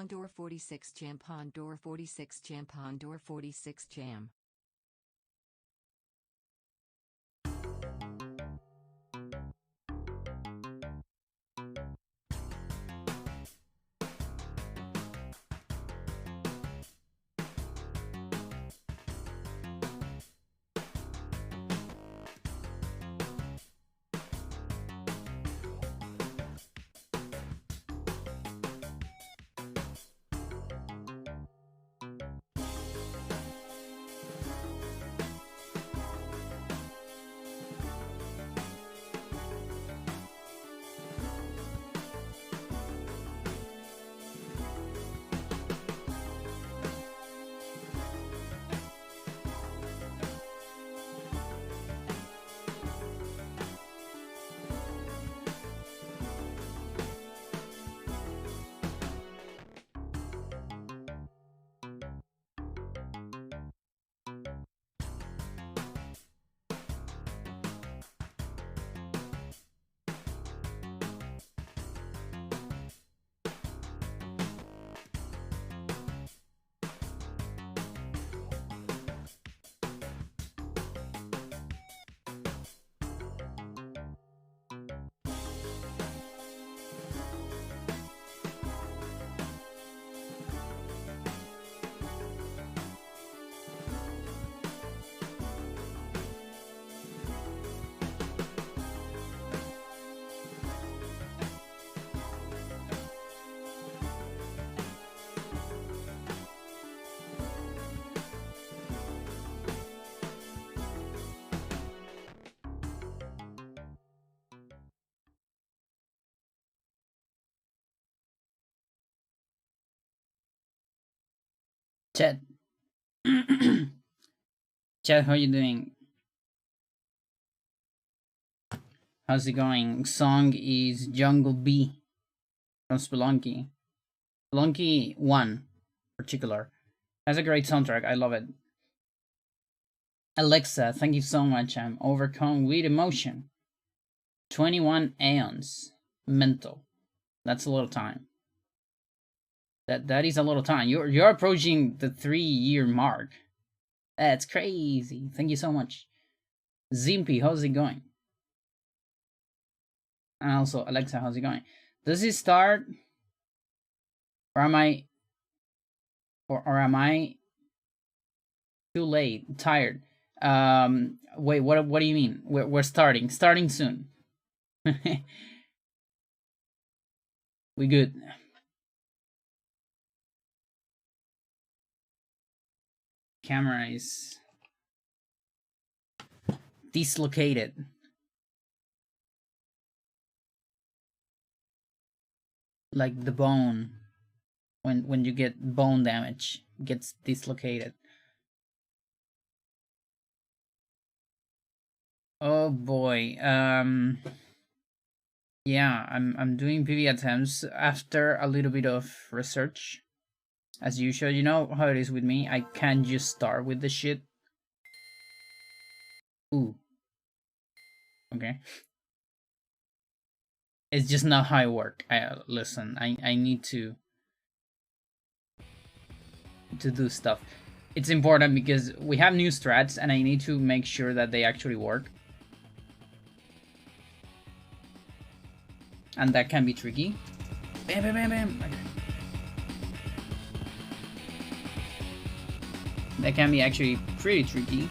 Pandora 46 jam, Pandora 46 jam, Pandora 46 jam. Chat. Chat, how you doing? How's it going? Song is Jungle Bee from Spelunky. Spelunky 1 particular. Has a great soundtrack. I love it. Alexa, thank you so much. I'm overcome with emotion. 21 aeons. Mental. That's a little time. That is a little time. You're approaching the 3-year mark. That's crazy. Thank you so much. Zimpy, how's it going? And also, Alexa, how's it going? Does it start? Or am I too late? Tired? Wait, what do you mean? We're starting soon. We good. Camera is dislocated. Like the bone. When you get bone damage, it gets dislocated. Oh boy. Yeah, I'm doing PV attempts after a little bit of research. As usual, you know how it is with me. I can't just start with the shit. Ooh. Okay. It's just not how I work. Listen, I need to do stuff. It's important because we have new strats and I need to make sure that they actually work. And that can be tricky. Bam, bam, bam, bam. Okay. That can be actually pretty tricky.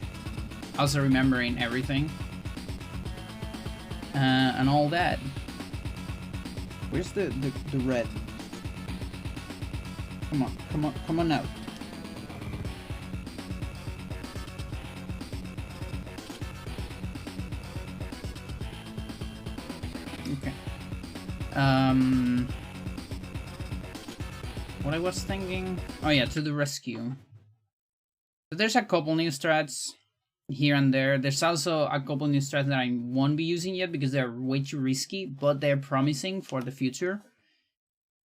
Also remembering everything. And all that. Where's the red? Come on now. Okay. What I was thinking... Oh yeah, to the rescue. So there's a couple new strats here and there. There's also a couple new strats that I won't be using yet because they're way too risky, but they're promising for the future.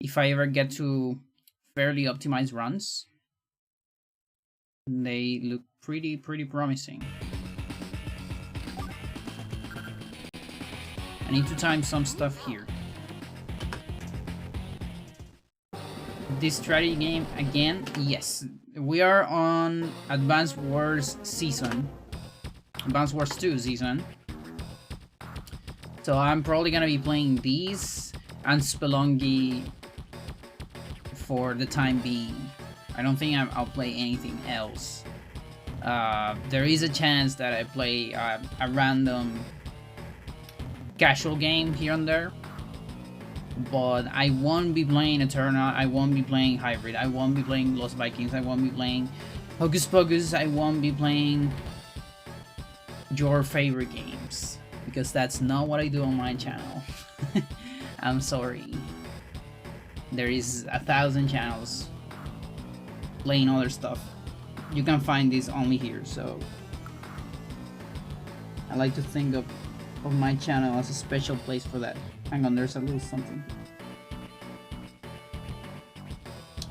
If I ever get to fairly optimized runs, they look pretty promising. I need to time some stuff here. this strategy game again? Yes. We are on Advanced Wars season. Advanced Wars 2 season. So I'm probably gonna be playing these and Spelunky for the time being. I don't think I'll play anything else. There is a chance that I play a random casual game here and there, but I won't be playing Eternal, I won't be playing Hybrid, I won't be playing Lost Vikings, I won't be playing Hocus Pocus, I won't be playing your favorite games, because that's not what I do on my channel. I'm sorry. There is 1,000 channels playing other stuff. You can find this only here, so I like to think of my channel as a special place for that. Hang on, there's a little something.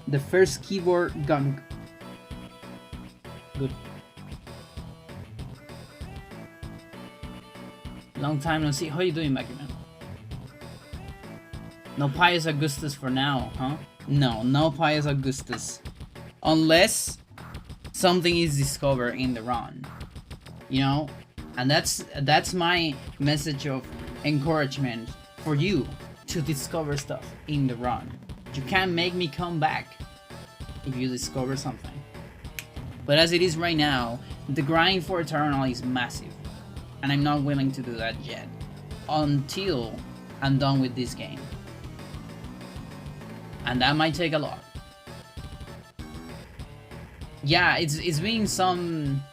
The first keyboard gunk. Good. Long time no see. How you doing, Becky, man? No Pius Augustus for now, huh? No Pius Augustus. Unless something is discovered in the run. You know? And that's my message of encouragement for you to discover stuff in the run. You can't make me come back if you discover something. But as it is right now, the grind for Eternal is massive. And I'm not willing to do that yet. Until I'm done with this game. And that might take a lot. Yeah, it's been some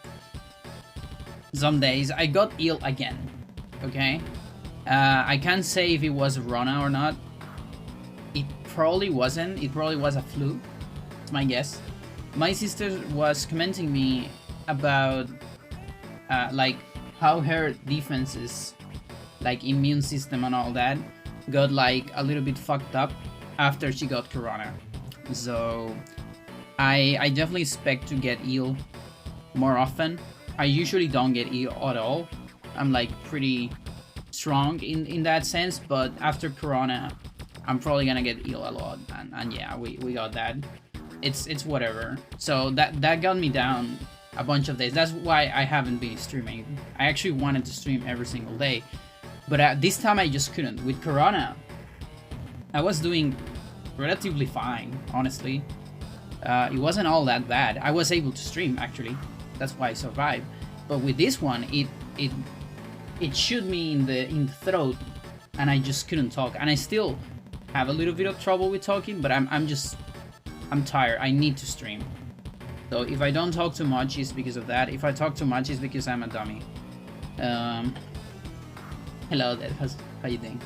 days. I got ill again, okay? I can't say if it was Rona or not. It probably wasn't. It probably was a flu. It's my guess. My sister was commenting me about like how her defenses, like immune system and all that, got like a little bit fucked up after she got corona. So I definitely expect to get ill more often. I usually don't get ill at all. I'm like pretty strong in that sense, but after corona I'm probably gonna get ill a lot, and yeah, we got that. It's whatever. So that got me down a bunch of days. That's why I haven't been streaming. I actually wanted to stream every single day, but this time I just couldn't. With corona I was doing relatively fine, honestly. It wasn't all that bad. I was able to stream, actually. That's why I survived. But with this one, it shoot me in the throat, and I just couldn't talk. And I still have a little bit of trouble with talking, but I'm tired. I need to stream. So if I don't talk too much, it's because of that. If I talk too much, it's because I'm a dummy. Hello, Dad. How you doing?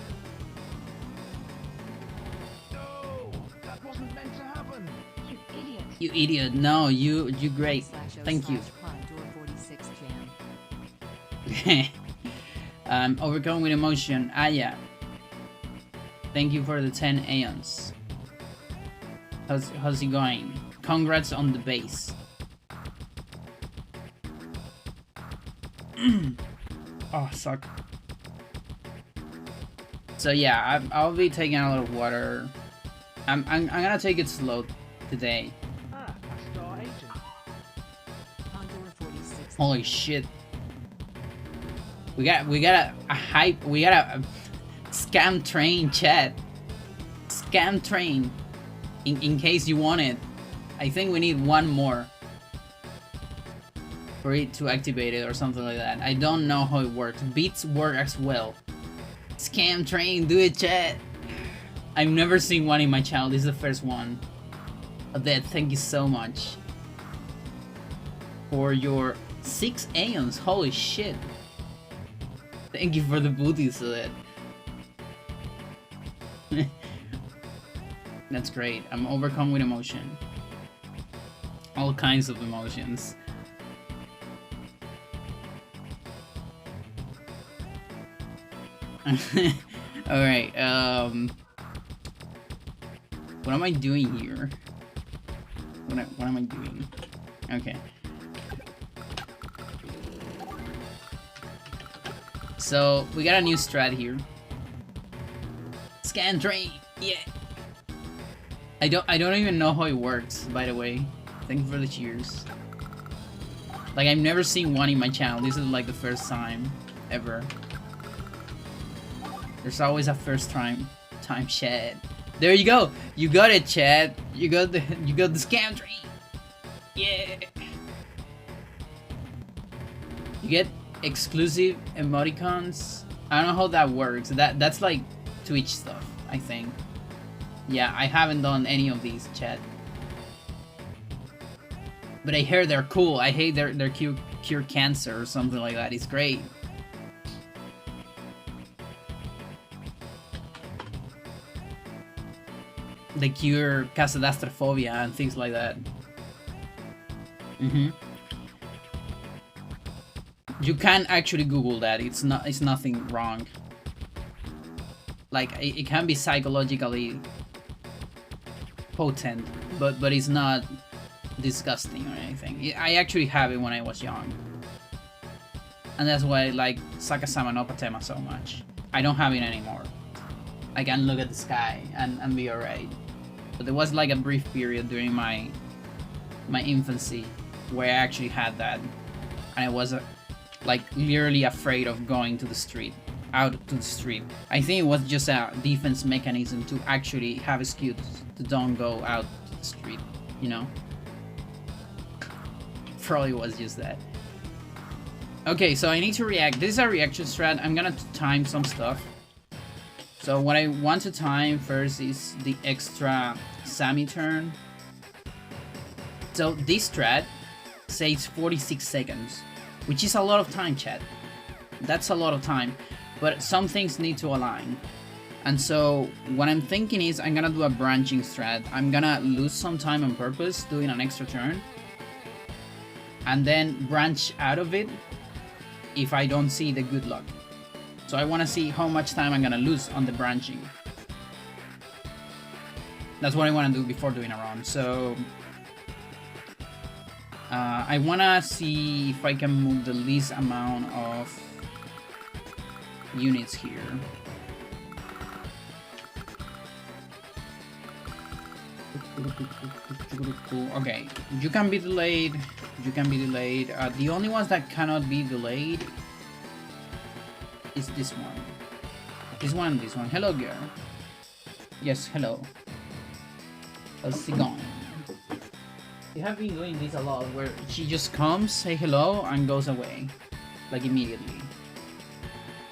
No, that wasn't meant to happen. You idiot. You idiot. No, you great. Thank you. Overcome with emotion. Ah, yeah. Thank you for the 10 aeons. How's it going? Congrats on the base. Oh, suck. So yeah, I'll be taking a lot of water. I'm gonna take it slow today. Ah, a star agent. Pandora 46. Holy shit. We got a hype. We got a scam train, chat. Scam train. In case you want it. I think we need one more for it to activate it or something like that. I don't know how it works. Beats work as well. Scam train, do it, chat. I've never seen one in my channel. This is the first one. Odette, thank you so much for your 6 aeons. Holy shit. Thank you for the booties, Odette. That's great. I'm overcome with emotion. All kinds of emotions. Alright, what am I doing here? What am I doing? Okay. So, we got a new strat here. Scan train! Yeah! I don't even know how it works, by the way. Thank you for the cheers. Like, I've never seen one in my channel. This is like the first time ever. There's always a first time chat. There you go. You got it, chat. You got the scam train. Yeah. You get exclusive emoticons. I don't know how that works. That's like Twitch stuff, I think. Yeah, I haven't done any of these, chat. But I hear they're cool. I hate their cure cancer or something like that. It's great. They cure casadastrophobia and things like that. You can actually Google that. It's nothing wrong. Like, it can be psychologically potent, but it's not disgusting or anything. I actually have it when I was young, and that's why I like Sakasama no Patema so much. I don't have it anymore. I can look at the sky and be alright. But there was like a brief period during my infancy where I actually had that, and I was like literally afraid of going to the street, out to the street. I think it was just a defense mechanism to actually have excuse to don't go out to the street, you know? Probably was just that. Okay, so I need to react. This is a reaction strat. I'm gonna time some stuff. So what I want to time first is the extra Sammy turn. So this strat says 46 seconds, which is a lot of time, chat. That's a lot of time, but some things need to align. And so what I'm thinking is I'm gonna do a branching strat. I'm gonna lose some time on purpose doing an extra turn, and then branch out of it if I don't see the good luck. So I want to see how much time I'm gonna lose on the branching. That's what I want to do before doing a run. So I want to see if I can move the least amount of units here. Okay, you can be delayed. You can be delayed. The only ones that cannot be delayed is this one. This one and this one. Hello, girl. Yes, hello. How's it going? You have been doing this a lot, where she just comes, say hello, and goes away. Like, immediately.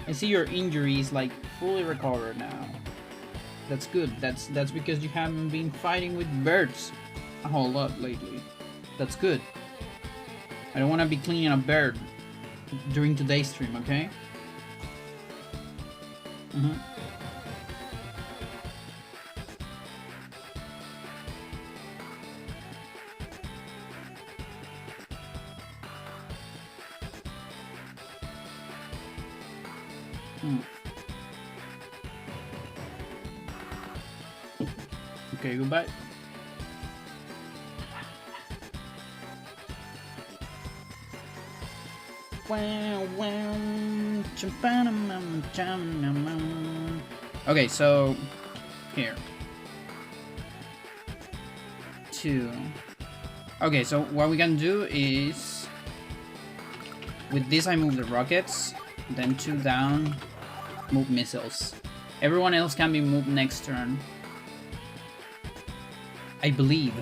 I see your injury is, like, fully recovered now. That's good. That's because you haven't been fighting with birds a whole lot lately. That's good. I don't want to be cleaning a bird during today's stream, okay? Okay, goodbye. Okay, so here. 2. Okay, so what we can do is with this I move the rockets, then 2 down, move missiles. Everyone else can be moved next turn, I believe.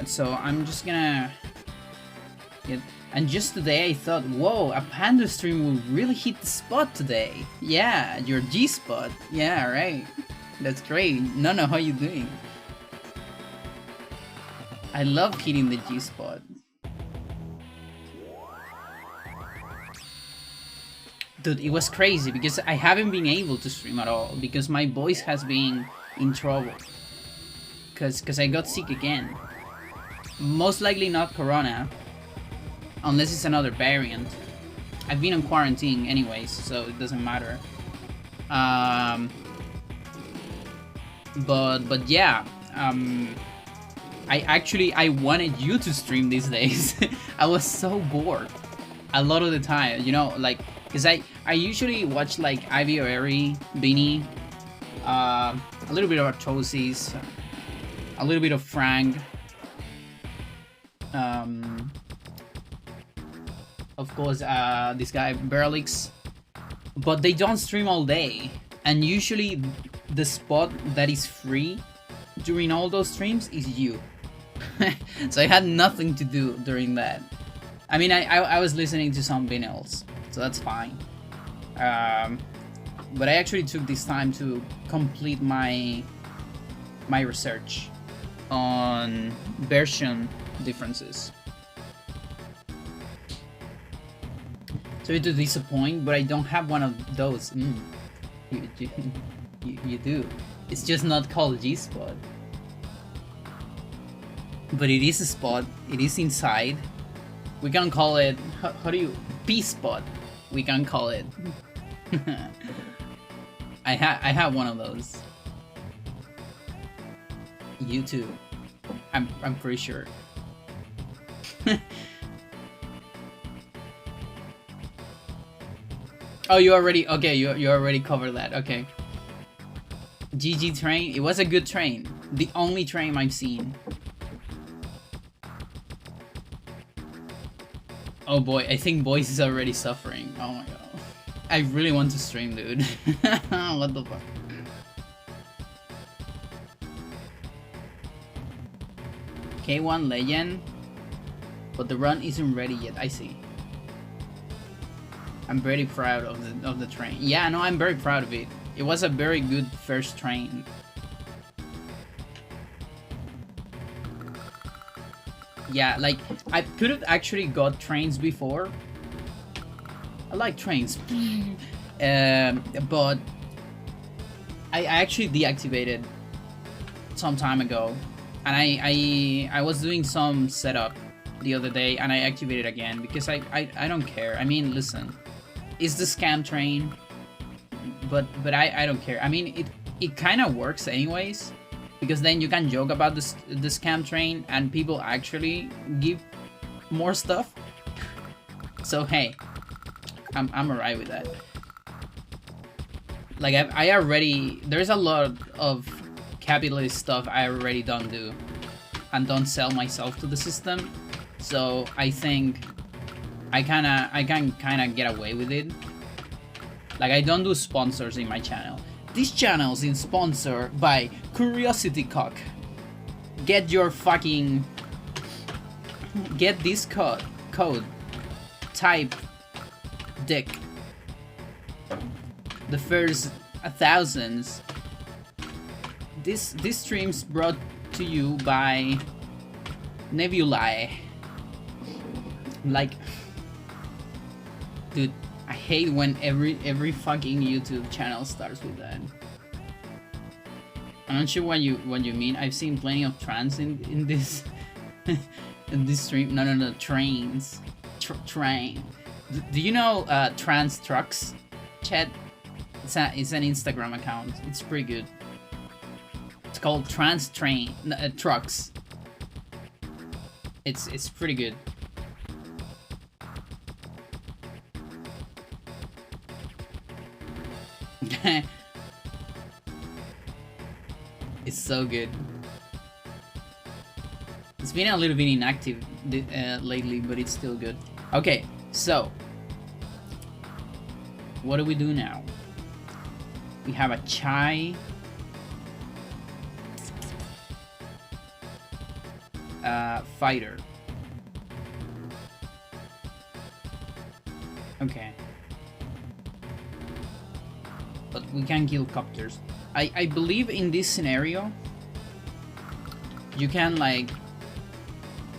So I'm just gonna get. And just today I thought, whoa, a Panda stream will really hit the spot today. Yeah, your G spot. Yeah, right. That's great. No, how you doing? I love hitting the G spot. Dude, it was crazy because I haven't been able to stream at all because my voice has been in trouble. Cause I got sick again. Most likely not Corona. Unless it's another variant. I've been on quarantine anyways, so it doesn't matter. But yeah, I wanted you to stream these days. I was so bored a lot of the time, you know, like, cause I usually watch like Ivy or Eri, Beanie, a little bit of Artosis, a little bit of Frank. Of course, this guy Berlix, but they don't stream all day, and usually the spot that is free during all those streams is you. So I had nothing to do during that. I mean, I was listening to some vinyls, so that's fine. But I actually took this time to complete my research on version differences. Sorry to disappoint, but I don't have one of those. You do. It's just not called G-Spot. But it is a spot. It is inside. We can call it... How do you... P-Spot. We can call it. I have one of those. You too. I'm pretty sure. Oh, you already... Okay, you already covered that. Okay. GG train. It was a good train. The only train I've seen. Oh boy, I think Boys is already suffering. Oh my god. I really want to stream, dude. What the fuck? K1 Legend. But the run isn't ready yet. I see. I'm very proud of the train. Yeah, no, I'm very proud of it. It was a very good first train. Yeah, like, I could have actually got trains before. I like trains. But I actually deactivated some time ago. And I was doing some setup the other day and I activated again because I don't care. I mean, listen. It's the scam train. But I don't care. I mean, it kind of works anyways. Because then you can joke about the scam train and people actually give more stuff. So hey, I'm alright with that. Like I already, there's a lot of capitalist stuff I already don't do and don't sell myself to the system. So I think I can kinda get away with it. Like I don't do sponsors in my channel. This channel is sponsored by Curiosity Cock. Get your fucking... Get this code. Type dick. The first 1,000s. This stream's brought to you by Nebulae. Like, dude, I hate when every fucking YouTube channel starts with that. I'm not sure what you mean. I've seen plenty of trans in this in this stream. No, trains. Train. Do you know trans trucks? Chat. It's an Instagram account. It's pretty good. It's called Trans Train Trucks. It's pretty good. It's so good. It's been a little bit inactive lately, but it's still good. Okay, so what do we do now? We have a chai. Fighter. Okay. But we can kill copters. I believe in this scenario you can like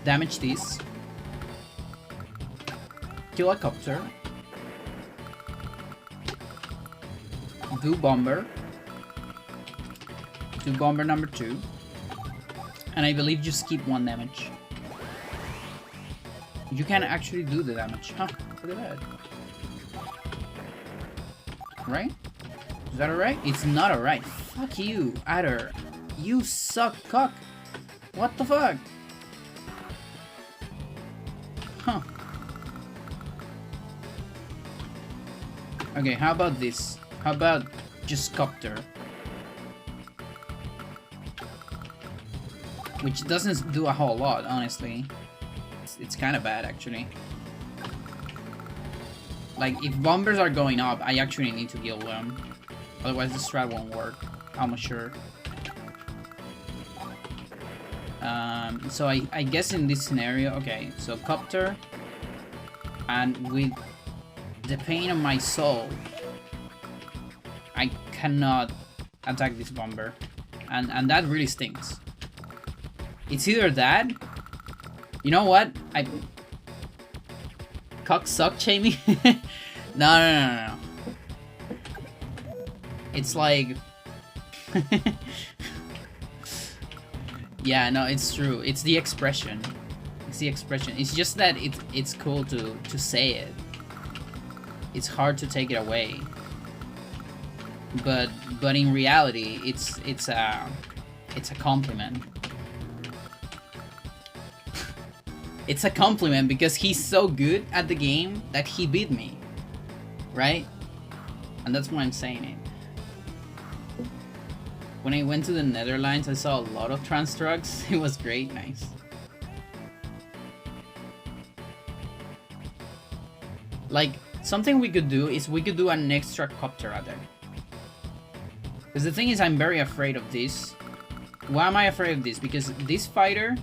damage this, kill a copter, do bomber number 2, and I believe just keep 1 damage. You can actually do the damage. Huh, look at that. Right? Is that alright? It's not alright. Fuck you, Adder. You suck cock. What the fuck? Huh. Okay, how about this? How about just copter? which doesn't do a whole lot, honestly. It's kind of bad, actually. Like, if bombers are going up, I actually need to kill them. Otherwise, the strat won't work. Almost sure. So I guess in this scenario, okay, so copter, and with the pain of my soul, I cannot attack this bomber, and that really stinks. It's either that, you know what, cock suck, Jamie. No. It's like, yeah, no, it's true. It's the expression. It's the expression. It's just that it's cool to say it. It's hard to take it away. But in reality, it's a compliment. It's a compliment because he's so good at the game that he beat me, right? And that's why I'm saying it. When I went to the Netherlands, I saw a lot of trans trucks. It was great, nice. Like, something we could do is we could do an extra copter attack. Because the thing is, I'm very afraid of this. Why am I afraid of this? Because this fighter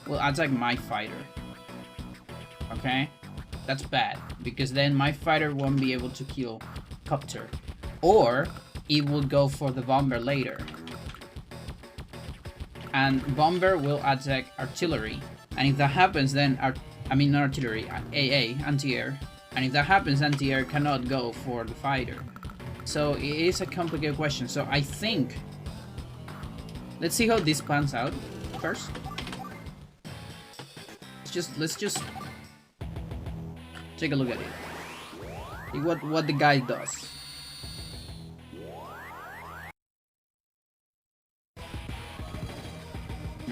will attack my fighter. Okay? That's bad. Because then my fighter won't be able to kill copter. Or it will go for the bomber later. And bomber will attack artillery. And if that happens, then not artillery, AA, anti-air. And if that happens, anti-air cannot go for the fighter. So it is a complicated question. So I think, let's see how this pans out first. Let's just take a look at it. See what the guy does.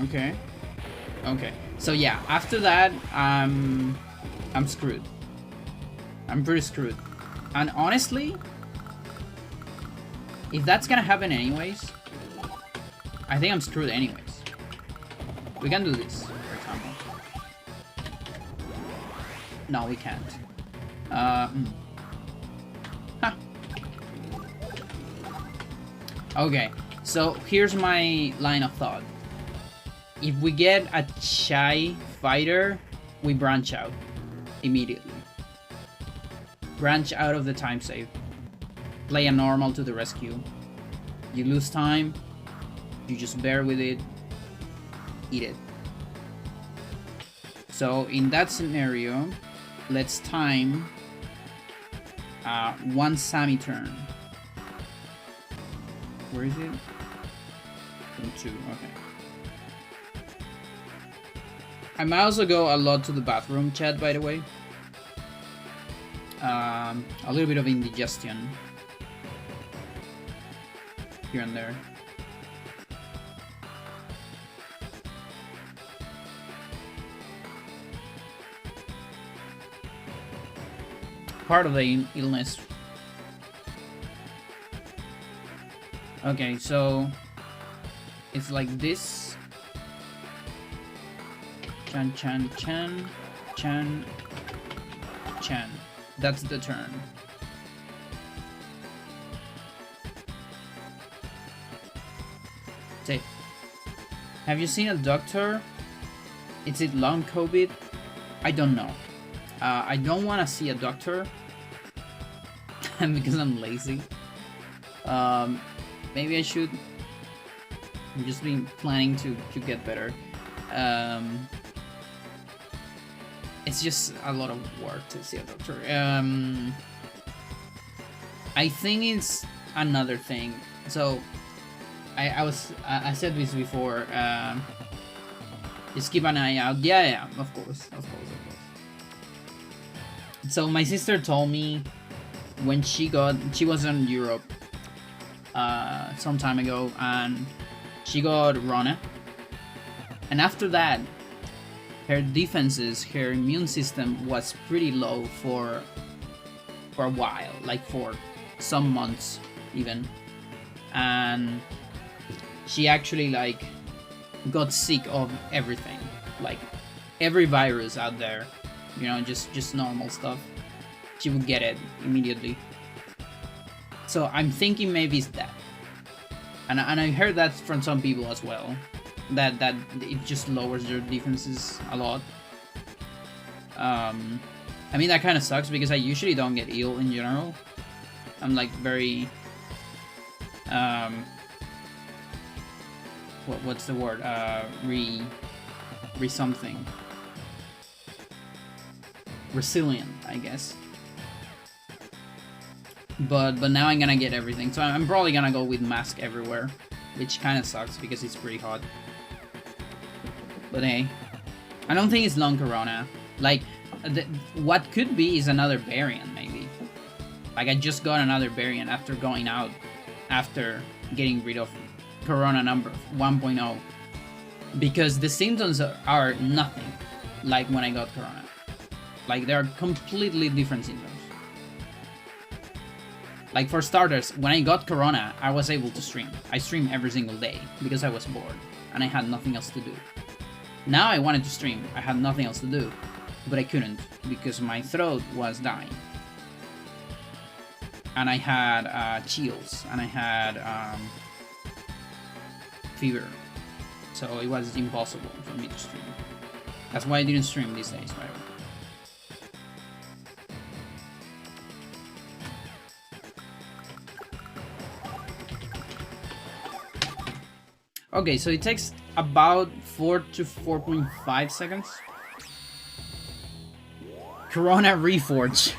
Okay. So yeah, after that, I'm screwed. I'm pretty screwed. And honestly, if that's gonna happen anyways, I think I'm screwed anyways. We can do this, for example. No, we can't. Huh. Okay, so here's my line of thought. If we get a shy fighter, we branch out immediately. Branch out of the time save. Play a normal to the rescue. You lose time, you just bear with it, eat it. So in that scenario, let's time one Sammy turn. Where is it? 2, okay. I might also go a lot to the bathroom, chat, by the way. A little bit of indigestion here and there. Part of the illness. Okay, so it's like this. Chan, chan, chan, chan, chan. That's the turn. Say, have you seen a doctor? Is it long COVID? I don't know. I don't want to see a doctor because I'm lazy. Maybe I should. I'm just been planning to get better. It's just a lot of work to see a doctor. I think it's another thing. So I said this before. Just keep an eye out. Yeah, of course. So my sister told me when she was in Europe some time ago, and she got Rona, and after that, her defenses, her immune system was pretty low for a while, like for some months even, and she actually like got sick of everything. Like, every virus out there, you know, just normal stuff. She would get it immediately. So I'm thinking maybe it's that. And I heard that from some people as well. That it just lowers their defenses a lot. I mean, that kind of sucks because I usually don't get ill in general. I'm like very... what's the word? Something. Resilient, I guess. But now I'm gonna get everything, so I'm probably gonna go with mask everywhere, which kind of sucks because it's pretty hot. But hey, I don't think it's long corona. Like, what could be is another variant, maybe. Like, I just got another variant after going out, after getting rid of corona number 1.0, because the symptoms are nothing like when I got corona. Like, they're completely different symptoms. Like, for starters, when I got corona, I was able to stream. I streamed every single day because I was bored and I had nothing else to do. Now I wanted to stream, I had nothing else to do, but I couldn't because my throat was dying. And I had chills, and I had fever. So it was impossible for me to stream. That's why I didn't stream these days, by the way. Okay, so it takes about 4 to 4.5 seconds. Corona Reforge.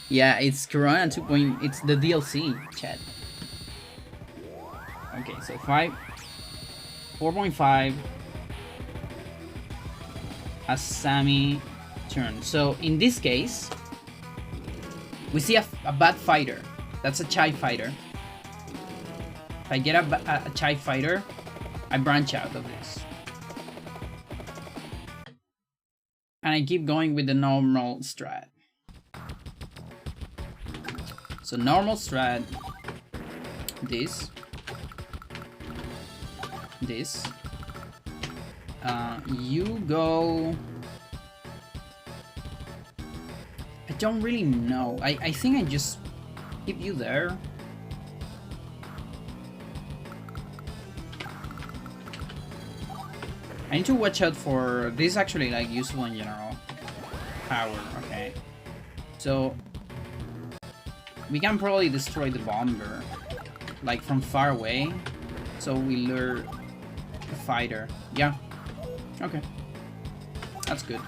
Yeah, it's Corona 2. It's the DLC, chat. Okay, so 4.5 as Sammy turn. So in this case, we see a bad fighter. That's a Chai fighter. If I get a Chai fighter, I branch out of this. And I keep going with the normal strat. So normal strat, this. You go... I don't really know. I think I just keep you there. I need to watch out for this. Is actually like useful in general. Power, okay. So we can probably destroy the bomber like from far away. So we lure the fighter. Yeah. Okay. That's good.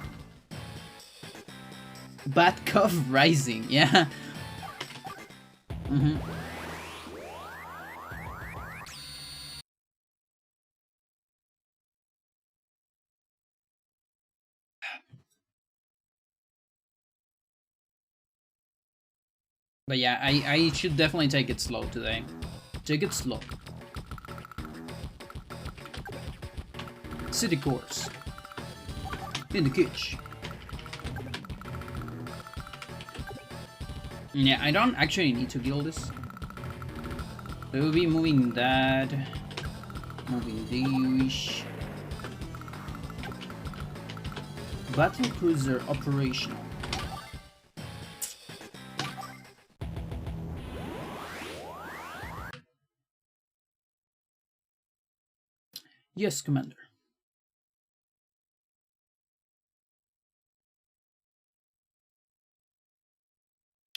Bad Cough Rising, yeah. But yeah, I should definitely take it slow today. Take it slow. City course. In the kitchen. Yeah, I don't actually need to kill this. So we'll be moving that. Moving these. Battle cruiser operational. Yes, Commander.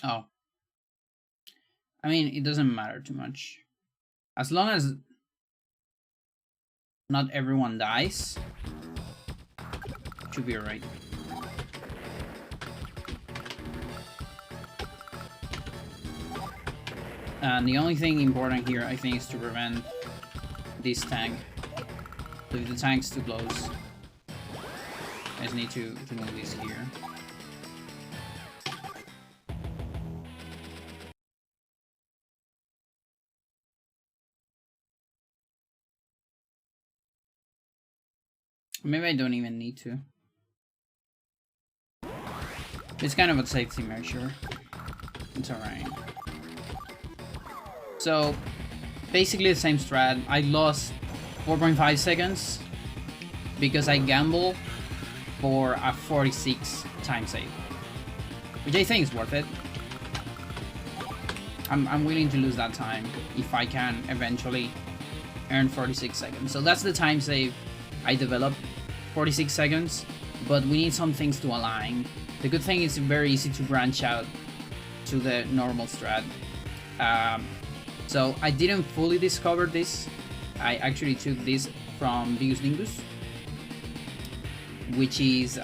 Oh. I mean, it doesn't matter too much. As long as not everyone dies, it should be alright. And the only thing important here, I think, is to prevent this tank. So if the tank's too close, I just need to move this here. Maybe I don't even need to. It's kind of a safety measure. It's alright. So, basically the same strat. I lost 4.5 seconds because I gamble for a 46 time save, which I think is worth it. I'm willing to lose that time if I can eventually earn 46 seconds. So that's the time save I developed, 46 seconds, but we need some things to align. The good thing is very easy to branch out to the normal strat. So I didn't fully discover this. I actually took this from Bigus Dingus, which is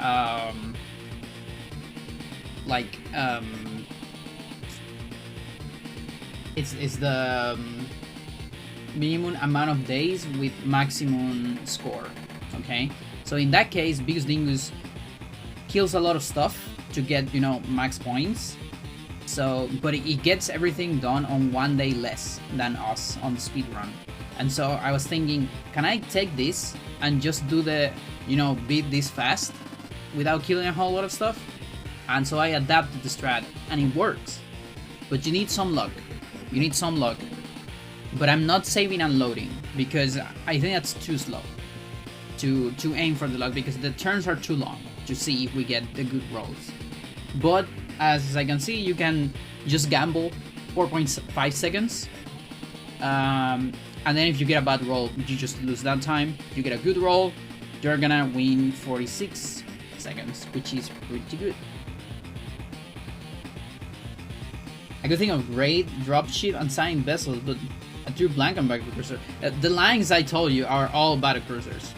it's the minimum amount of days with maximum score. Okay, so in that case, Bigus Dingus kills a lot of stuff to get, you know, max points. So, but it gets everything done on 1 day less than us on the speed run. And so I was thinking, can I take this and just do the, you know, beat this fast without killing a whole lot of stuff? And so I adapted the strat, and it works. But you need some luck. You need some luck. But I'm not saving and loading because I think that's too slow to aim for the luck, because the turns are too long to see if we get the good rolls. But as I can see, you can just gamble 4.5 seconds. And then if you get a bad roll, you just lose that time. If you get a good roll, you're gonna win 46 seconds, which is pretty good. I could think of raid, dropship, and signing vessels, but I threw blank on battle cruiser. The lines I told you are all battle cruisers.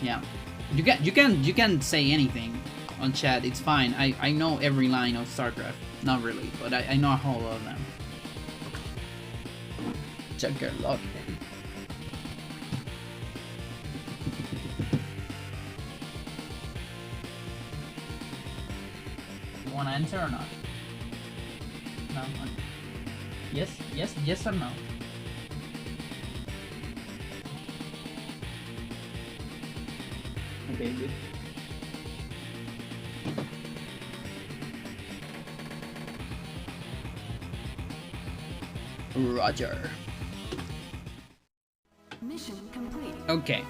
Yeah, you can say anything on chat. It's fine. I know every line of StarCraft. Not really, but I know a whole lot of them. Check your luck. You wanna enter or not? No. Yes or no? Okay, good. Roger. Mission complete. Okay.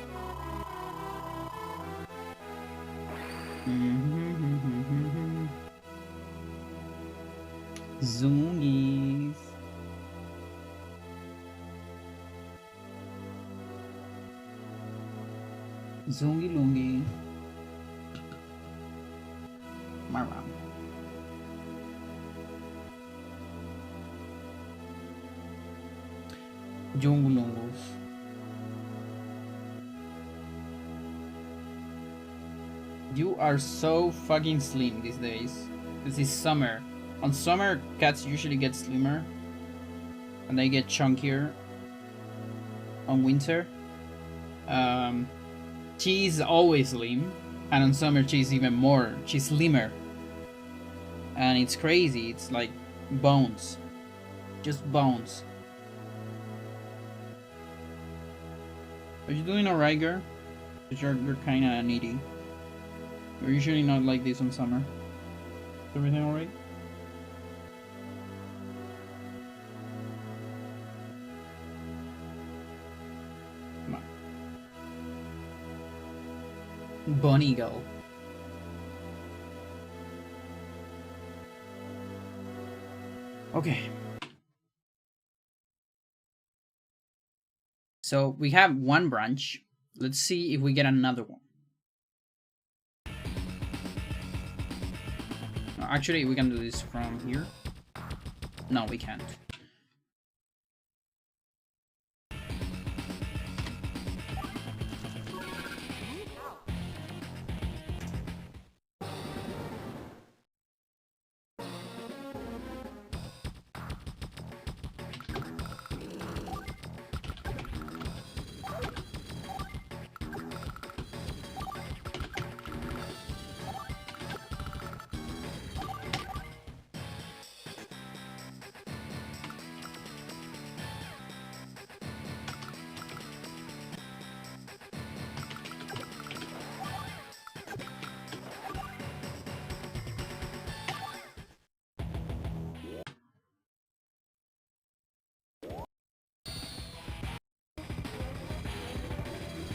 Zoonies. Zoongi Lungi. Maram. Jungulungus. You are so fucking slim these days. This is summer. On summer, cats usually get slimmer, and they get chunkier. On winter, she's always slim, and on summer she's even more. She's slimmer, and it's crazy. It's like bones, just bones. Are you doing alright, girl? Cause you're kind of needy. You're usually not like this in summer. Is everything alright? Come on. Bunny girl. Okay. So we have one branch. Let's see if we get another one. No, actually, we can do this from here. No, we can't.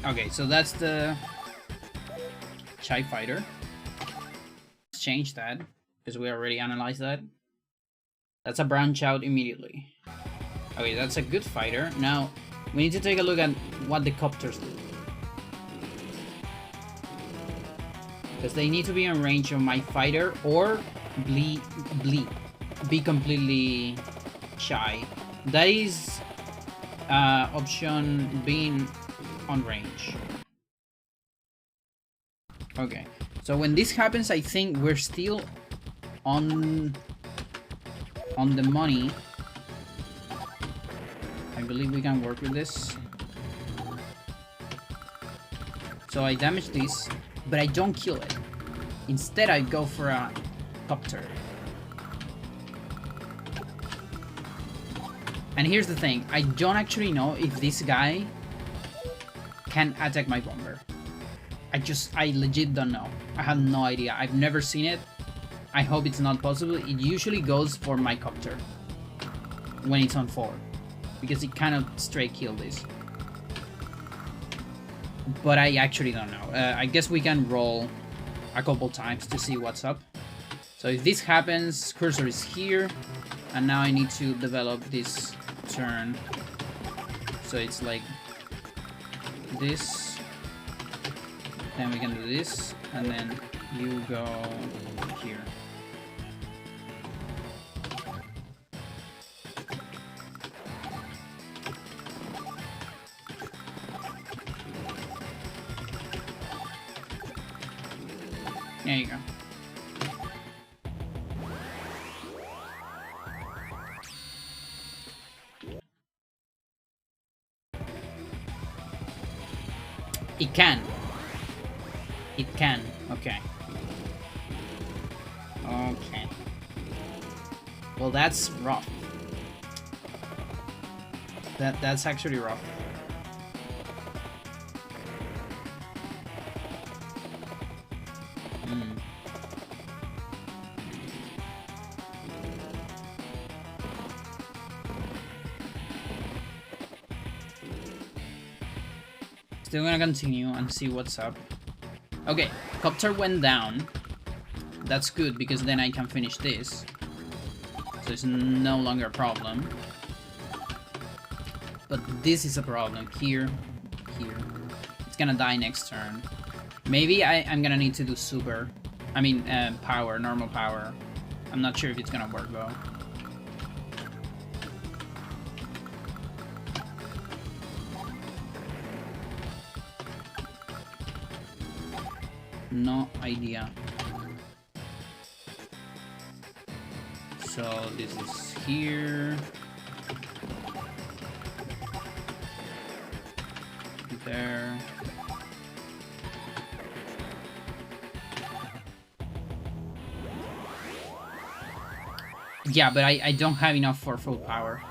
Okay, so that's the Chai Fighter. Let's change that, because we already analyzed that. That's a branch out immediately. Okay, that's a good fighter. Now, we need to take a look at what the copters do. Because they need to be in range of my fighter or be completely shy. That is option being on range. Okay, so when this happens, I think we're still on the money. I believe we can work with this. So I damage this, but I don't kill it. Instead, I go for a copter. And here's the thing, I don't actually know if this guy can attack my bomber. I legit don't know. I have no idea. I've never seen it. I hope it's not possible. It usually goes for my copter when it's on 4. Because it cannot straight kill this. But I actually don't know. I guess we can roll a couple times to see what's up. So if this happens, cursor is here. And now I need to develop this turn. So it's like this. Then we can do this. And then you go here. There you go. It can. It can. Okay. Okay. Well, that's rough. That's actually rough. Still gonna continue and see what's up. Okay, copter went down. That's good because then I can finish this. So it's no longer a problem. But this is a problem. Here. It's gonna die next turn. Maybe I'm gonna need to do super. I mean, power, normal power. I'm not sure if it's gonna work though. No idea. So this is here. There. Yeah, but I don't have enough for full power.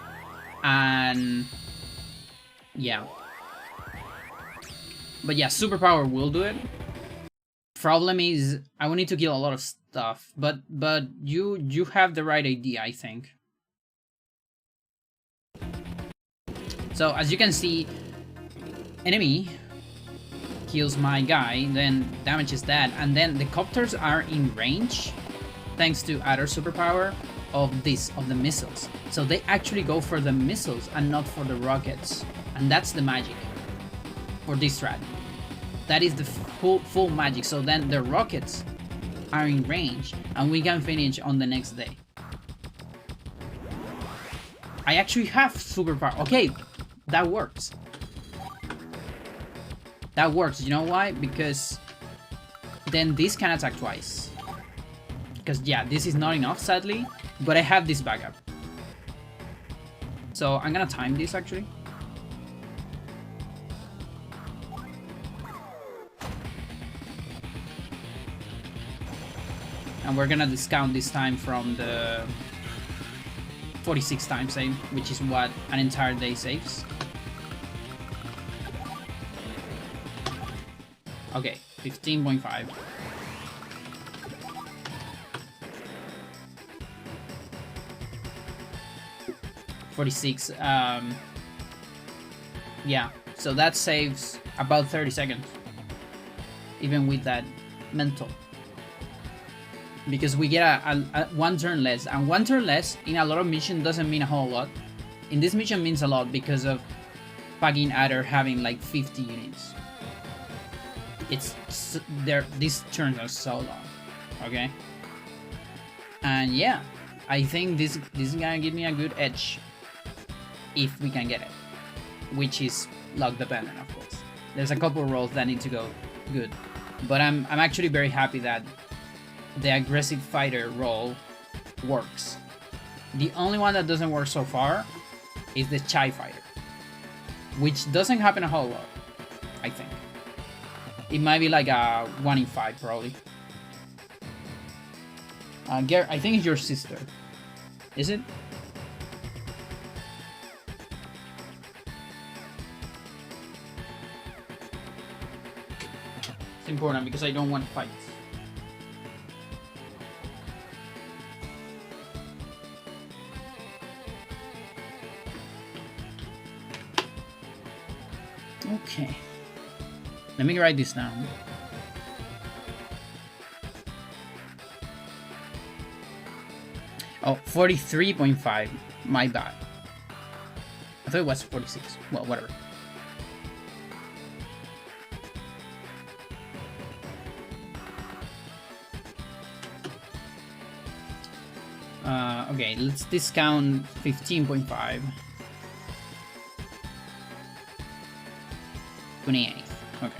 And yeah. But yeah, superpower will do it. Problem is, I will need to kill a lot of stuff, but you have the right idea, I think. So as you can see, enemy kills my guy, then damages that, and then the copters are in range, thanks to other superpower of the missiles. So they actually go for the missiles and not for the rockets, and that's the magic for this strat. That is the full magic. So then the rockets are in range and we can finish on the next day. I actually have superpower. Okay, that works. That works. You know why? Because then this can attack twice. Because yeah, this is not enough sadly, but I have this backup. So I'm gonna time this actually. And we're gonna discount this time from the 46 time save, which is what an entire day saves. Okay, 15.5. $46. Yeah, So that saves about 30 seconds. Even with that mental. Because we get a 1 turn less. And 1 turn less in a lot of missions doesn't mean a whole lot. In this mission means a lot because of fucking Adder having like 50 units. These turns are so long. Okay? And yeah, I think this is gonna give me a good edge. If we can get it. Which is luck dependent, of course. There's a couple rolls that need to go good. But I'm actually very happy that the aggressive fighter role works. The only one that doesn't work so far is the Chai fighter. Which doesn't happen a whole lot, I think. It might be like a 1 in 5 probably. I think it's your sister. Is it? It's important because I don't want fights. Okay. Let me write this down. Oh, 43.5. My bad. I thought it was 46. Well, whatever. Okay, let's discount 15.5. 28. Okay.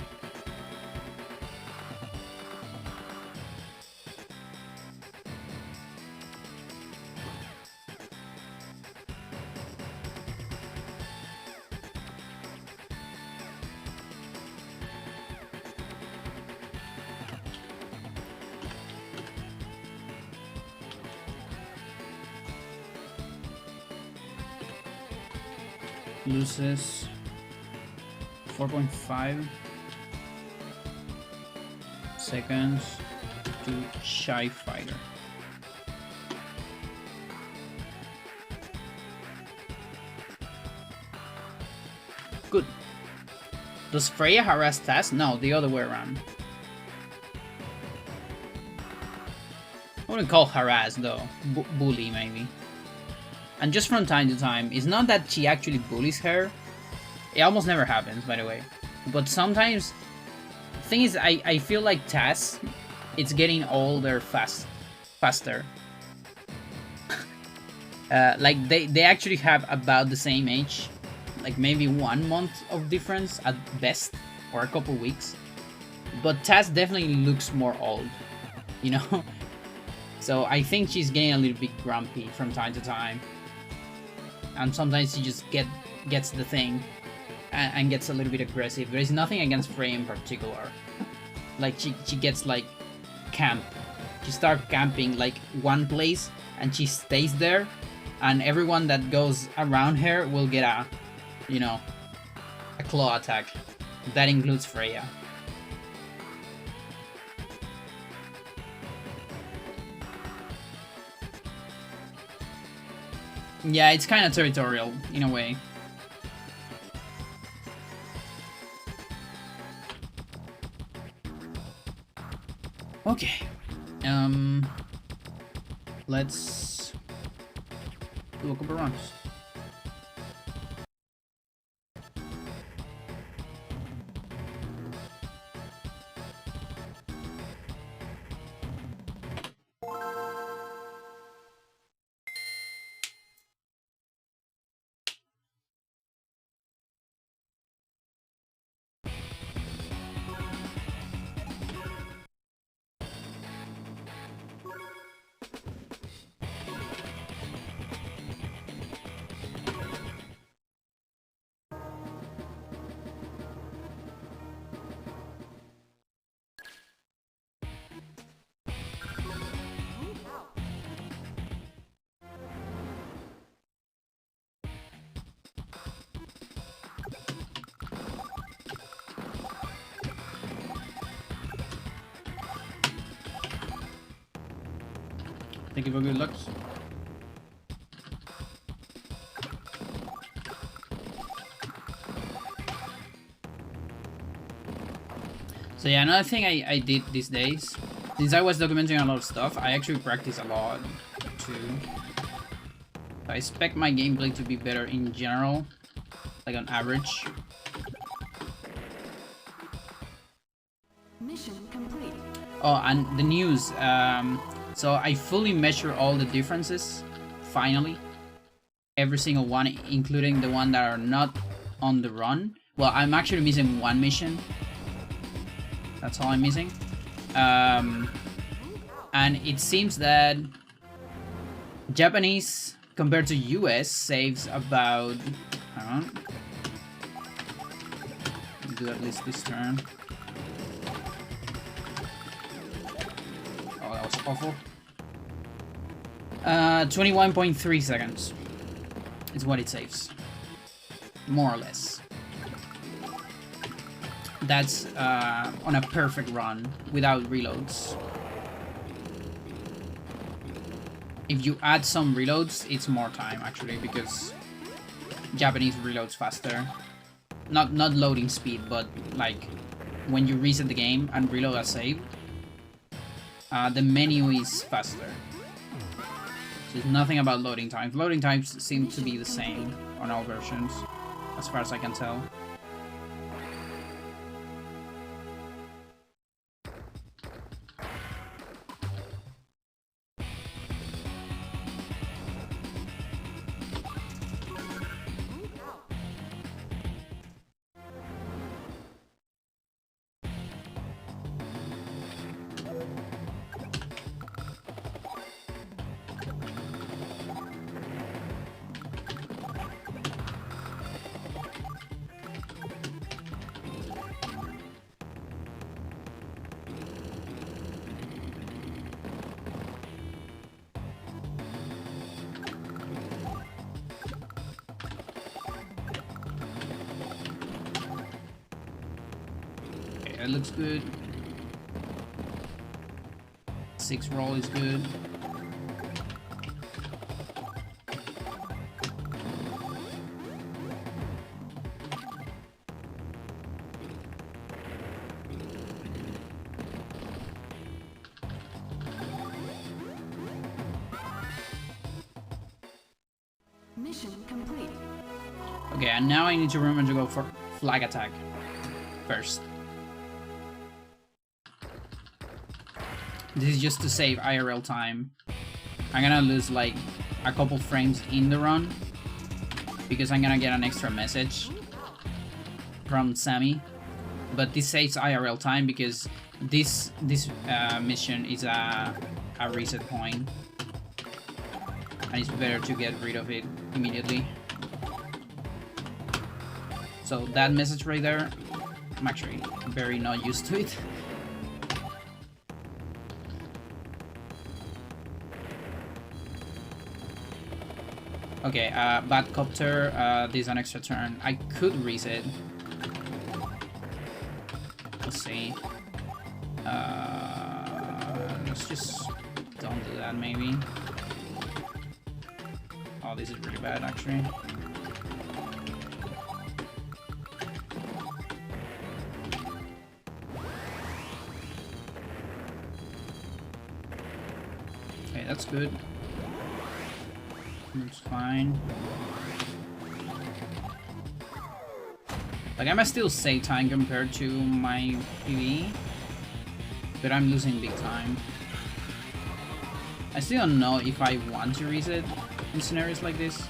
Loses 4.5 seconds to Shy Fighter. Good. Does Freya harass Taz? No, the other way around. I wouldn't call harass though. Bully maybe. And just from time to time, it's not that she actually bullies her. It almost never happens, by the way. But sometimes, the thing is, I feel like Taz, it's getting older faster. Like they actually have about the same age, like maybe 1 month of difference at best, or a couple weeks. But Taz definitely looks more old, you know. So I think she's getting a little bit grumpy from time to time. And sometimes she just gets the thing and gets a little bit aggressive. There is nothing against Frey in particular. Like she gets like camp. She starts camping like one place and she stays there, and everyone that goes around her will get a, you know, a claw attack. That includes Freya. Yeah, it's kind of territorial, in a way. Okay. Let's do a couple runs. Thank you for good luck. So yeah, another thing I did these days, since I was documenting a lot of stuff, I actually practice a lot too. I expect my gameplay to be better in general, like on average. Mission complete. Oh, and the news. So I fully measure all the differences, finally. Every single one, including the one that are not on the run. Well, I'm actually missing one mission. That's all I'm missing. And it seems that Japanese compared to US saves about, hang on, do at least this turn. Oh, that was awful. 21.3 seconds is what it saves, more or less. That's on a perfect run without reloads. If you add some reloads, it's more time actually, because Japanese reloads faster. Not loading speed, but like when you reset the game and reload a save, the menu is faster. So it's nothing about loading times. Loading times seem to be the same on all versions, as far as I can tell. That looks good. 6 roll is good. Mission complete. Okay, and now I need to remember to go for flag attack first. This is just to save IRL time. I'm gonna lose like a couple frames in the run because I'm gonna get an extra message from Sammy. But this saves IRL time because this mission is a reset point, and it's better to get rid of it immediately. So that message right there, I'm actually very not used to it. Okay, bad copter, this is an extra turn. I could reset. Let's see. Let's just don't do that maybe. Oh, this is really bad actually. Okay, that's good. It's fine. Like, I might still save time compared to my PvE, but I'm losing big time. I still don't know if I want to reset in scenarios like this.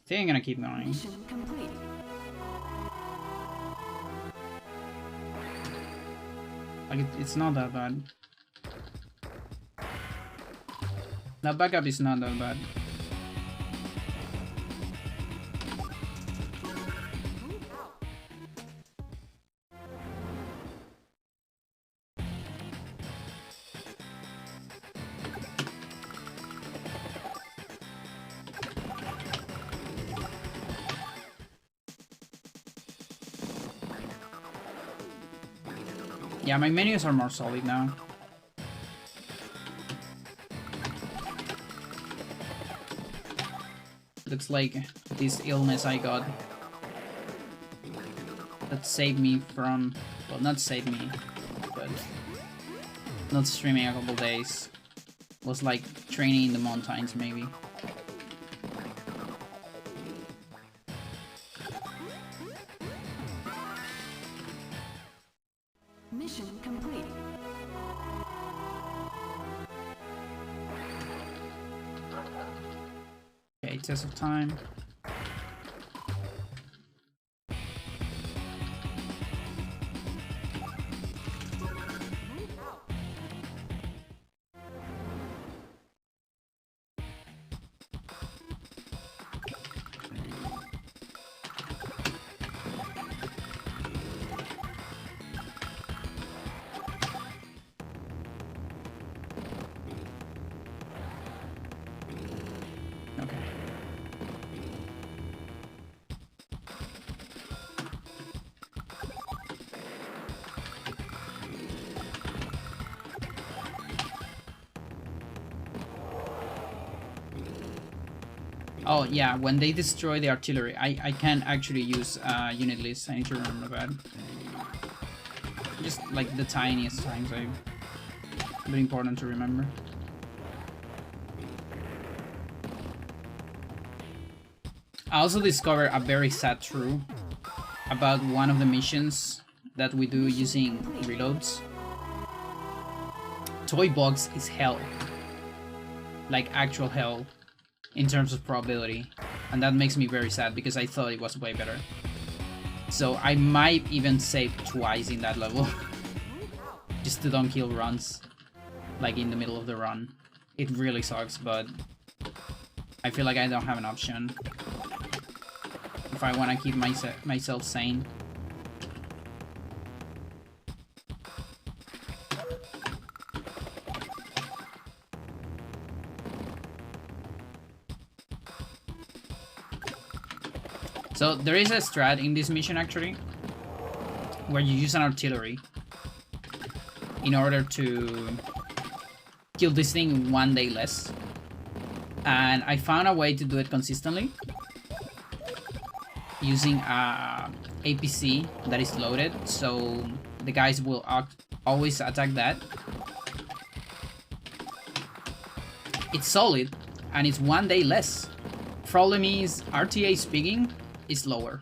I think I'm gonna keep going. Mission complete. Like, it's not that bad. That backup is not that bad. Yeah, my menus are more solid now. Looks like this illness I got that saved me from, well, not saved me, but not streaming a couple days. Was like training in the mountains, maybe. Mission complete. Okay, test of time. Okay. Oh yeah, when they destroy the artillery, I can't actually use unit lists. I need to remember that. Just like the tiniest times, very important to remember. I also discovered a very sad truth about one of the missions that we do using reloads. Toy box is hell. Like actual hell in terms of probability. And that makes me very sad because I thought it was way better. So I might even save twice in that level. Just to don't kill runs. Like in the middle of the run. It really sucks, but I feel like I don't have an option. If I want to keep myself sane. So there is a strat in this mission actually, where you use an artillery in order to kill this thing one day less. And I found a way to do it consistently. Using a APC that is loaded, so the guys will always attack that. It's solid, and it's one day less. Problem is, RTA speaking is lower.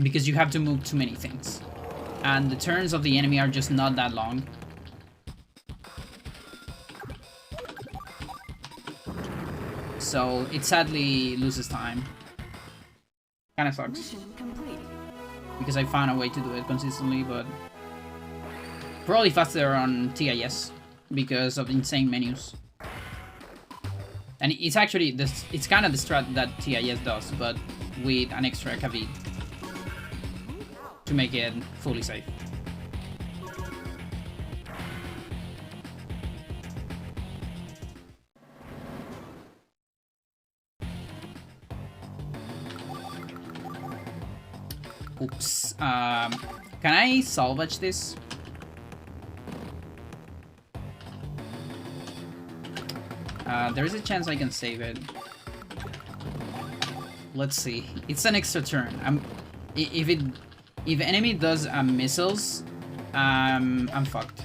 Because you have to move too many things. And the turns of the enemy are just not that long. So it sadly loses time. Kinda sucks. Mission complete. Because I found a way to do it consistently, but probably faster on TIS because of insane menus. And it's actually this, it's kind of the strat that TIS does, but with an extra caveat to make it fully safe. Oops. Can I salvage this? There is a chance I can save it. Let's see. It's an extra turn. If enemy does missiles, I'm fucked.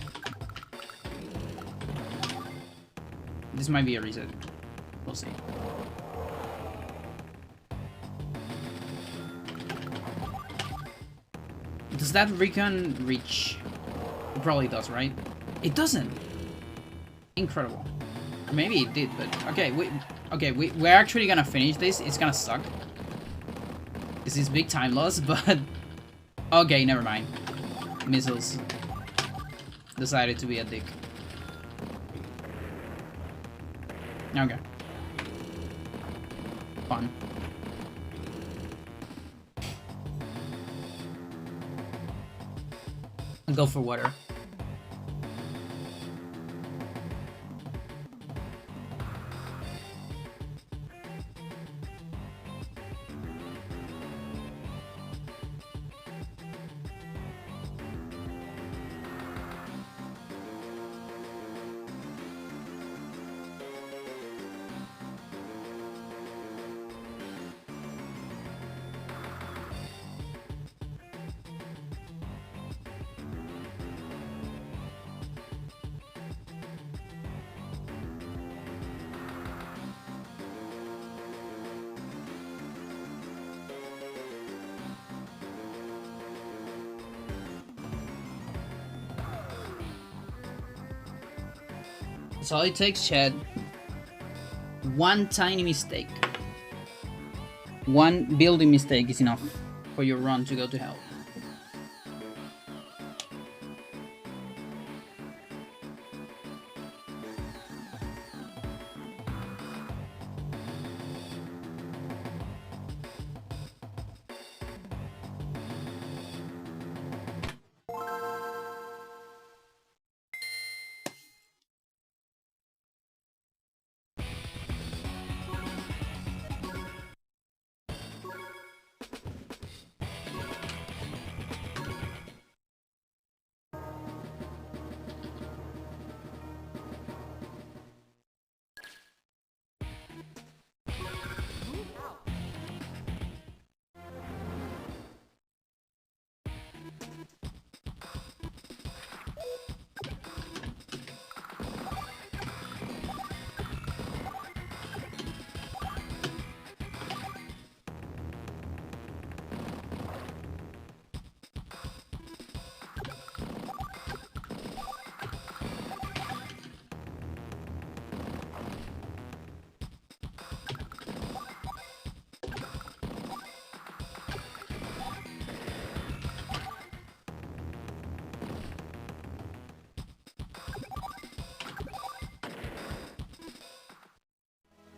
This might be a reset. We'll see. Does that recon reach? It probably does, right? It doesn't. Incredible. Or maybe it did, but okay. We're actually gonna finish this. It's gonna suck. This is big time loss, but okay, never mind. Missiles decided to be a dick. Okay. Fun. Go for water. That's all it takes, Chad. One tiny mistake. One building mistake is enough for your run to go to hell.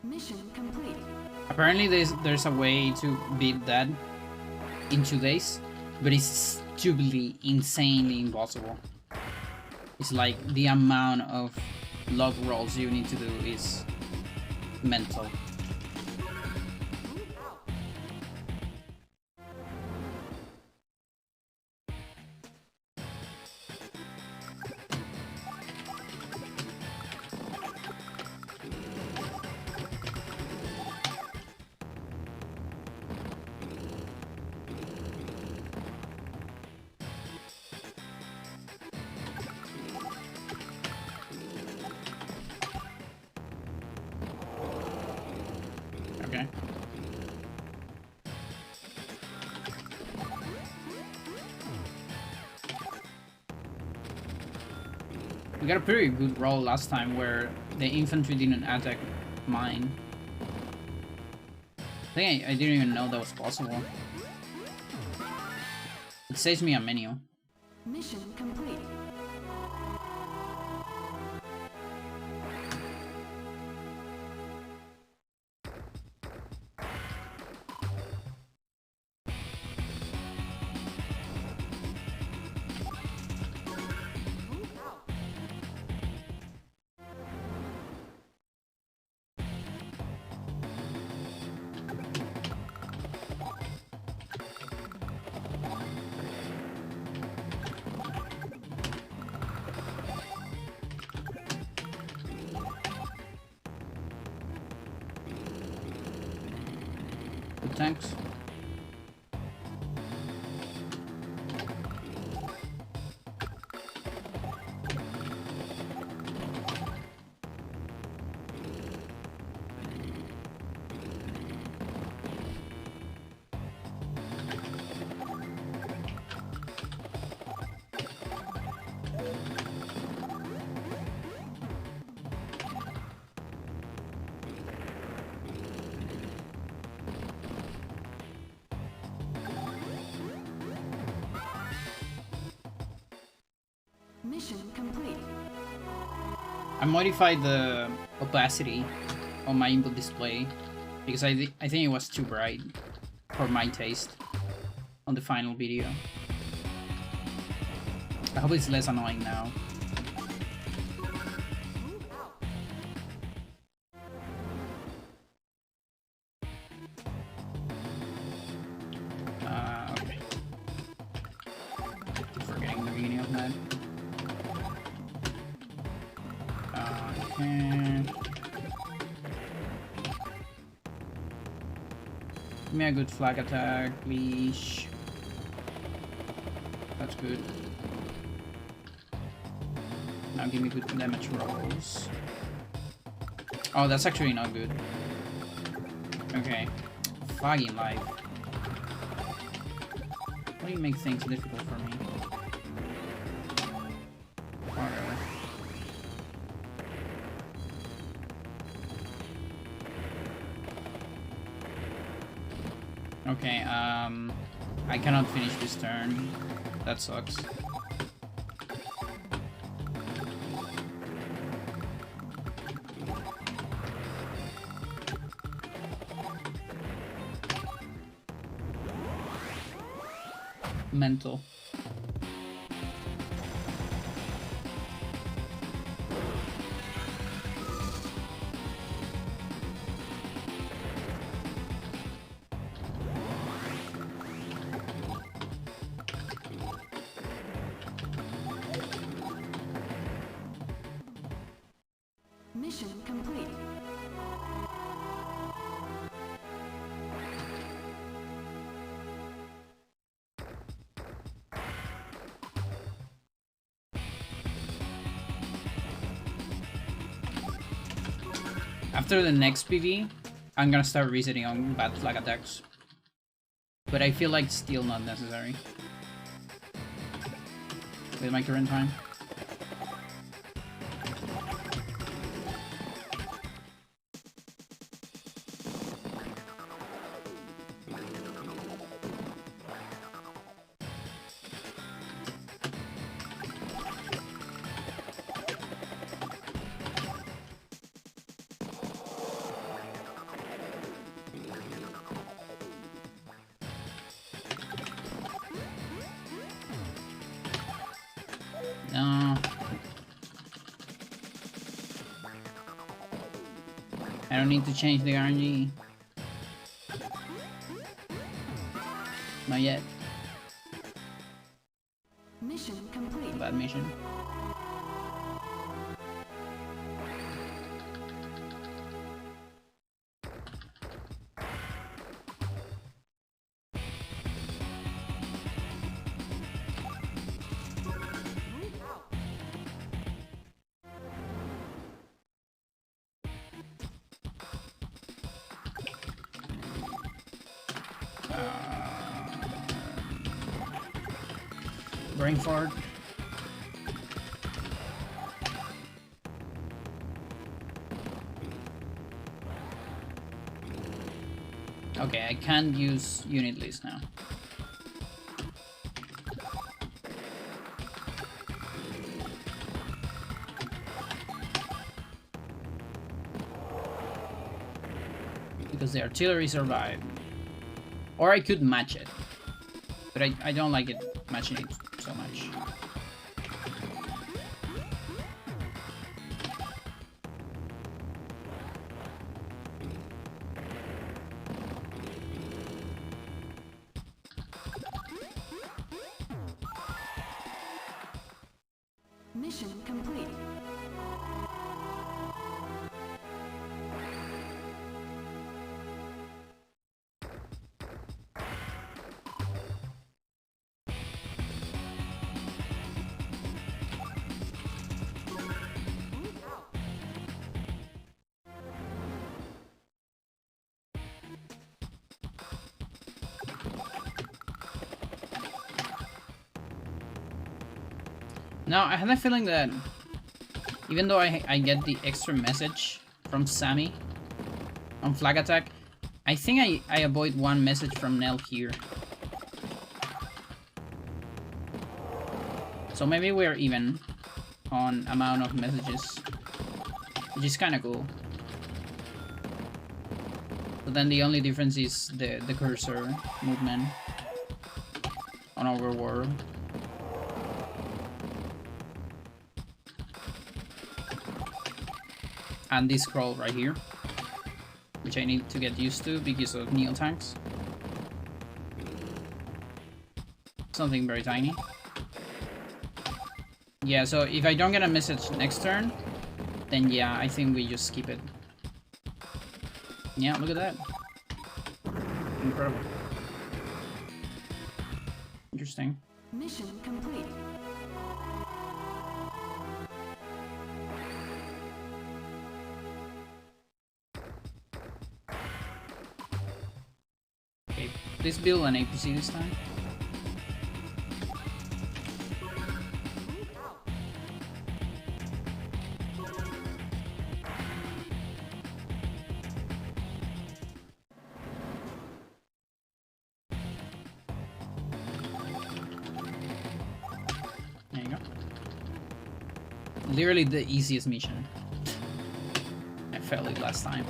Mission complete. Apparently there's a way to beat that in 2 days, but it's stupidly, insanely impossible. It's like the amount of log rolls you need to do is mental. Okay. We got a pretty good roll last time where the infantry didn't attack mine. I think I didn't even know that was possible. It saves me a menu. Mission complete. Good tanks. Mission complete. I modified the opacity on my input display because I think it was too bright for my taste on the final video. I hope it's less annoying now. Okay. Keep forgetting the beginning of that. Okay. Give me a good flag attack, please. That's good. Now give me good damage rolls. Oh, that's actually not good. Okay. Fucking life. Why do you make things difficult for me? Whatever. Okay, I cannot finish this turn. That sucks. Mental. Mission complete. After the next PV, I'm gonna start resetting on bad flag attacks. But I feel like it's still not necessary. With my current time. No. I don't need to change the RNG. Not yet. Mission complete. Bad mission. Brain fart. Okay, I can't use unit list now. Because the artillery survived. Or I could match it. But I don't like it matching it so much. Mission complete. Now, I have a feeling that even though I get the extra message from Sammy on flag attack, I think I avoid one message from Nell here. So maybe we're even on amount of messages, which is kind of cool. But then the only difference is the cursor movement on our world. And this scroll right here, which I need to get used to because of Neo tanks. Something very tiny. Yeah, so if I don't get a message next turn, then yeah, I think we just skip it. Yeah, look at that. Incredible. Interesting. Mission complete. Okay, please build an APC this time. literally the easiest mission. I failed it last time.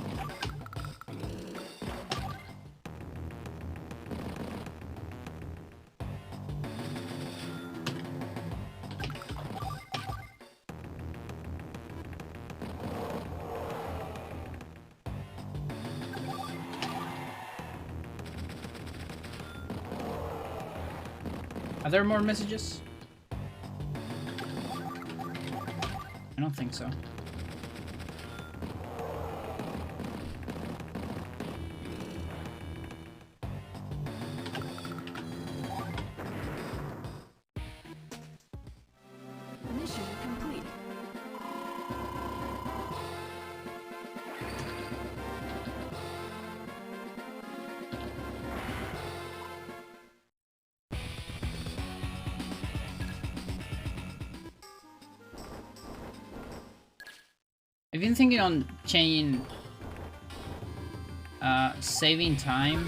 Are there more messages? I don't think so. Mission complete. I've been thinking on changing saving time.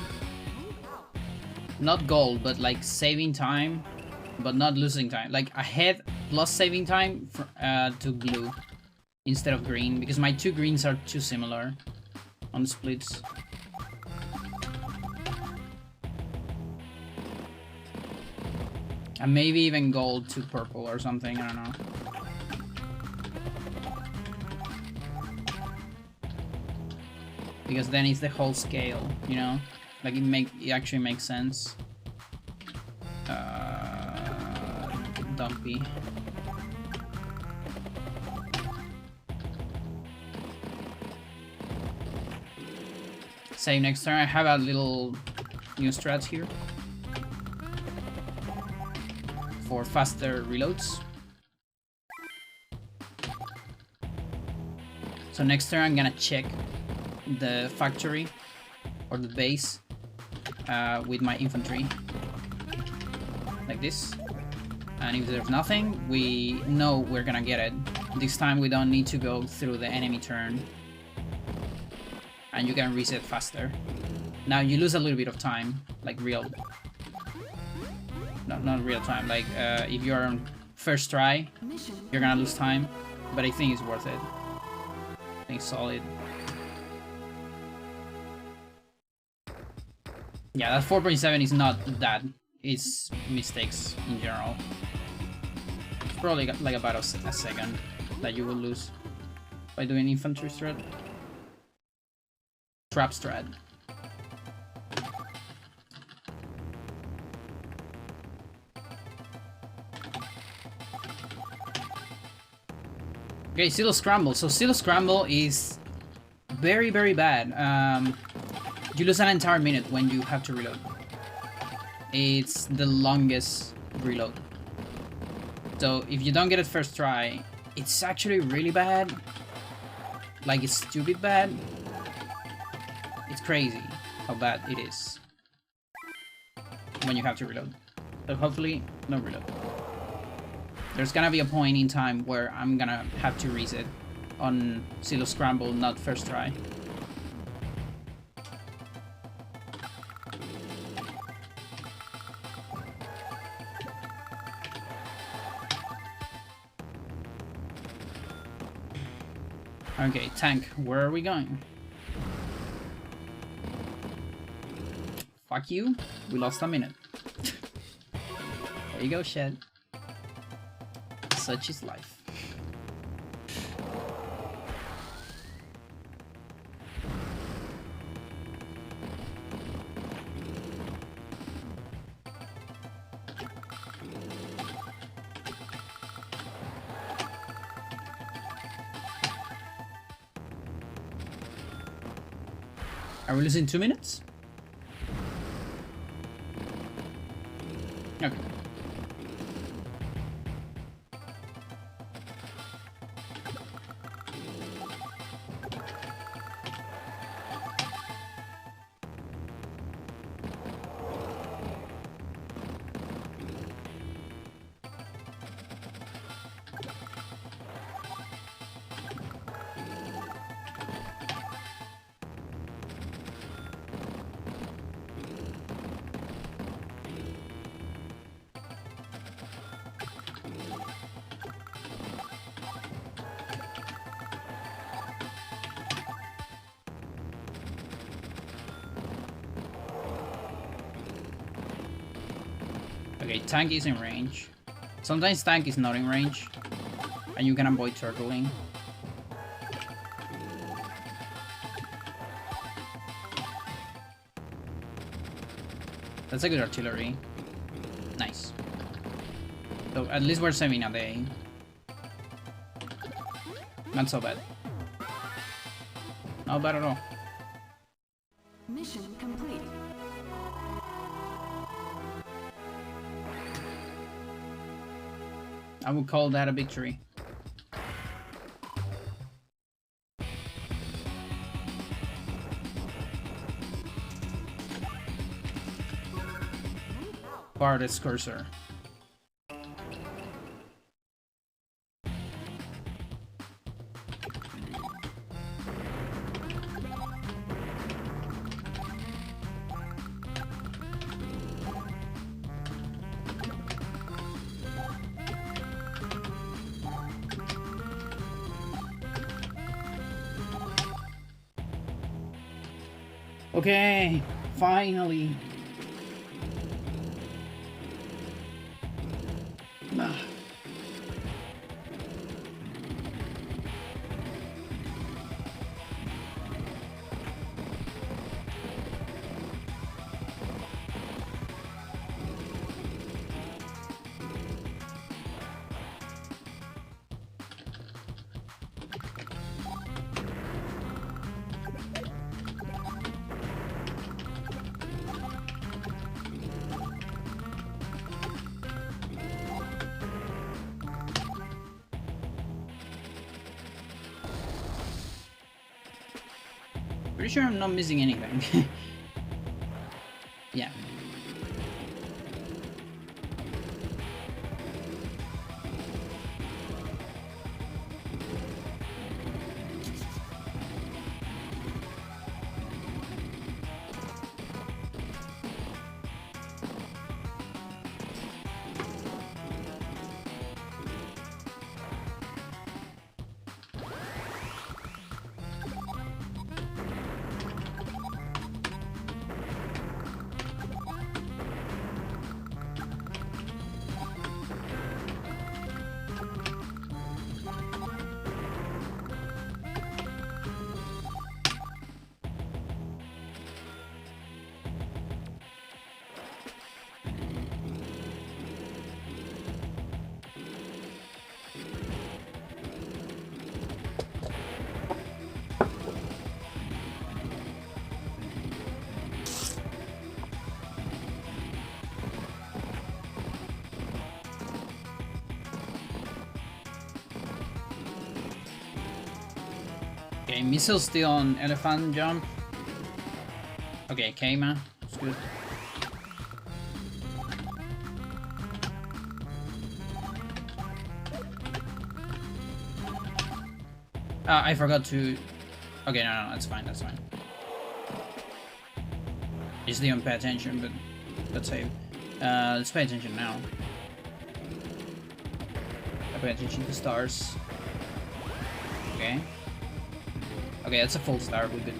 Not gold, but like saving time, but not losing time. Like I have plus saving time for, to blue instead of green, because my two greens are too similar on splits. And maybe even gold to purple or something, I don't know. Because then it's the whole scale, you know? Like it actually makes sense. Dumpy. Save next turn. I have a little new strats here for faster reloads. So next turn I'm gonna check the factory or the base with my infantry like this, and if there's nothing, we know we're gonna get it. This time we don't need to go through the enemy turn, and you can reset faster. Now you lose a little bit of time, like real, not real time, like if you're on first try you're gonna lose time, but I think it's worth it. I think it's solid. Yeah, that 4.7 is not that. It's mistakes in general. It's probably like about a second that you will lose by doing infantry strat. Trap strat. Okay, Silo Scramble. So Silo Scramble is very, very bad. You lose an entire minute when you have to reload. It's the longest reload. So if you don't get it first try, it's actually really bad. Like, it's stupid bad. It's crazy how bad it is when you have to reload. So hopefully, no reload. There's gonna be a point in time where I'm gonna have to reset on Silo Scramble, not first try. Okay, tank, where are we going? Fuck you, we lost a minute. There you go, Shed. Such is life. Are we losing 2 minutes? Okay. Okay, tank is in range. Sometimes tank is not in range, and you can avoid turtling. That's a good artillery. Nice. So at least we're saving a day. Not so bad. Not bad at all. Mission complete. I would call that a victory. Farthest cursor. Okay, finally. Pretty sure I'm not missing anything. Yeah. Okay, missile still on elephant jump. Okay, Keima. That's good. I forgot to... Okay, no, that's fine, that's fine. Just didn't pay attention, but let's save. Let's pay attention now. I pay attention to stars. Okay. Okay, that's a full star, we're good.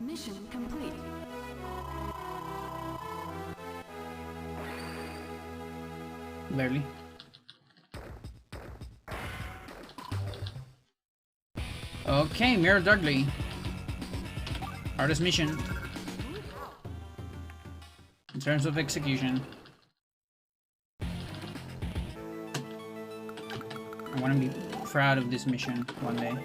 Mission complete. Barely. Okay, Mirror Dudley. Hardest mission. In terms of execution. I want to be proud of this mission one day.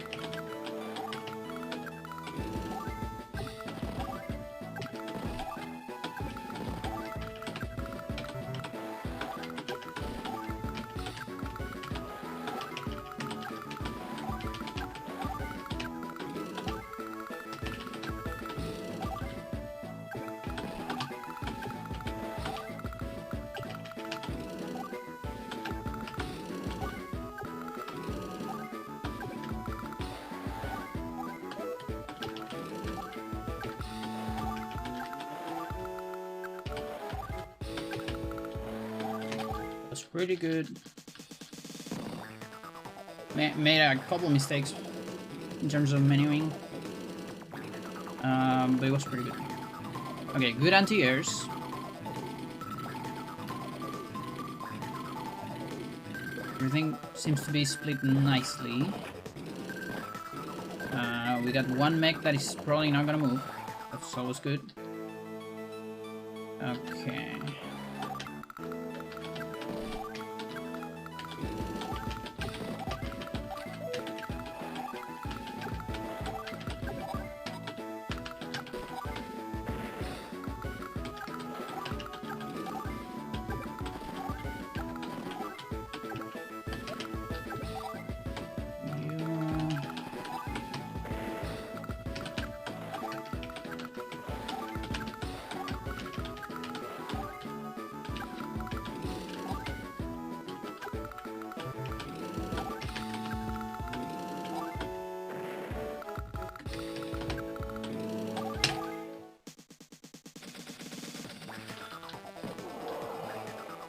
Was pretty good. Made a couple mistakes in terms of menuing, but it was pretty good. Okay, good anti-airs. Everything seems to be split nicely. We got one mech that is probably not gonna move. That's always good. Okay.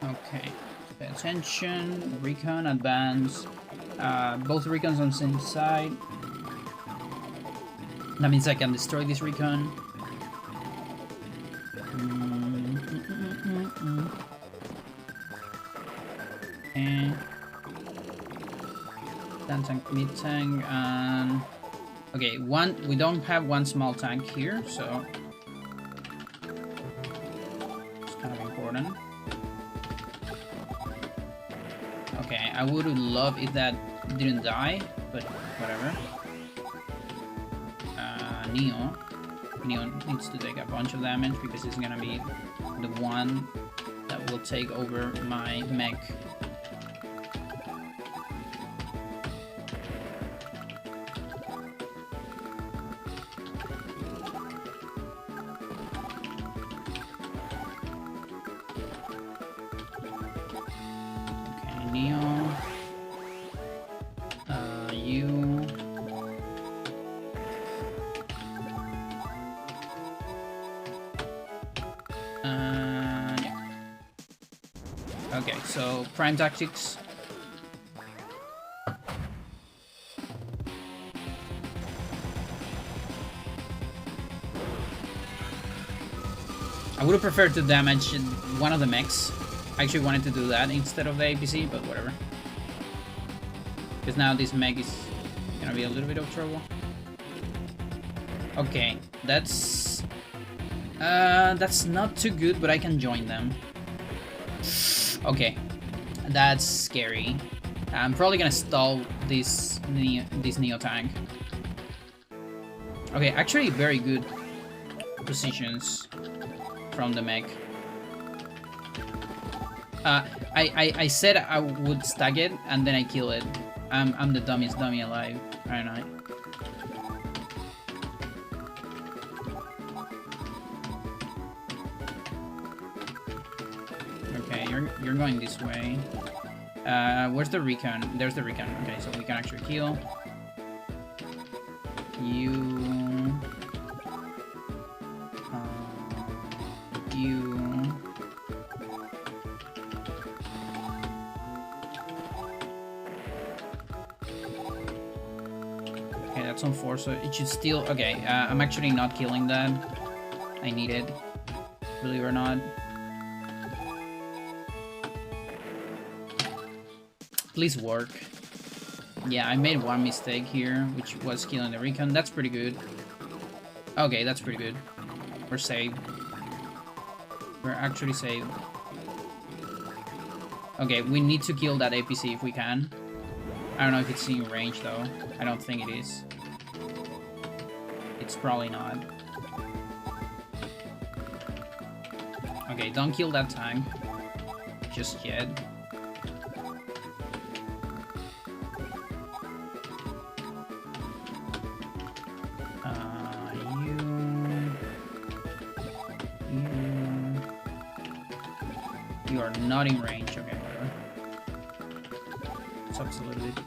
Okay, pay attention. Recon, advance. Both recons on the same side. That means I can destroy this recon. And tank, mid tank, and okay, we don't have one small tank here, so it's kind of important. Okay, I would love if that didn't die, but whatever. Neo needs to take a bunch of damage because he's gonna be the one that will take over my mech. Okay, Neo. You. Yeah. Okay, so prime tactics. I would have preferred to damage one of the mechs. I actually wanted to do that instead of the APC, but whatever. Because now this mech is gonna be a little bit of trouble. Okay, that's not too good, but I can join them. Okay, that's scary. I'm probably gonna stall this Neo tank. Okay, actually very good positions from the mech. I said I would stack it and then I kill it. I'm the dumbest dummy alive, aren't I? Okay, you're going this way. Where's the recon? There's the recon. Okay, so we can actually kill. You. Okay, that's on 4, so it should still. Okay, I'm actually not killing that. I need it, believe it or not. Please work. Yeah, I made one mistake here, which was killing the recon. That's pretty good. Okay, that's pretty good. We're saved. We're actually saved. Okay, we need to kill that APC if we can. I don't know if it's in range though. I don't think it is. It's probably not. Okay, don't kill that tank just yet. You are not in range. Okay, whatever. Sucks a little bit.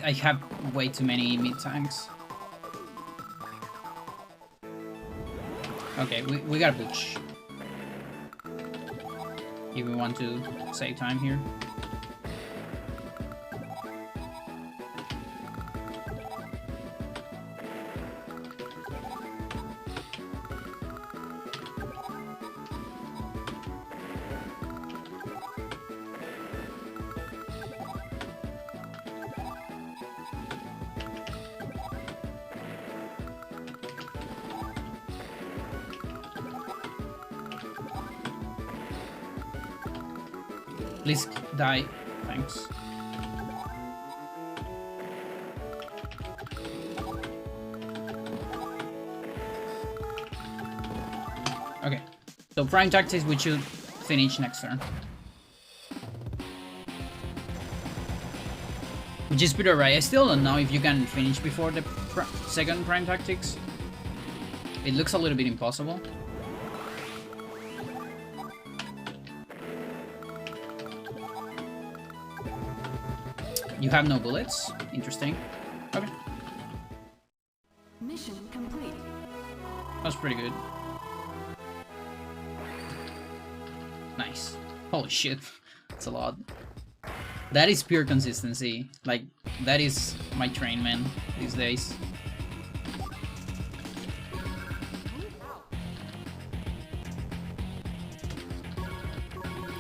I have way too many mid tanks. Okay, we gotta butch. If we want to save time here. Please die. Thanks. Okay. So prime tactics we should finish next turn. Which is pretty right. I still don't know if you can finish before the second prime tactics. It looks a little bit impossible. You have no bullets? Interesting. Okay. Mission complete. That's pretty good. Nice. Holy shit. That's a lot. That is pure consistency. Like, that is my train, man, these days.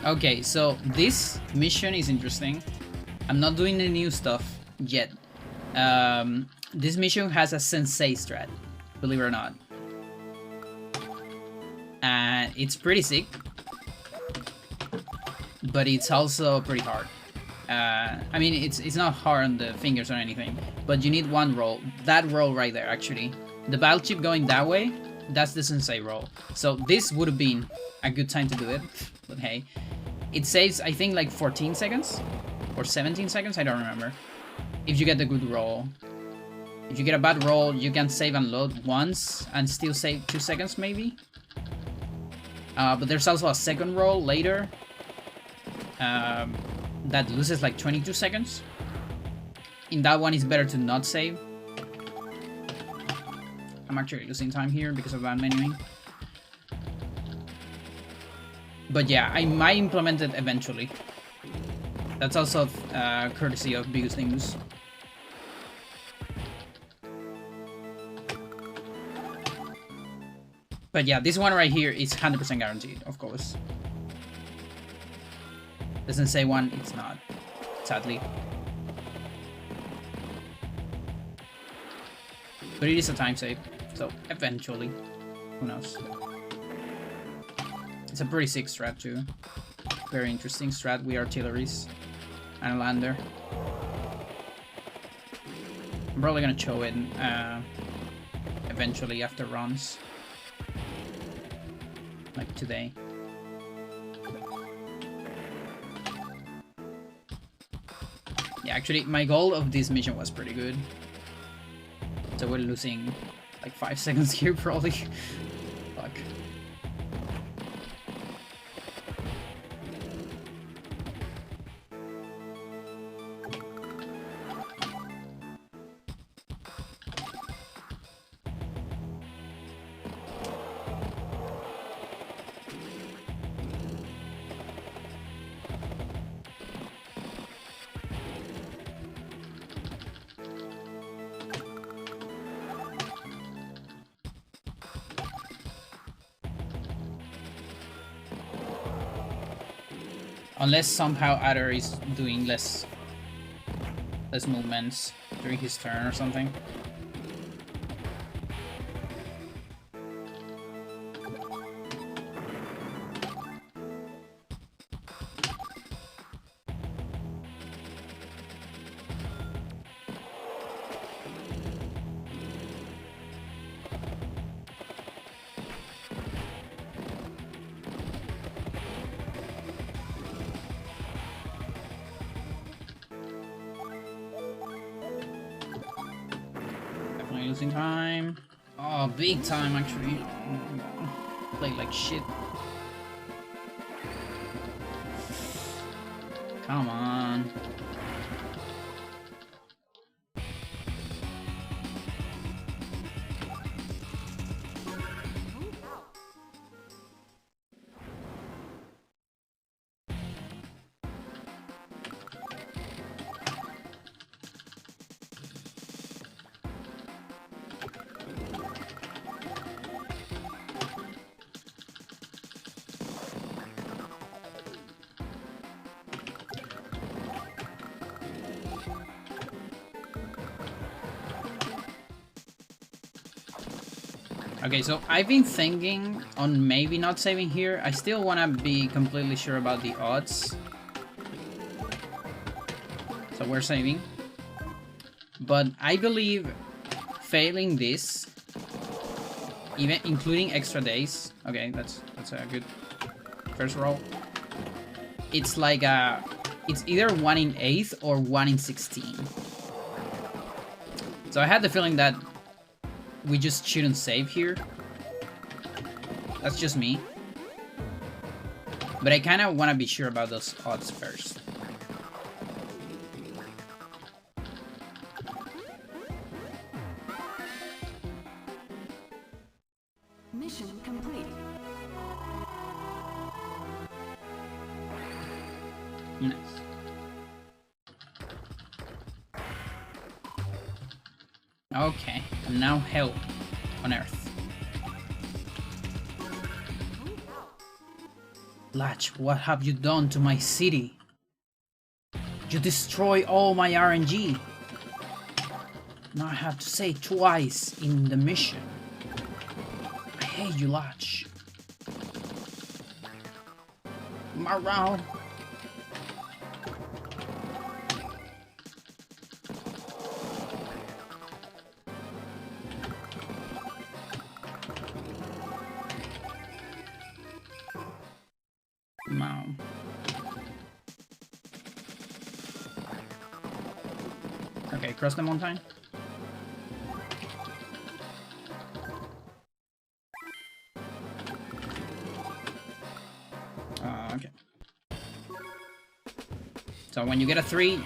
Okay, so this mission is interesting. I'm not doing the new stuff yet. This mission has a sensei strat, believe it or not. And it's pretty sick. But it's also pretty hard. I mean, it's not hard on the fingers or anything. But you need one roll. That roll right there, actually. The battle chip going that way, that's the sensei roll. So this would have been a good time to do it. But hey. It saves, I think, like 14 seconds. Or 17 seconds, I don't remember. If you get the good roll. If you get a bad roll, you can save and load once and still save 2 seconds maybe. But there's also a second roll later that loses like 22 seconds. In that one, it's better to not save. I'm actually losing time here because of bad menuing. But yeah, I might implement it eventually. That's also courtesy of Biggest Things. But yeah, this one right here is 100% guaranteed, of course. Doesn't say one, it's not, sadly. But it is a time save, so eventually, who knows. It's a pretty sick strat too. Very interesting strat with artilleries and a lander. I'm probably gonna show it eventually after runs. Like today. Yeah, actually, my goal of this mission was pretty good. So we're losing like 5 seconds here, probably. Fuck. Unless somehow Adder is doing less movements during his turn or something. Losing time. Oh, big time actually. Played like shit. Come on. Okay, so I've been thinking on maybe not saving here. I still want to be completely sure about the odds. So we're saving. But I believe failing this, even including extra days. Okay, that's a good first roll. It's like it's either 1 in 8 or 1 in 16. So I had the feeling that we just shouldn't save here. That's just me. But I kind of want to be sure about those odds first. Mission complete. Nice. Okay, and now hell on Earth. Latch, what have you done to my city? You destroy all my RNG. Now I have to say twice in the mission. I hate you, Latch. Morale. Mom. Okay, cross them one time. Okay. So when you get a 3,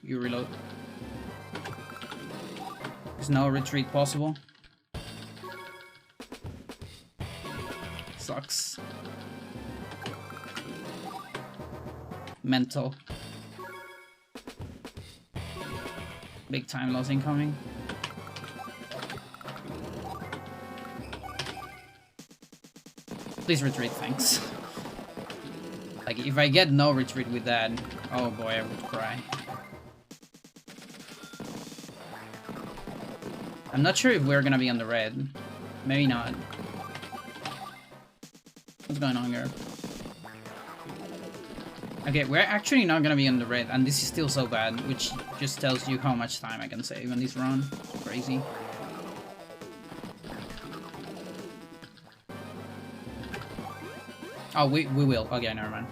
you reload. There's no retreat possible. Sucks. Mental. Big time loss incoming. Please retreat, thanks. Like, if I get no retreat with that, oh boy, I would cry. I'm not sure if we're gonna be on the red. Maybe not. What's going on here? Okay, we're actually not gonna be on the red, and this is still so bad, which just tells you how much time I can save on this run. Crazy. Oh, we will. Okay, never mind.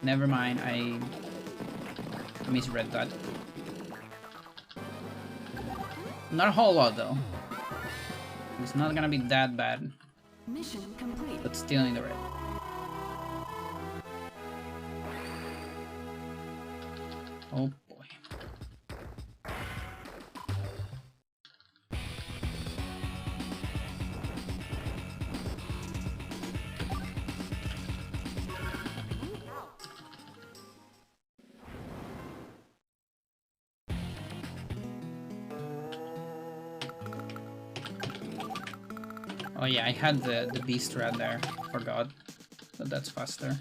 Never mind, I misread that. Not a whole lot, though. It's not gonna be that bad. Mission complete. But still in the red. Oh boy. Oh yeah, I had the beast rat there. forgot that that's faster.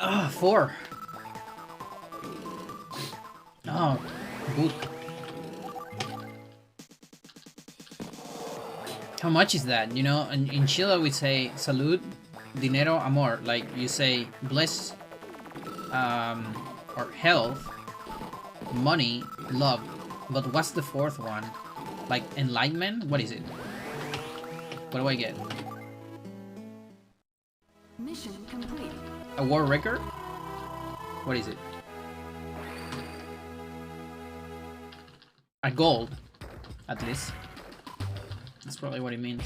Ah, 4. Oh, good. How much is that? You know, in Chile we say salud, dinero, amor. Like you say bliss, or health, money, love. But what's the fourth one? Like enlightenment? What is it? What do I get? Mission complete. A war record? What is it? A gold, at least. That's probably what it means.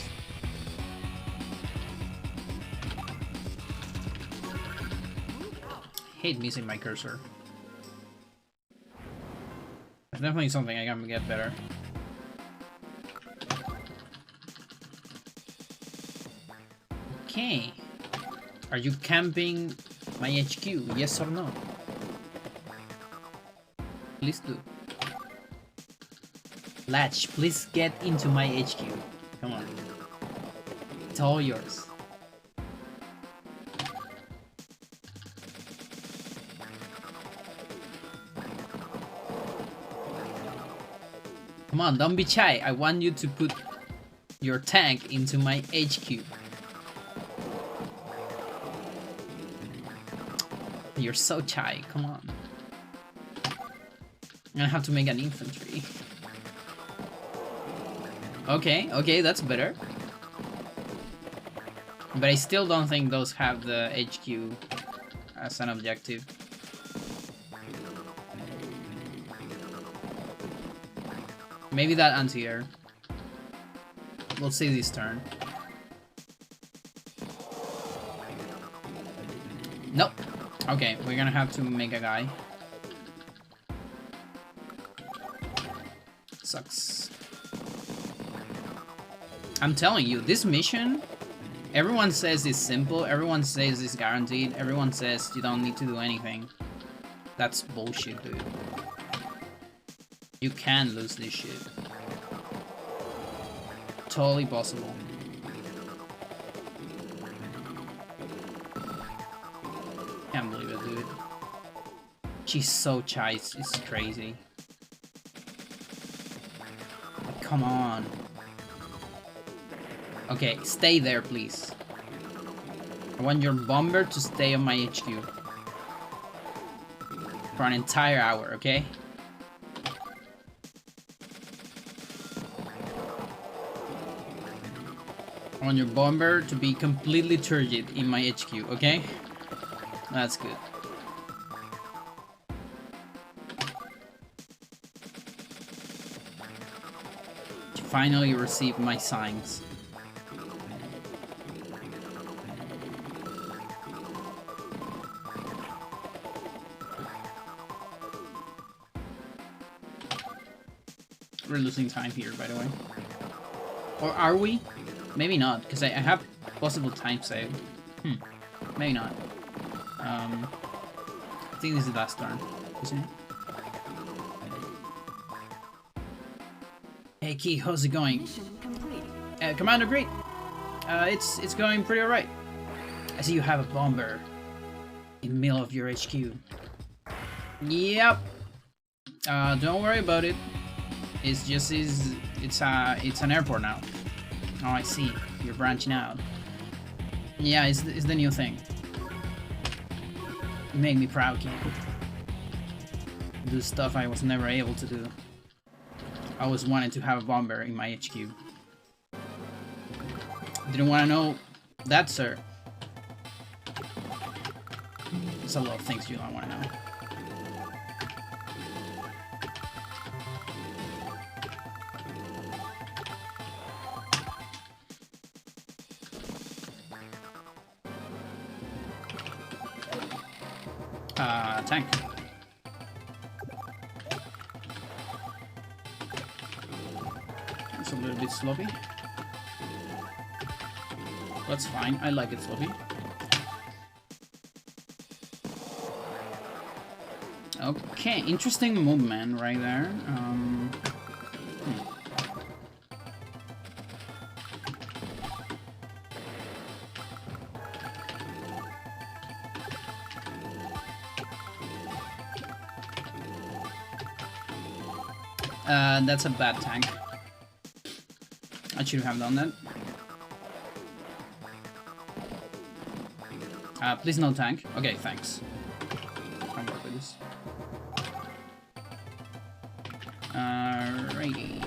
Hate missing my cursor. It's definitely something I can get better. Okay. Are you camping my HQ? Yes or no? Please do. Latch, please get into my HQ. Come on. It's all yours. Come on, don't be shy. I want you to put your tank into my HQ. You're so shy, come on. I'm gonna have to make an infantry. Okay, that's better. But I still don't think those have the HQ as an objective. Maybe that anti-air. We'll see this turn. Nope. Okay, we're gonna have to make a guy. Sucks. I'm telling you, this mission, everyone says it's simple, everyone says it's guaranteed, everyone says you don't need to do anything. That's bullshit, dude. You can lose this shit. Totally possible. Can't believe it, dude. She's so shy, it's crazy. Like, come on. Okay, stay there, please. I want your bomber to stay on my HQ. For an entire hour, okay? I want your bomber to be completely turgid in my HQ, okay? That's good. You finally received my signs. We're losing time here, by the way. Or are we? Maybe not, because I have possible time save. Maybe not. I think this is the last turn, isn't it? Hey Key, how's it going? Mission complete. Commander, great. It's going pretty alright. I see you have a bomber in the middle of your HQ. Yep. Don't worry about it. It's just it's an airport now. Oh, I see. You're branching out. Yeah, it's the new thing. You make me proud, kid. Do stuff I was never able to do. I always wanted to have a bomber in my HQ. Didn't want to know that, sir. There's a lot of things you don't want to know. Tank. It's a little bit sloppy. That's fine, I like it sloppy. Okay, interesting movement right there. That's a bad tank. I should have done that. Please no tank. Okay, thanks. I'll work with this. Alrighty.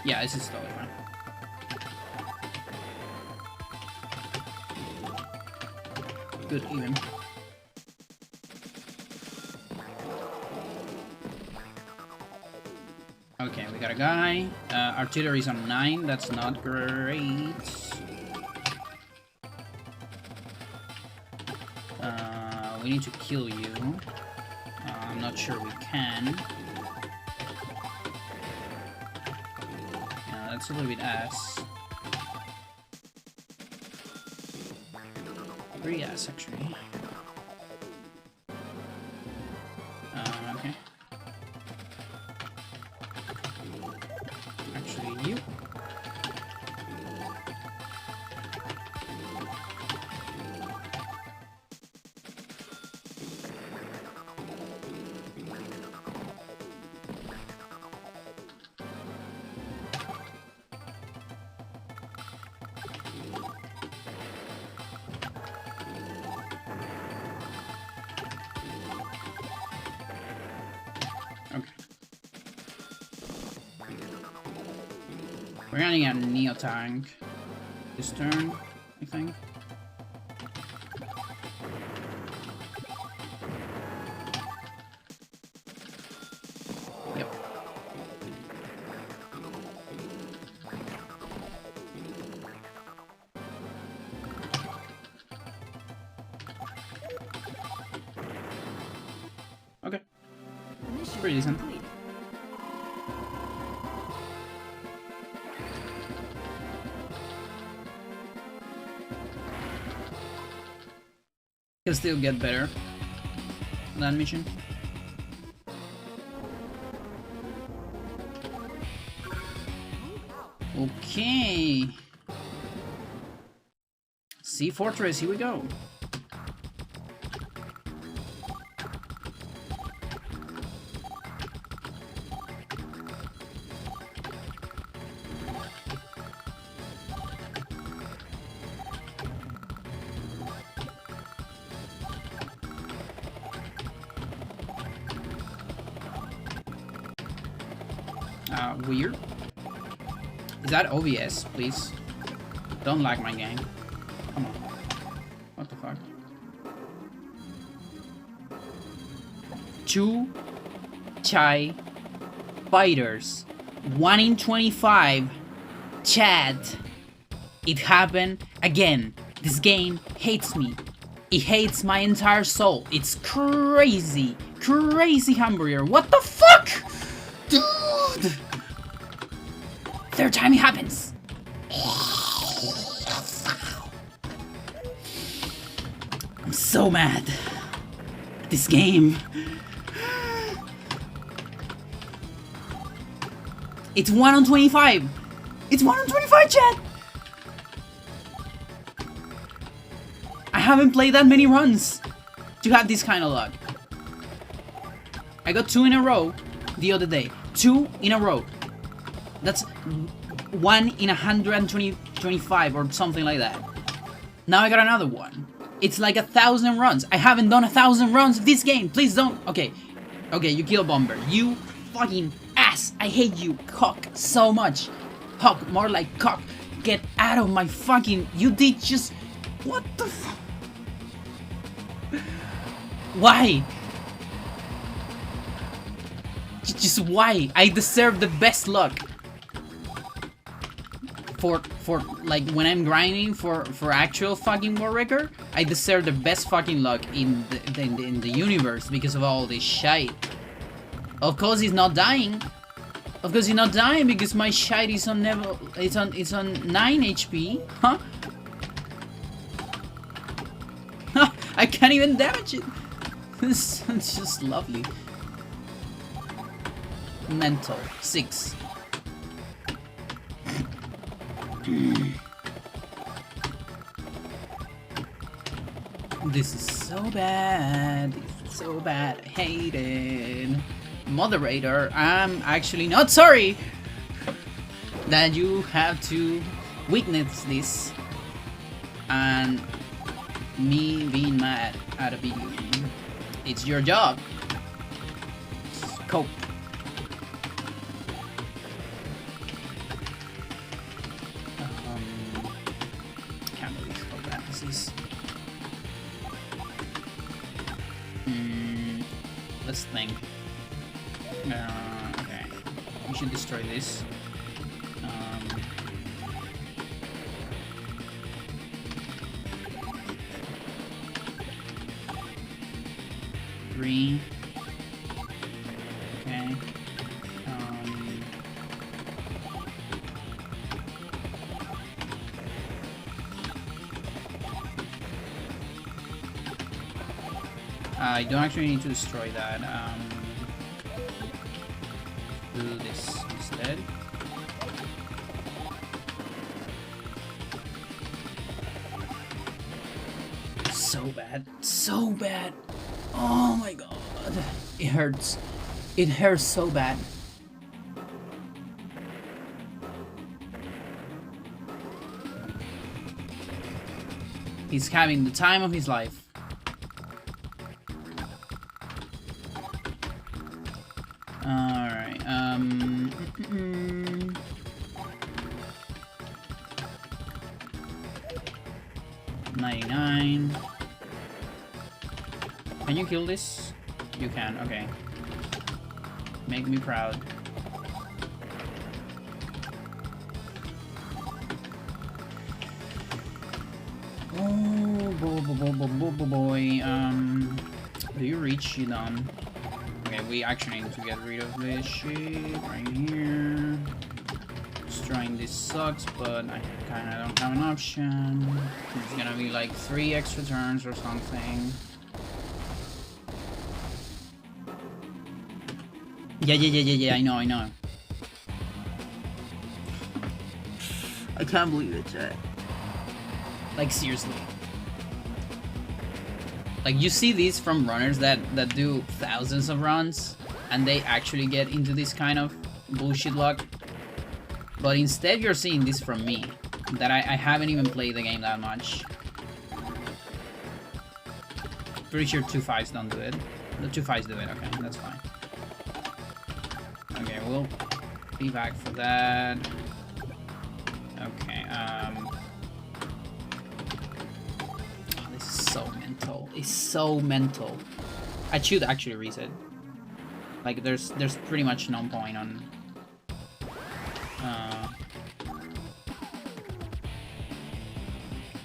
Yeah, this is totally fine. Good even. Okay, we got a guy. Artillery's on 9. That's not great. We need to kill you. I'm not sure we can. Yeah, that's a little bit ass. Pretty ass, actually. Okay. Actually, you. Okay. We're running a Neo tank this turn, I think. Yep. Okay. Mission Pretty decent. complete. Can still get better on that mission. Okay. Sea Fortress, here we go. Weird. Is that OBS, please? Don't lag my game. Come on. What the fuck? 2 Chai fighters. 1 in 25. Chat. It happened again. This game hates me. It hates my entire soul. It's crazy. Crazy hamburger. What the fuck? Dude! Third time it happens. I'm so mad. This game. It's 1 on 25. It's 1 on 25, chat. I haven't played that many runs to have this kind of luck. I got 2 in a row the other day. 2 in a row. That's 1 in 125 or something like that. Now I got another one. It's like 1,000 runs. I haven't done 1,000 runs of this game. Please don't. Okay. Okay, you kill Bomber. You fucking ass. I hate you, cock, so much. Hawk, more like cock. Get out of my fucking... You did just... What the fuck? Why? Just why? I deserve the best luck. For like when I'm grinding for actual fucking War Wrecker, I deserve the best fucking luck in the universe because of all this shite. Of course he's not dying. Of course he's not dying because my shite is on level. It's on 9 HP. Huh? I can't even damage it. It's just lovely. Mental 6. This is so bad. This is so bad. I hate it. Moderator, I'm actually not sorry that you have to witness this and me being mad at a video. It's your job. Cope. Can't believe how bad this is. Let's think. Okay. We should destroy this. 3. Okay. I don't actually need to destroy that. Do this instead. So bad. So bad. Oh my god. It hurts. It hurts so bad. He's having the time of his life. Alright, 99. Can you kill this? You can, okay. Make me proud. Oh, boy. Do you reach? You done. Okay, we actually need to get rid of this shit right here. Destroying this sucks, but I kinda don't have an option. It's gonna be like 3 extra turns or something. Yeah, I know. I can't believe it, chat. Like, seriously. Like, you see these from runners that do thousands of runs, and they actually get into this kind of bullshit luck. But instead you're seeing this from me, that I haven't even played the game that much. Pretty sure 2 5s don't do it. The 2 5s do it, okay, that's fine. Okay, we'll be back for that. Okay, this is so mental. It's so mental. I should actually reset. Like, there's pretty much no point on...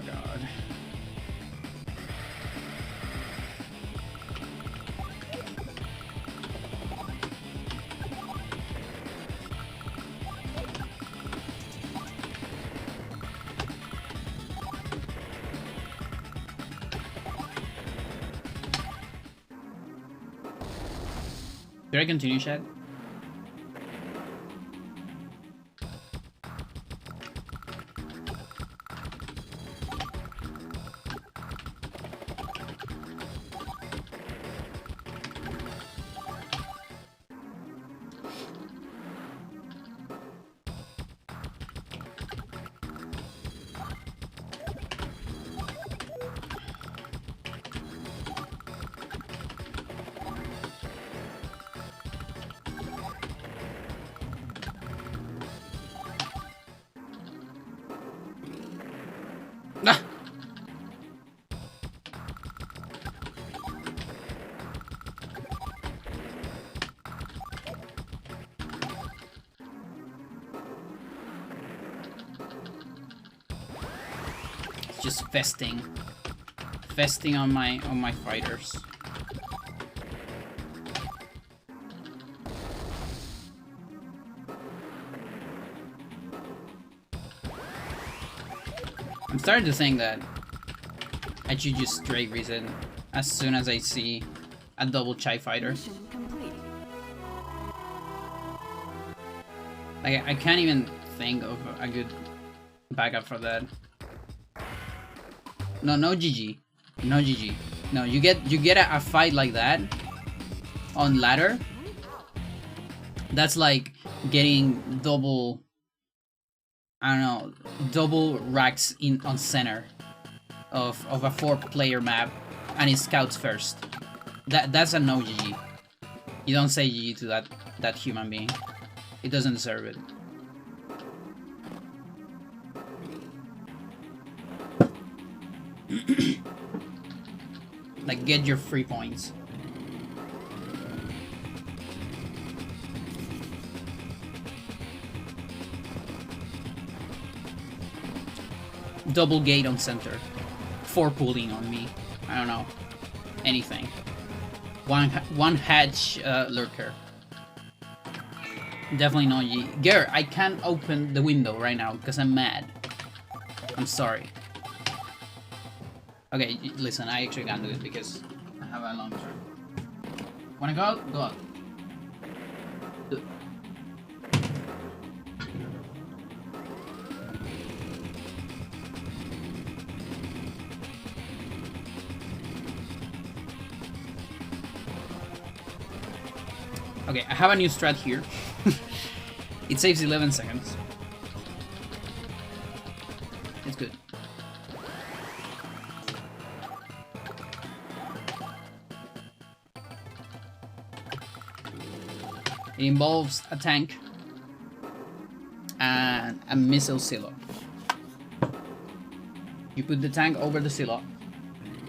God. Could I continue, chat? Ah! It's just festing on my fighters. I'm starting to think that I should just straight reset as soon as I see a double chai fighter. Mission complete. Like, I can't even think of a good backup for that. No, no GG. No GG. No, you get a fight like that on ladder. That's like getting double, I don't know, double racks in on center of a 4-player map, and it scouts first. That's a no GG. You don't say GG to that human being. It doesn't deserve it. Like, get your 3 points. Double gate on center. 4 pulling on me. I don't know. Anything. One hatch lurker. Definitely not G. Ger, I can't open the window right now because I'm mad. I'm sorry. Okay, listen, I actually can't do it because I have a long turn. Wanna go out? Go out. Okay, I have a new strat here. It saves 11 seconds. It's good. It involves a tank and a missile silo. You put the tank over the silo,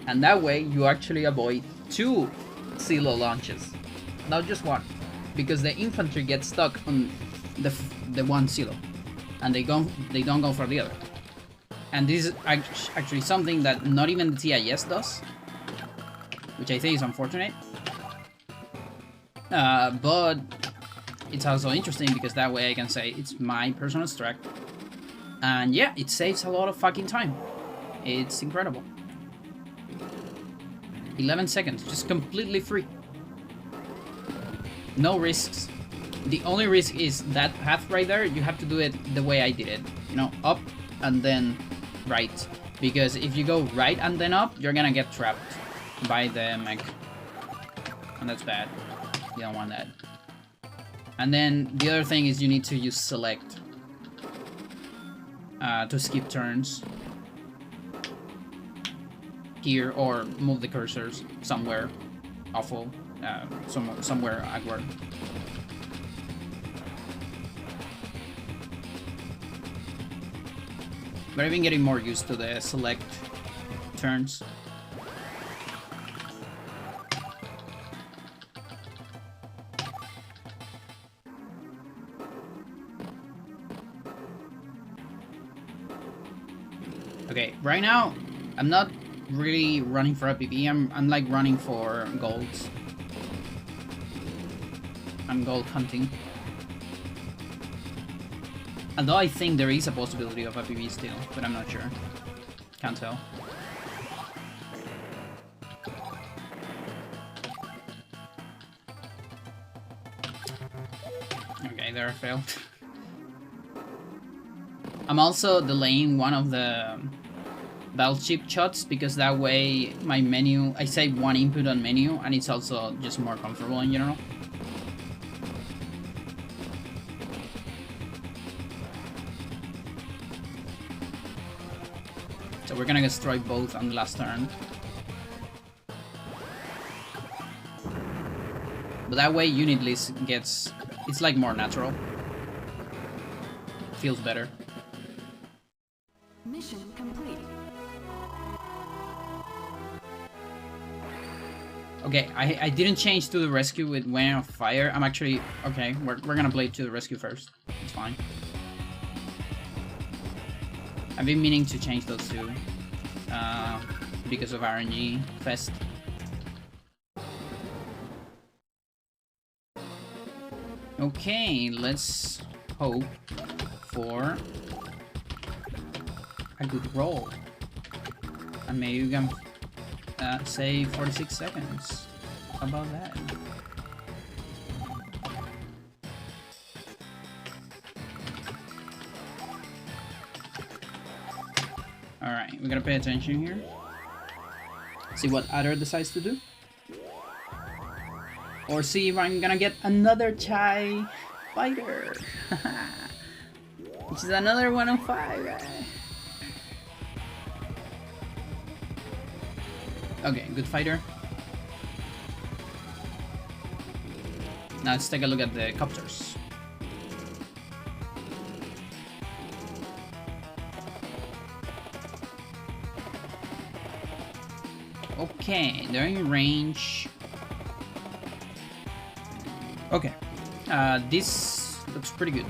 and that way you actually avoid 2 silo launches, not just 1, because the infantry gets stuck on the 1 silo, and they don't go for the other. And this is actually something that not even the TIS does, which I think is unfortunate. But it's also interesting because that way I can say it's my personal strat. And yeah, it saves a lot of fucking time. It's incredible. 11 seconds, just completely free. No risks. The only risk is that path right there. You have to do it the way I did it. You know, up and then right. Because if you go right and then up, you're gonna get trapped by the mech. And that's bad. You don't want that. And then the other thing is you need to use select to skip turns here, or move the cursors somewhere awful, somewhere awkward. But I've been getting more used to the select turns. Okay, right now, I'm not really running for a PB, I'm like running for golds. I'm gold hunting. Although I think there is a possibility of a PB still, but I'm not sure. Can't tell. there I failed. I'm also delaying one of the bell chip shots because that way my menu, I save one input on menu and it's also just more comfortable in general. So we're gonna destroy both on the last turn. But that way unit list gets, it's like more natural. Feels better. Mission complete. Okay, I didn't change to the rescue with Wing of Fire. I'm actually, okay, we're gonna play to the rescue first. It's fine. I've been meaning to change those two because of RNG Fest. Okay, let's hope for a good roll. And maybe you can say 46 seconds. How about that? Alright, we gotta pay attention here. See what Adder decides to do. Or see if I'm gonna get another Chai Fighter. Which is another 105, right? Okay, good fighter. Now let's take a look at the copters. Okay, they're in range. Okay, this looks pretty good.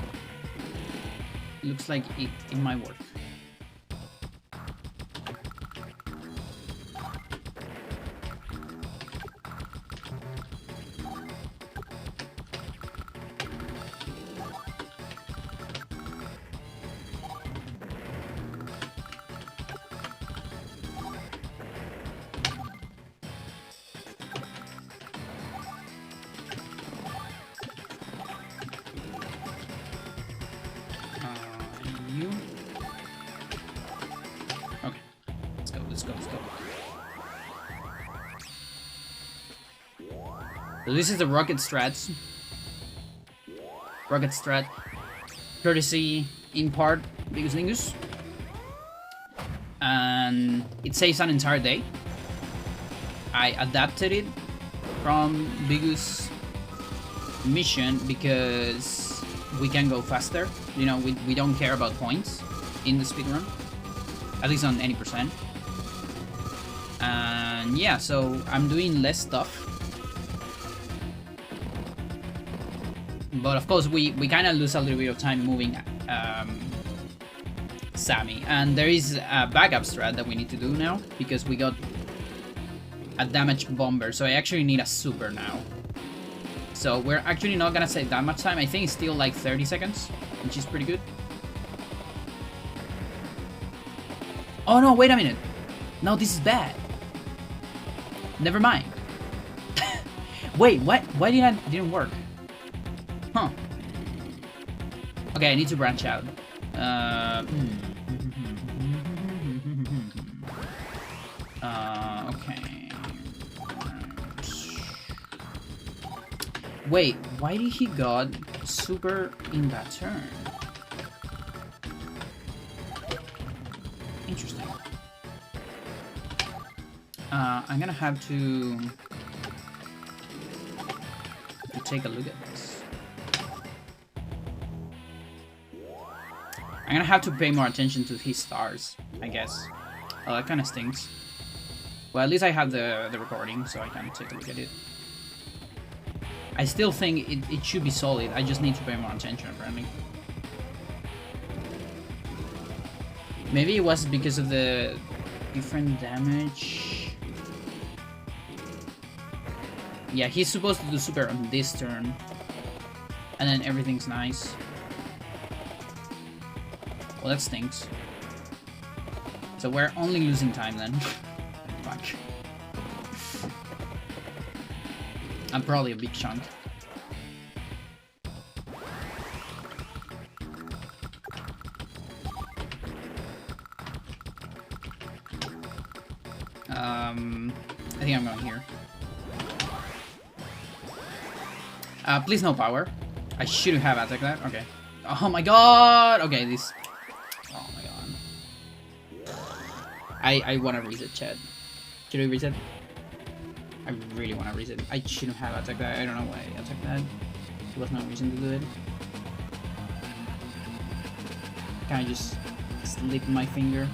Looks like it might work. So this is the rocket strats. Rocket strat, courtesy in part Bigus Lingus, and it saves an entire day. I adapted it from Bigus mission because we can go faster. You know, we don't care about points in the speedrun, at least on any percent. And yeah, so I'm doing less stuff. But of course, we kind of lose a little bit of time moving Sammy. And there is a backup strat that we need to do now, because we got a damaged bomber, so I actually need a super now. So we're actually not gonna save that much time. I think it's still like 30 seconds, which is pretty good. Oh no, wait a minute. No, this is bad. Never mind. Wait, what? Why didn't work? Huh. Okay, I need to branch out. Okay. Wait, why did he got super in that turn? Interesting. I'm gonna have to take a look at this. I'm gonna have to pay more attention to his stars, I guess. Oh, that kind of stinks. Well, at least I have the recording, so I can take a look at it. I still think it should be solid. I just need to pay more attention, apparently. Maybe it was because of the different damage. Yeah, he's supposed to do super on this turn. And then everything's nice. Well, that stinks. So we're only losing time then. Fuck. I'm probably a big chunk. I think I'm going here. Please no power. I should have attacked that. Okay. Oh my god! Okay, this... Oh my god. I wanna reset, chat. Should we reset? I really wanna reset. I shouldn't have attacked that. I don't know why I attacked that. There was no reason to do it. Can I just slip my finger?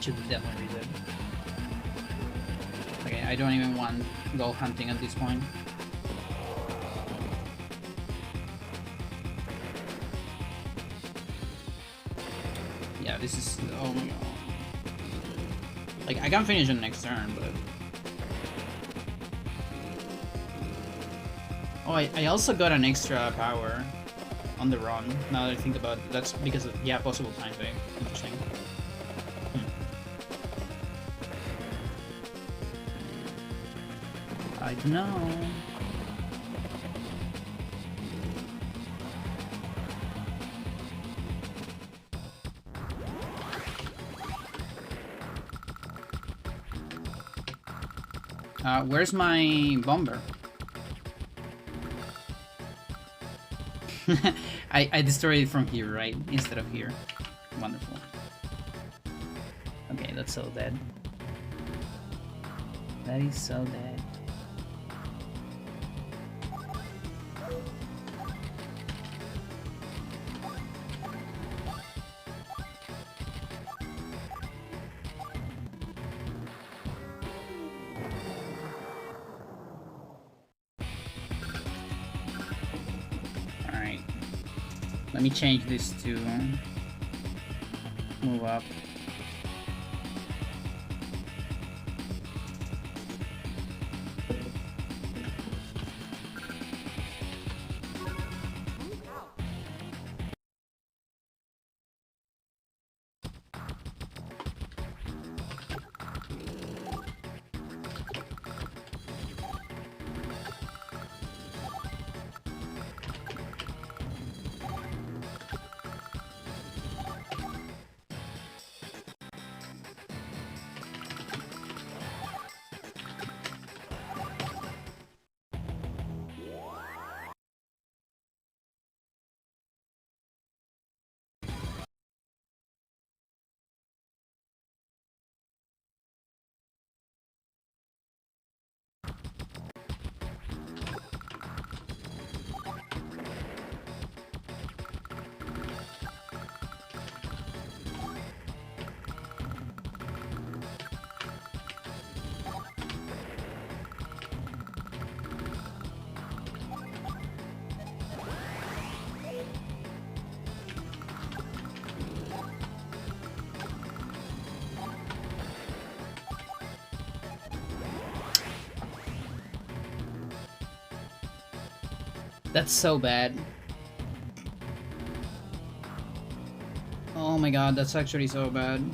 Should definitely reset. Okay, I don't even want gold hunting at this point. Yeah, this is... Oh my god. Like, I can finish on next turn, but... Oh, I also got an extra power on the run, now that I think about it. That's because of, yeah, possible time thing. Interesting. I don't know. Where's my bomber? I destroyed it from here, right? Instead of here. Wonderful. Okay, that's so dead. That is so dead. Let me change this to move up. That's so bad. Oh my god, that's actually so bad.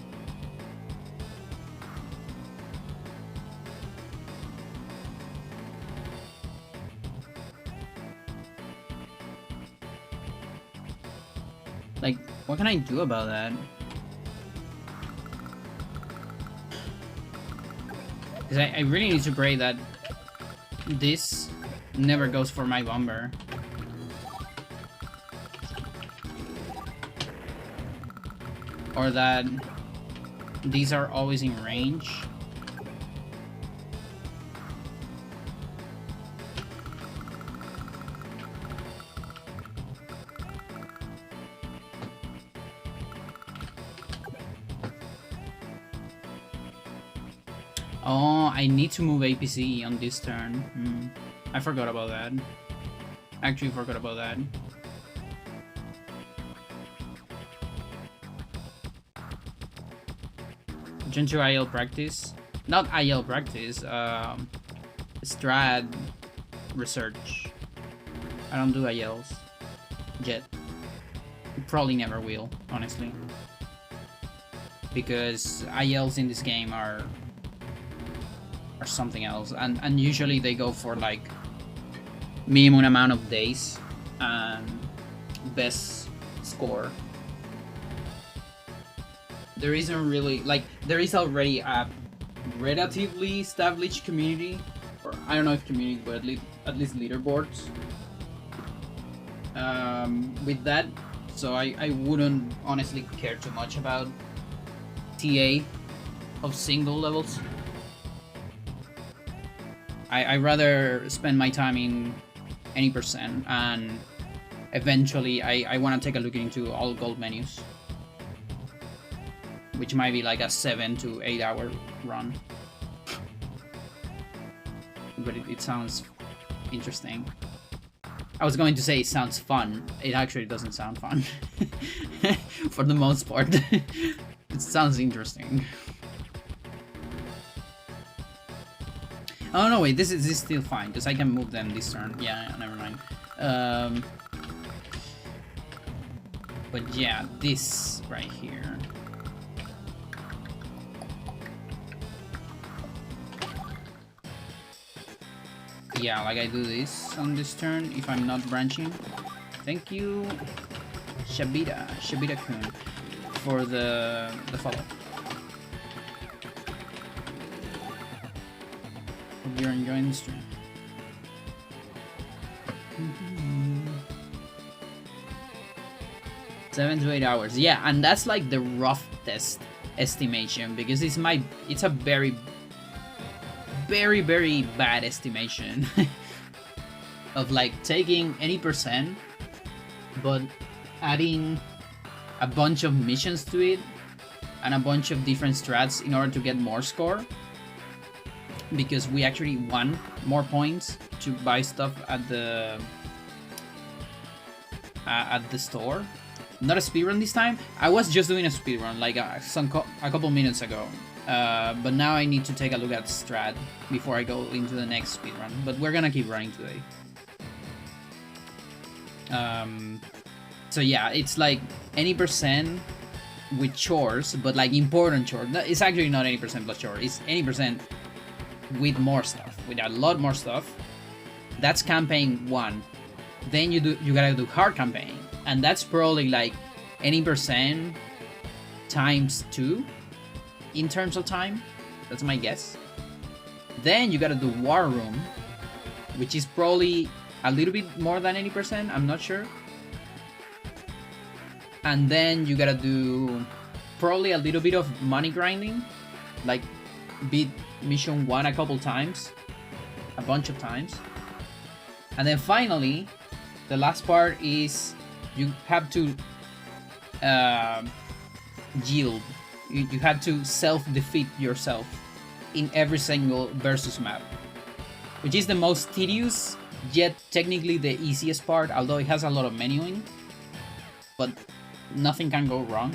Like, what can I do about that? Because I really need to pray that this never goes for my bomber. Or that these are always in range. Oh, I need to move APC on this turn. I forgot about that. Actually forgot about that. Into IL practice. Not IL practice, strat research. I don't do ILs yet. Probably never will, honestly. Because ILs in this game are something else. And usually they go for like minimum amount of days and best score. there isn't really like there is already a relatively established community, or I don't know if community, but at least leaderboards with that. So I wouldn't honestly care too much about TA of single levels. I rather spend my time in any percent, and eventually I want to take a look into all gold menus, which might be like a 7 to 8 hour run. But it sounds interesting. I was going to say it sounds fun. It actually doesn't sound fun. For the most part. It sounds interesting. Oh no, wait, this is still fine, because I can move them this turn. Yeah, never mind. But yeah, this right here. Yeah, like I do this on this turn if I'm not branching. Thank you, Shabita-kun, for the follow. Hope you're enjoying the stream. 7 to 8 hours. Yeah, and that's like the roughest estimation, because it's a very bad estimation of like taking any percent but adding a bunch of missions to it and a bunch of different strats in order to get more score, because we actually want more points to buy stuff at the store. Not a speedrun this time. I was just doing a speedrun like a couple minutes ago, but now I need to take a look at strat before I go into the next speedrun. But we're gonna keep running today. So yeah, it's like any percent with chores, but like important chores. It's actually not any percent plus chore. It's any percent with more stuff, with a lot more stuff. That's campaign 1. Then you gotta do hard campaign, and that's probably like any percent times 2 in terms of time. That's my guess. Then you gotta do war room, which is probably a little bit more than 80%, I'm not sure. And then you gotta do probably a little bit of money grinding, like beat mission 1 a couple times, a bunch of times. And then finally, the last part is you have to yield. You have to self-defeat yourself in every single versus map, which is the most tedious, yet technically the easiest part, although it has a lot of menuing, but nothing can go wrong.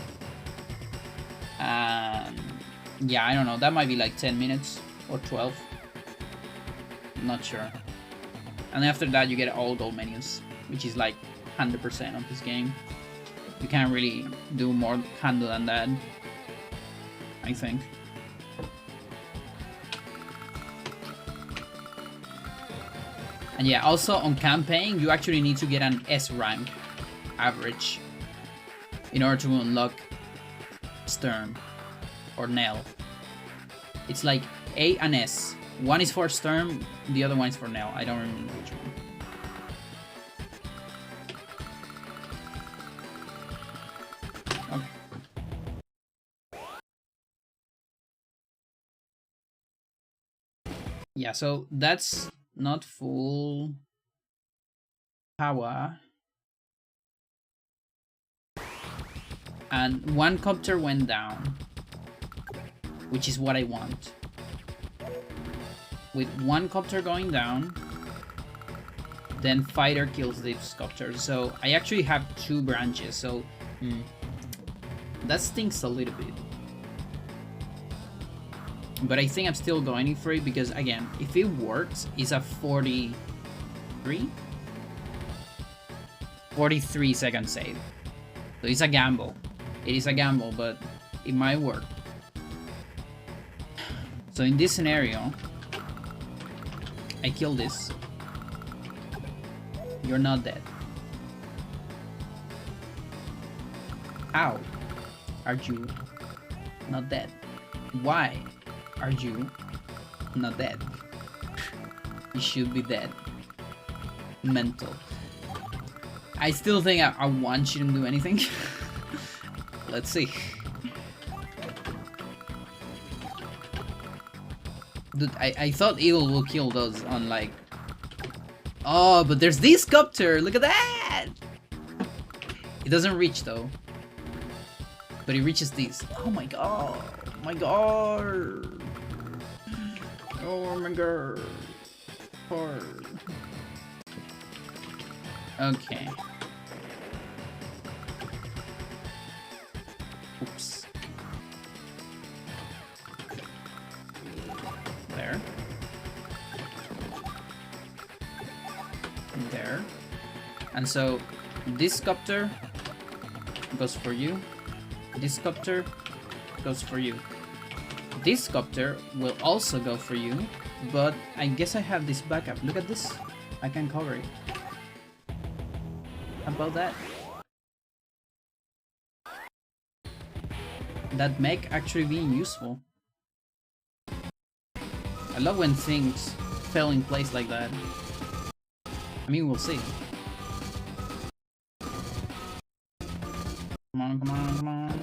Yeah, I don't know, that might be like 10 minutes or 12, not sure. And after that you get all gold menus, which is like 100% of this game. You can't really do more handle than that, I think. And yeah, also on campaign, you actually need to get an S rank average in order to unlock Stern or Nell. It's like A and S. One is for Stern, the other one is for Nell. I don't remember which one. Yeah, so that's not full power. And one copter went down, which is what I want. With one copter going down, then fighter kills this copter. So I actually have 2 branches, so that stinks a little bit. But I think I'm still going for it because, again, if it works, it's a 43 second save. So it's a gamble. It is a gamble, but it might work. So in this scenario, I kill this. You're not dead. How are you not dead? Why are you not dead? You should be dead. Mental. I still think our one shouldn't do anything. Let's see. Dude, I thought Eagle will kill those on like... Oh, but there's this copter! Look at that! It doesn't reach though. But it reaches these. Oh my god! Oh my god! Oh my god! Hard. Okay. Oops. There. There. And so this copter goes for you. This copter goes for you. This copter will also go for you, but I guess I have this backup. Look at this. I can cover it. How about that? That mech actually being useful. I love when things fell in place like that. I mean, we'll see. Come on, come on, come on.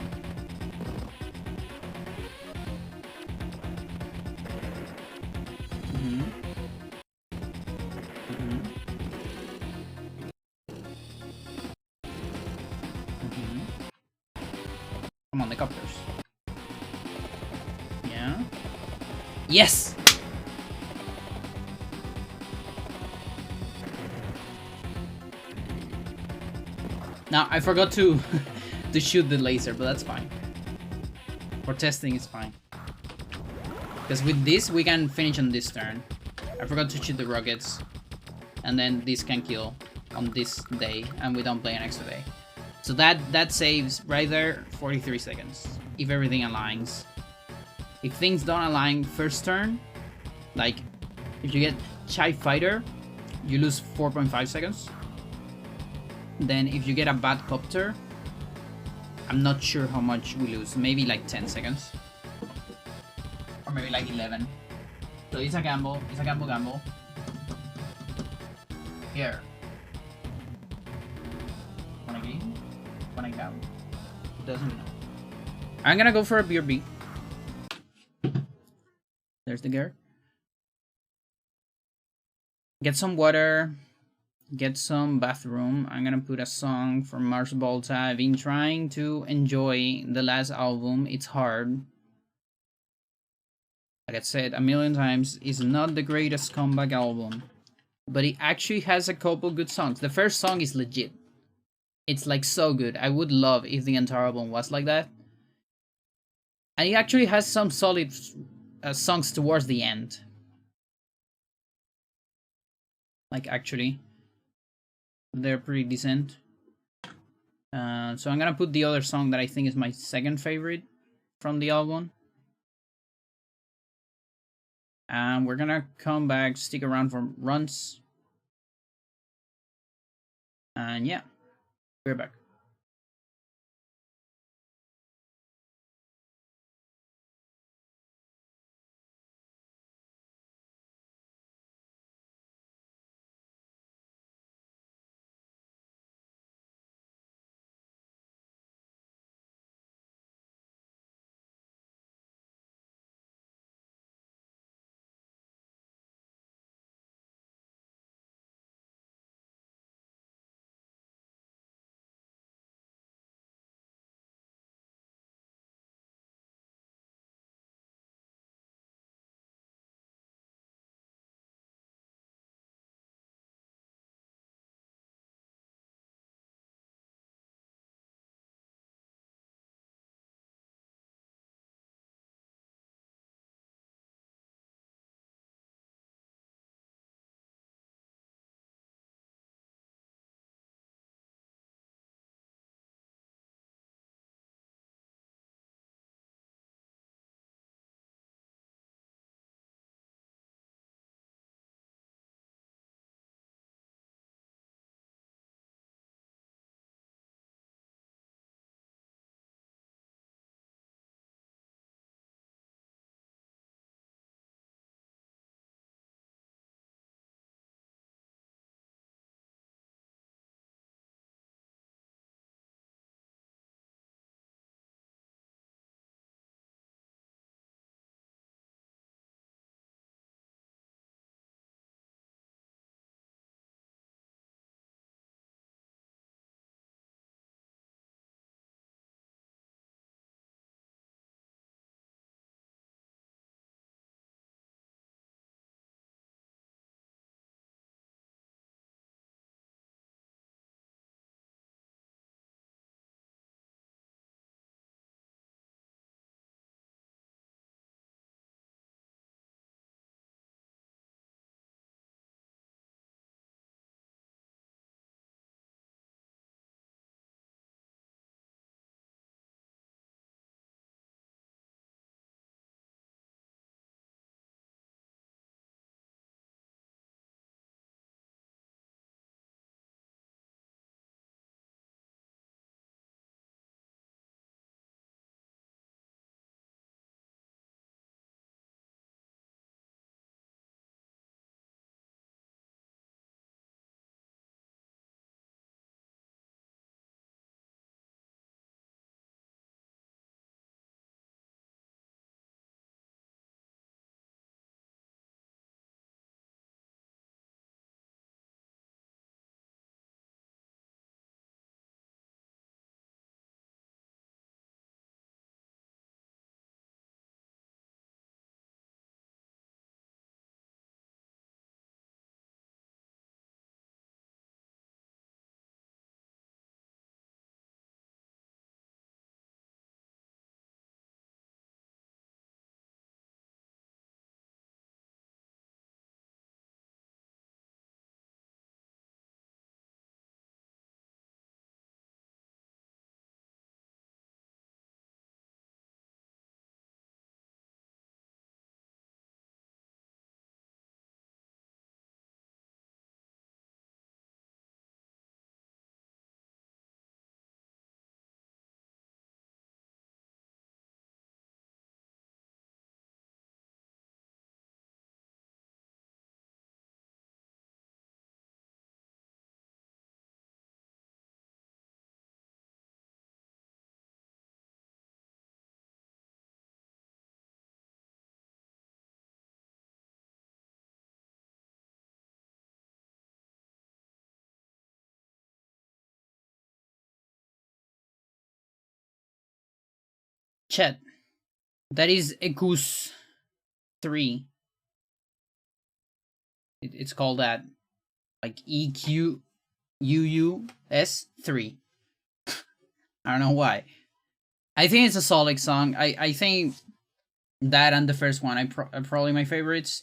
Come on, the copters. Yeah. Yes! Now, I forgot to to shoot the laser, but that's fine. For testing, it's fine. Because with this, we can finish on this turn. I forgot to shoot the rockets. And then this can kill on this day, and we don't play an extra day. So that saves right there 43 seconds. If everything aligns. If things don't align first turn, like if you get Chai Fighter, you lose 4.5 seconds. Then if you get a bad copter, I'm not sure how much we lose. Maybe like 10 seconds. Or maybe like 11. So it's a gamble. It's a gamble. Here. Wanna game? Wanna go? Doesn't know. I'm gonna go for a BRB. There's the gear. Get some water. Get some bathroom. I'm gonna put a song from Mars Volta. I've been trying to enjoy the last album. It's hard. Like I said a million times, it's not the greatest comeback album. But it actually has a couple good songs. The first song is legit. It's like so good. I would love if the entire album was like that. And it actually has some solid songs towards the end. Like actually. They're pretty decent. So I'm gonna put the other song that I think is my second favorite from the album. And we're gonna come back, stick around for runs. And yeah, we're back. Chet. That is Ecus 3. It's called that. Like EQUUS 3. I don't know why. I think it's a solid song. I think that and the first one are probably my favorites.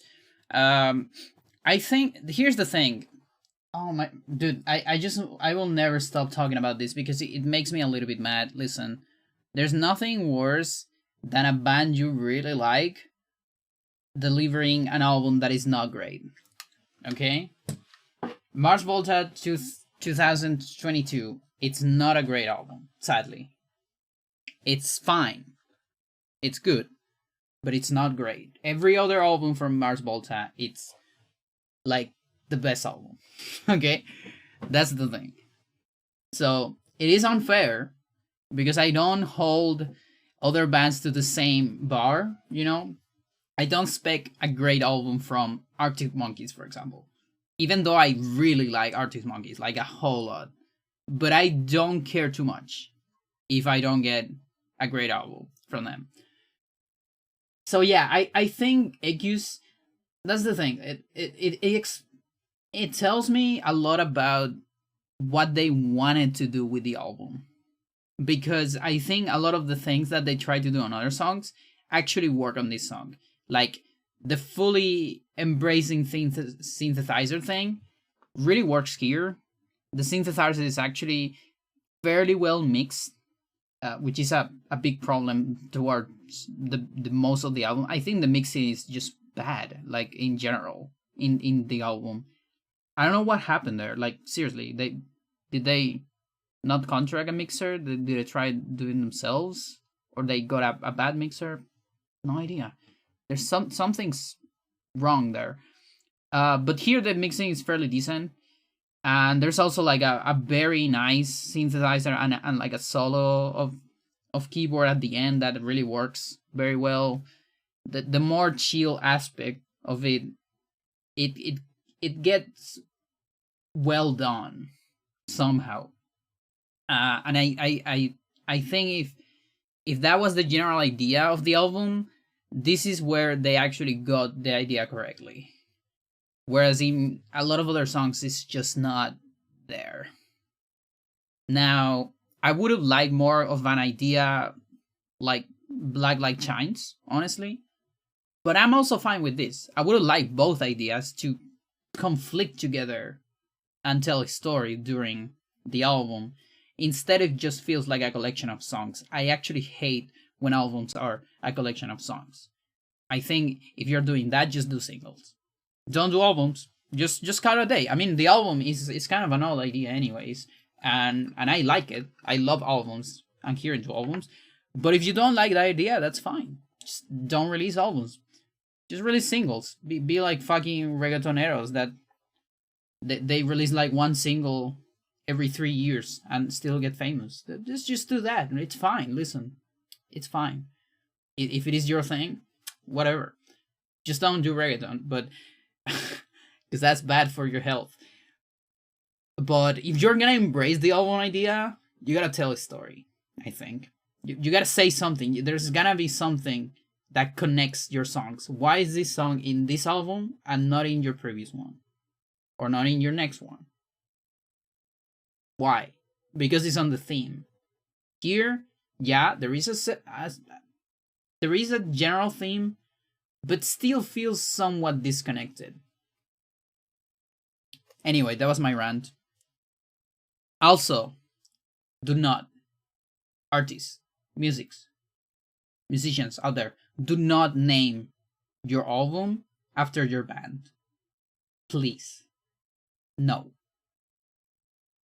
I think here's the thing. Oh my dude, I will never stop talking about this because it makes me a little bit mad. Listen, there's nothing worse than a band you really like delivering an album that is not great. Okay? Mars Volta 2022. It's not a great album, sadly. It's fine. It's good, but it's not great. Every other album from Mars Volta, it's like the best album. Okay? That's the thing. So, it is unfair because I don't hold other bands to the same bar, you know? I don't expect a great album from Arctic Monkeys, for example. Even though I really like Arctic Monkeys, like a whole lot. But I don't care too much if I don't get a great album from them. So yeah, I think Ecus, that's the thing. It tells me a lot about what they wanted to do with the album. Because I think a lot of the things that they try to do on other songs actually work on this song. Like, the fully embracing synthesizer thing really works here. The synthesizer is actually fairly well mixed, which is a big problem towards the most of the album. I think the mixing is just bad, like, in general, in the album. I don't know what happened there. Like, seriously, did they not contract a mixer? Did they try doing themselves? Or they got a bad mixer? No idea. There's something's wrong there. But here the mixing is fairly decent. And there's also like a very nice synthesizer and like a solo of keyboard at the end that really works very well. The more chill aspect of it gets well done somehow. And I think if that was the general idea of the album, this is where they actually got the idea correctly. Whereas in a lot of other songs, it's just not there. Now, I would have liked more of an idea like Black Like Chimes, honestly. But I'm also fine with this. I would have liked both ideas to conflict together and tell a story during the album. Instead, it just feels like a collection of songs. I actually hate when albums are a collection of songs. I think if you're doing that, just do singles. Don't do albums. Just call it a day. I mean, the album is kind of an old idea anyways. And I like it. I love albums. I'm here into albums. But if you don't like the idea, that's fine. Just don't release albums. Just release singles. Be like fucking reggaetoneros that they release like one single every 3 years and still get famous. Just do that. It's fine. Listen. It's fine. If it is your thing, whatever. Just don't do reggaeton, but because that's bad for your health. But if you're gonna embrace the album idea, you gotta tell a story, I think. You gotta say something. There's gonna be something that connects your songs. Why is this song in this album and not in your previous one? Or not in your next one? Why? Because it's on the theme. Here, yeah, there is a general theme, but still feels somewhat disconnected. Anyway, that was my rant. Also, do not, artists, musicians out there, do not name your album after your band. Please. No.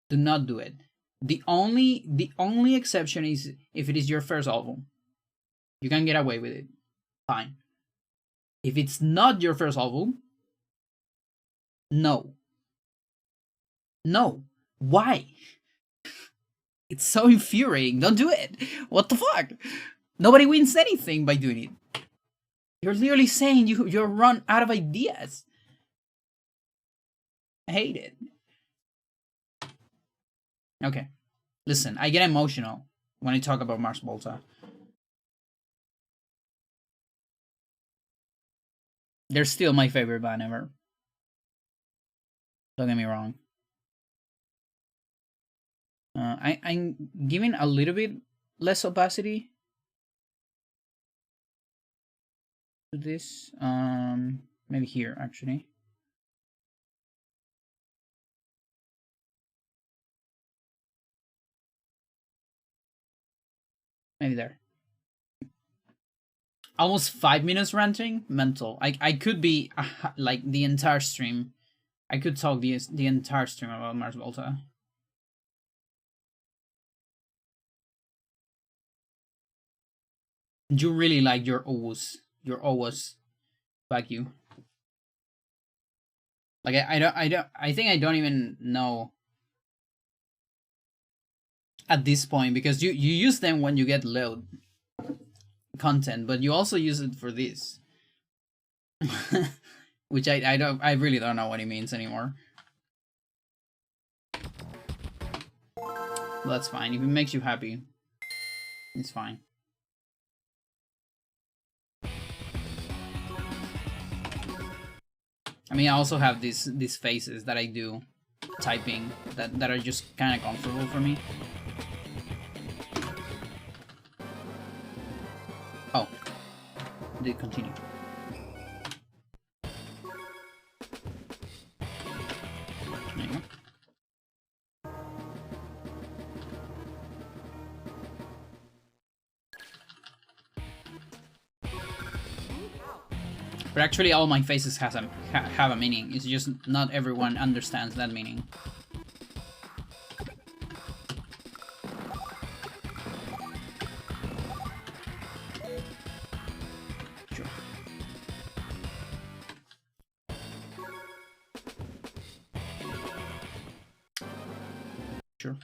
Do not do it. The only exception is if it is your first album. You can get away with it. Fine. If it's not your first album, no. No. Why? It's so infuriating. Don't do it. What the fuck? Nobody wins anything by doing it. You're literally saying you're run out of ideas. I hate it. Okay. Listen, I get emotional when I talk about Mars Volta. They're still my favorite band ever. Don't get me wrong. I'm giving a little bit less opacity to this. Maybe here actually. Maybe there. Almost 5 minutes ranting. Mental. I could be like the entire stream. I could talk the entire stream about Mars Volta. You really like your always back you. Like I think I don't even know at this point, because you use them when you get load content, but you also use it for this. Which I really don't know what it means anymore. That's fine. If it makes you happy, it's fine. I mean, I also have these faces that I do typing that are just kind of comfortable for me. Oh, did continue. There you go. But actually, all my faces have a meaning. It's just not everyone understands that meaning. Sure. Sure.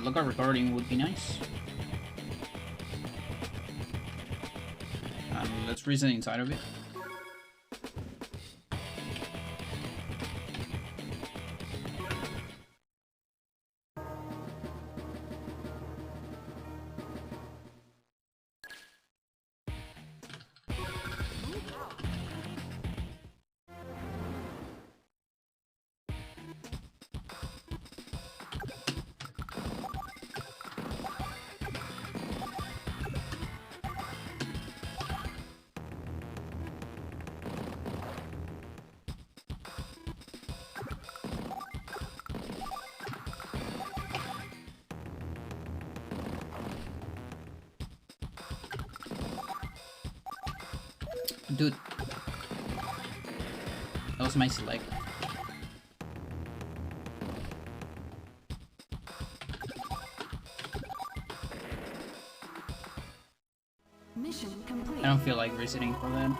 Local recording would be nice. Let's reason inside of it. Dude, that was my select. Mission complete. I don't feel like resetting for that.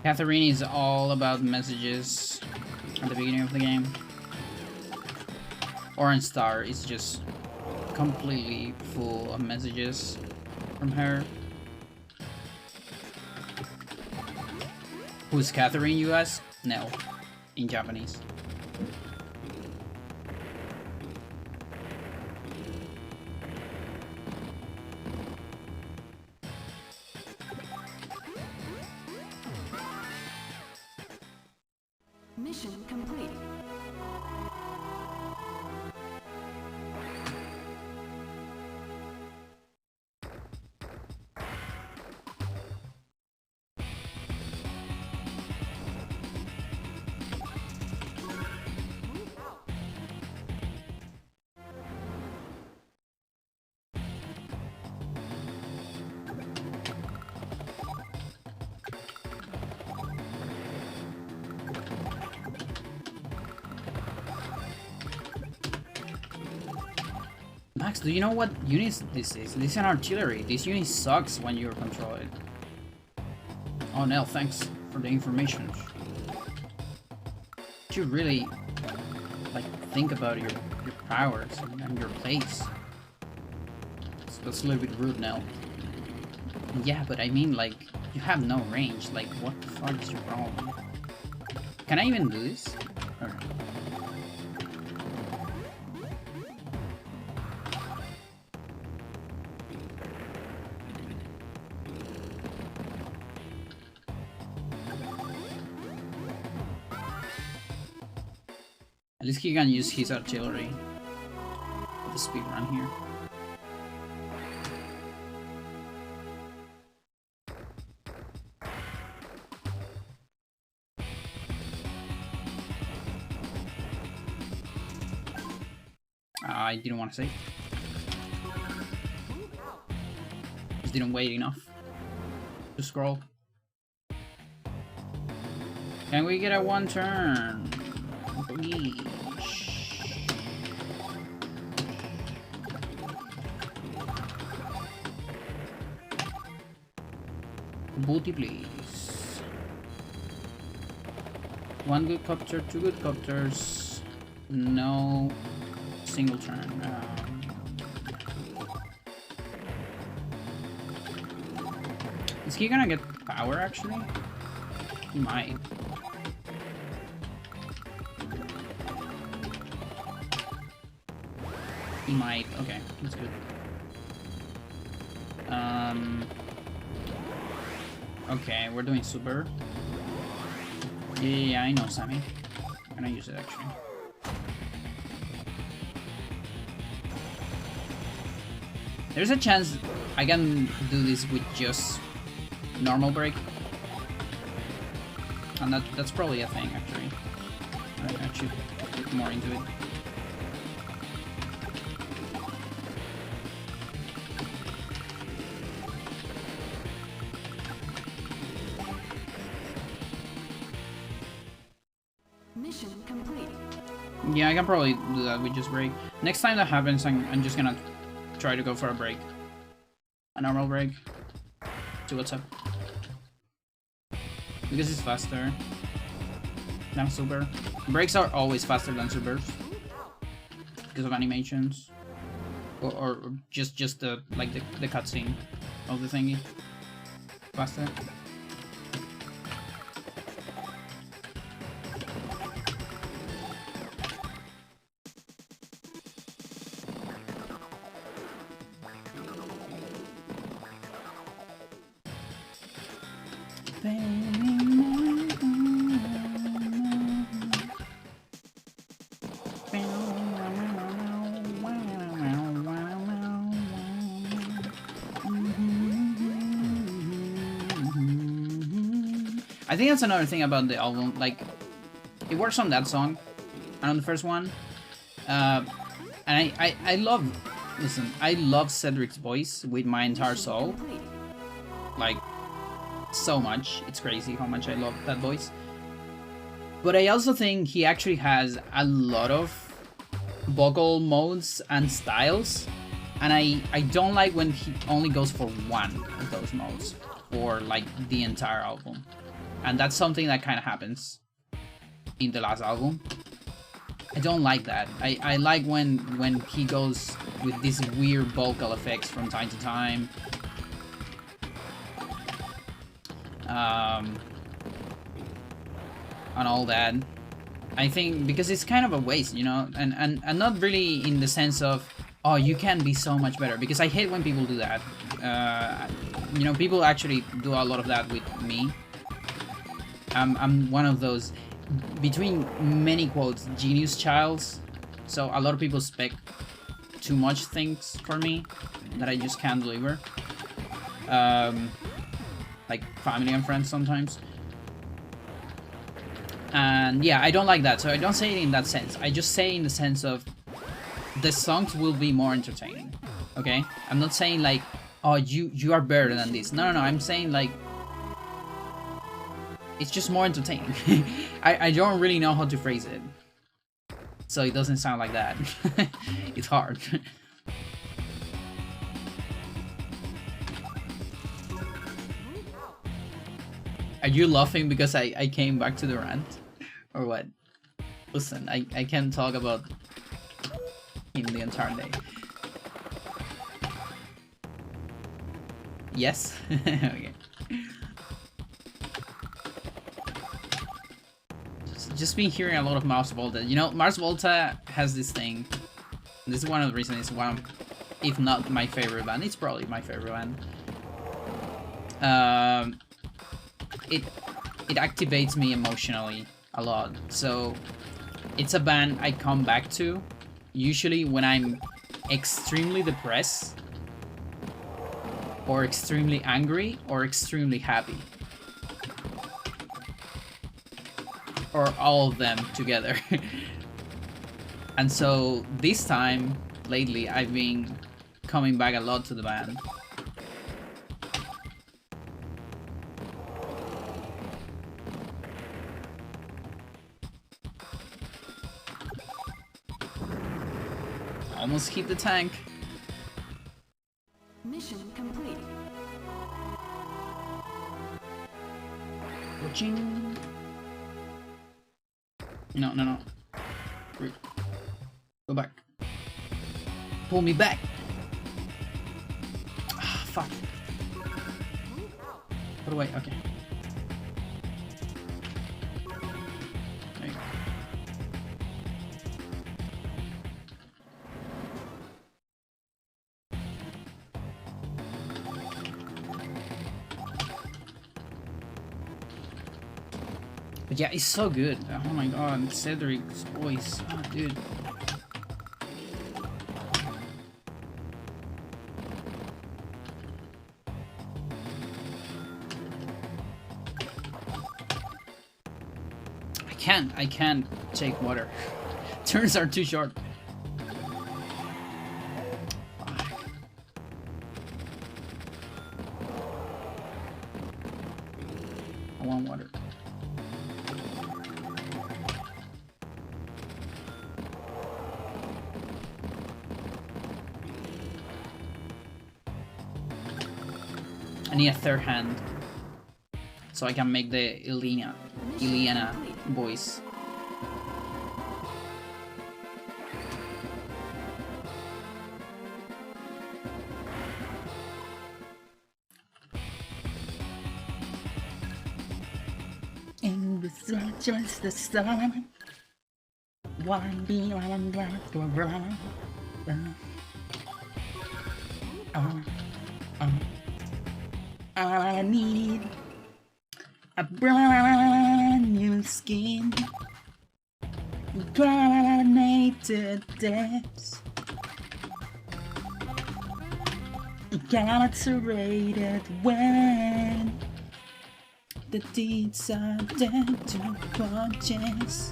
Catherine is all about messages at the beginning of the game. Orange Star is just completely full of messages from her. Who's Catherine, you ask? No, in Japanese. Mission complete. Max, do you know what unit this is? This is an artillery. This unit sucks when you control it. Oh, Nell, thanks for the information. You really, like, think about your powers and your place. That's a little bit rude, Nell. Yeah, but I mean, like, you have no range. Like, what the fuck is your problem? Can I even do this? Or no? At least he can use his artillery. The speed run here. I didn't want to say. Just didn't wait enough to scroll. Can we get a one turn? Please. Booty, please. One good copter, two good copters. No single turn. Is he gonna get power actually? He might. He might. Okay, that's good. Okay, we're doing super. Yeah, I know, Sammy. I'm gonna use it actually. There's a chance I can do this with just normal break. And that's probably a thing actually. I should look more into it. Mission complete. Yeah, I can probably do that with just break. Next time that happens, I'm just gonna try to go for a break. A normal break. See what's up. Because it's faster than super. Breaks are always faster than supers. Because of animations. Or just the like the cutscene of the thingy. Faster. I think that's another thing about the album, like, it works on that song, and on the first one, and I love, listen, I love Cedric's voice with my entire soul, like, so much, it's crazy how much I love that voice, but I also think he actually has a lot of vocal modes and styles, and I don't like when he only goes for one of those modes, for, like, the entire album. And that's something that kind of happens in the last album. I don't like that. I like when he goes with these weird vocal effects from time to time. And all that. I think because it's kind of a waste, you know, and not really in the sense of, oh, you can be so much better, because I hate when people do that. You know, people actually do a lot of that with me. I'm one of those, between many quotes, genius childs. So a lot of people expect too much things for me that I just can't deliver. Like family and friends sometimes. And yeah, I don't like that. So I don't say it in that sense. I just say in the sense of the songs will be more entertaining. Okay? I'm not saying like, oh, you are better than this. No, I'm saying like, it's just more entertaining. I don't really know how to phrase it, so it doesn't sound like that. It's hard. Are you laughing because I came back to the rant? Or what? Listen, I can't talk about him the entire day. Yes? Okay. Just been hearing a lot of Mars Volta. You know, Mars Volta has this thing. This is one of the reasons it's one of, if not my favorite band. It's probably my favorite band. It activates me emotionally a lot. So it's a band I come back to usually when I'm extremely depressed, or extremely angry, or extremely happy. Or all of them together. And so this time, lately, I've been coming back a lot to the band. Almost hit the tank. Mission complete. Watching. No. Wait. Go back. Pull me back. Ah, fuck. Put away. Okay. There you go. But yeah, it's so good. Oh my god, Cedric's voice. Oh, dude. I can't take water. Turns are too short. I want water. I need a third hand so I can make the Iliana voice. In the just the sun, one being on black to run. I need a brand new skin, granulated depths, galaxerated when the deeds are dead to purchase.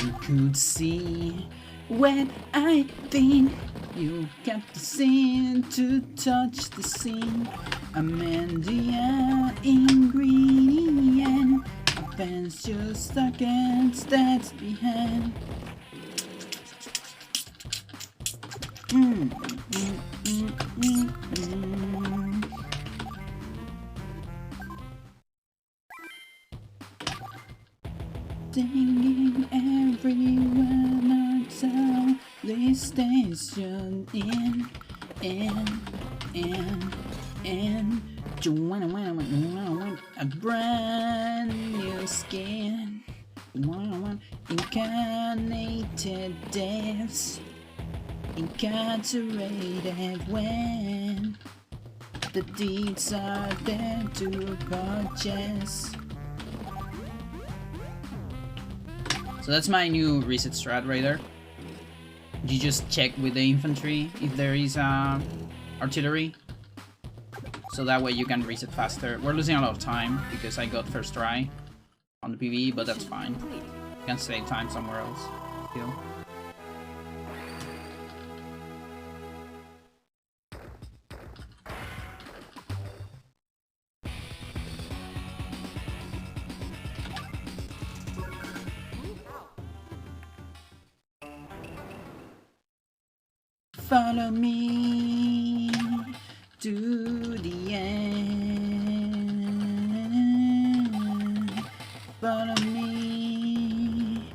You could see when I think you kept the scene to touch the scene. Amendia ingredient, offense just against that's behind. Singing everywhere I tell this station in want a brand new skin. Want incarnated depths, incarcerated when the deeds are there to purchase. So that's my new reset strat right there. You just check with the infantry if there is artillery, so that way you can reset faster. We're losing a lot of time because I got first try on the PvE, but that's fine. You can save time somewhere else. Still. Follow me to the end. Follow me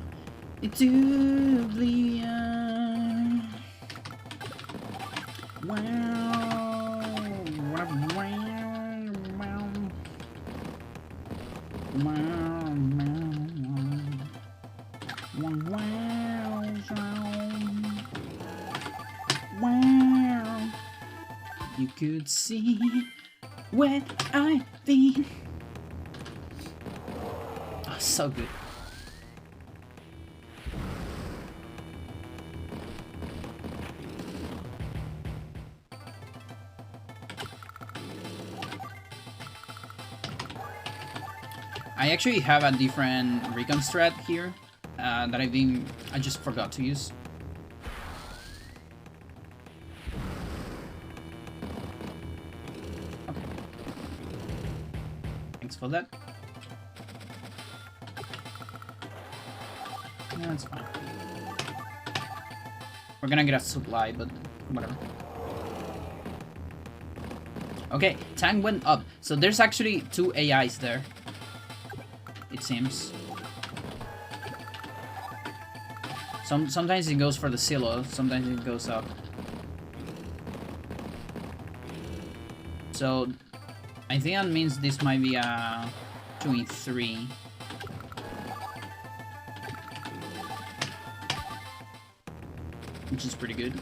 into oblivion. Wow. Wow. You could see where I've been. Oh, so good. I actually have a different recon strat here that I just forgot to use. Okay. Thanks for that. Yeah, that's fine. We're gonna get a supply, but whatever. Okay, tank went up. So there's actually 2 AIs there. It seems. Sometimes it goes for the silo, sometimes it goes up. So I think that means this might be a 2-3. Which is pretty good.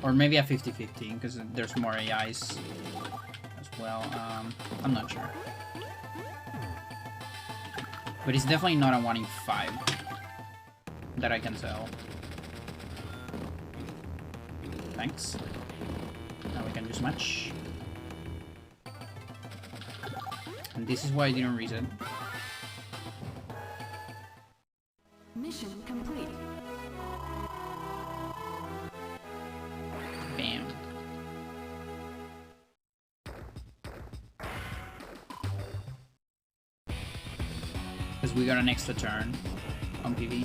Or maybe a 50-50, because there's more AIs as well. I'm not sure. But it's definitely not a 1 in 5 that I can tell. Thanks. Now we can just match. And this is why I didn't reset. Mission complete. Bam. Because we got an extra turn on PV.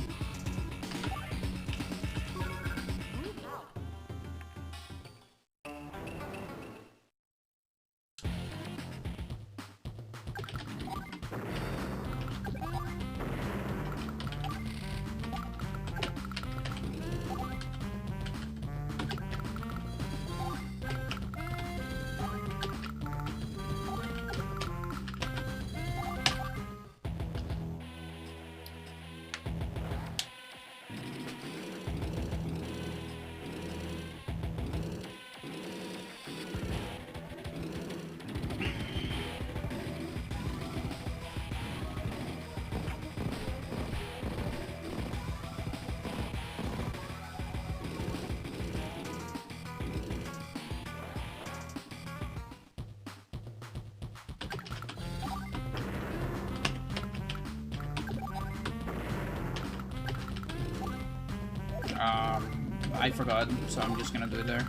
I forgot, so I'm just gonna do it there.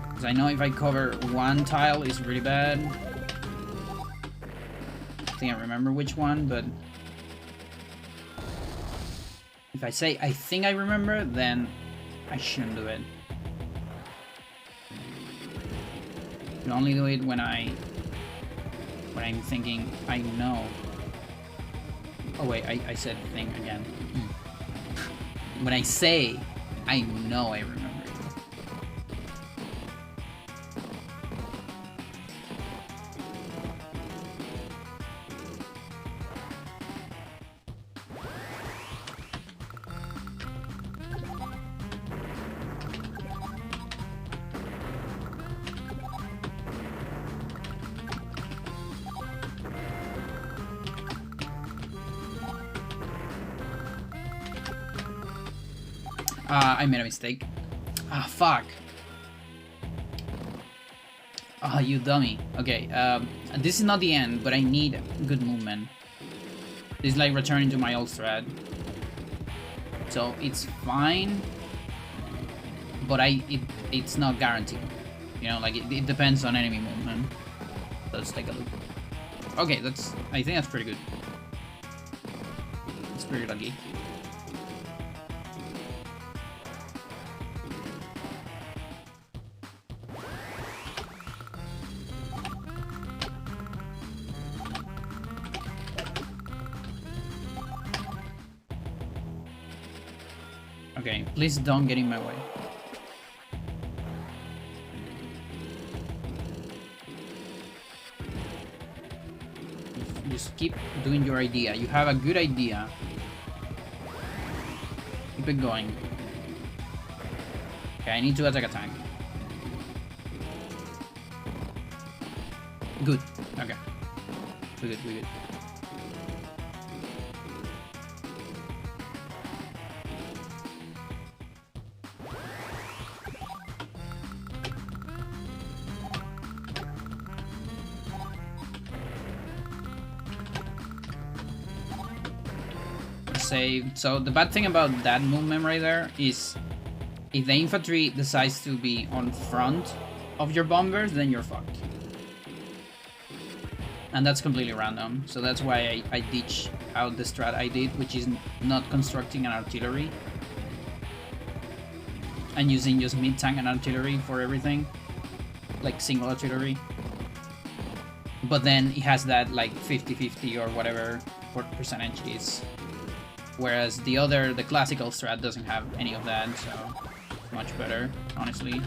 Because I know if I cover one tile, it's really bad. I think I remember which one, but if I say I think I remember, then I shouldn't do it. You only do it when I'm thinking I know. Oh wait, I said thing again. When I say I know I remember it. I made a mistake. Ah, fuck. Ah, you dummy. Okay, this is not the end, but I need good movement. This is like returning to my old strat. So it's fine, but it's not guaranteed. You know, like it depends on enemy movement. Let's take a look. Okay, I think that's pretty good. It's pretty lucky. Okay, please don't get in my way. Just keep doing your idea. You have a good idea. Keep it going. Okay, I need to attack a tank. Good. Okay. We're good, we're good. Save. So the bad thing about that movement right there is if the infantry decides to be on front of your bombers, then you're fucked. And that's completely random, so that's why I ditch out the strat I did, which is not constructing an artillery and using just mid-tank and artillery for everything, like single artillery. But then it has that like 50-50 or whatever percentage is, whereas the classical strat doesn't have any of that, so much better, honestly.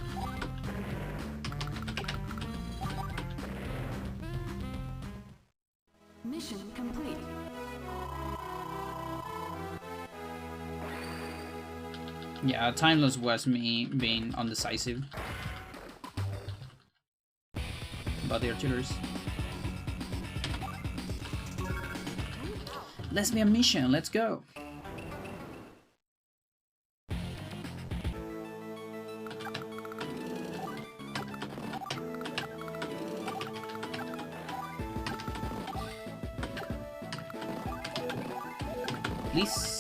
Mission complete. Yeah, Timeless was me being undecisive about the artilleries. Lesbian mission, let's go! Please.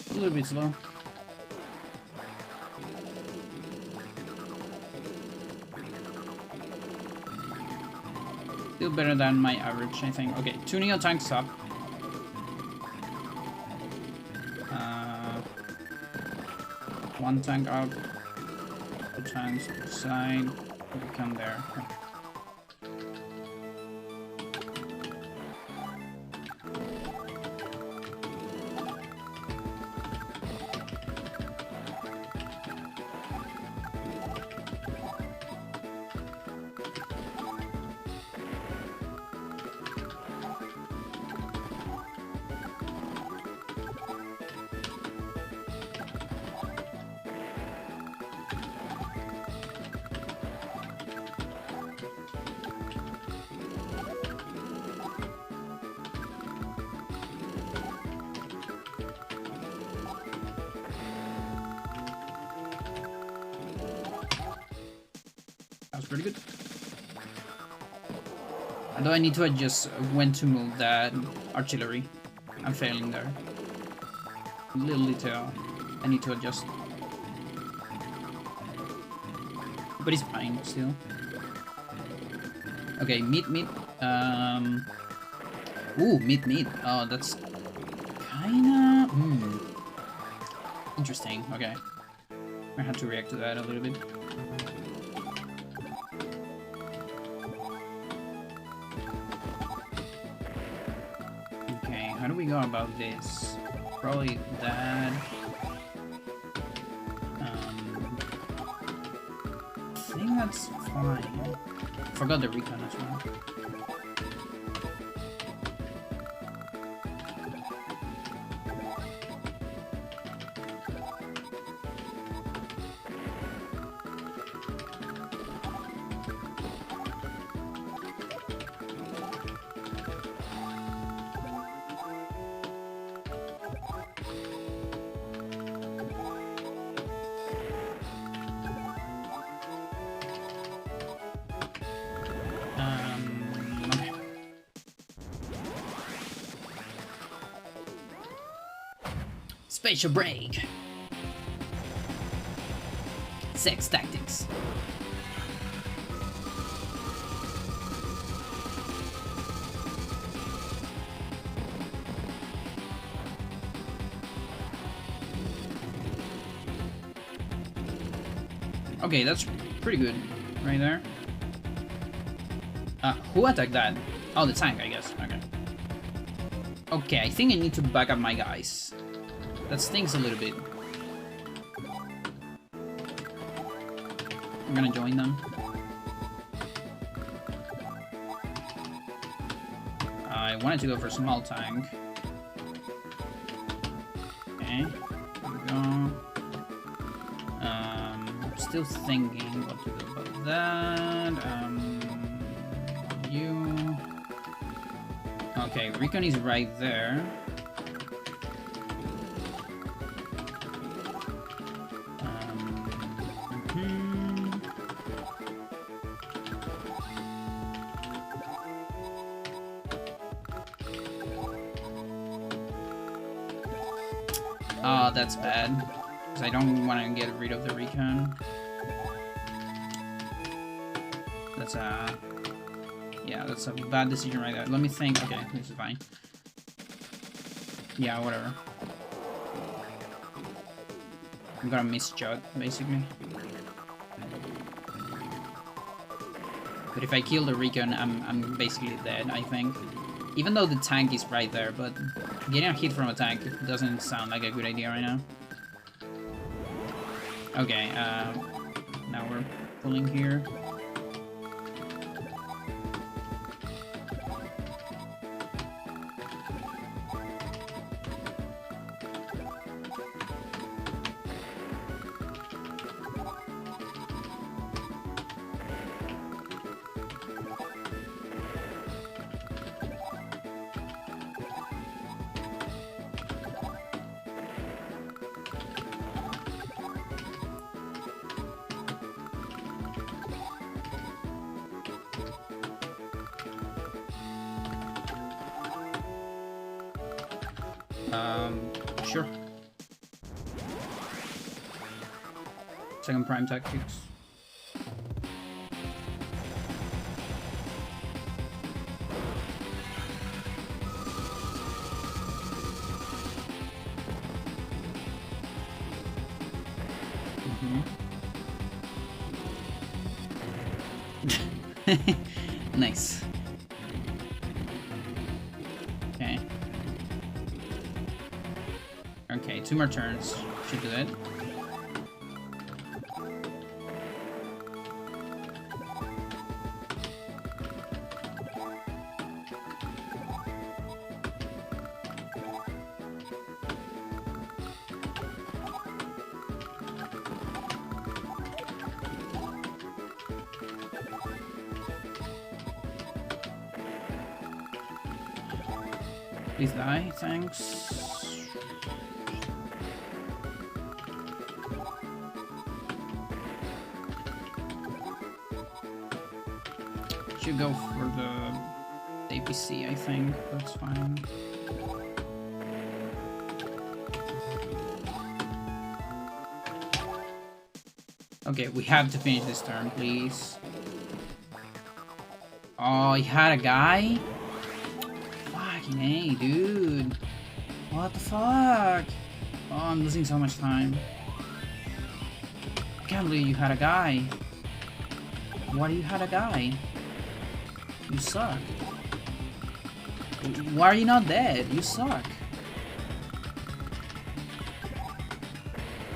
A little bit slow. Still better than my average, I think. Okay, 2 Neo tanks up. One tank out. 2 tanks side. We come there. That was pretty good. Although I need to adjust when to move that artillery. I'm failing there. A little detail I need to adjust. But it's fine still. Okay, mid. Ooh, mid. Oh, that's kinda... Interesting, okay. I had to react to that a little bit. Okay, how do we go about this? Probably that. I think that's fine. Forgot the recon as well. Spatial break. Sex tactics. Okay, that's pretty good right there. Who attacked that? Oh, the tank, I guess. Okay. Okay, I think I need to back up my guys. That stings a little bit. I'm gonna join them. I wanted to go for small tank. Okay, here we go. Still thinking what to do about that. You. Okay, Recon is right there. Oh, that's bad. Because I don't want to get rid of the Recon. That's a... Yeah, that's a bad decision right there. Let me think. Okay, this is fine. Yeah, whatever. I'm gonna misjudge, basically. But if I kill the Recon, I'm basically dead, I think. Even though the tank is right there, but getting a hit from a tank doesn't sound like a good idea right now. Okay, now we're pulling here. Sure. Second prime tactics. Nice. Okay. Okay, 2 more turns. Should do it. Please die, thanks. Should go for the APC, I think. That's fine. Okay, we have to finish this turn, please. Oh, he had a guy? Fucking A, dude. What the fuck? Oh, I'm losing so much time. I can't believe you had a guy. Why do you had a guy? You suck. Why are you not dead? You suck.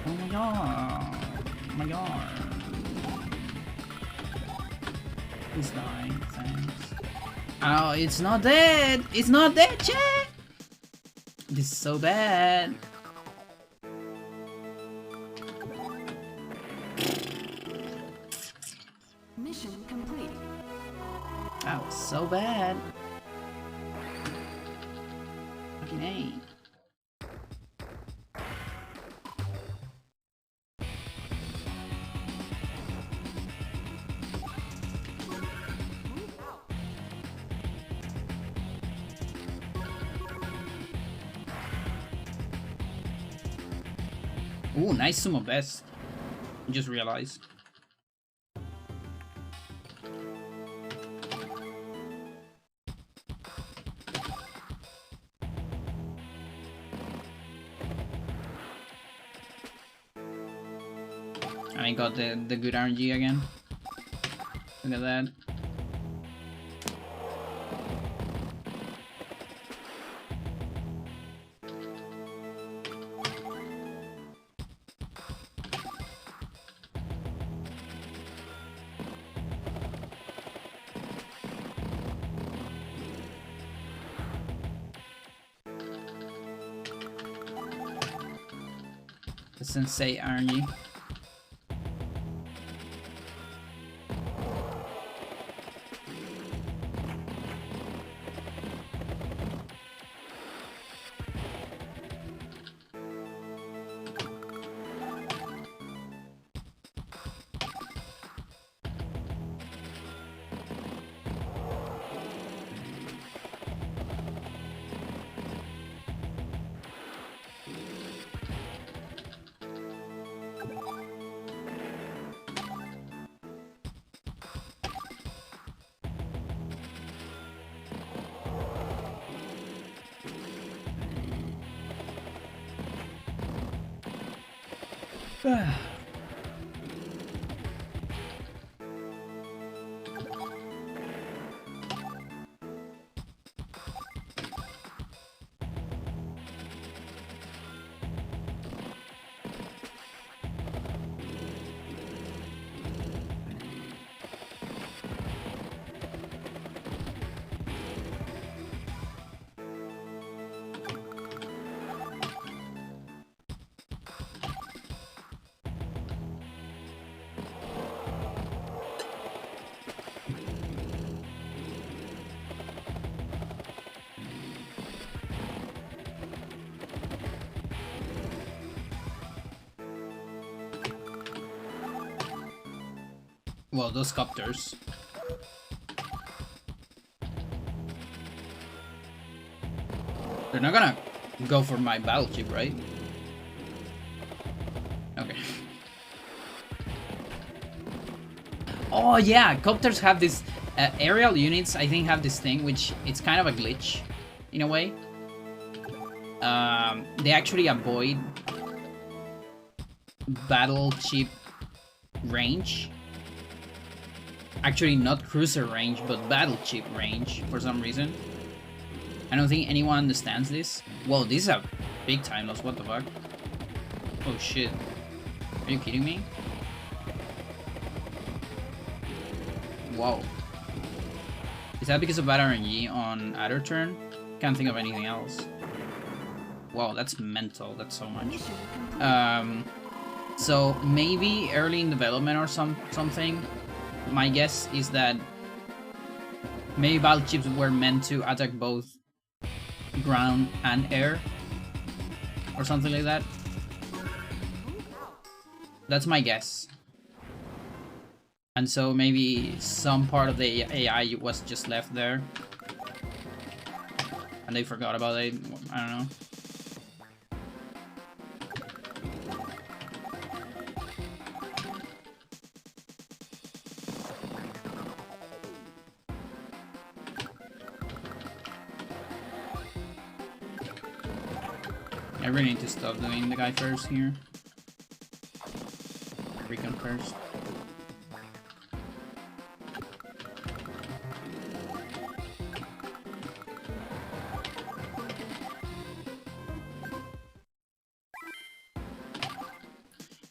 Oh my god. Oh my god. Please die. Thanks. Oh, it's not dead! It's not dead, chat! This is so bad. Mission complete. That was so bad. Fucking A. Ooh, nice sumo best. Just realized. I got the good RNG again. Look at that. The sensei RNG. Well, those copters. They're not gonna go for my battle chip, right? Okay. Oh yeah, copters have this aerial units. I think have this thing, which it's kind of a glitch, in a way. They actually avoid battle chip range. Actually, not cruiser range, but battle chip range for some reason. I don't think anyone understands this. Whoa, this is a big time loss. What the fuck? Oh shit. Are you kidding me? Whoa. Is that because of bad RNG on either turn? Can't think of anything else. Wow, that's mental. That's so much. So maybe early in development or something. My guess is that maybe battle chips were meant to attack both ground and air, or something like that. That's my guess. And so maybe some part of the AI was just left there, and they forgot about it. I don't know. I really need to stop doing the guy first here. Recon first.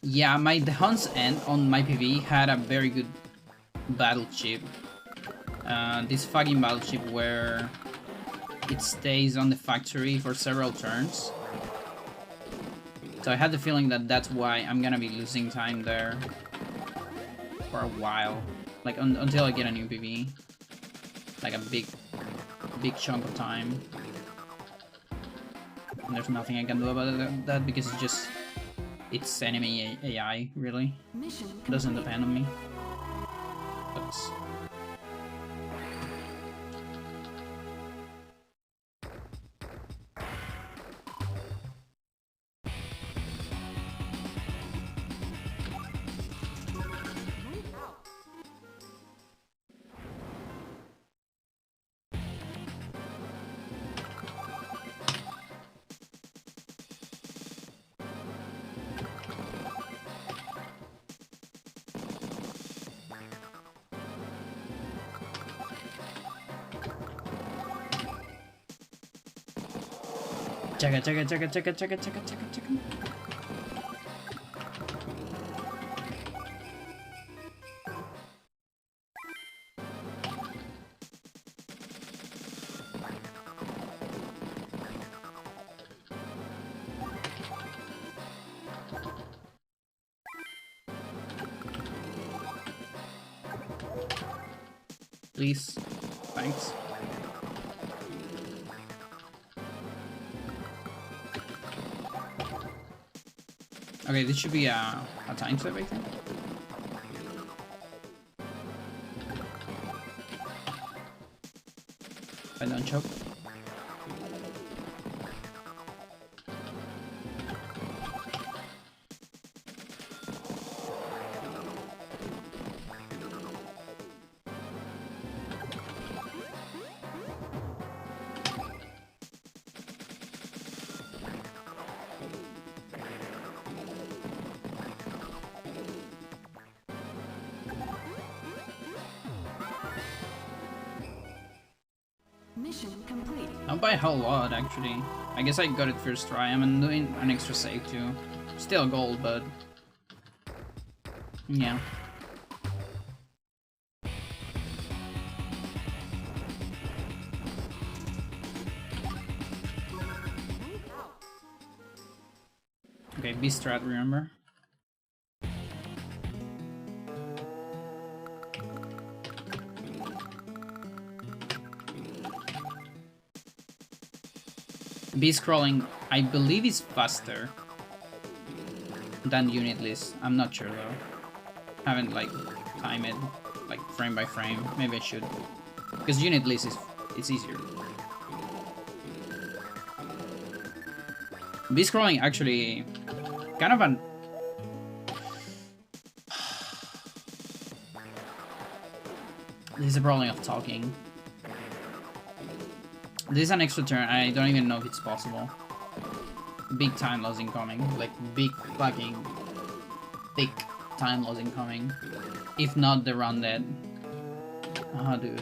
Yeah, the Hunt's End on my PV had a very good battle chip. This fucking battle chip where it stays on the factory for several turns. So I had the feeling that that's why I'm gonna be losing time there for a while, like until I get a new PV, like a big chunk of time. And there's nothing I can do about that because it's enemy AI really. It doesn't depend on me. Oops. Chugga, chugga, chugga, chugga, chugga, chugga, chugga, chugga. Please. Thanks. Okay, this should be a time save, I think. If I don't choke. Mission complete. Not by a whole lot, actually. I guess I got it first try. I'm doing an extra save too. Still a gold, but yeah. Okay, B strat, remember? B scrolling, I believe, is faster than unit list. I'm not sure though. Haven't like timed it like frame by frame. Maybe I should, because unit list is easier. B scrolling actually kind of an this is a problem of talking. This is an extra turn. I don't even know if it's possible. Big time loss incoming. Like big fucking thick time loss incoming. If not, the run dead. Oh, dude.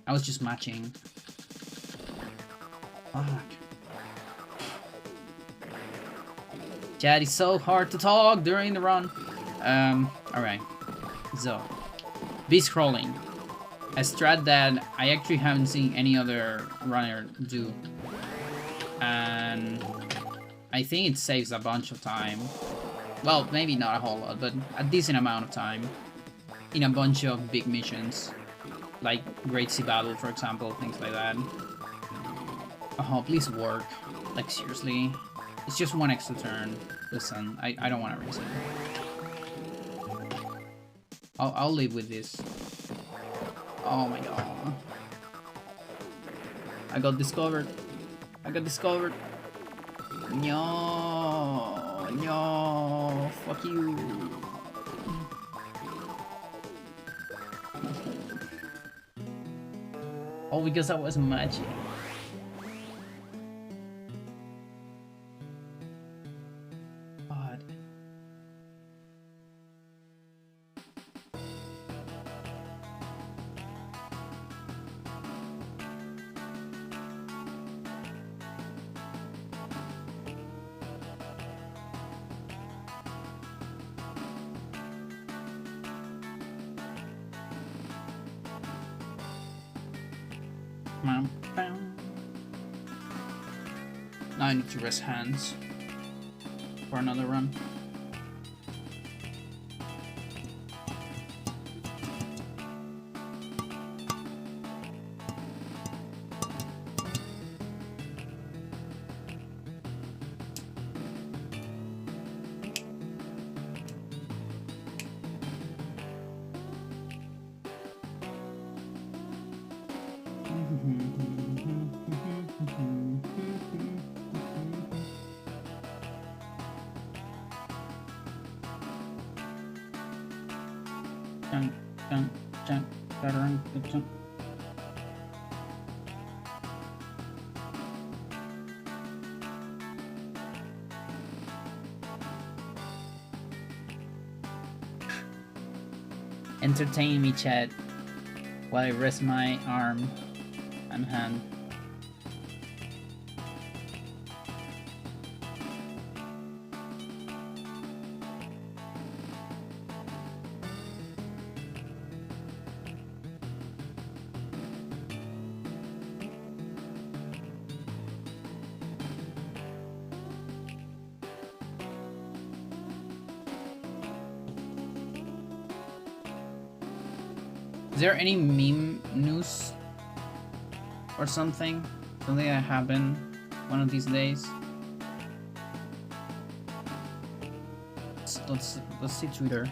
I was just matching. Fuck. Chat is so hard to talk during the run. Alright. So, B scrolling. A strat that I actually haven't seen any other runner do. And I think it saves a bunch of time. Well, maybe not a whole lot, but a decent amount of time in a bunch of big missions. Like Great Sea Battle, for example, things like that. Oh, please work. Like, seriously. It's just one extra turn. Listen, I don't want to risk it. I'll live with this. Oh my god. I got discovered. I got discovered. No. No. Fuck you. All because I was matching. God. Now I need to rest hands for another run. Entertain me, chat, while I rest my arm and hand. Is there any meme news or something? Something that happened one of these days? Let's see Twitter.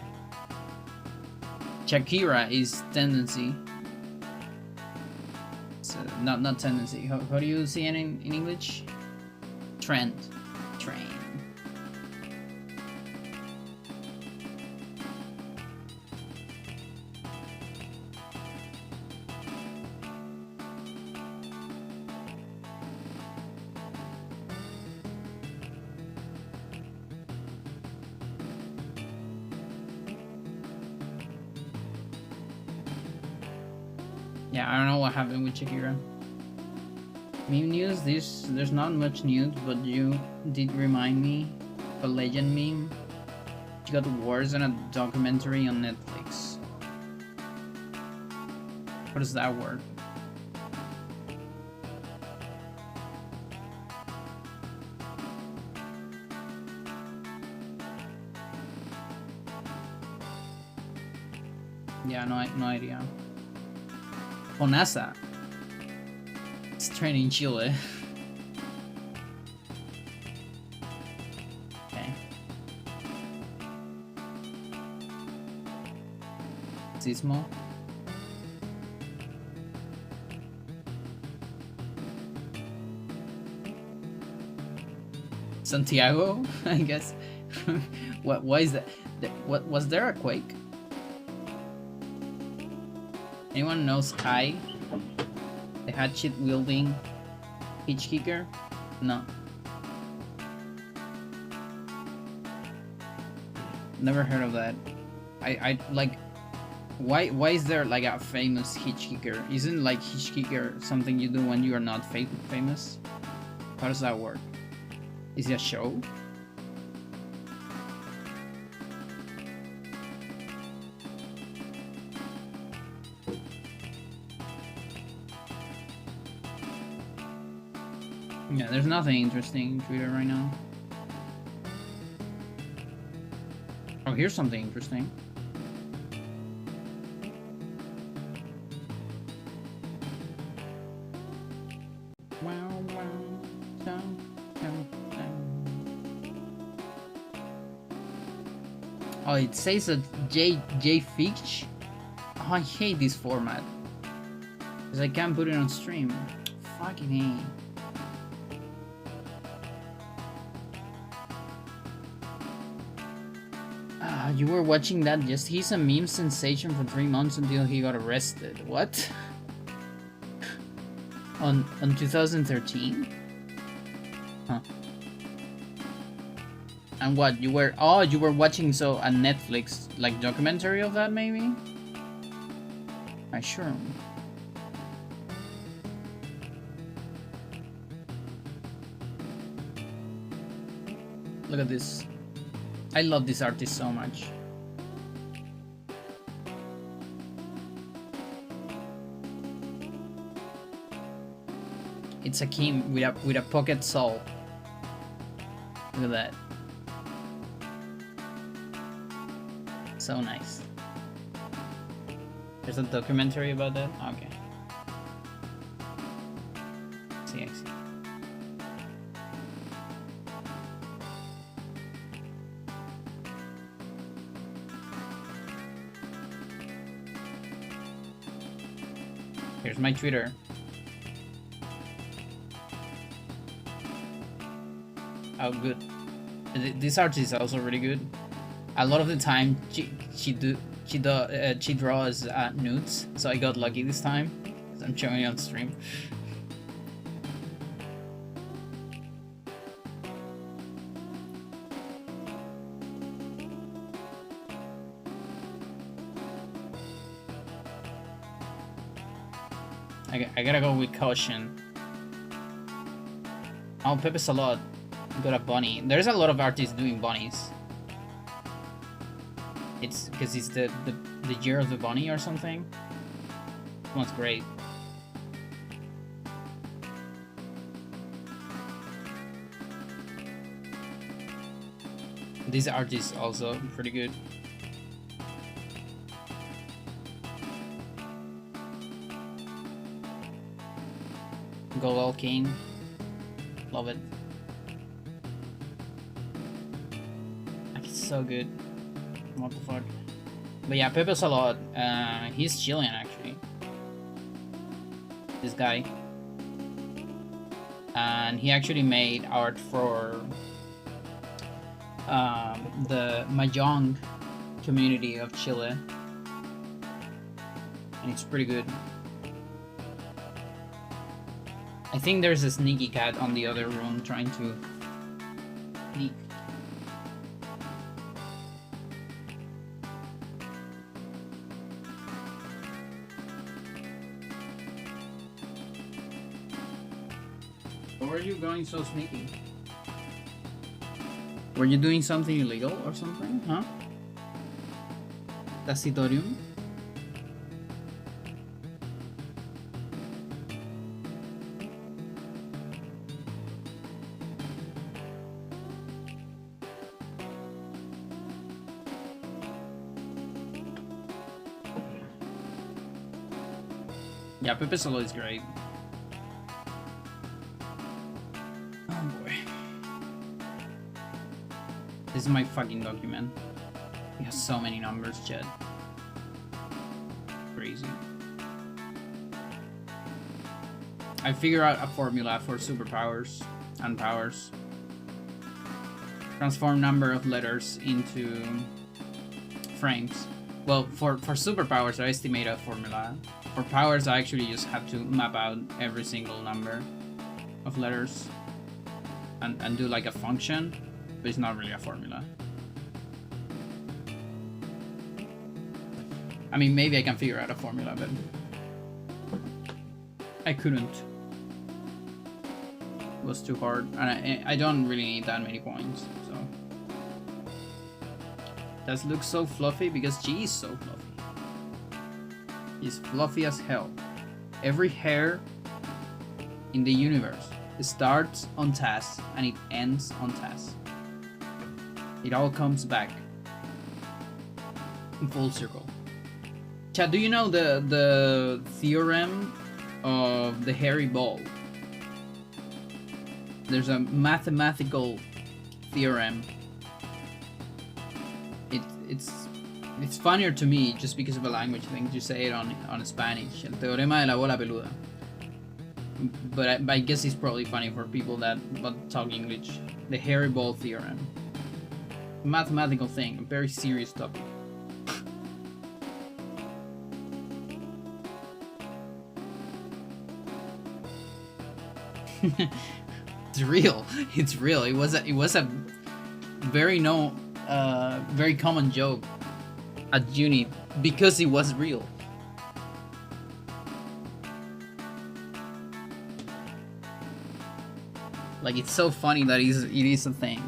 Shakira is tendency. So not tendency. How do you see it in English? Trend. Train. Yeah, I don't know what happened with Shakira. Meme news, there's not much news, but you did remind me of a legend meme. She got awards in a documentary on Netflix. What does that word? Yeah, no idea. Onasa. It's training in Chile. Okay. Sismo. Santiago, I guess. Why is that? What was there a quake? Anyone know Sky? The hatchet wielding hitch kicker? No. Never heard of that. I like. Why is there like a famous hitch kicker? Isn't like hitch kicker something you do when you are not famous? How does that work? Is it a show? Yeah, there's nothing interesting in Twitter right now. Oh, here's something interesting. Oh, it says a J Fitch. Oh, I hate this format. Because I can't put it on stream. Fucking hate. You were watching that? Just he's a meme sensation for 3 months until he got arrested. What? on 2013? Huh. And what? You were watching a Netflix like documentary of that maybe? I sure. Look at this. I love this artist so much. It's a Kim with a pocket soul. Look at that. So nice. There's a documentary about that? Okay. See, I see. Here's my Twitter. Oh, good. This artist is also really good. A lot of the time, she draws nudes, so I got lucky this time. Cause I'm showing it on stream. I gotta go with caution. Oh, Pepe Salad got a bunny. There's a lot of artists doing bunnies. It's because it's the year of the bunny or something. That one's great. This artist also pretty good. Global King. Love it. Like, it's so good. What the fuck? But yeah, Pepe Salad, he's Chilean actually. This guy. And he actually made art for the Mahjong community of Chile. And it's pretty good. I think there's a sneaky cat on the other room trying to sneak. Where are you going so sneaky? Were you doing something illegal or something? Huh? Tacitorium? Yeah, Pepe Solo is great. Oh boy. This is my fucking document. It has so many numbers, Jed. Crazy. I figure out a formula for superpowers and powers. Transform number of letters into frames. Well, for superpowers, I estimate a formula. For powers, I actually just have to map out every single number of letters and do like a function, but it's not really a formula. I mean, maybe I can figure out a formula, but I couldn't. It was too hard, and I don't really need that many points, so. Does look so fluffy because she is so fluffy. He's fluffy as hell. Every hair in the universe starts on task and it ends on task. It all comes back in full circle. Chad, do you know the theorem of the hairy ball? There's a mathematical theorem. It's funnier to me just because of a language thing to say it on Spanish. El teorema de la bola peluda. But I guess it's probably funny for people that talk English. The hairy ball theorem. Mathematical thing, a very serious topic. It's real. It's real. It was a very very common joke at uni because it was real. Like, it's so funny that it is a thing.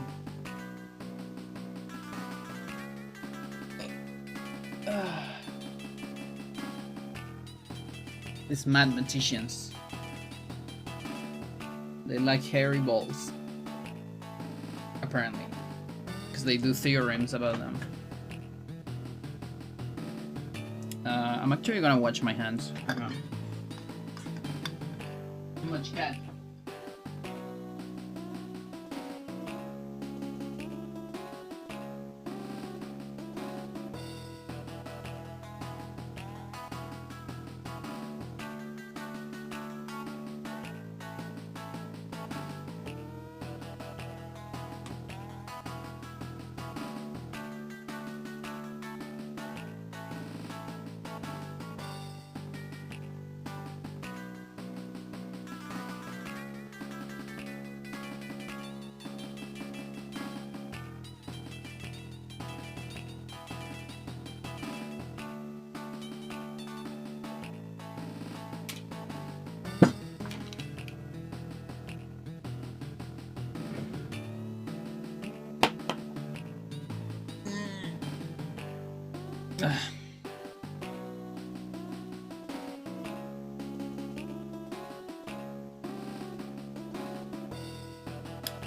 These mathematicians, they like hairy balls, apparently, because they do theorems about them. I'm actually gonna watch my hands. Too much cat.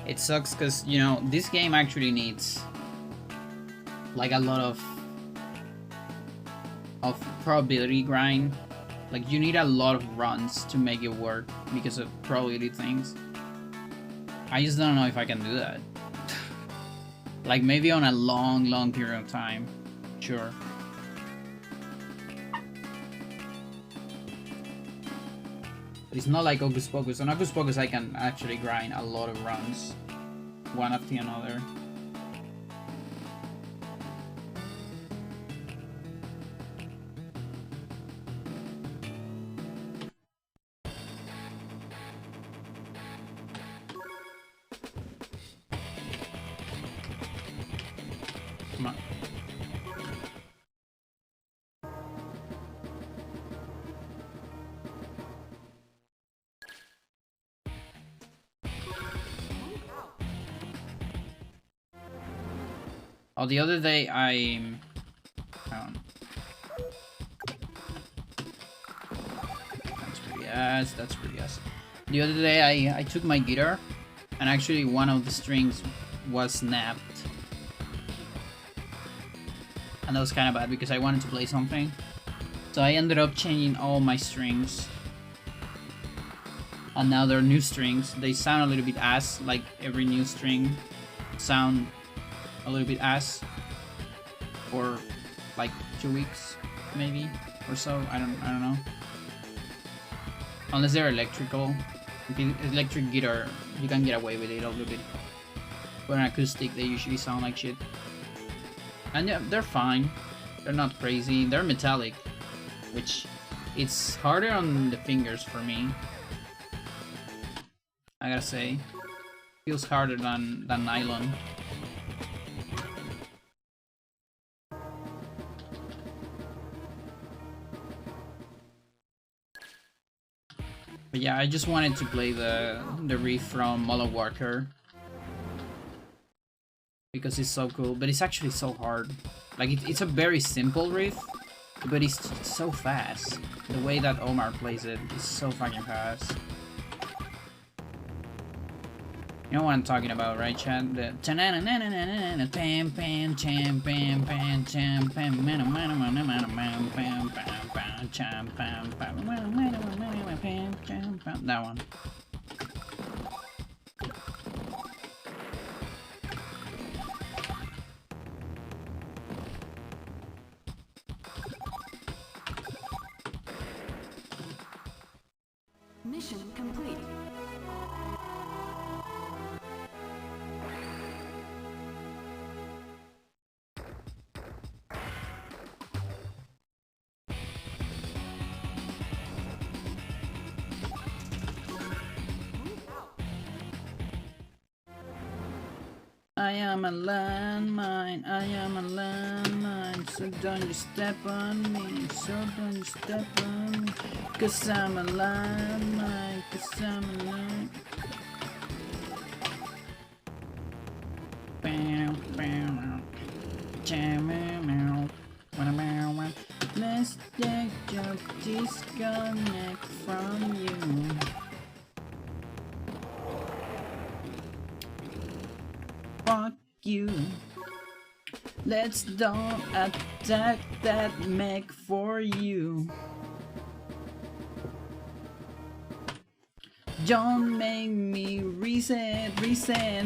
It sucks because, you know, this game actually needs like a lot of probability grind. Like, you need a lot of runs to make it work because of probability things. I just don't know if I can do that. Like, maybe on a long period of time. Sure. But it's not like Hocus Pocus. On Hocus Pocus, I can actually grind a lot of runs, one after another. Come on. Oh, the other day that's pretty ass. The other day I took my guitar and actually one of the strings was snapped. And that was kind of bad because I wanted to play something. So I ended up changing all my strings. And now they're new strings. They sound a little bit ass, like every new string sound a little bit ass for like 2 weeks maybe or so. I don't know. Unless they're electrical. If it's electric guitar, you can get away with it a little bit. But an acoustic, they usually sound like shit. And yeah, they're fine. They're not crazy. They're metallic, which it's harder on the fingers for me. I gotta say, feels harder than nylon. But yeah, I just wanted to play the riff from Mullah Walker because it's so cool, but it's actually so hard. Like it's a very simple riff, but it's so fast. The way that Omar plays it is so fucking fast. You know what I'm talking about, right, Chad? The that one. Mission complete. I am a landmine, I am a landmine, so don't you step on me, so don't you step on me, 'cause I'm a landmine, 'cause I'm a landmine. Let's take your disconnect from you. Fuck you. Let's don't attack that mech for you. Don't make me reset,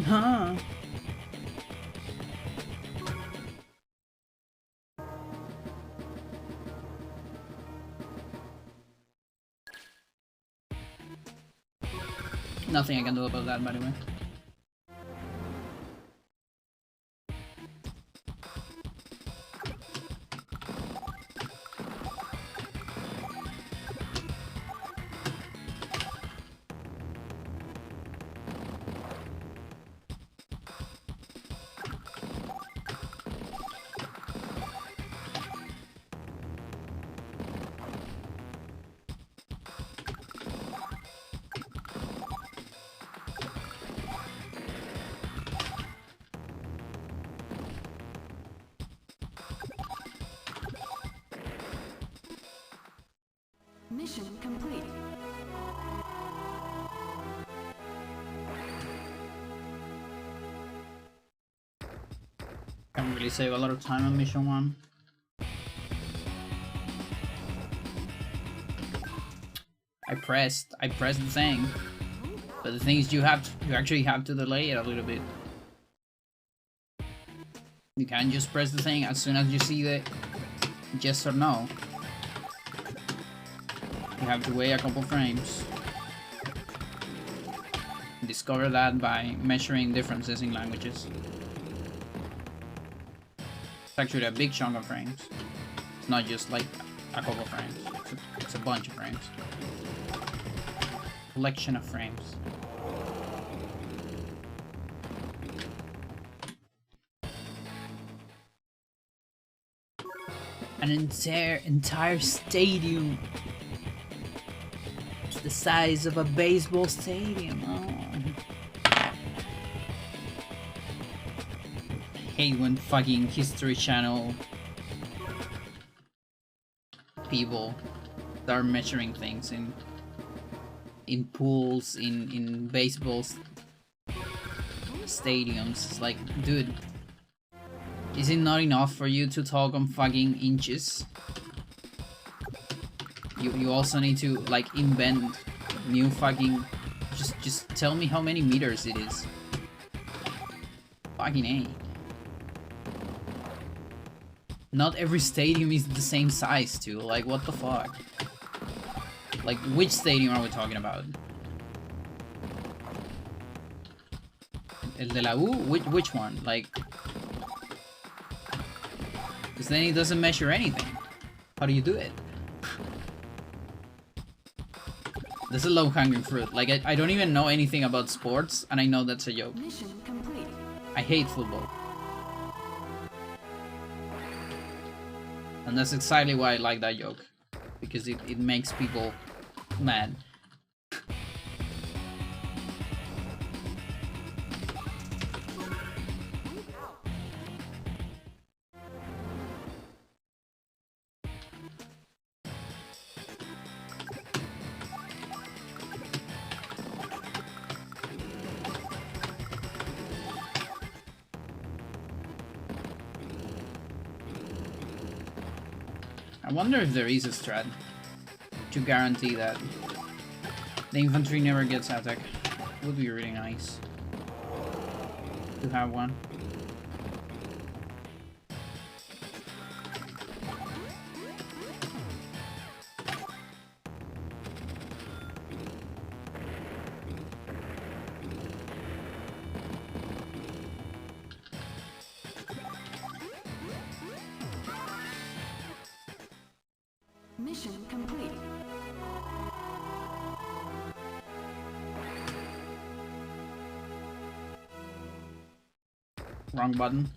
huh? Nothing I can do about that, by the way. Mission complete. Can't really save a lot of time on mission 1. I pressed the thing. But the thing is, you actually have to delay it a little bit. You can't just press the thing as soon as you see the yes or no. You have to wait a couple frames. Discover that by measuring differences in languages. It's actually a big chunk of frames. It's not just like a couple frames. It's a bunch of frames. Collection of frames. An entire stadium. It's the size of a baseball stadium. Oh. Hate when fucking History Channel people start measuring things in pools, in baseball stadiums. It's like, dude, is it not enough for you to talk on fucking inches? You also need to like invent new fucking. Just tell me how many meters it is. Fucking A. Not every stadium is the same size too. Like, what the fuck? Like, which stadium are we talking about? El de la U? Which one? Like, because then it doesn't measure anything. How do you do it? This is a low-hanging fruit. Like, I don't even know anything about sports, and I know that's a joke. Mission complete. I hate football. And that's exactly why I like that joke. Because it makes people mad. I wonder if there is a strat to guarantee that the infantry never gets attacked. Would be really nice to have one. Mission complete. Wrong button.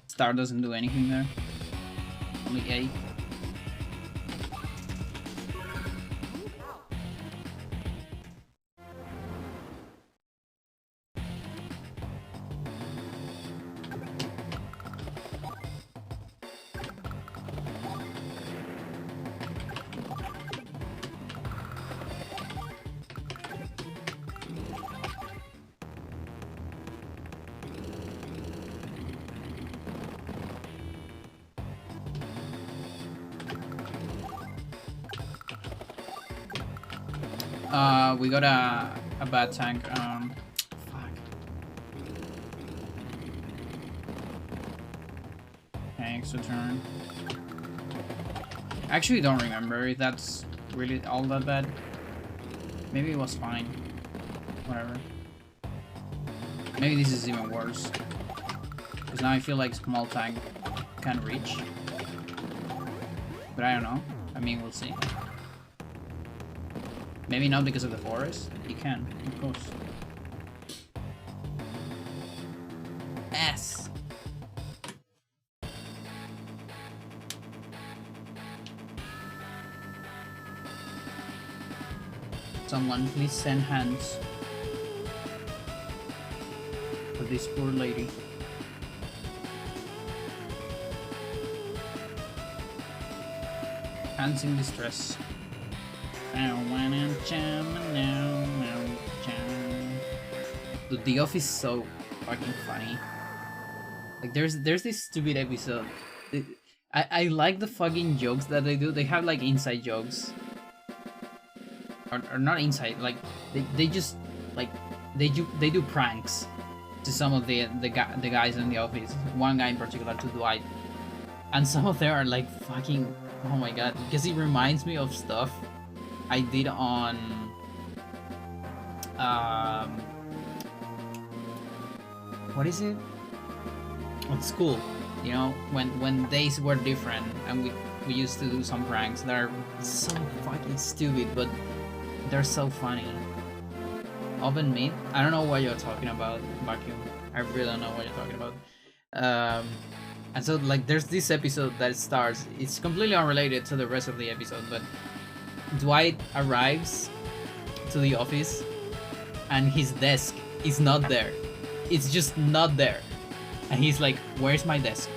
Star doesn't do anything there. Only A. We got a bad tank. Fuck. Okay, extra turn. I actually don't remember if that's really all that bad. Maybe it was fine. Whatever. Maybe this is even worse. Because now I feel like small tank can reach. But I don't know. I mean, we'll see. Maybe not because of the forest. He can, of course. S. Someone please send hands for this poor lady. Hands in distress. Dude, The Office is so fucking funny. Like, there's this stupid episode. I like the fucking jokes that they do. They have like inside jokes or not inside. Like they just like they do pranks to some of the guys in the office. One guy in particular, to Dwight, and some of them are like fucking, oh my god, because it reminds me of stuff I did on what is it, on school, you know, when days were different and we used to do some pranks that are so fucking stupid, but they're so funny. Oven meat? I don't know what you're talking about, Vacuum. I really don't know what you're talking about. And so, like, there's this episode that starts. It's completely unrelated to the rest of the episode, but Dwight arrives to the office and his desk is not there. It's just not there. And he's like, where's my desk?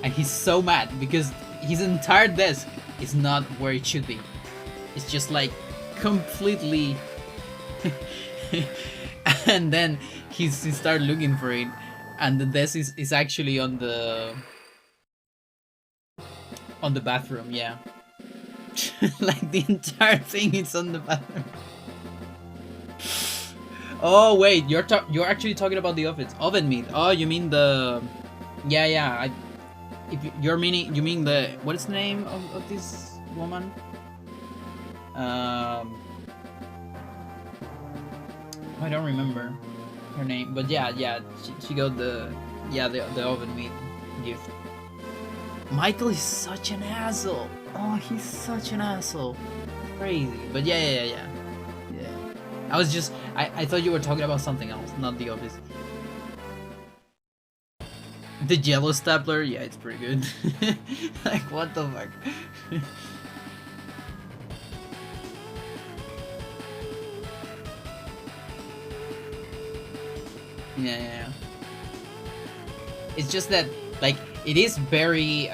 And he's so mad because his entire desk is not where it should be. It's just like completely... And then he started looking for it, and the desk is actually on the bathroom, yeah. Like the entire thing is on the bathroom. Oh wait, you're actually talking about the oven meat. Oh, you mean the... Yeah. You mean the... What is the name of this woman? I don't remember her name, but yeah, she got the oven meat gift. Michael is such an asshole. Oh, he's such an asshole. Crazy, but yeah. I was just I thought you were talking about something else, not the office. The Jello stapler, yeah, it's pretty good. Like, what the fuck? Yeah. It's just that, like, it is very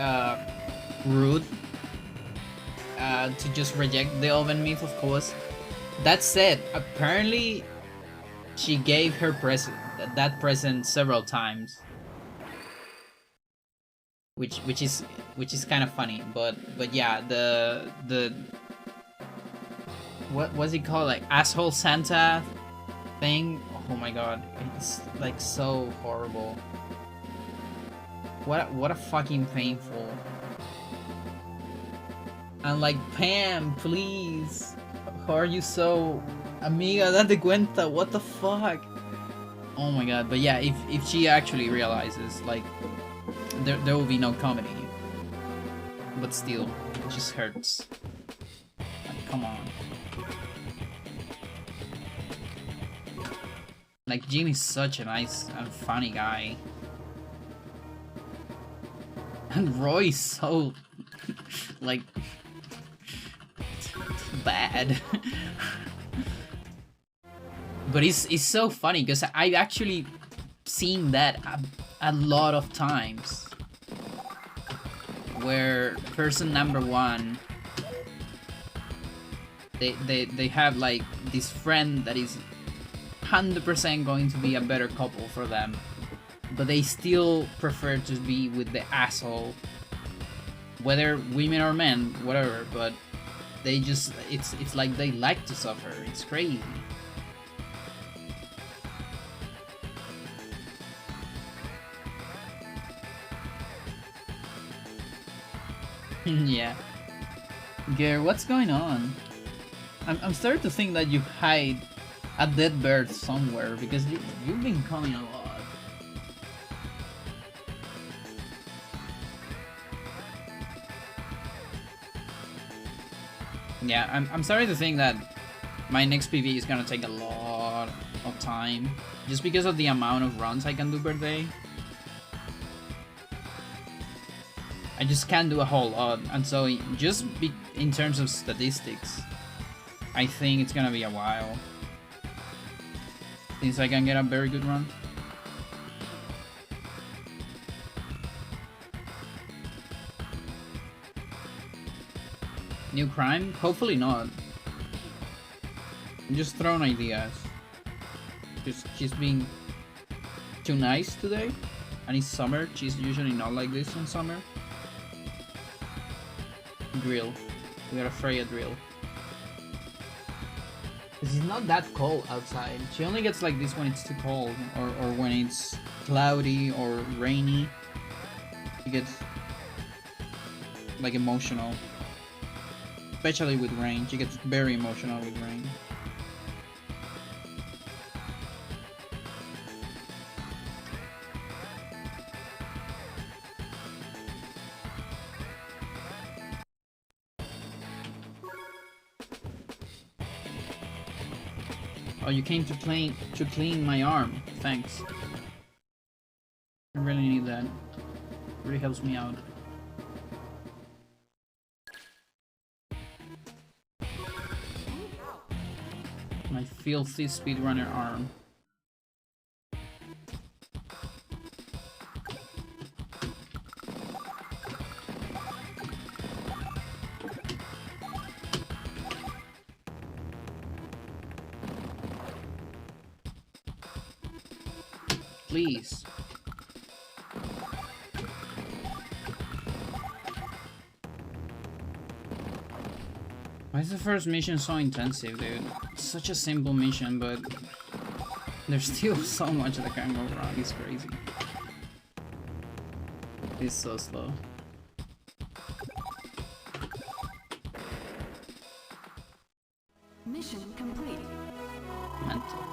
rude to just reject the oven meat, of course. That said, apparently she gave her that present several times, which is kind of funny. But yeah, the what was it called, like asshole Santa thing? Oh my god, it's like so horrible. What a fucking painful. And like, Pam, please, how are you so... Amiga, date cuenta, what the fuck? Oh my god, but yeah, if she actually realizes, like, there will be no comedy. But still, it just hurts. Like, come on. Like, Jimmy's such a nice and funny guy. And Roy's so... like... bad. But it's so funny, because I've actually seen that a lot of times. Where person number one... They have, like, this friend that is 100% going to be a better couple for them, but they still prefer to be with the asshole, whether women or men, whatever. But they just, it's like they like to suffer. It's crazy. Yeah. Gare, what's going on? I'm starting to think that you hide a dead bird somewhere, because you've been coming a lot. Yeah, I'm sorry to think that my next PV is gonna take a lot of time, just because of the amount of runs I can do per day. I just can't do a whole lot, and so in terms of statistics, I think it's gonna be a while since I can get a very good run. New crime? Hopefully not. I'm just throwing ideas. Just she's being too nice today, and it's summer. She's usually not like this in summer. Drill. We gotta fry a drill. Because it's not that cold outside. She only gets like this when it's too cold, or when it's cloudy or rainy. She gets like emotional. Especially with rain. She gets very emotional with rain. Oh, you came to clean my arm. Thanks. I really need that. Really helps me out. My filthy speedrunner arm. Please. Why is the first mission so intensive, dude? It's such a simple mission, but there's still so much that can go wrong. It's crazy. It's so slow. Mission complete. Mental.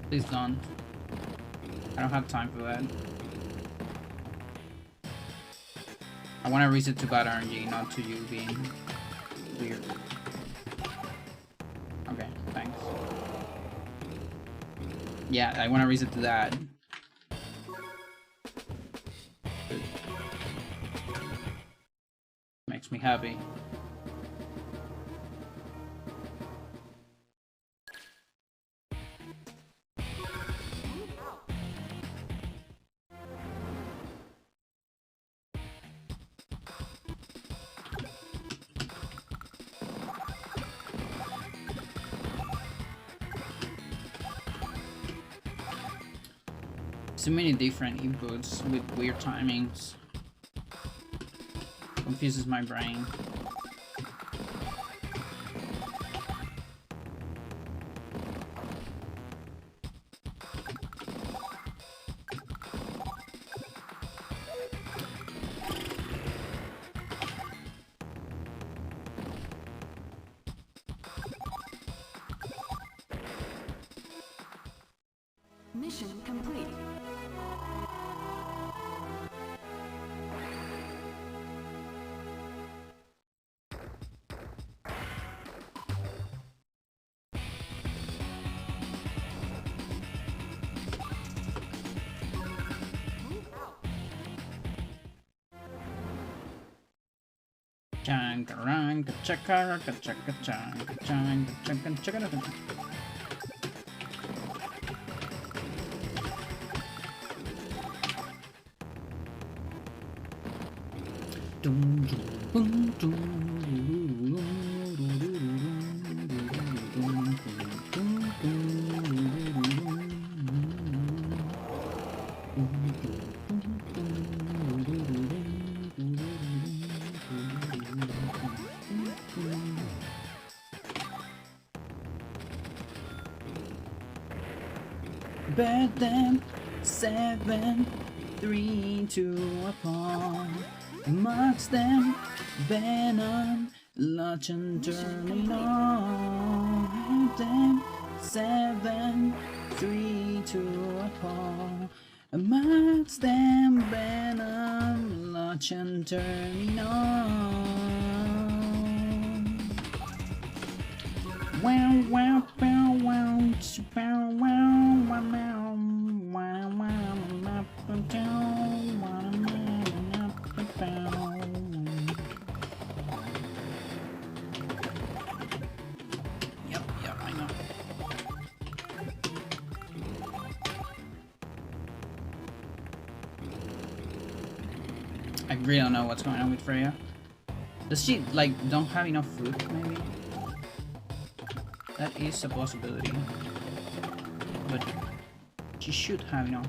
Please don't. I don't have time for that. I want to reset to bad RNG, not to you being weird. Okay, thanks. Yeah, I want to reset to that. Good. Makes me happy. So many different inputs with weird timings. Confuses my brain. Mission complete. Better than 7, 3, 2 upon. Amongst them, venom, launch and turning on. Them 7, 3, 2 upon. Amongst them, venom, launch and turning on. Wow, wow, wow, wow, wow, wow, wow, wow, wow, Yep, I know. I really don't know what's going on with Freya. Does she, like, don't have enough food, maybe? That is a possibility. But she should have enough.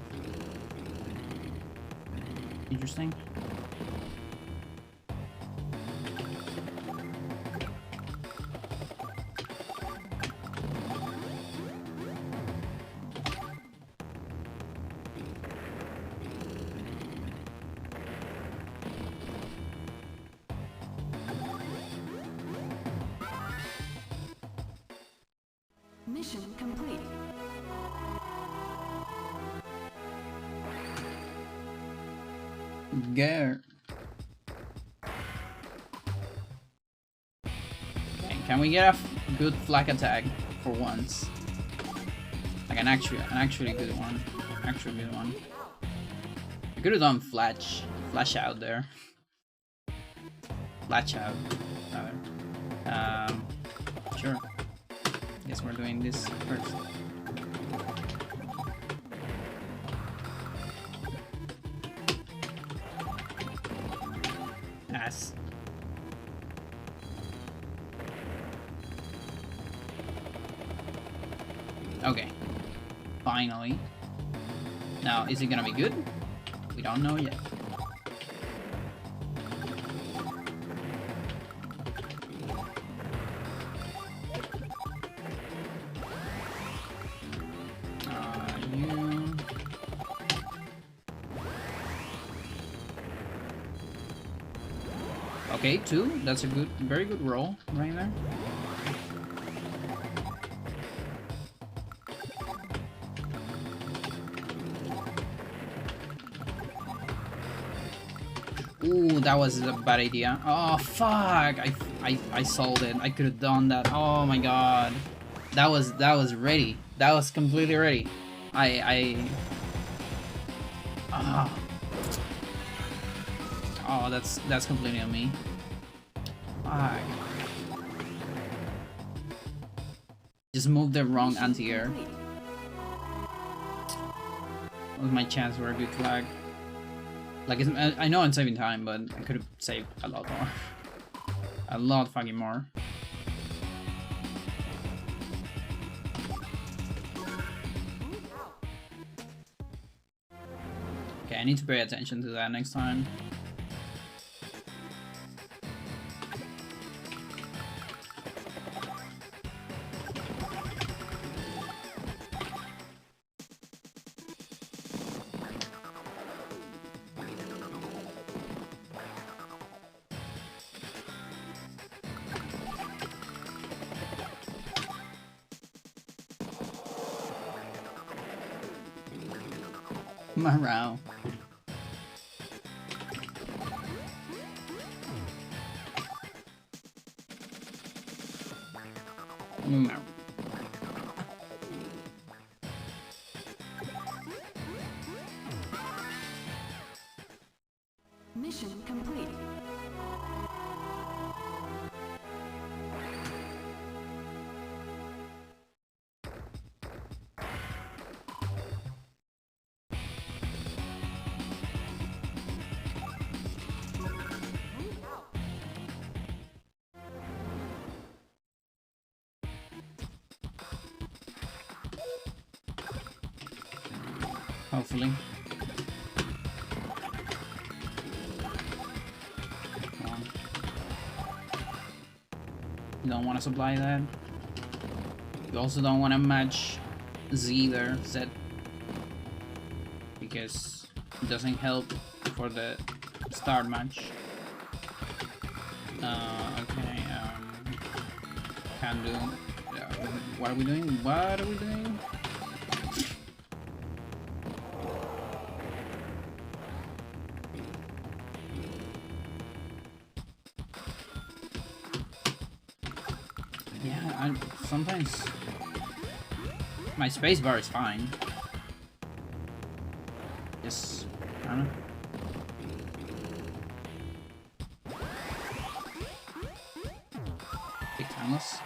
Interesting. Mission complete. Go. Okay, can we get a good flag attack for once? Like an actually good one. Actually good one. I could have done flash out there. Flash out, rather. Sure. Guess we're doing this first. Ass. Okay. Finally. Now, is it gonna be good? We don't know yet. You... Okay, 2. That's a good, very good roll right there. Ooh, that was a bad idea. Oh fuck! I sold it. I could have done that. Oh my god, that was ready. That was completely ready. Oh, that's completely on me. Fuck. Just moved the wrong anti-air. What was my chance for a good flag? Like, I know I'm saving time, but I could have saved a lot more. A lot fucking more. Okay, I need to pay attention to that next time. Morale. No. Mission complete. Hopefully. Come on. You don't want to supply that. You also don't want to match Z there, Z. Because it doesn't help for the start match. Okay, can do. What are we doing? What are we doing? Yeah, sometimes my spacebar is fine. Just, I don't know. Big timeless.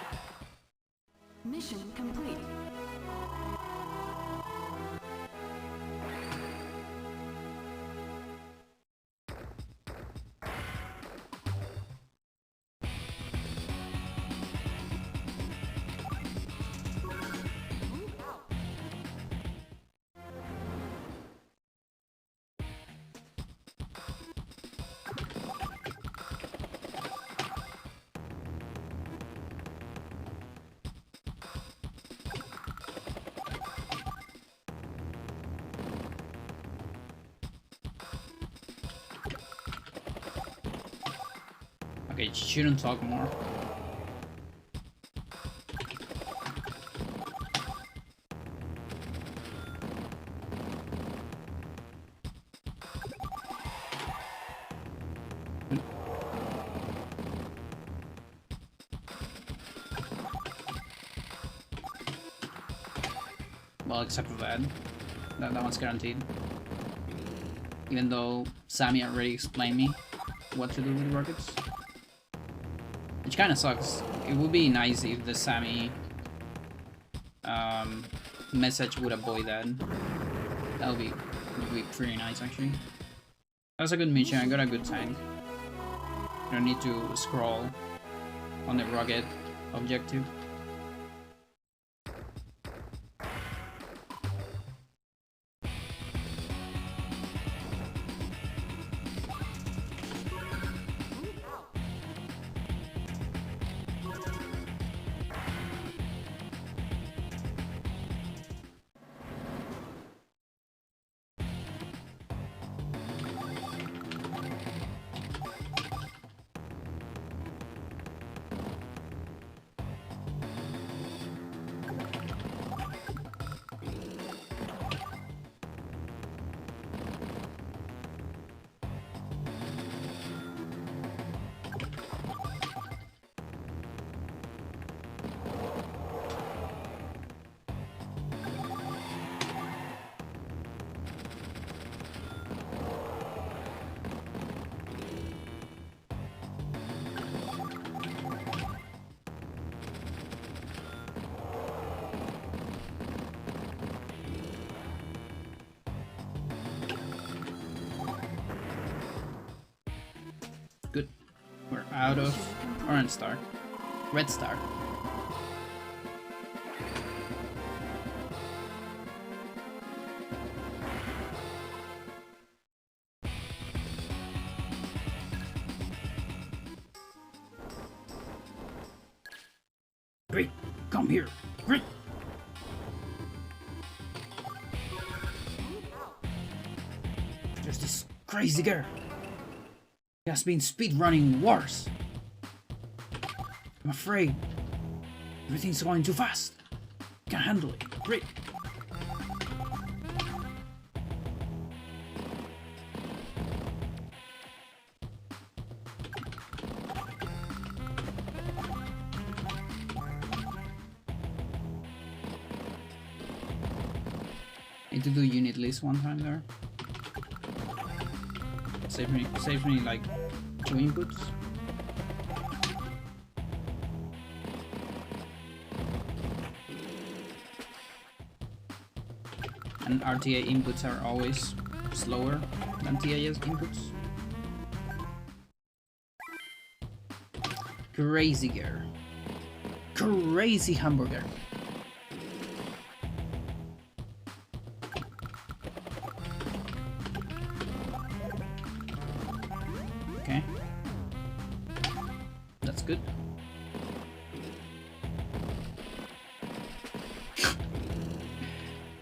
Mission complete. Okay, shouldn't talk more. Well, except for that. That one's guaranteed. Even though Sammy already explained me what to do with the rockets. Which kinda sucks. It would be nice if the Sammy message would avoid that. That would be pretty nice actually. That was a good mission, I got a good tank. I don't need to scroll on the rocket objective. Good. We're out of orange star. Red star. Great, come here. Great. There's this crazy girl. He has been speedrunning wars. I'm afraid everything's going too fast. Can't handle it. Great. Need to do unit list one time there. Saves me like 2 inputs. And RTA inputs are always slower than TAS inputs. Crazy girl. Crazy hamburger. Okay. That's good.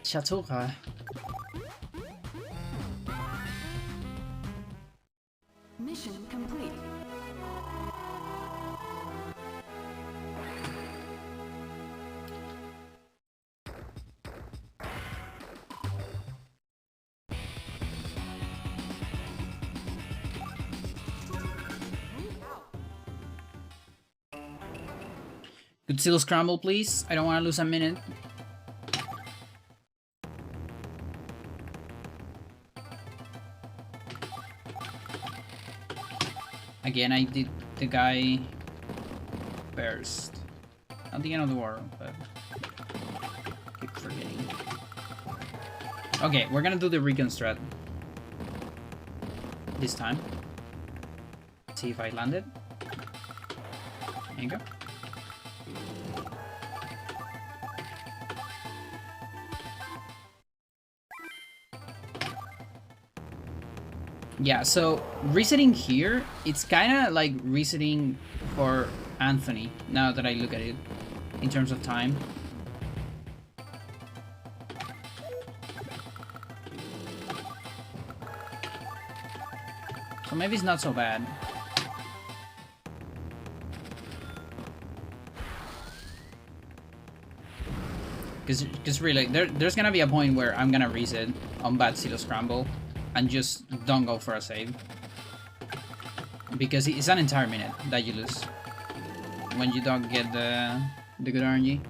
Chateau. Mission complete. Could still scramble, please? I don't want to lose a minute. Again, I did the guy first. Not the end of the world, but keep forgetting. Okay, we're gonna do the recon strat this time. See if I landed. There you go. Yeah, so resetting here, it's kind of like resetting for Anthony, now that I look at it, in terms of time. So maybe it's not so bad. Because really, there's gonna be a point where I'm gonna reset on Bad Silo Scramble and just don't go for a save. Because it's an entire minute that you lose when you don't get the good RNG.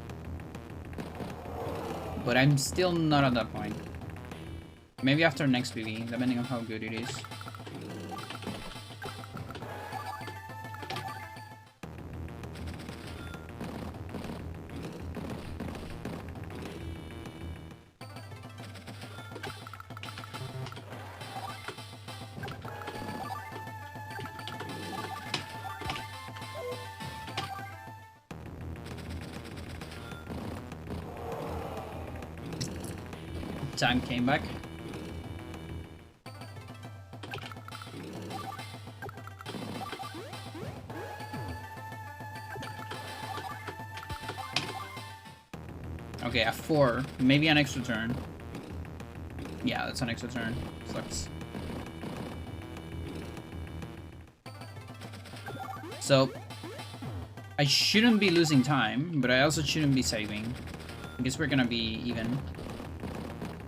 But I'm still not at that point. Maybe after next PV, depending on how good it is. Time came back. Okay, a 4. Maybe an extra turn. Yeah, that's an extra turn. Sucks. So, I shouldn't be losing time, but I also shouldn't be saving. I guess we're gonna be even.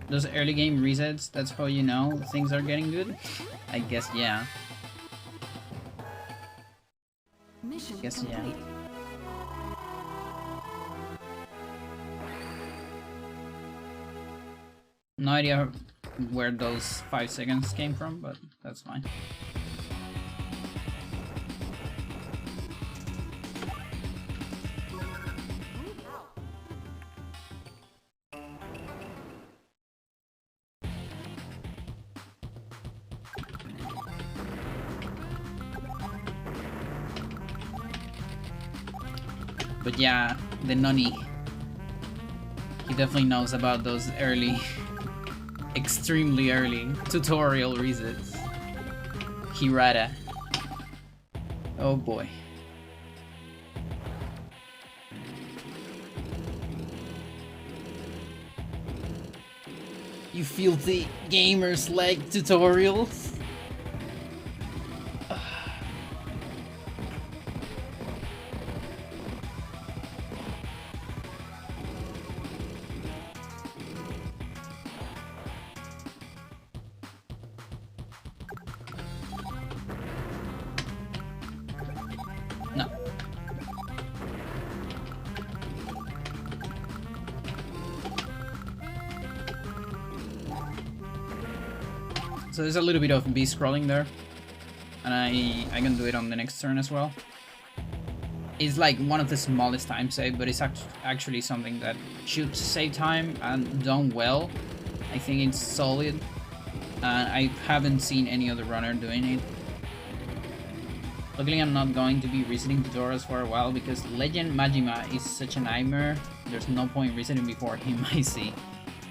Those early game resets, that's how you know things are getting good? I guess, yeah. Mission Guess, yeah. complete. No idea where those 5 seconds came from, but that's fine. But yeah, the Noni, he definitely knows about those early, extremely early tutorial resets. Hirata. Oh boy. You filthy gamers like tutorials? No. So there's a little bit of B scrolling there, and I can do it on the next turn as well. It's like one of the smallest time save, but it's actually something that should save time and done well. I think it's solid, and I haven't seen any other runner doing it. Luckily, I'm not going to be resetting tutorials for a while because Legend Majima is such a nightmare. There's no point resetting before him, I see.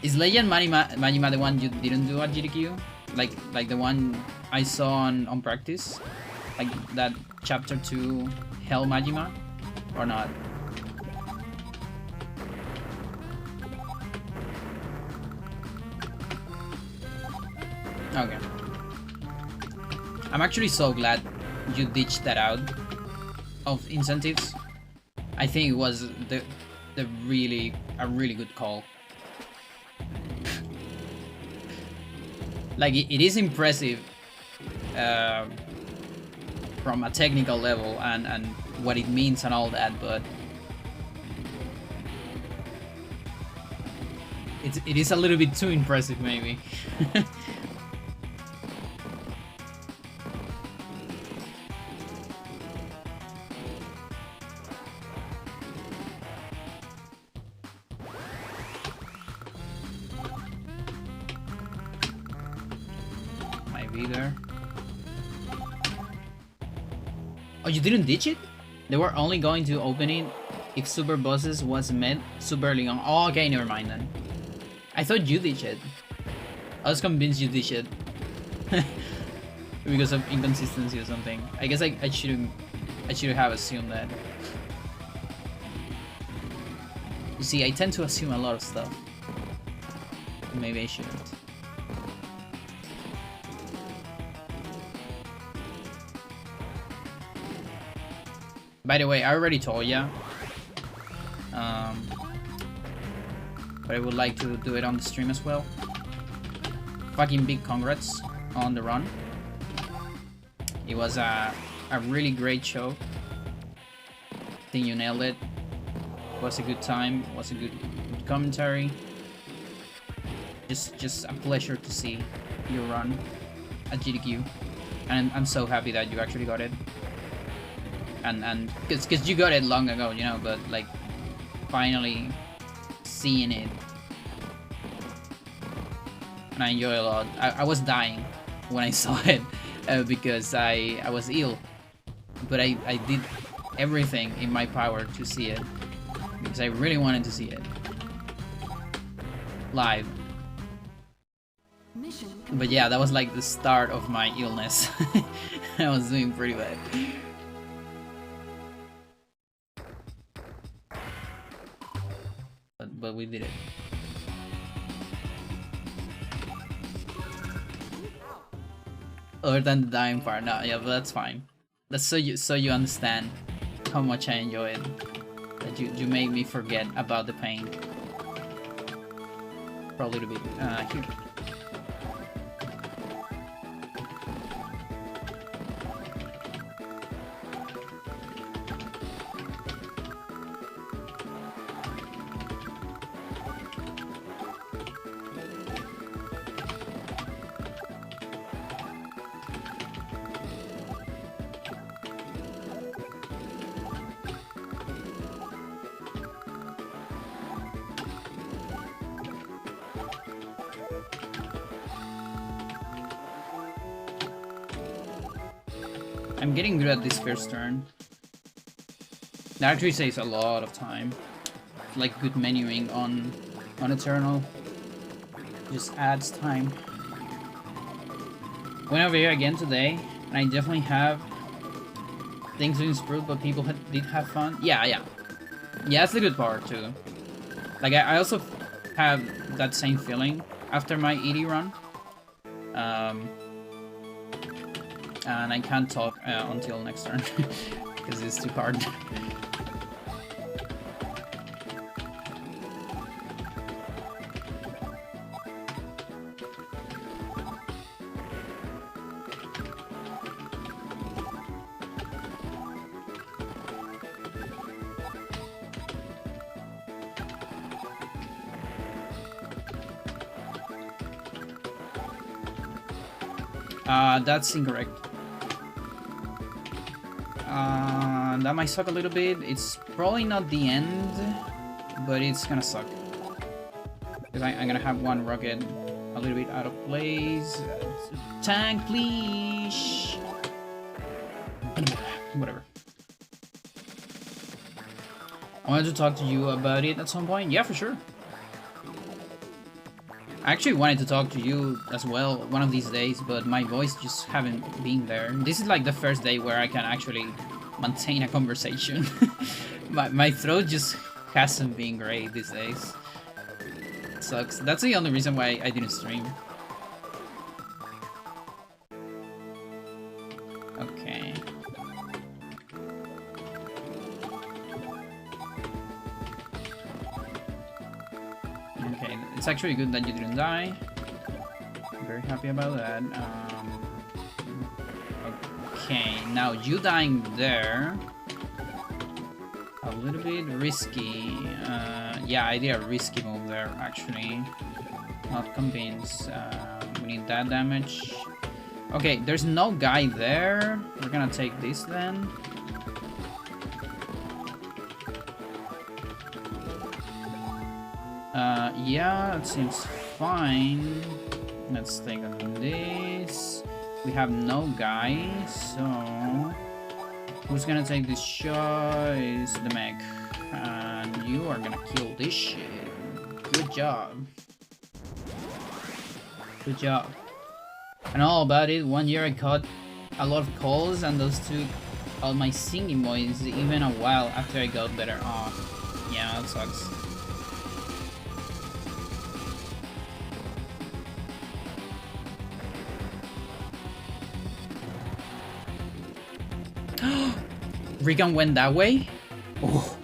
Is Legend Majima the one you didn't do at GDQ? Like the one I saw on practice? Like that chapter 2 Hell Majima? Or not? Okay. I'm actually so glad you ditched that out of incentives. I think it was a really good call. Like it is impressive from a technical level and what it means and all that, but it is a little bit too impressive maybe. There. Oh, you didn't ditch it? They were only going to open it if Super Bosses was met super early on. Oh, okay, never mind then. I thought you ditched it. I was convinced you ditched it. Because of inconsistency or something. I guess I should have assumed that. You see, I tend to assume a lot of stuff. Maybe I shouldn't. By the way, I already told ya. but I would like to do it on the stream as well. Fucking big congrats on the run. It was a really great show. I think you nailed it. It was a good time. It was a good commentary. Just a pleasure to see you run at GDQ, and I'm so happy that you actually got it. And because you got it long ago, you know, but like finally seeing it, and I enjoy a lot. I was dying when I saw it because I was ill, but I did everything in my power to see it because I really wanted to see it live. Mission But yeah, that was like the start of my illness. I was doing pretty bad. But we did it. Other than the dying part, no, yeah, but that's fine. That's so you understand how much I enjoy it. That you make me forget about the pain for a little bit. Here. I'm getting good at this first turn. That actually saves a lot of time. Like good menuing on Eternal. Just adds time. Went over here again today, and I definitely have things to improve, but people did have fun. Yeah, that's the good part too. Like I also have that same feeling after my ED run. And I can't talk until next turn because it's too hard. That's incorrect. That might suck a little bit. It's probably not the end, but it's gonna suck. Because I'm gonna have one rocket a little bit out of place. Tank, please! Whatever. I wanted to talk to you about it at some point. Yeah, for sure. I actually wanted to talk to you as well one of these days, but my voice just haven't been there. This is like the first day where I can actually maintain a conversation. my throat just hasn't been great these days. It sucks. That's the only reason why I didn't stream. Okay. Okay, it's actually good that you didn't die. I'm very happy about that. Okay, now you dying there. A little bit risky. Yeah, I did a risky move there, actually. Not convinced. We need that damage. Okay, there's no guy there. We're gonna take this then. Yeah, it seems fine. Let's take on this. We have no guy, so who's gonna take this shot is the mech. And you are gonna kill this shit. Good job. Good job. And all about it, 1 year I caught a lot of calls and those took all my singing voice even a while after I got better. Oh, yeah, that sucks. Regan went that way? Oh,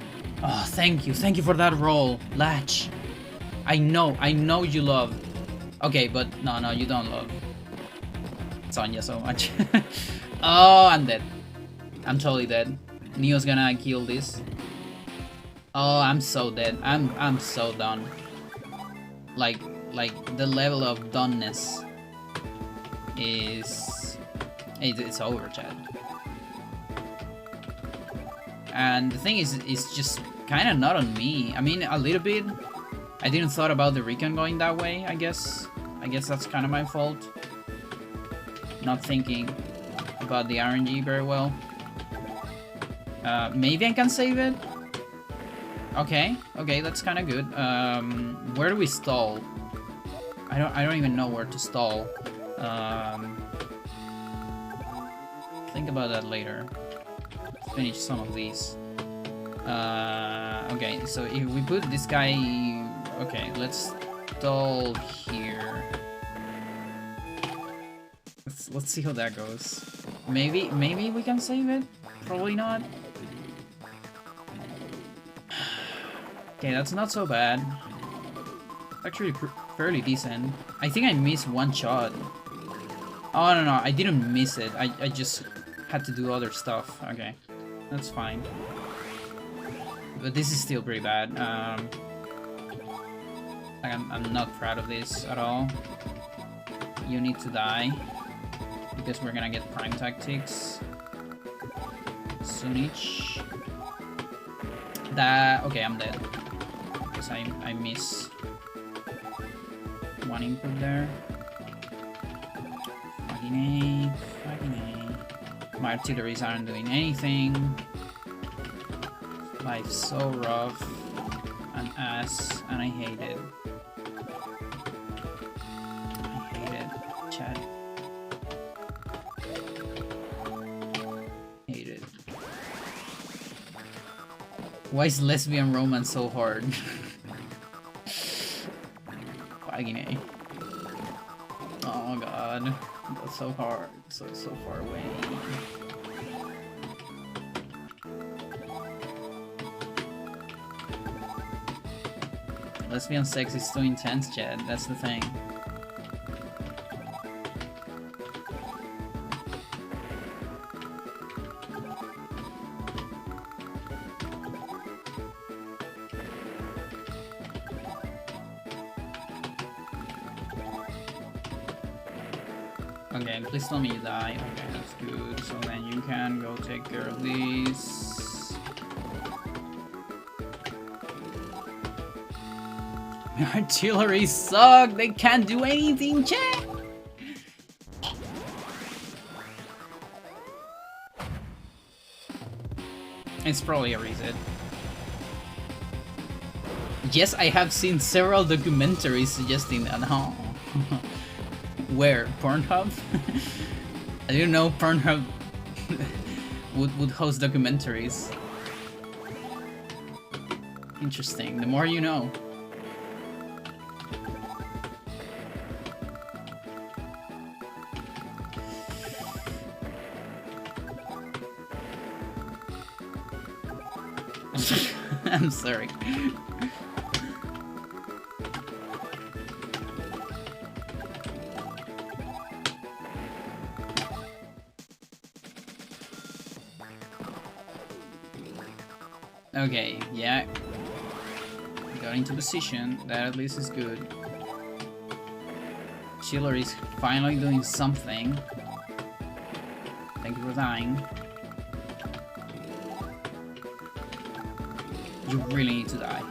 thank you for that roll, Latch. I know you love. Okay, but no, you don't love Sonya so much. Oh, I'm dead. I'm totally dead. Neo's gonna kill this. Oh, I'm so dead. I'm so done. Like the level of doneness is it's over, Chad. And the thing is, it's just kind of not on me. I mean, a little bit. I didn't thought about the recon going that way, I guess. I guess that's kind of my fault. Not thinking about the RNG very well. Maybe I can save it? Okay, that's kind of good. Where do we stall? I don't even know where to stall. Think about that later. Finish some of these. Okay, so if we put this guy... Okay, let's stall here. Let's see how that goes. Maybe we can save it? Probably not. Okay, that's not so bad. Actually fairly decent. I think I missed one shot. Oh, no, I didn't miss it. I just had to do other stuff. Okay, that's fine. But this is still pretty bad. Like I'm not proud of this at all. You need to die. Because we're gonna get prime tactics. Soonich. Okay, I'm dead. Because I miss one input there. Fucking A. My artilleries aren't doing anything. Life's so rough and ass, and I hate it. I hate it, chat. Hate it. Why is lesbian romance so hard? Fucking A. Oh god, that's so hard. So far away. Lesbian sex is too intense, Chad. That's the thing. Okay, please tell me you die. Okay, that's good. So then you can go take care of these. Artillery suck! They can't do anything, chat! It's probably a reset. Yes, I have seen several documentaries suggesting that. Oh. Where? Pornhub? I didn't know Pornhub would host documentaries. Interesting. The more you know. I'm sorry. Okay, yeah. Got into position. That at least is good. Chiller is finally doing something. Thank you for dying. You really need to die.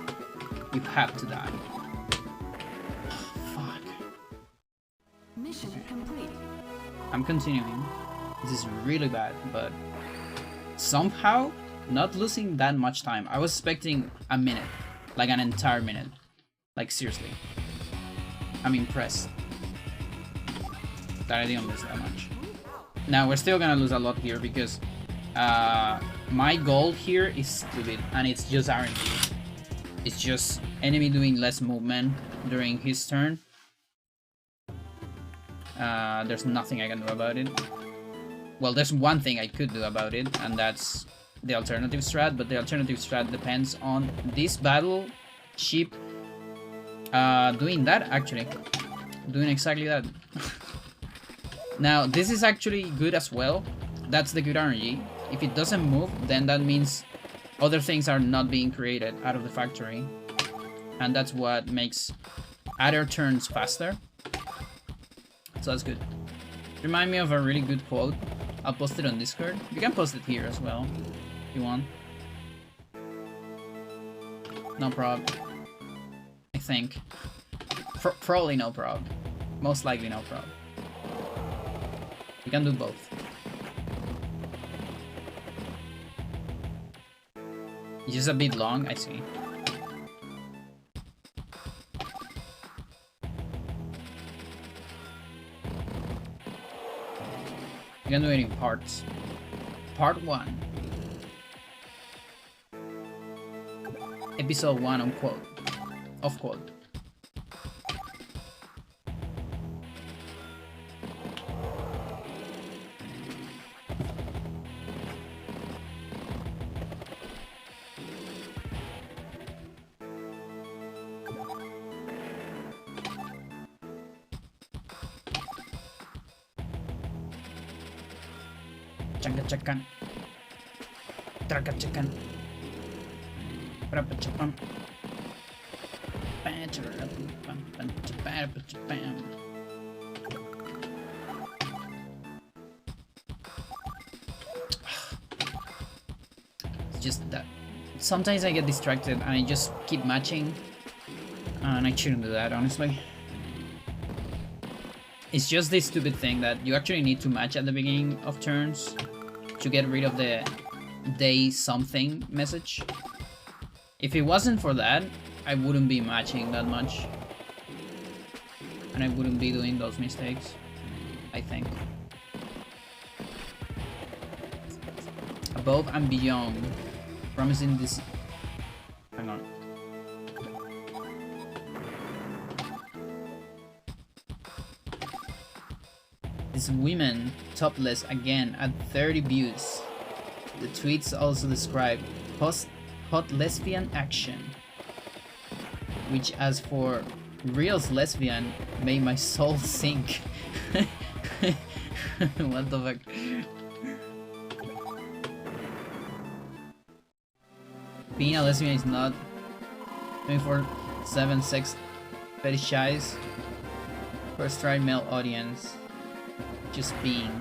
You have to die. Fuck. Mission complete. I'm continuing. This is really bad, but somehow not losing that much time. I was expecting a minute, like an entire minute. Like seriously. I'm impressed that I didn't lose that much. Now we're still gonna lose a lot here because my goal here is stupid, and it's just RNG. It's just enemy doing less movement during his turn. There's nothing I can do about it. Well, there's one thing I could do about it, and that's the alternative strat, but the alternative strat depends on this battle ship Doing that, actually. Doing exactly that. Now, this is actually good as well. That's the good RNG. If it doesn't move, then that means other things are not being created out of the factory. And that's what makes other turns faster. So that's good. Remind me of a really good quote. I'll post it on Discord. You can post it here as well, if you want. No prob. I think. Probably no prob. Most likely no prob. You can do both. It's just a bit long, I see. You can do it in parts. Part 1. Episode 1 on quote. Off quote. Chaka-chakan. Traka-chakan. Prapa-chapam. It's just that sometimes I get distracted and I just keep matching, and I shouldn't do that, honestly. It's just this stupid thing that you actually need to match at the beginning of turns to get rid of the day something message. If it wasn't for that, I wouldn't be matching that much. And I wouldn't be doing those mistakes, I think. Above and beyond. Promising this... Hang on. This women topless again at 30 views. The tweets also describe hot lesbian action, which as for Real's lesbian made my soul sink. What the fuck? Being a lesbian is not 24/7 sex fetishize for a straight male audience. Just being.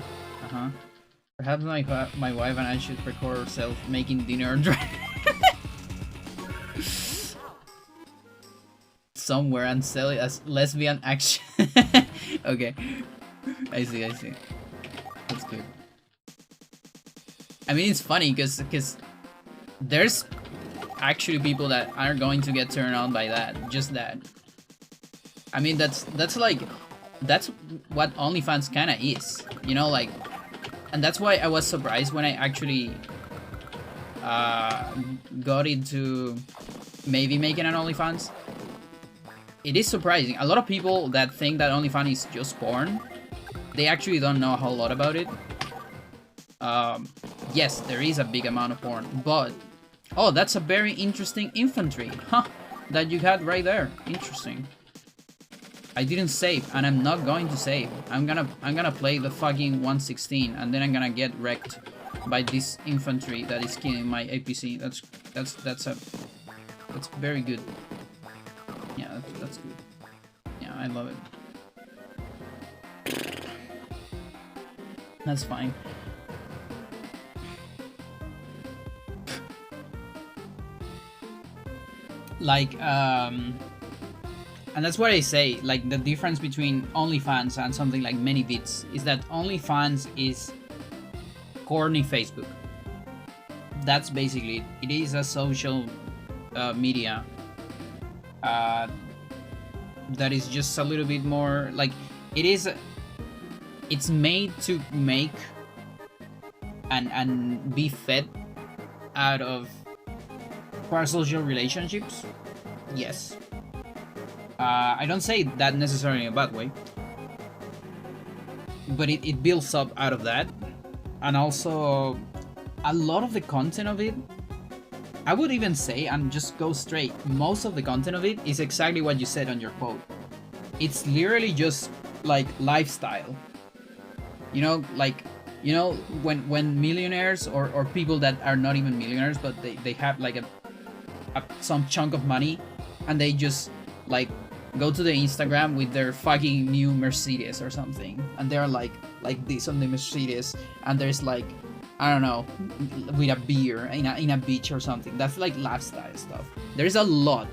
Perhaps my wife and I should record ourselves making dinner and driving somewhere and sell it as lesbian action. Okay. I see. That's good. I mean, it's funny because there's actually people that are going to get turned on by that. Just that. I mean, that's what OnlyFans kinda is. You know, like, and that's why I was surprised when I actually got into maybe making an OnlyFans. It is surprising. A lot of people that think that OnlyFans is just porn, they actually don't know a whole lot about it. Yes, there is a big amount of porn, but oh, that's a very interesting infantry, that you had right there. Interesting. I didn't save, and I'm not going to save. I'm gonna play the fucking 116, and then I'm gonna get wrecked by this infantry that is killing my APC. That's very good. Yeah, that's good. Yeah, I love it. That's fine. Like, and that's what I say, like, the difference between OnlyFans and something like Many Bits is that OnlyFans is corny Facebook. That's basically it. It is a social media that is just a little bit more, like, it's made to make and be fed out of parasocial relationships. Yes. I don't say that necessarily in a bad way, but it builds up out of that, and also a lot of the content of it I would even say, and just go straight, most of the content of it is exactly what you said on your quote. It's literally just like lifestyle. You know, like, you know, when millionaires or people that are not even millionaires, but they have like some chunk of money, and they just like go to the Instagram with their fucking new Mercedes or something, and they're like this on the Mercedes, and there's like, I don't know, with a beer in a beach or something. That's like lifestyle stuff. There's a lot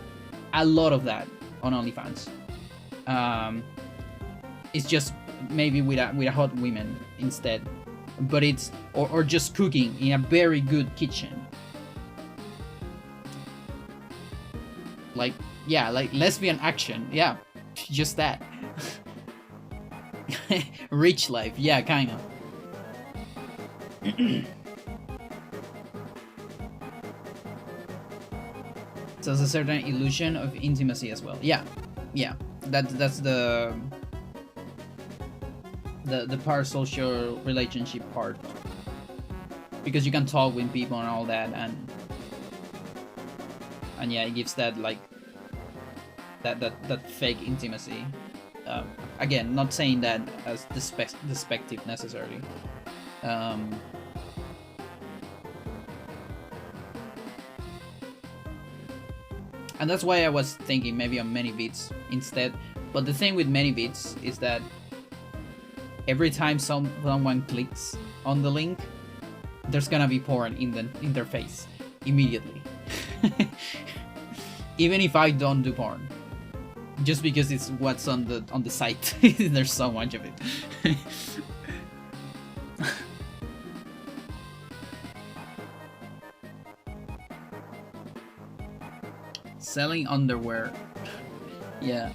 of that on OnlyFans. It's just maybe with a hot woman instead, but it's or just cooking in a very good kitchen. Like, yeah, like lesbian action, yeah, just that. Rich life, yeah, kind of. So there's a certain illusion of intimacy as well. Yeah, that's the parasocial relationship part, because you can talk with people and all that, and yeah, it gives that like that fake intimacy. Again, not saying that as despective necessarily. And that's why I was thinking maybe on many bits instead. But the thing with many bits is that every time someone clicks on the link, there's gonna be porn in their face immediately. Even if I don't do porn, just because it's what's on the site. There's so much of it. Selling underwear, yeah.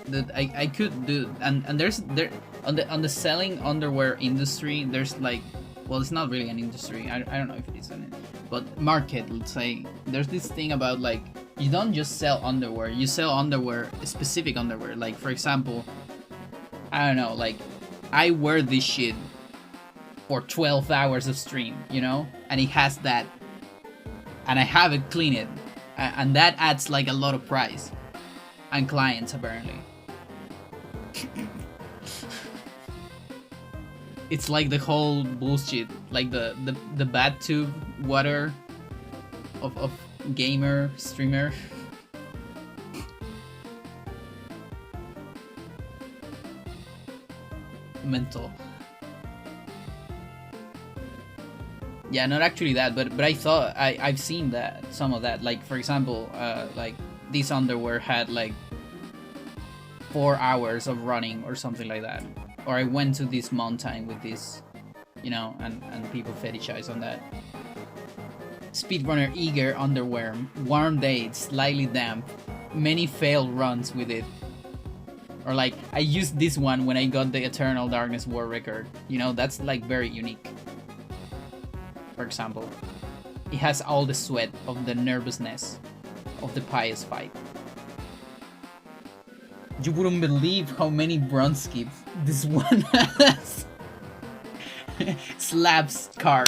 That I could do, and there's on the selling underwear industry. There's like, well, it's not really an industry. I don't know if it is but market. Let's say there's this thing about like, you don't just sell underwear. You sell underwear, specific underwear. Like, for example, I don't know, like I wear this shit for 12 hours of stream, you know, and it has that, and I haven't cleaned it. And that adds like a lot of price and clients apparently. It's like the whole bullshit, like the bad tube water of gamer streamer. Mental. Yeah, not actually that, but I thought I've seen that, some of that. Like, for example, like this underwear had like 4 hours of running or something like that. Or I went to this mountain with this, you know, and people fetishize on that. Speedrunner eager underwear, warm days, slightly damp, many failed runs with it. Or like, I used this one when I got the Eternal Darkness War record. You know, that's like very unique. For example, it has all the sweat of the nervousness of the pious fight. You wouldn't believe how many bronze skips this one has. Slaps car.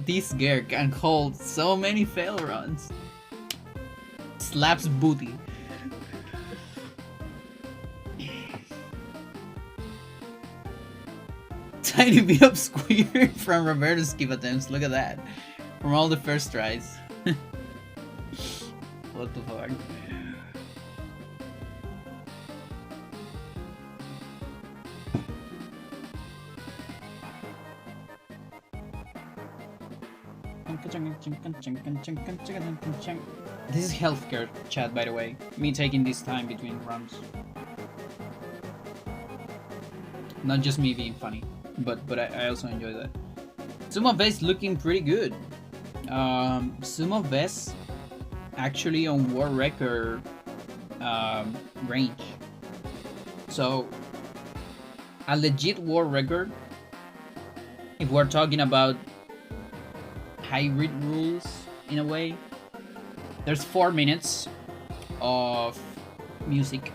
This girl can hold so many fail runs. Slaps booty. Tiny bit of squeer from Roberto's skip attempts. Look at that. From all the first tries. What the fuck? This is healthcare chat, by the way. Me taking this time between runs. Not just me being funny, but I also enjoy that. Sumo Vest looking pretty good. Sumo Vest actually on world record range. So a legit world record, if we're talking about hybrid rules in a way, there's 4 minutes of music.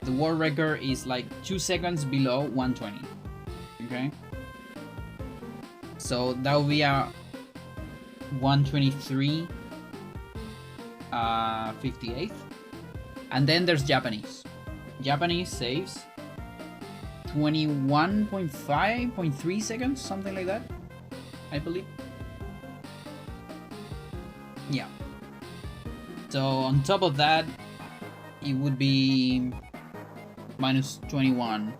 The world record is like 2 seconds below 120. Okay. So that will be a 123 58th. And then there's Japanese. Japanese saves 21.5.3 seconds, something like that, I believe. Yeah. So on top of that, it would be minus 21.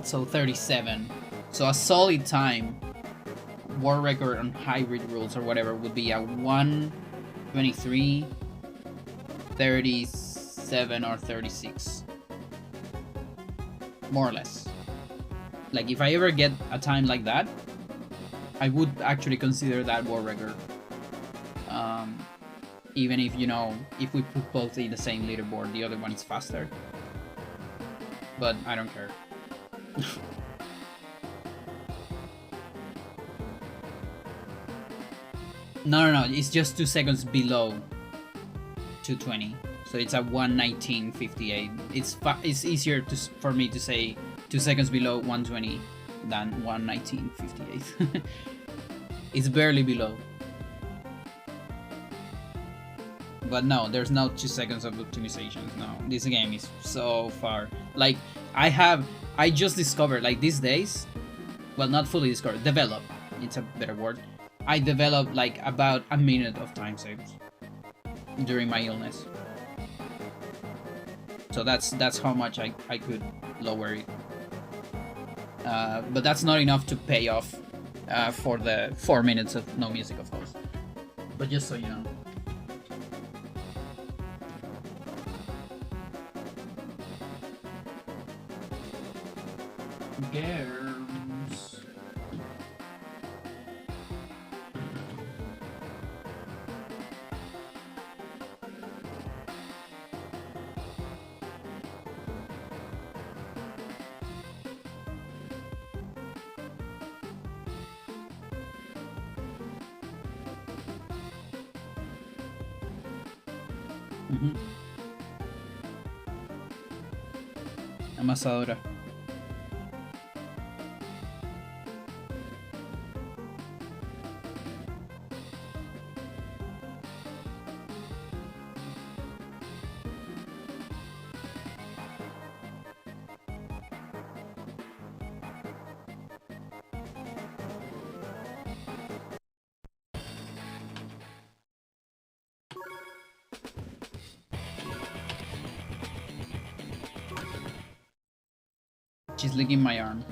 So 37. So a solid time, world record on hybrid rules or whatever, would be a 123, 37 or 36. More or less. Like if I ever get a time like that, I would actually consider that world record. Even if, you know, if we put both in the same leaderboard, the other one is faster. But I don't care. No, it's just 2 seconds below 220. So it's a 119.58. It's easier for me to say 2 seconds below 120 than 119.58. It's barely below. But no, there's no 2 seconds of optimizations. No, this game is so far. Like, I just discovered, like, these days, well, not fully discovered, develop, it's a better word. I developed like about a minute of time saves during my illness. So that's how much I could lower it. But that's not enough to pay off for the 4 minutes of no music, of course. But just so you know. Games. Amasadora. She's licking my arm.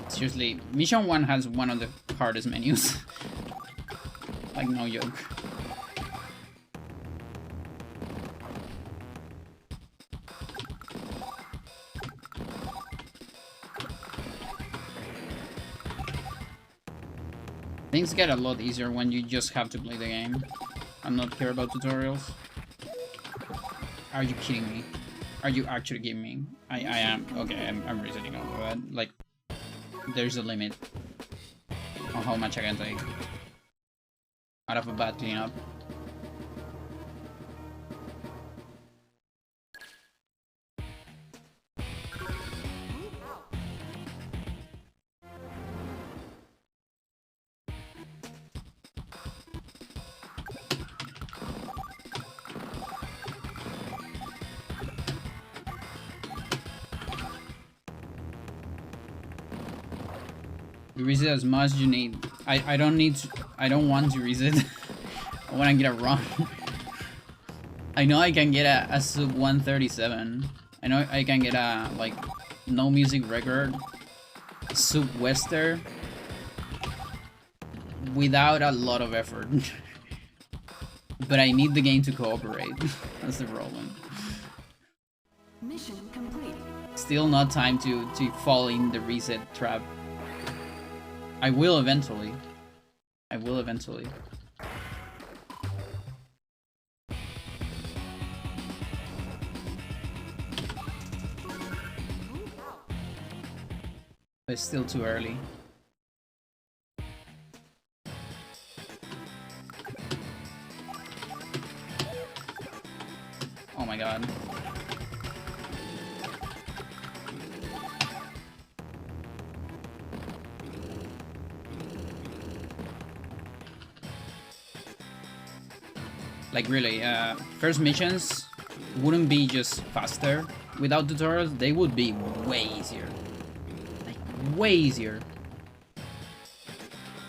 Seriously, Mission 1 has one of the hardest menus. Like, no joke. Things get a lot easier when you just have to play the game and not care about tutorials. Are you kidding me? Are you actually kidding me? I am. Okay, I'm reasoning over that. Like, there's a limit on how much I can take out of a bad cleanup. You reset as much as you need. I don't need to, I don't want to reset. I want to get a run. I know I can get a sub 137. I know I can get a like no music record sub western without a lot of effort. But I need the game to cooperate. That's the problem. Mission complete. Still not time to fall in the reset trap. I will eventually. I will eventually. but it's still too early. Oh my god. Like really, first missions wouldn't be just faster without tutorials, they would be way easier. Like, way easier.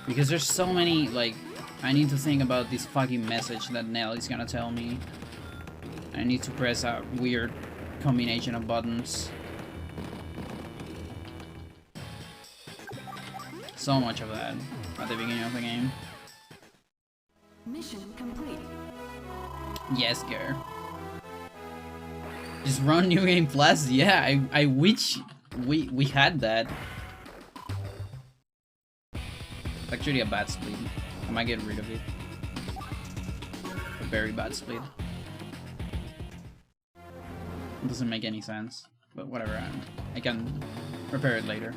Because there's so many, like, I need to think about this fucking message that Nell is gonna tell me. I need to press a weird combination of buttons. So much of that at the beginning of the game. Mission complete. Yes, girl. Just run New Game Plus? Yeah, I wish we had that. It's actually a bad split. I might get rid of it. A very bad split. It doesn't make any sense, but whatever. I can repair it later.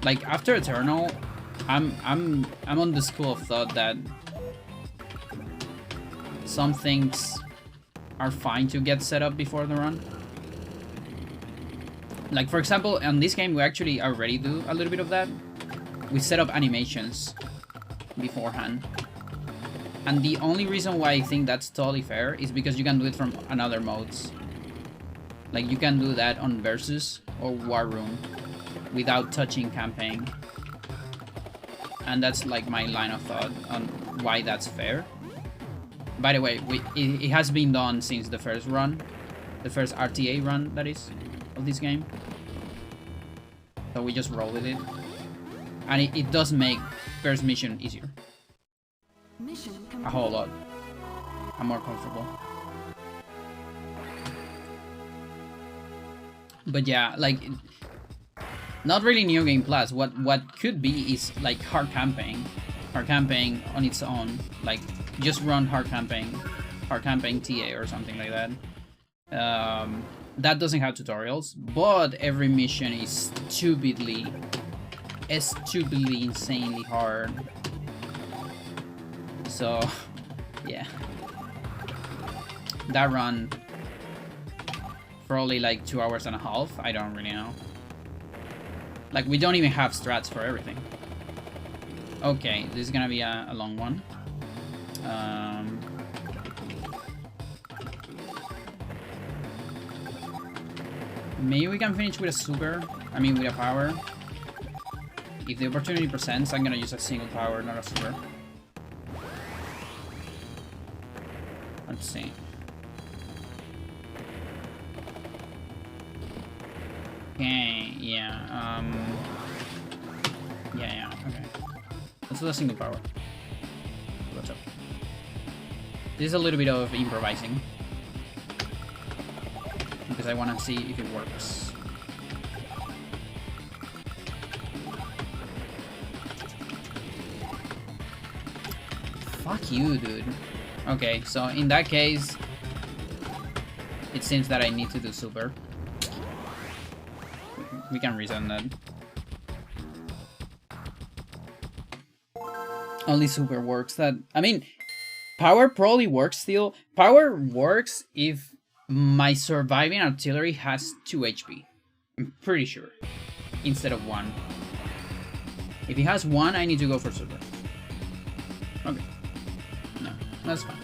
Like after Eternal, I'm on the school of thought that some things are fine to get set up before the run. Like for example, on this game we actually already do a little bit of that. We set up animations beforehand. And the only reason why I think that's totally fair is because you can do it from another modes. Like you can do that on Versus or War Room without touching campaign. And that's like my line of thought on why that's fair. By the way, it has been done since the first run. The first RTA run, that is, of this game. So we just roll with it. And it does make first mission easier. Mission complete. A whole lot. I'm more comfortable. But yeah, like, not really New Game Plus. What could be is like hard camping on its own. Like just run hard camping TA or something like that. That doesn't have tutorials, but every mission is stupidly insanely hard. So yeah, that run probably like 2 hours and a half. I don't really know. Like we don't even have strats for everything. Okay, this is gonna be a long one. Maybe we can finish with a super. I mean with a power. If the opportunity presents, I'm gonna use a single power, not a super. Let's see. Okay, yeah, yeah, okay. Let's do a single power. What's up? This is a little bit of improvising. Because I want to see if it works. Fuck you, dude. Okay, so in that case, it seems that I need to do super. We can reason that. Only super works that. I mean, power probably works still. Power works if my surviving artillery has 2 HP. I'm pretty sure. Instead of 1. If it has 1, I need to go for super. Okay. No, that's fine.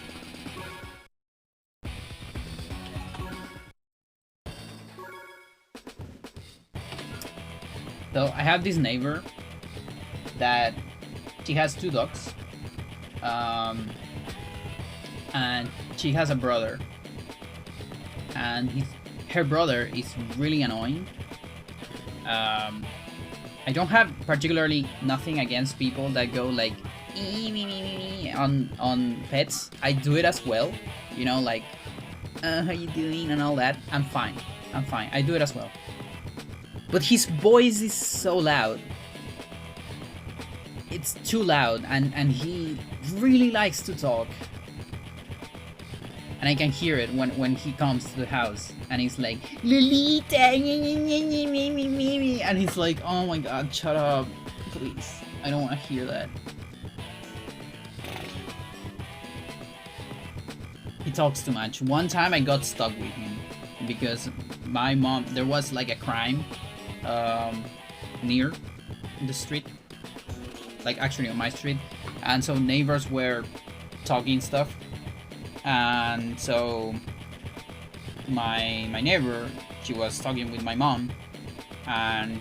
So I have this neighbor that she has 2 dogs, and she has a brother, and her brother is really annoying. I don't have particularly nothing against people that go like on pets. I do it as well, you know, like how you doing and all that. I'm fine. I do it as well. But his voice is so loud. It's too loud, and he really likes to talk. and I can hear it when he comes to the house, and he's like, Lolita, and he's like, oh my god, shut up, please, I don't want to hear that. He talks too much. One time I got stuck with him because my mom, there was like a crime near the street, like actually on my street, and so neighbors were talking stuff, and so my neighbor, she was talking with my mom, and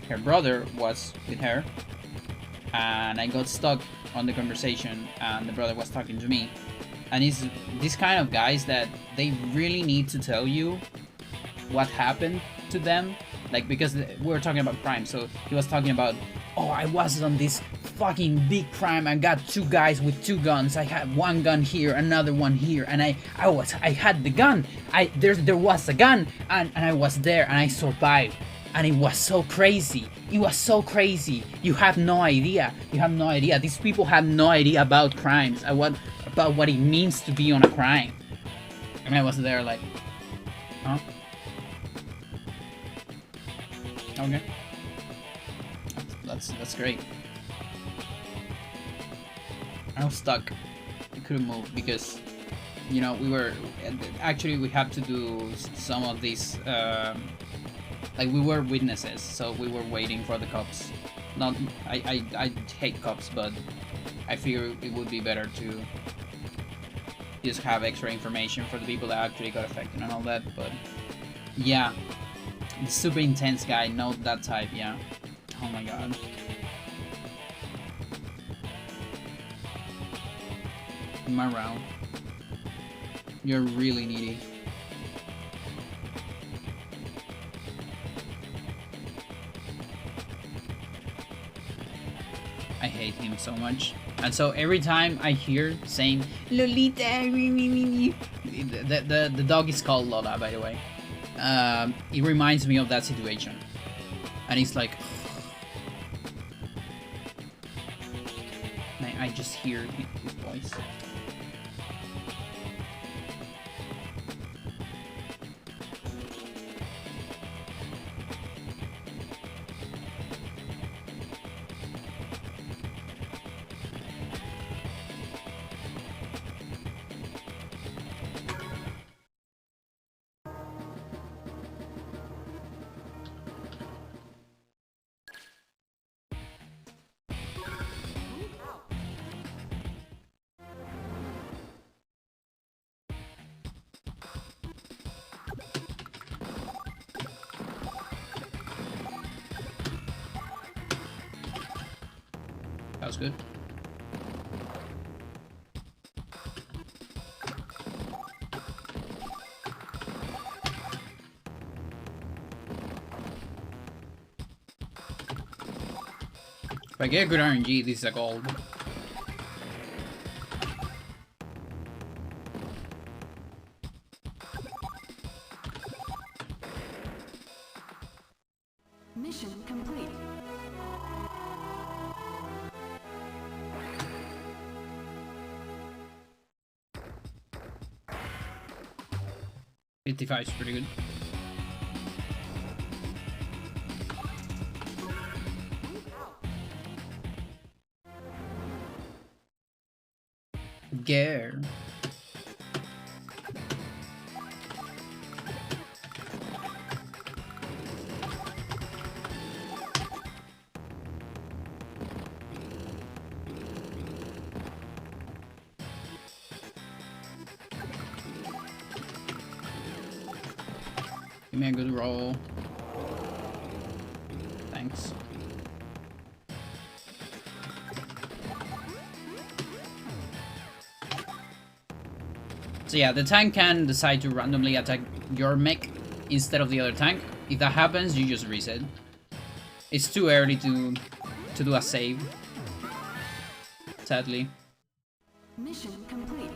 her brother was with her, and I got stuck on the conversation, and the brother was talking to me. And it's these kind of guys that they really need to tell you what happened to them. Like, because we were talking about crime, so he was talking about, oh, I was on this fucking big crime. I got 2 guys with 2 guns. I had 1 gun here, another one here, and I had the gun. There was a gun, and I was there, and I survived. And it was so crazy. It was so crazy. You have no idea. You have no idea. These people have no idea about crimes. About what it means to be on a crime. And I was there like, huh? Okay. That's great. I was stuck. I couldn't move because, you know, we had to do some of these, like, we were witnesses, so we were waiting for the cops. Not, I hate cops, but I figure it would be better to just have extra information for the people that actually got affected and all that. But yeah, the super intense guy, not that type. Yeah. Oh my god. Am I around? You're really needy. I hate him so much. And so every time I hear saying Lolita, the dog is called Lola, by the way. It reminds me of that situation. And it's like, I just hear his voice. That was good. If I get a good RNG, this is a gold. Mission complete. $55 is pretty good. Gare. Give me a good roll. Thanks. So yeah, the tank can decide to randomly attack your mech instead of the other tank. If that happens, you just reset. It's too early to do a save, sadly. Mission complete.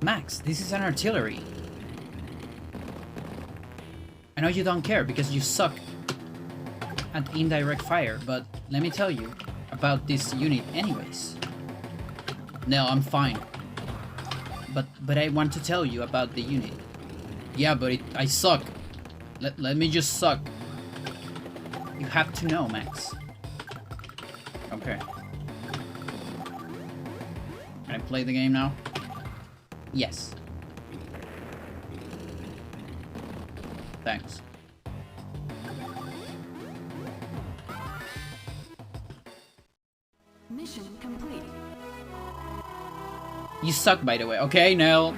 Max, this is an artillery. I know you don't care because you suck at indirect fire, but let me tell you about this unit anyways. No, I'm fine. But I want to tell you about the unit. Yeah, but I suck. Let me just suck. You have to know, Max. Okay. Can I play the game now? Yes. Thanks. Mission complete. You suck, by the way. Okay, Nell.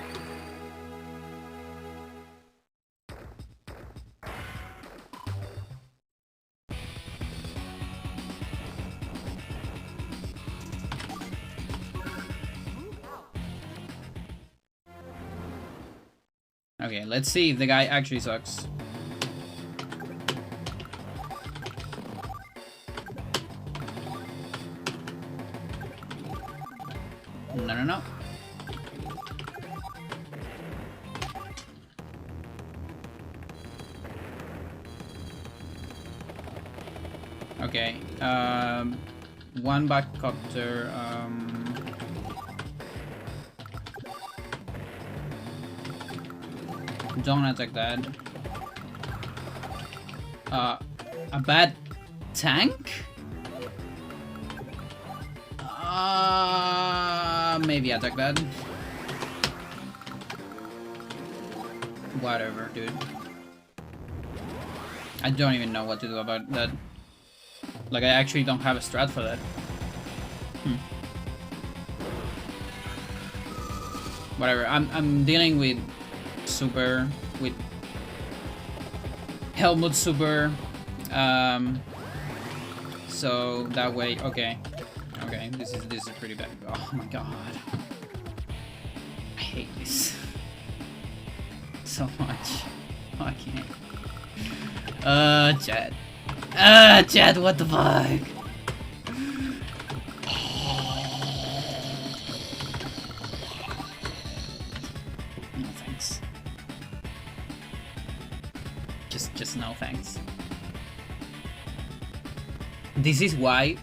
Okay, let's see if the guy actually sucks. No. Okay, one backcopter, don't attack that. A bad tank? Maybe attack that. Whatever, dude. I don't even know what to do about that. Like, I actually don't have a strat for that. Whatever. I'm dealing with super, with Helmut super. So that way, okay. Okay, this is pretty bad. Oh my god. I hate this so much. Oh, I can't. Chat. Chat, what the fuck? No thanks. Just no thanks. This is why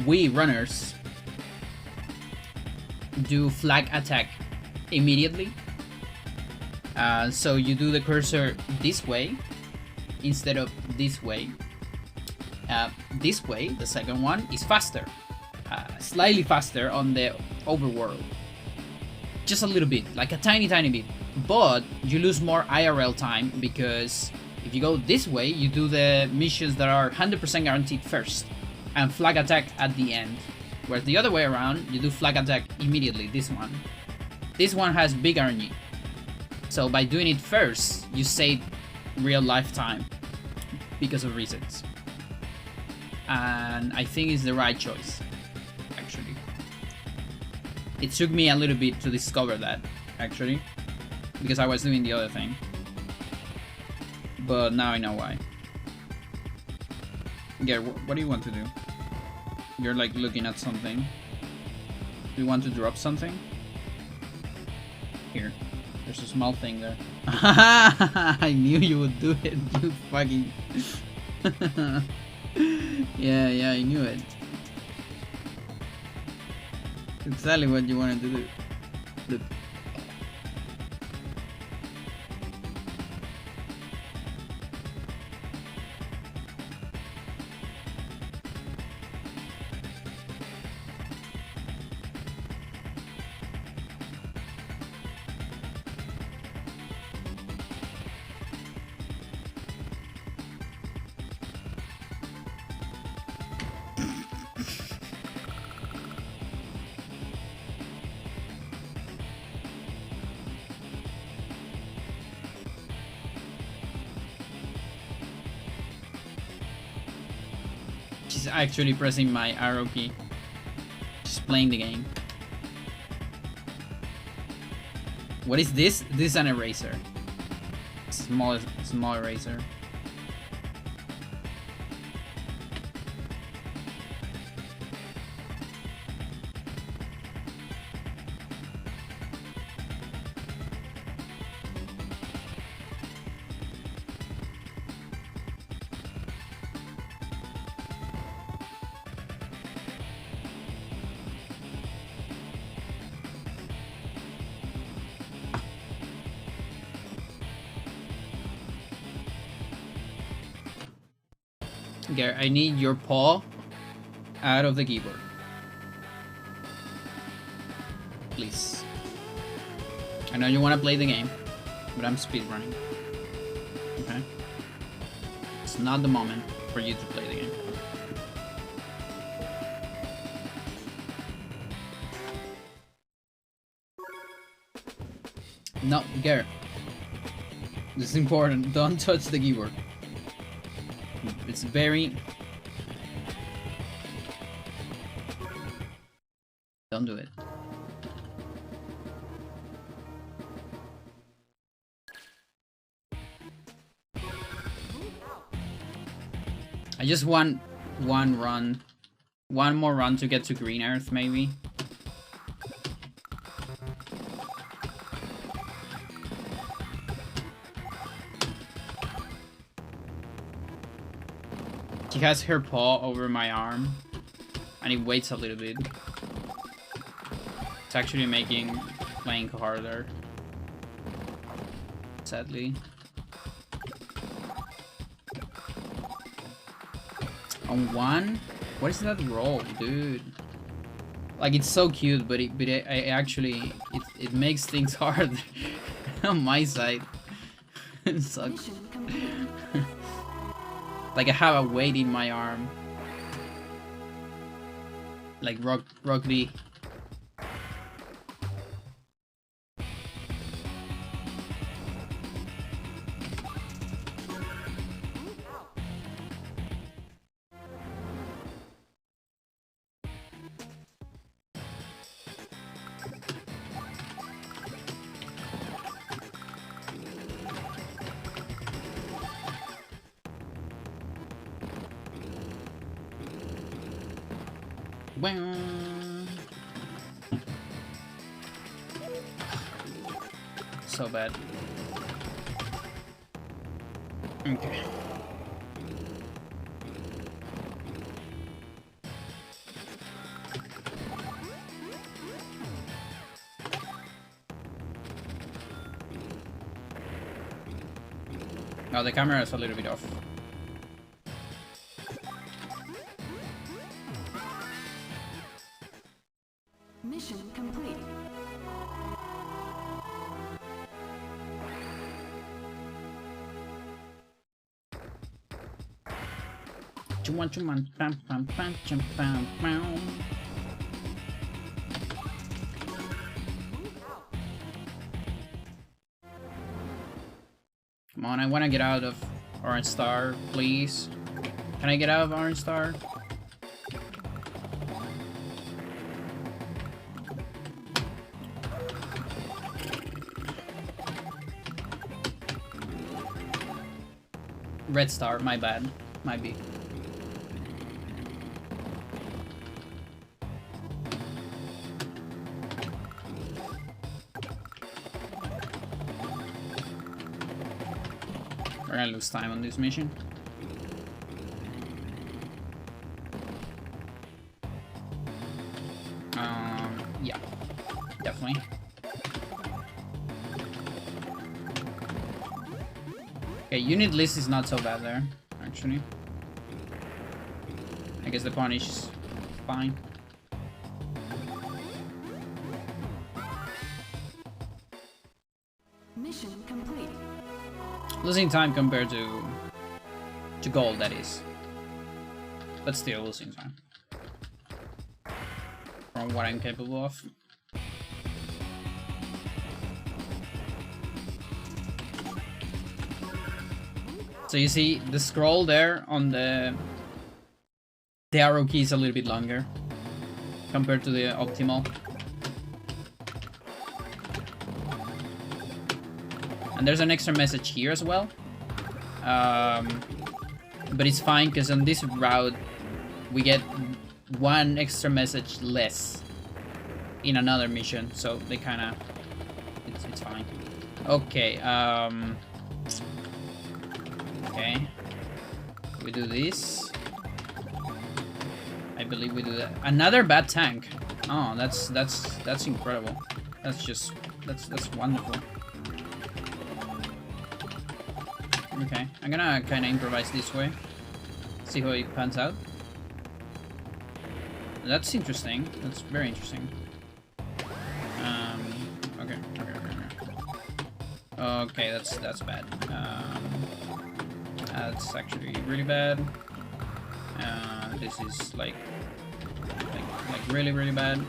we runners do flag attack immediately. So you do the cursor this way instead of this way. This way, the second one, is faster. Slightly faster on the overworld. Just a little bit, like a tiny bit. But you lose more IRL time because if you go this way, you do the missions that are 100% guaranteed first and flag attack at the end. Whereas the other way around, you do flag attack immediately, this one. This one has big RNG. So by doing it first, you save real life time because of reasons. And I think it's the right choice, actually. It took me a little bit to discover that, actually, because I was doing the other thing. But now I know why. Yeah, what do you want to do? You're like looking at something. Do you want to drop something? Here. There's a small thing there. I knew you would do it, you fucking... yeah, I knew it. Exactly what you wanted to do. Look. She's actually pressing my arrow key. Just playing the game. What is this? This is an eraser. Small eraser. Garrett, I need your paw out of the keyboard. Please. I know you want to play the game, but I'm speedrunning. Okay? It's not the moment for you to play the game. No, Garrett. This is important. Don't touch the keyboard. It's very... Don't do it. I just want one run. One more run to get to Green Earth, maybe. She has her paw over my arm, and it waits a little bit. It's actually making playing harder. Sadly. On one? What is that roll, dude? Like, it's so cute, but it actually it makes things hard on my side. It sucks. Mission complete. Like, I have a weight in my arm. Like Rock Lee. So bad. Okay. Oh, the camera is a little bit off. Mission complete. Chuman, pam, pam, pam, chum, pam, pam. Come on, I want to get out of Orange Star, please. Can I get out of Orange Star? Red Star, my bad. Might be. We're gonna lose time on this mission. Yeah, definitely. Okay, unit list is not so bad there, actually. I guess the punish is fine. Mission complete. Losing time compared to gold, that is. But still losing time. From what I'm capable of. So you see the scroll there on the arrow key is a little bit longer compared to the optimal. And there's an extra message here as well. But it's fine because on this route we get one extra message less in another mission, so they kind of it's fine. Okay, okay, we do this. I believe we do that. Another bad tank. Oh, that's incredible. That's wonderful. Okay, I'm gonna kind of improvise this way. See how it pans out. That's interesting. That's very interesting. Okay. Okay, that's bad. That's actually really bad. This is like really bad.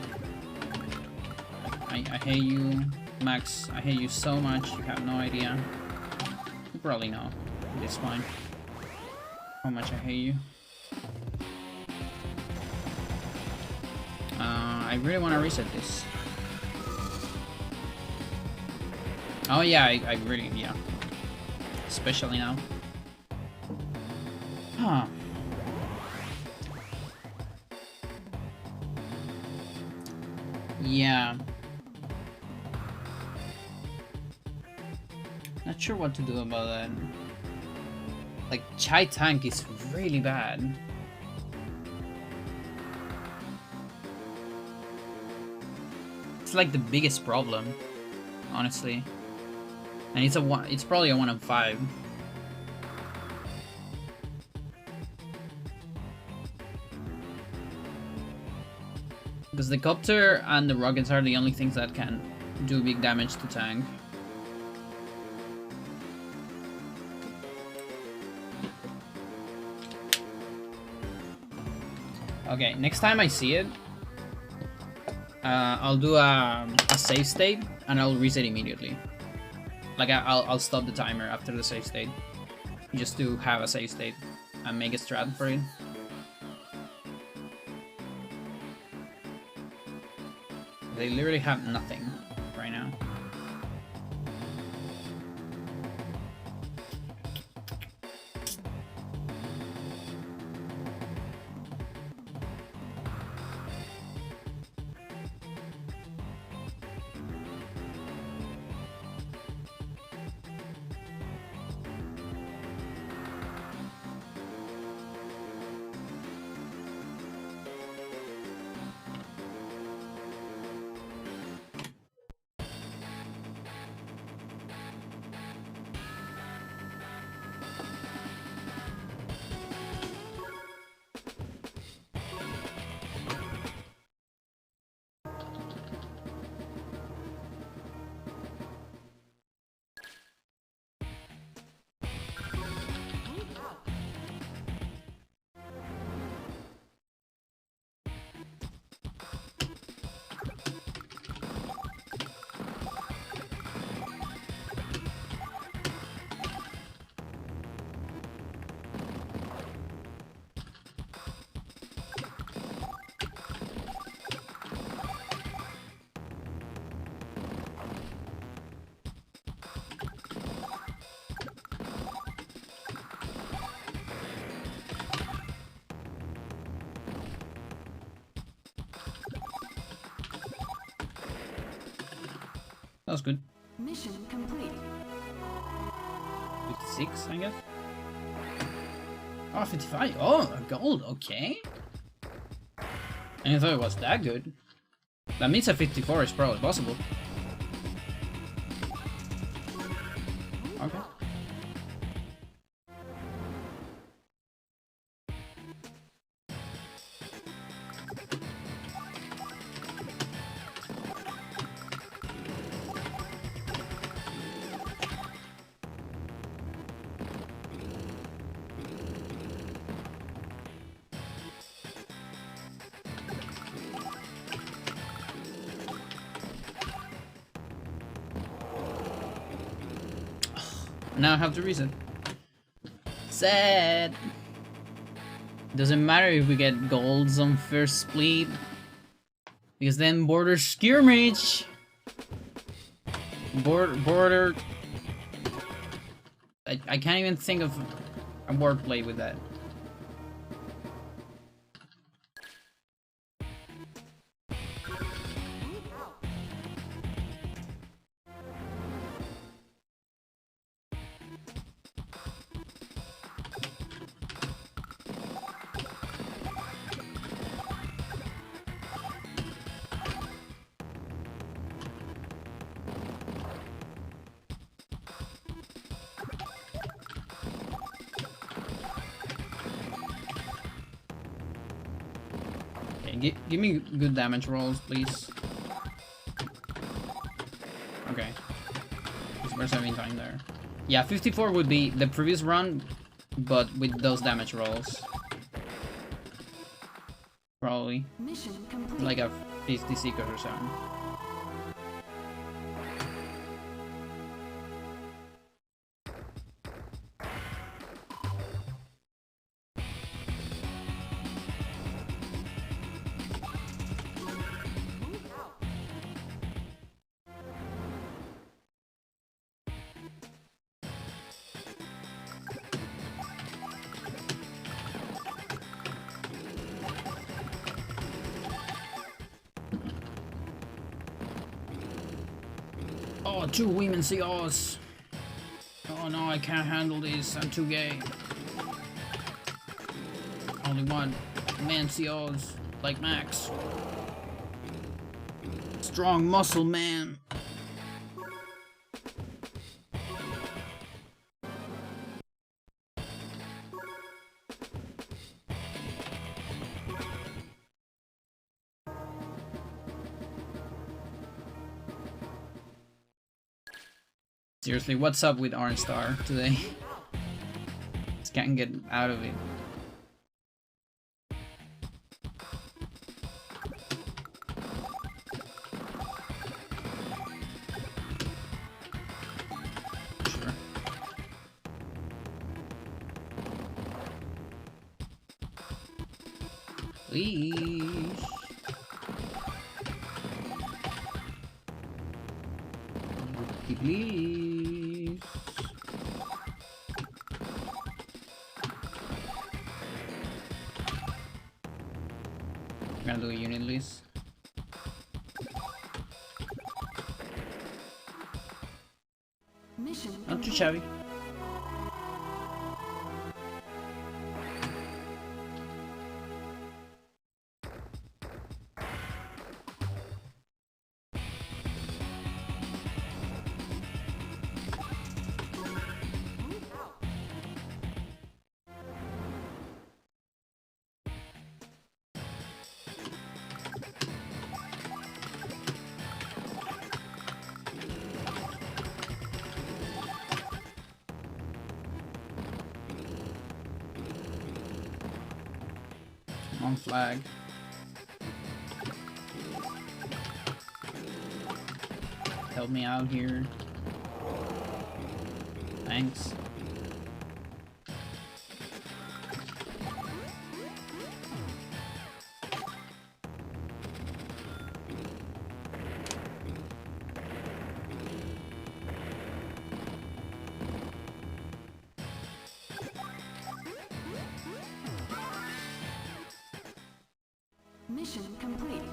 I hate you, Max. I hate you so much. You have no idea. You probably know at this point how much I hate you. I really want to reset this. Oh yeah, I really, yeah. Especially now. Huh. Yeah. Not sure what to do about that. Like, Chai Tank is really bad. It's like the biggest problem, honestly. And it's it's probably a 1 of 5. Because the copter and the rockets are the only things that can do big damage to tank. Okay, next time I see it, I'll do a save state and I'll reset immediately. Like I'll stop the timer after the save state, just to have a save state and make a strat for it. They literally have nothing right now. That was good. Mission complete. 56, I guess. Oh, 55. Oh, a gold. Okay. I didn't thought it was that good. That means a 54 is probably possible. Okay. Now I have to reset. Sad. Doesn't matter if we get golds on first split, because then border skirmish. Border. I can't even think of a wordplay with that. Give me good damage rolls, please. Okay. Where's 17 there? Yeah, 54 would be the previous run, but with those damage rolls. Probably. Mission complete. Like a 50 seekers or something. Oh, 2 women COs. Oh no, I can't handle this. I'm too gay. Only 1 man COs, like Max. Strong muscle man. Seriously, what's up with Orange Star today? Just can't get out of it. Sure. Please. Please. Gonna do a unit list. Mission Not too complete. shabby. On flag. Help me out here. Thanks. Mission complete.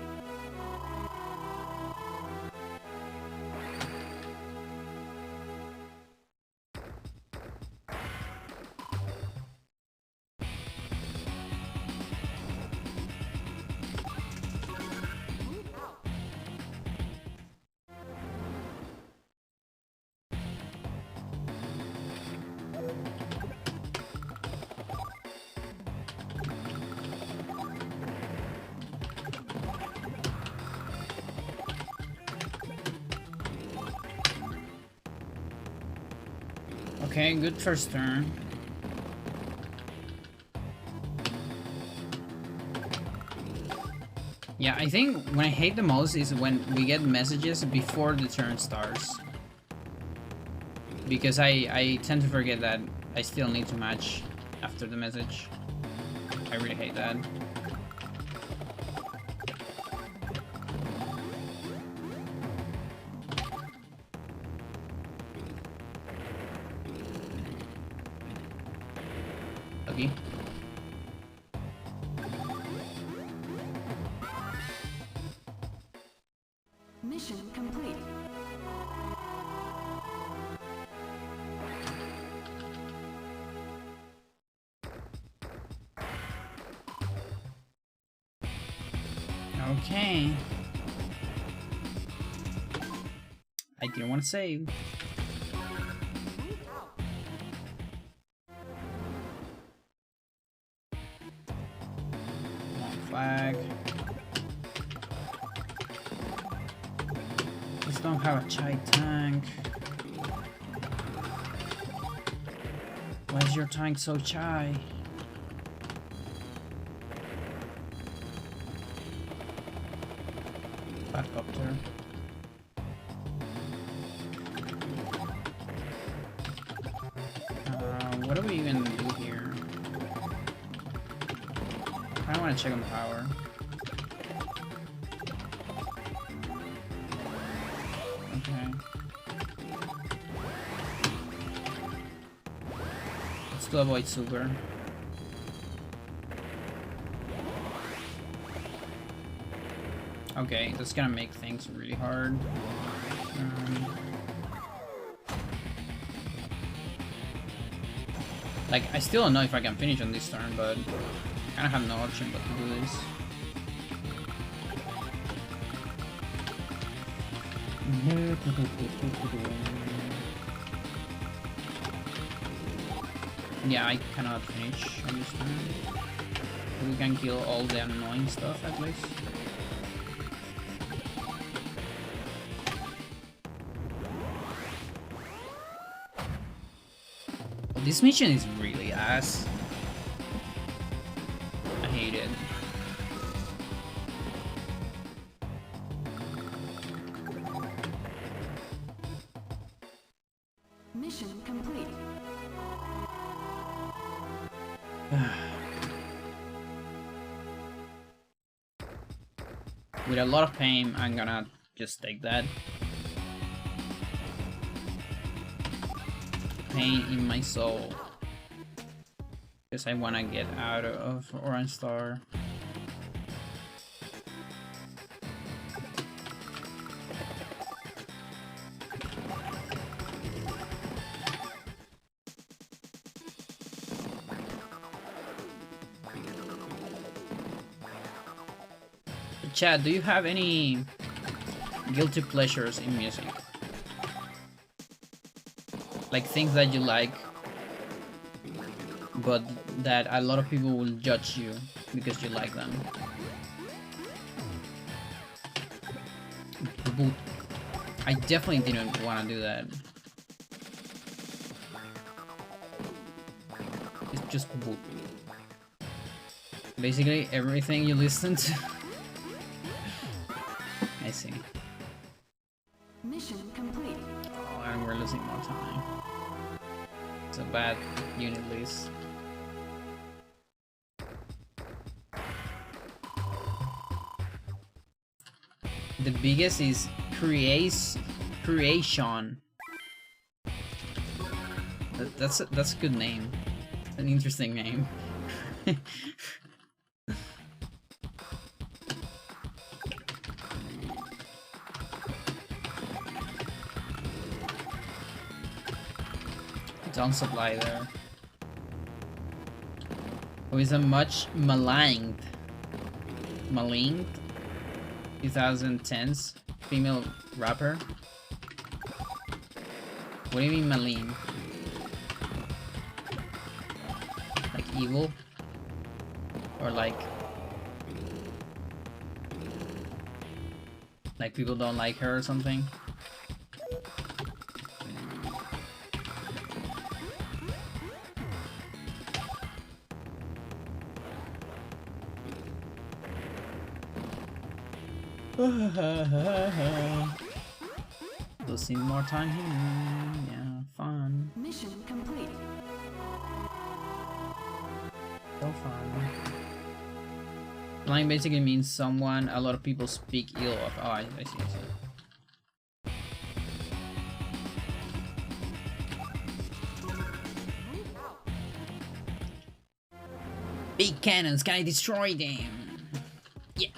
Okay, good first turn. Yeah, I think when I hate the most is when we get messages before the turn starts. Because I tend to forget that I still need to match after the message. I really hate that. Okay. Mission complete. Okay. I didn't want to save. Long flag. don't have a chai tank. Why is your tank so chai? Quadcopter. What do we even do here? I want to check on the power. Okay. Let's do avoid super. Okay, that's gonna make things really hard. Like, I still don't know if I can finish on this turn, but I kind of have no option but to do this. Yeah, I cannot finish on this turn. We can kill all the annoying stuff at least. This mission is really ass. I hate it. Mission complete. With a lot of pain, I'm gonna just take that. Pain in my soul. Because I wanna get out of Orange Star. Chad, do you have any guilty pleasures in music? Like things that you like, but that a lot of people will judge you because you like them. But I definitely didn't want to do that. It's just boot. Basically everything you listen to. I see. Mission complete. Oh, and we're losing more time. It's a bad unit list. The biggest is creation. That's a good name. An interesting name. Don't supply there. Who is a much maligned 2010s female rapper? What do you mean malign? Like evil? Or like people don't like her or something? Losing more time here. Yeah, fun. Mission complete. So fun. Lying basically means someone a lot of people speak ill of. Oh, I see. Big cannons, can I destroy them? Yeah.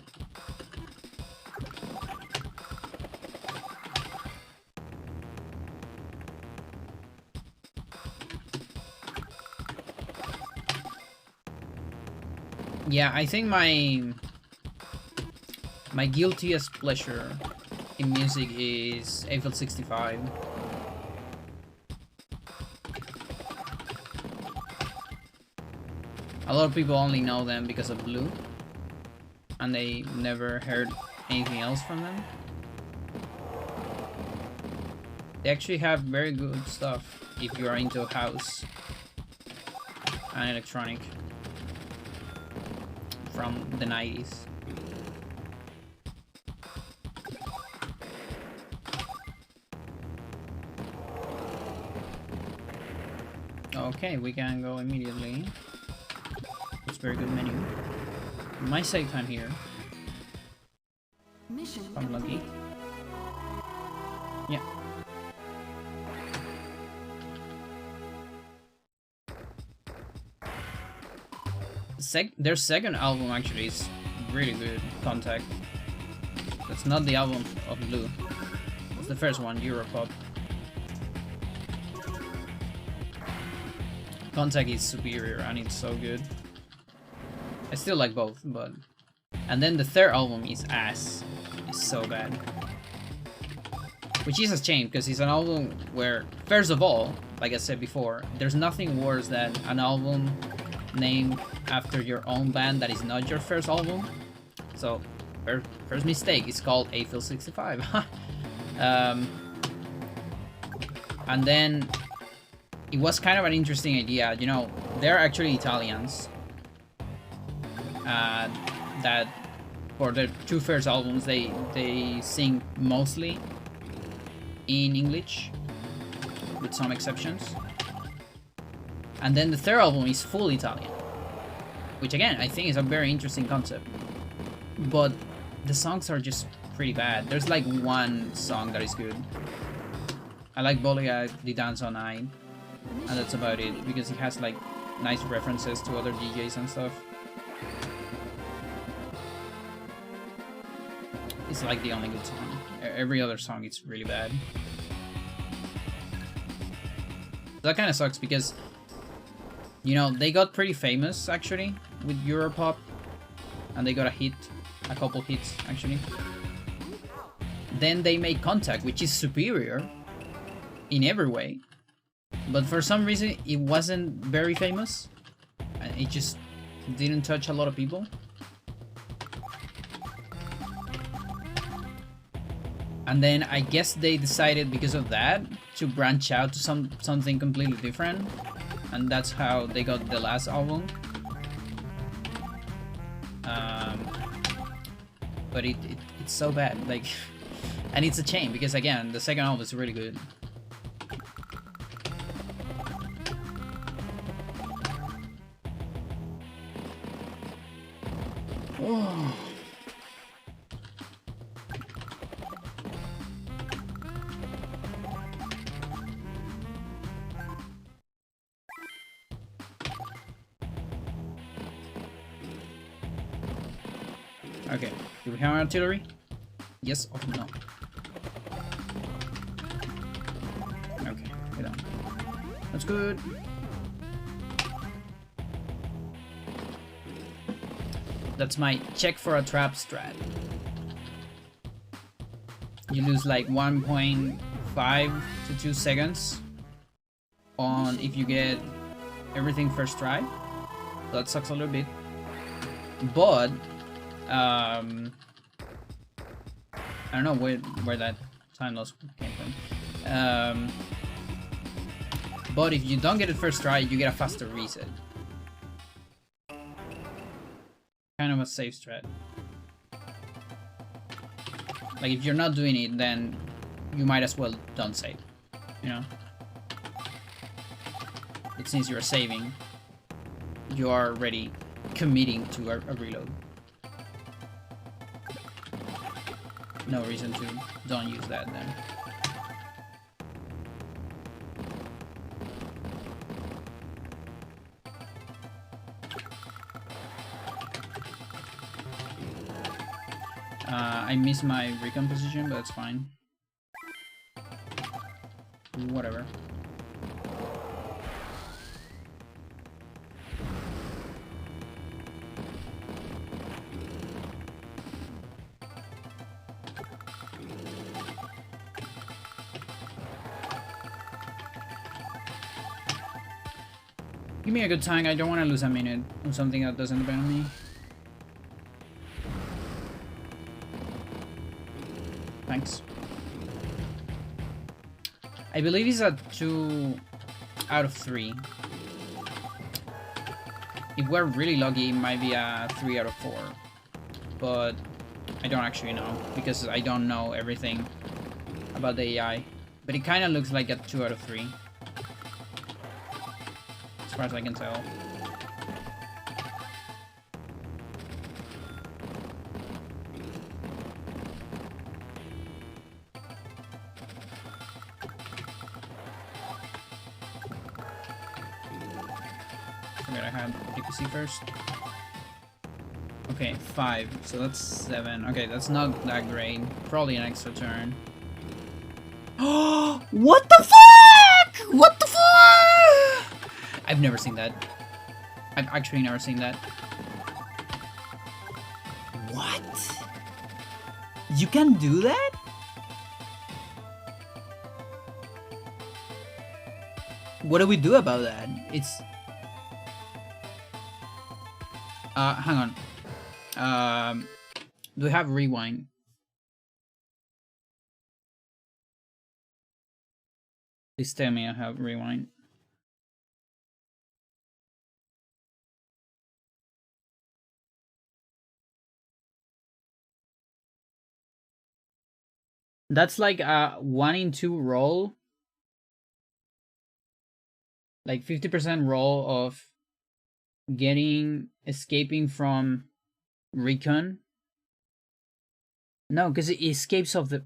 Yeah, I think my guiltiest pleasure in music is Eiffel 65. A lot of people only know them because of Blue, and they never heard anything else from them. They actually have very good stuff if you are into house and electronic from the 90s. Okay, we can go immediately. It's very good menu. My save time here. Mission If I'm lucky. complete. Yeah. Their second album actually is really good. Contact. That's not the album of Blue. It's the first one, Europop. Contact is superior and it's so good. I still like both, but... And then the third album is ass. It's so bad. Which is a shame, because it's an album where, first of all, like I said before, there's nothing worse than an album named after your own band that is not your first album. So, first mistake, it's called Eiffel 65. And then, it was kind of an interesting idea, you know, they're actually Italians. That for their two first albums, they sing mostly in English, with some exceptions. And then the third album is full Italian, which again, I think is a very interesting concept. But the songs are just pretty bad. There's like one song that is good. I like Bolega di Dance All Night, and that's about it, because it has like nice references to other DJs and stuff. It's like the only good song. Every other song is really bad. That kind of sucks because, you know, they got pretty famous actually with Europop, and they got a couple hits actually. Then they made Contact, which is superior in every way, but for some reason it wasn't very famous, and it just didn't touch a lot of people. And then I guess they decided, because of that, to branch out to something completely different, and that's how they got the last album. But it's so bad, like, and it's a shame because again, the second album is really good. Oh. Okay, do we have artillery? Yes or no? Okay, we don't. That's good. That's my check for a trap strat. You lose like 1.5 to 2 seconds on if you get everything first try. That sucks a little bit. But I don't know where that time loss came from. But if you don't get it first try, you get a faster reset. Kind of a safe strat. Like if you're not doing it, then you might as well don't save. You know? But since you're saving, you are already committing to a reload. No reason to don't use that then. I missed my recon position, but it's fine. Whatever. Give me a good time, I don't want to lose a minute on something that doesn't depend on me. Thanks. I believe it's a 2 out of 3. If we're really lucky, it might be a 3 out of 4. But I don't actually know, because I don't know everything about the AI. But it kind of looks like a 2 out of 3. As far as I can tell. I had APC first. Okay, 5. So that's 7. Okay, that's not that great. Probably an extra turn. Oh, what the fuck? What the fuck? I've never seen that. I've actually never seen that. What? You can do that? What do we do about that? It's... hang on. Do we have rewind? Please tell me I have rewind. That's like a 1 in 2 roll. Like 50% roll of escaping from recon. No, because it escapes off the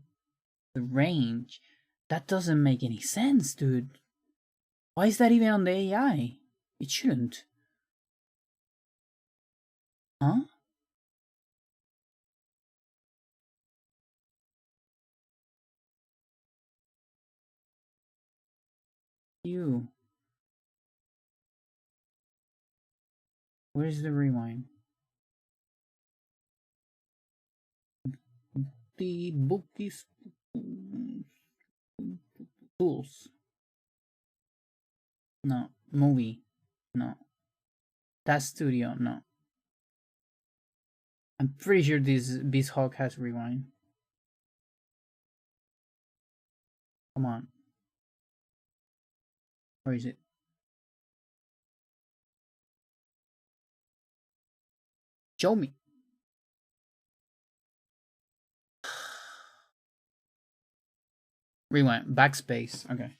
range. That doesn't make any sense, dude. Why is that even on the AI? It shouldn't. Huh? You. Where's the rewind? The book is tools. No. Movie. No. Task Studio. No. I'm pretty sure this Beast Hawk has rewind. Come on. Where is it? Show me. Rewind. Backspace. Okay.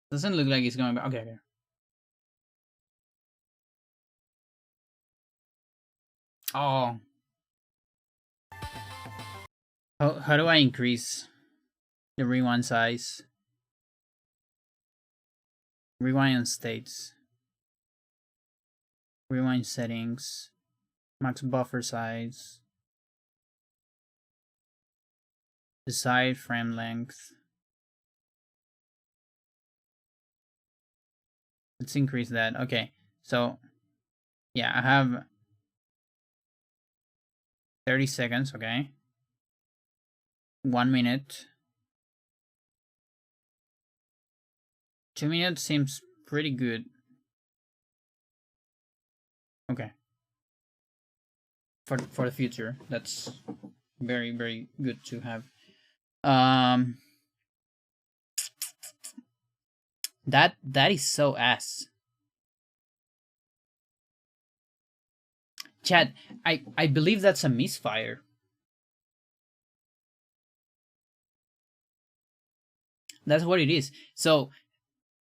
Doesn't look like it's going back. Okay, okay. Oh. How do I increase the rewind size? Rewind on states. Rewind settings. Max buffer size. Decide frame length. Let's increase that. Okay, so yeah, I have 30 seconds, okay? 1 minute. 2 minutes seems pretty good. Okay. For the future, that's very, very good to have. That is so ass. Chad, I believe that's a misfire. That's what it is. So,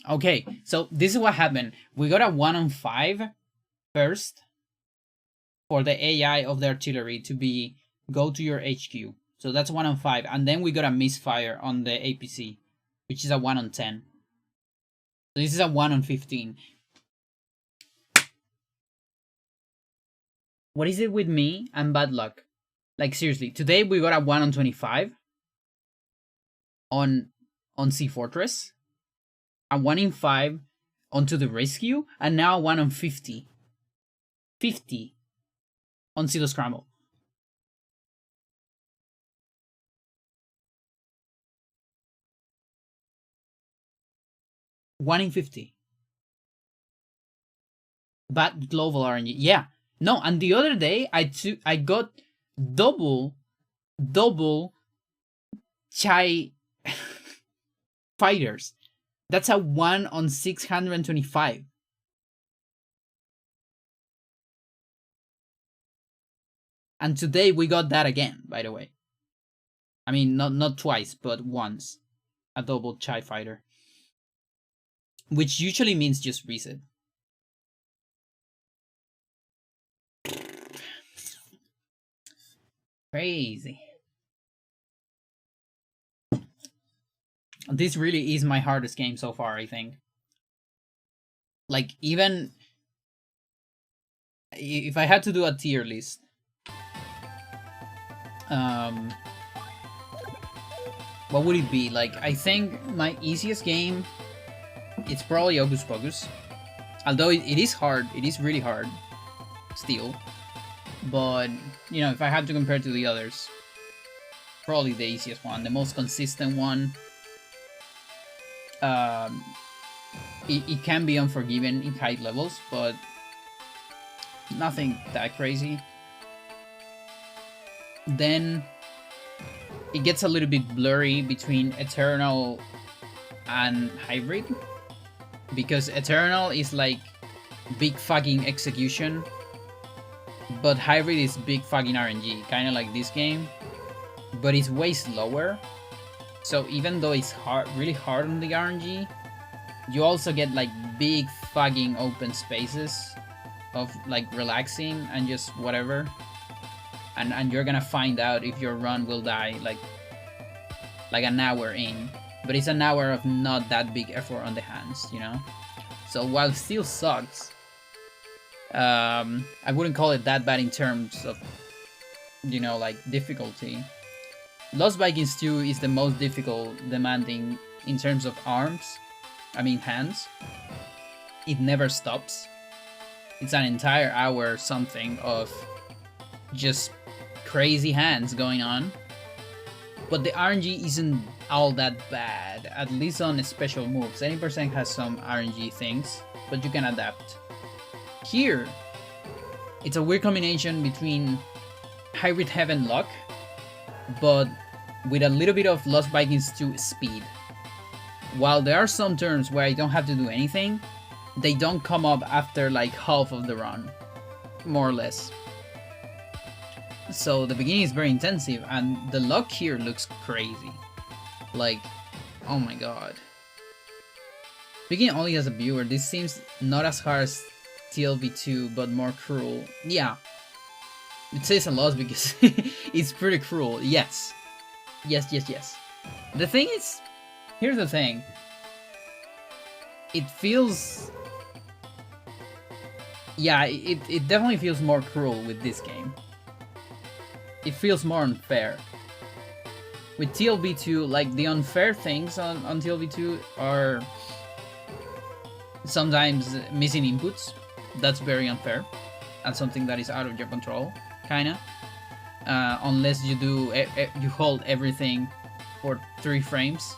okay, so this is what happened. We got a 1 on 5 first for the AI of the artillery to be go to your HQ. So that's 1 on 5, and then we got a misfire on the APC, which is a 1 on 10. So this is a 1 on 15. What is it with me and bad luck? Like seriously, today we got a 1 on 25 on Sea Fortress, a 1 in 5 onto the rescue, and now a 1 on 50. 50 on Silo Scramble. 1 in 50. Bad global RNG. Yeah. No, and the other day I got double chai fighters. That's a 1 on 625. And today we got that again, by the way. I mean, not twice, but once. A double chai fighter. Which usually means just reset. Crazy. This really is my hardest game so far, I think. Like, even if I had to do a tier list, what would it be? Like, I think my easiest game, it's probably Hocus Pocus. Although it is hard, it is really hard still. But, you know, if I had to compare to the others, probably the easiest one, the most consistent one. It can be unforgiving in high levels, but nothing that crazy. Then it gets a little bit blurry between Eternal and Hybrid, because Eternal is like big fucking execution, but Hybrid is big fucking RNG, kind of like this game, but it's way slower. So even though it's hard, really hard on the RNG, you also get like big fucking open spaces of like relaxing and just whatever. And you're gonna find out if your run will die like an hour in. But it's an hour of not that big effort on the hands, you know? So while it still sucks, I wouldn't call it that bad in terms of, you know, like difficulty. Lost Vikings 2 is the most difficult, demanding in terms of hands. It never stops. It's an entire hour or something of just crazy hands going on. But the RNG isn't all that bad, at least on special moves. Any percent has some RNG things, but you can adapt. Here, it's a weird combination between Hybrid Heaven luck, but with a little bit of Lost Vikings 2 speed. While there are some turns where I don't have to do anything, they don't come up after like half of the run, more or less. So the beginning is very intensive, and the luck here looks crazy. Like, oh my god. Speaking only as a viewer, this seems not as hard as TLV2, but more cruel. Yeah. It says a lot because it's pretty cruel. Yes. Yes. The thing is, here's the thing. It feels... Yeah, it definitely feels more cruel with this game. It feels more unfair. With TLV2, like, the unfair things on TLV2 are sometimes missing inputs. That's very unfair. And something that is out of your control, kinda. Unless you do, you hold everything for 3 frames.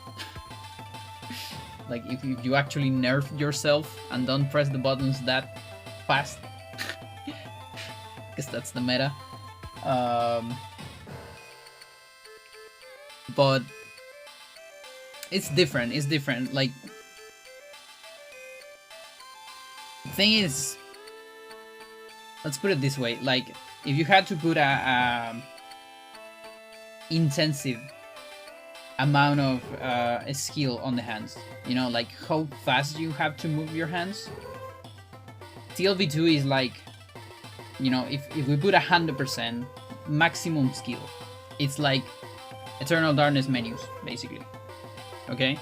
Like, if you actually nerf yourself and don't press the buttons that fast. Because that's the meta. But it's different. Like, the thing is, let's put it this way, like, if you had to put a intensive amount of skill on the hands, you know, like how fast you have to move your hands, TLV2 is like, you know, if we put 100% maximum skill, it's like Eternal Darkness menus, basically. Okay?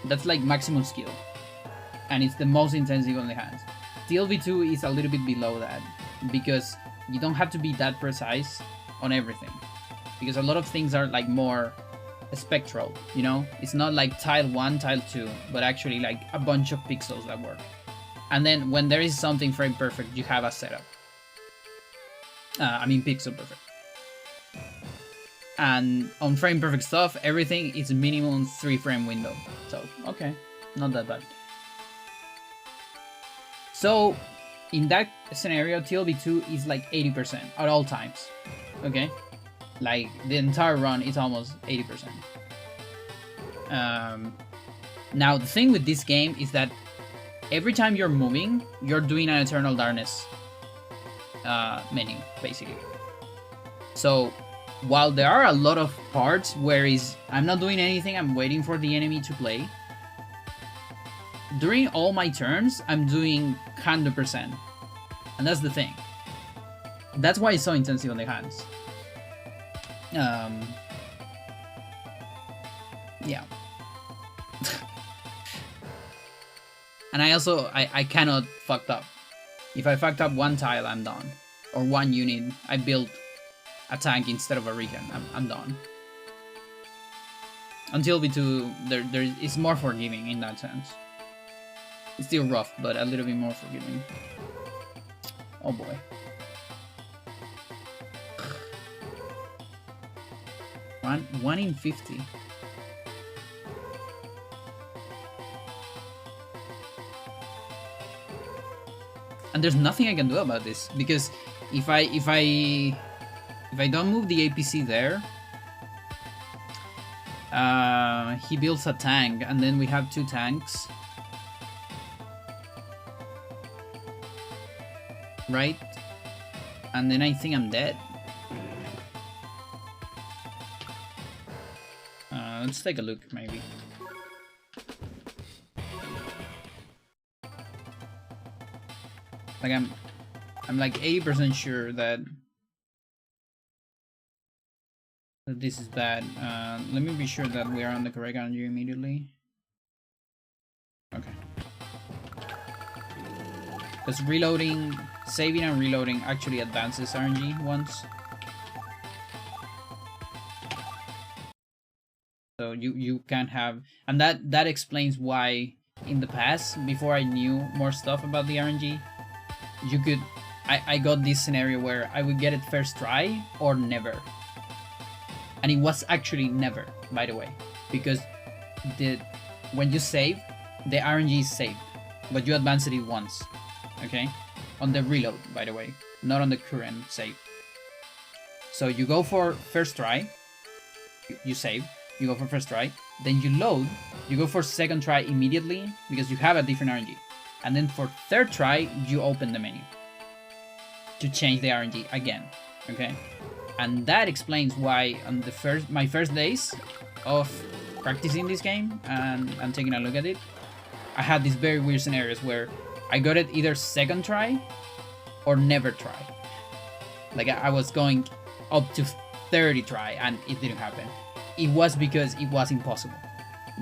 That's like maximum skill. And it's the most intensive on the hands. TLV2 is a little bit below that, because you don't have to be that precise on everything. Because a lot of things are like more spectral, you know? It's not like tile 1, tile 2, but actually like a bunch of pixels that work. And then when there is something frame perfect, you have a setup. Pixel perfect. And on frame perfect stuff, everything is minimum 3 frame window. So, okay, not that bad. So in that scenario, TLB2 is like 80% at all times. Okay? Like the entire run is almost 80%. Now the thing with this game is that every time you're moving, you're doing an Eternal Darkness menu, basically. So while there are a lot of parts where I'm not doing anything, I'm waiting for the enemy to play, during all my turns, I'm doing 100%. And that's the thing. That's why it's so intensive on the hands. Yeah. And I cannot fuck up. If I fucked up one tile, I'm done. Or one unit, I built a tank instead of a recon, I'm done. Until V2, there is more forgiving in that sense. It's still rough, but a little bit more forgiving. Oh boy. One in 50. And there's nothing I can do about this, because if I don't move the APC there, he builds a tank, and then we have 2 tanks, right? And then I think I'm dead. Let's take a look, maybe. Like I'm like 80% sure that this is bad. Let me be sure that we are on the correct RNG immediately. Okay. Because reloading, saving and reloading actually advances RNG once. So you can have, and that explains why in the past, before I knew more stuff about the RNG, you could, I got this scenario where I would get it first try or never. And it was actually never, by the way, because when you save, the RNG is saved, but you advance it once, okay? On the reload, by the way, not on the current save. So you go for first try, you save, you go for first try, then you load, you go for second try immediately because you have a different RNG. And then for third try, you open the menu to change the RNG again, okay? And that explains why on my first days of practicing this game and taking a look at it, I had these very weird scenarios where I got it either second try or never try. Like I was going up to 30 try and it didn't happen. It was because it was impossible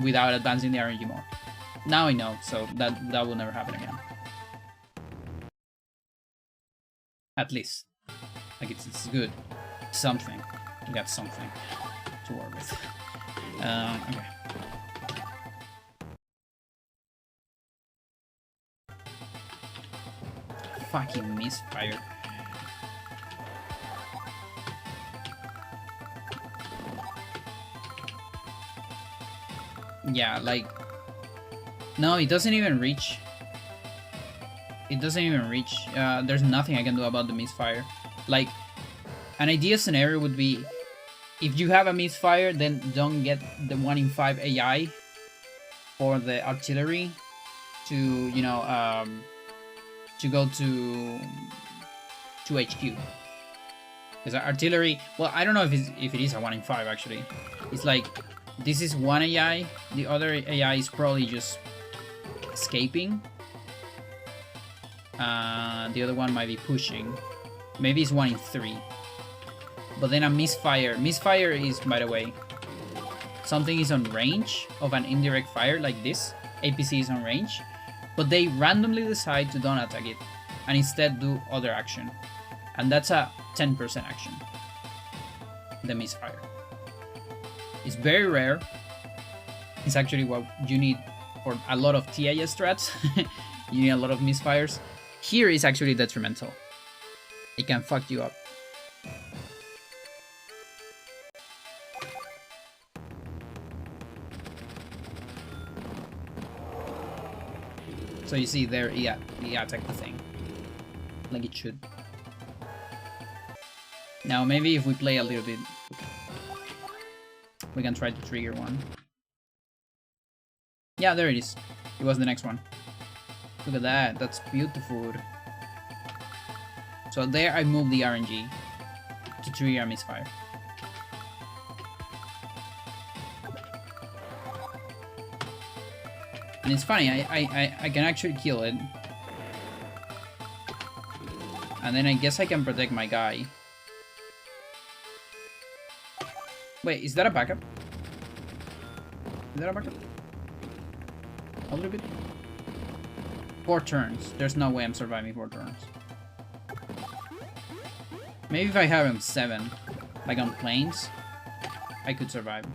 without advancing the RNG more. Now I know, so that will never happen again. At least. Like it's good. Something. We got something to work with. Okay. Fucking misfire. Yeah, like... No, it doesn't even reach. It doesn't even reach. There's nothing I can do about the misfire. Like, an ideal scenario would be, if you have a misfire, then don't get the 1 in 5 AI for the artillery to, you know, to go to HQ. Because artillery, well, I don't know if it is a 1 in 5 actually. It's like, this is 1 AI, the other AI is probably just escaping. The other one might be pushing. Maybe it's 1 in 3. But then a misfire. Misfire is, by the way, something is on range of an indirect fire like this. APC is on range. But they randomly decide to don't attack it and instead do other action. And that's a 10% action. The misfire. It's very rare. It's actually what you need for a lot of TIS strats. You need a lot of misfires. Here is actually detrimental. It can fuck you up. So you see there, yeah, attack the thing. Like it should. Now maybe if we play a little bit, we can try to trigger one. Yeah, there it is. It was the next one. Look at that, that's beautiful. So there I moved the RNG to trigger a misfire. And it's funny, I can actually kill it. And then I guess I can protect my guy. Wait, is that a backup? Is that a backup? A little bit? 4 turns. There's no way I'm surviving 4 turns. Maybe if I have him 7, like on planes, I could survive.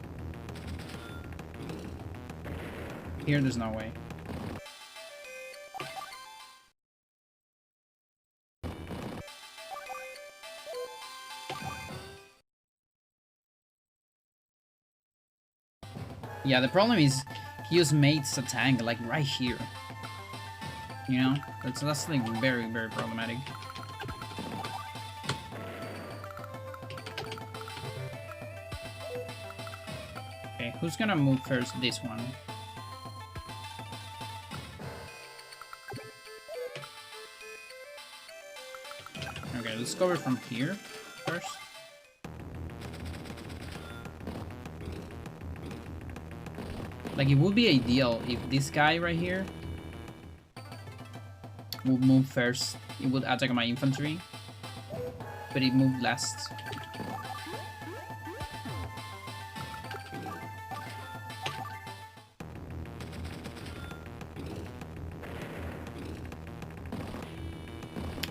Here, there's no way. Yeah, the problem is he just made a tank like right here. You know, that's like very problematic. Okay, who's gonna move first? This one. Okay, let's cover from here first. Like, it would be ideal if this guy right here would move first. It would attack my infantry, but it moved last.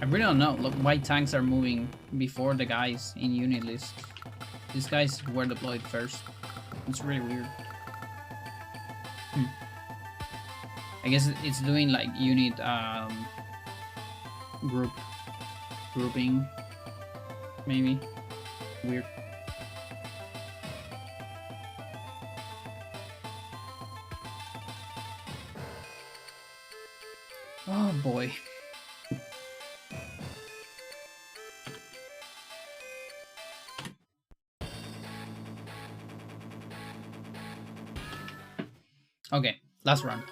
I really don't know. Look, why tanks are moving before the guys in unit list. These guys were deployed first. It's really weird. I guess it's doing like unit grouping, maybe. Weird. Oh boy. Okay, last run.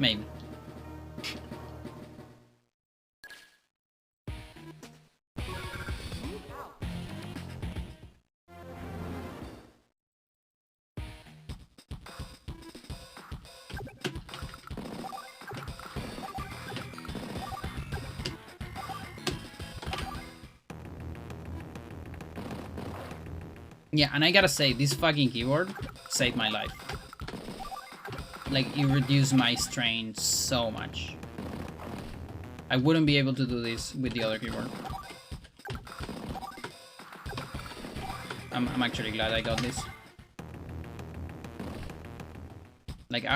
Maybe. Yeah, and I gotta say, this fucking keyboard saved my life. Like, it reduced my strain so much. I wouldn't be able to do this with the other keyboard. I'm actually glad I got this. Like,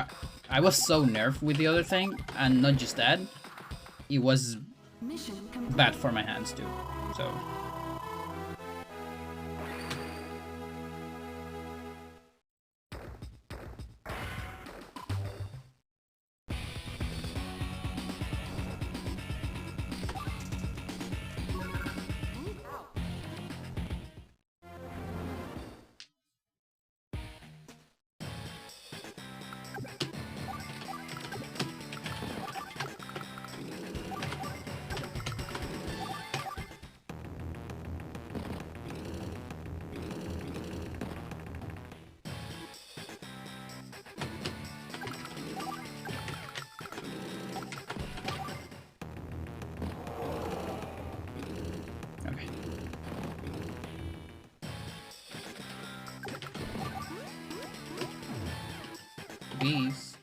I was so nerfed with the other thing, and not just that, it was bad for my hands too, so... These.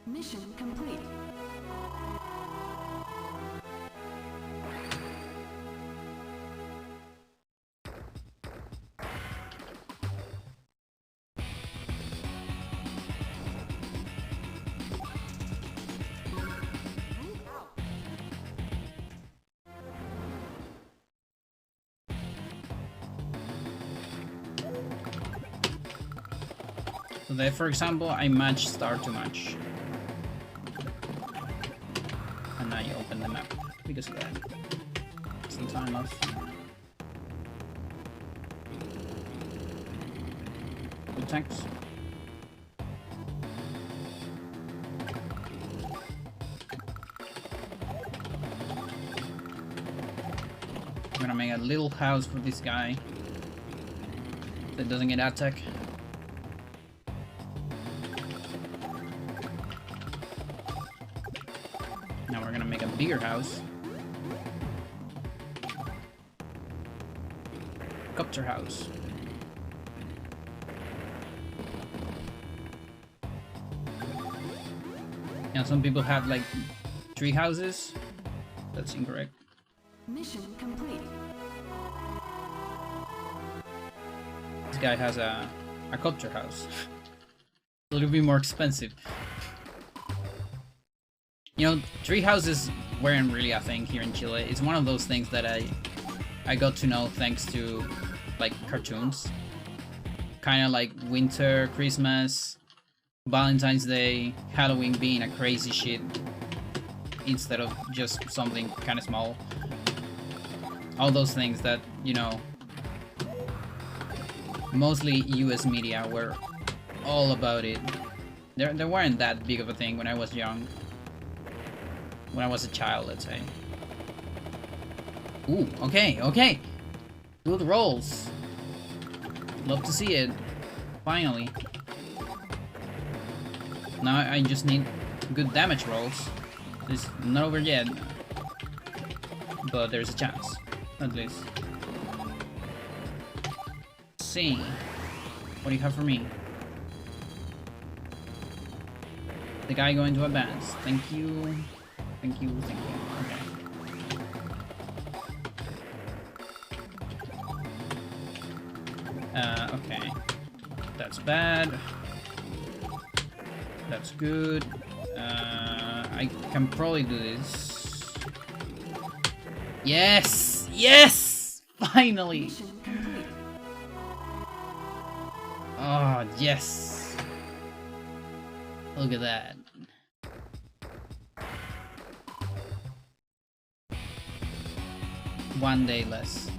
Mission complete. So there, for example, I match star too much. And now you open the map because of that. Some time left. Good tanks. I'm gonna make a little house for this guy that doesn't get attacked. Now we're gonna make a bigger house. Copter house. Yeah, some people have like 3 houses. That's incorrect. Mission complete. This guy has a copter house. A little bit more expensive. You know, 3 houses weren't really a thing here in Chile. It's one of those things that I got to know thanks to like cartoons. Kind of like winter, Christmas, Valentine's Day, Halloween being a crazy shit instead of just something kind of small. All those things that, you know, mostly US media were all about it. They weren't that big of a thing when I was young. When I was a child, let's say. Ooh, okay, okay. Good rolls. Love to see it. Finally. Now I just need good damage rolls. It's not over yet. But there's a chance. At least. Let's see. What do you have for me? The guy going to advance. Thank you. Thank you, thank you. Okay. Okay. That's bad. That's good. I can probably do this. Yes! Yes! Finally! Mission complete. Oh, yes! Look at that. One day less.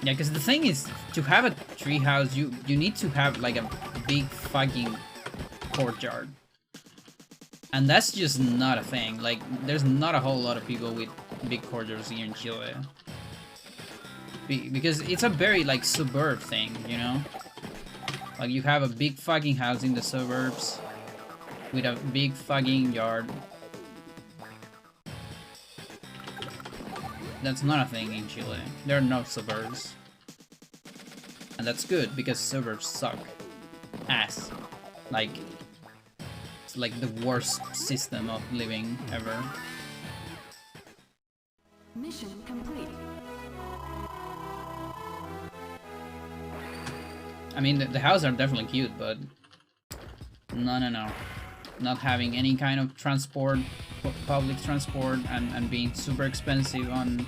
Yeah, because the thing is, to have a treehouse, you need to have like a big fucking courtyard, and that's just not a thing. Like, there's not a whole lot of people with big courtyards here in Chile, because it's a very like suburb thing, you know. Like, you have a big fucking house in the suburbs with a big fucking yard. That's not a thing in Chile. There are no suburbs. And that's good, because suburbs suck ass. Like, it's like the worst system of living ever. Mission complete. I mean, the houses are definitely cute, but no. Not having any kind of transport, public transport, and being super expensive on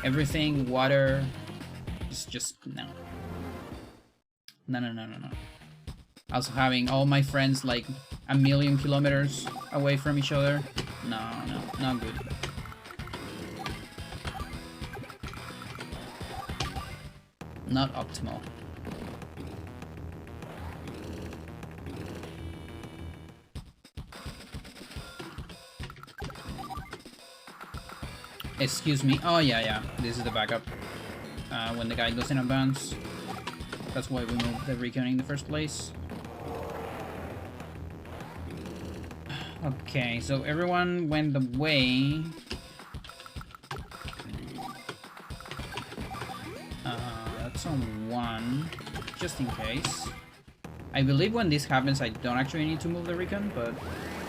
everything, water, it's just no. No. Also having all my friends like 1,000,000 kilometers away from each other, no, not good. Not optimal. Excuse me. Oh yeah. This is the backup. When the guy goes in advance. That's why we moved the recon in the first place. Okay, so everyone went the way. That's on 1, just in case. I believe when this happens, I don't actually need to move the recon, but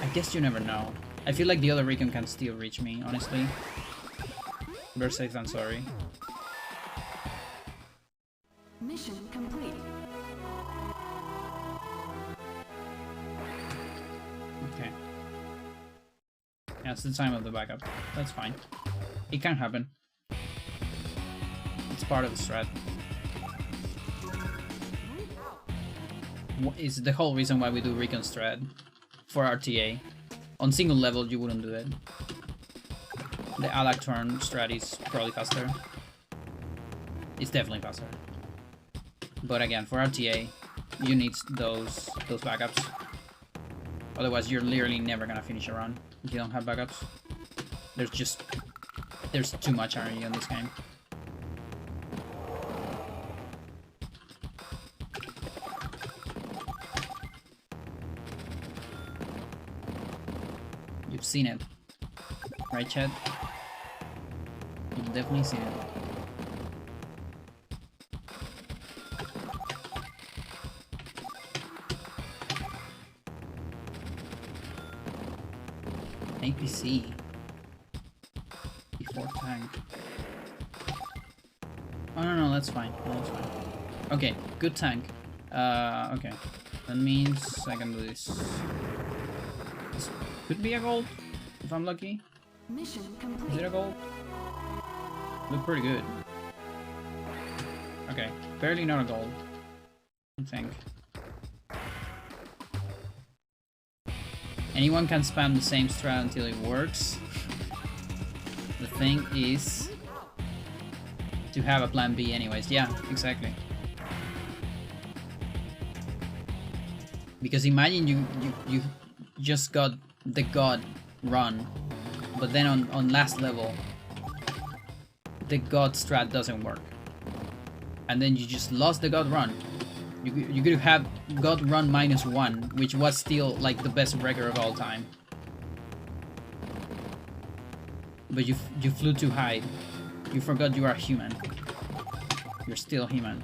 I guess you never know. I feel like the other recon can still reach me, honestly. Better safe than sorry. Mission complete. Okay. Yeah, it's the time of the backup. That's fine. It can happen. It's part of the strat. Is the whole reason why we do recon strat for RTA. On single level, you wouldn't do it. The Alak turn strat is probably faster. It's definitely faster. But again, for RTA, you need those backups. Otherwise, you're literally never gonna finish a run if you don't have backups. There's too much RNG on this game. You've seen it, right, Chad? You've definitely seen it. APC before tank. Oh no, that's fine. No, that's fine. Okay, good tank. Okay, that means I can do this. This could be a gold if I'm lucky. Mission Is complete. it a gold? Look pretty good. Okay, barely not a gold, I think. Anyone can spam the same strat until it works. The thing is to have a plan B anyways. Yeah, exactly. Because imagine you just got the god run, but then on last level the god strat doesn't work. And then you just lost the god run. You could have God Run -1, which was still like the best record of all time. But you flew too high. You forgot you are human. You're still human.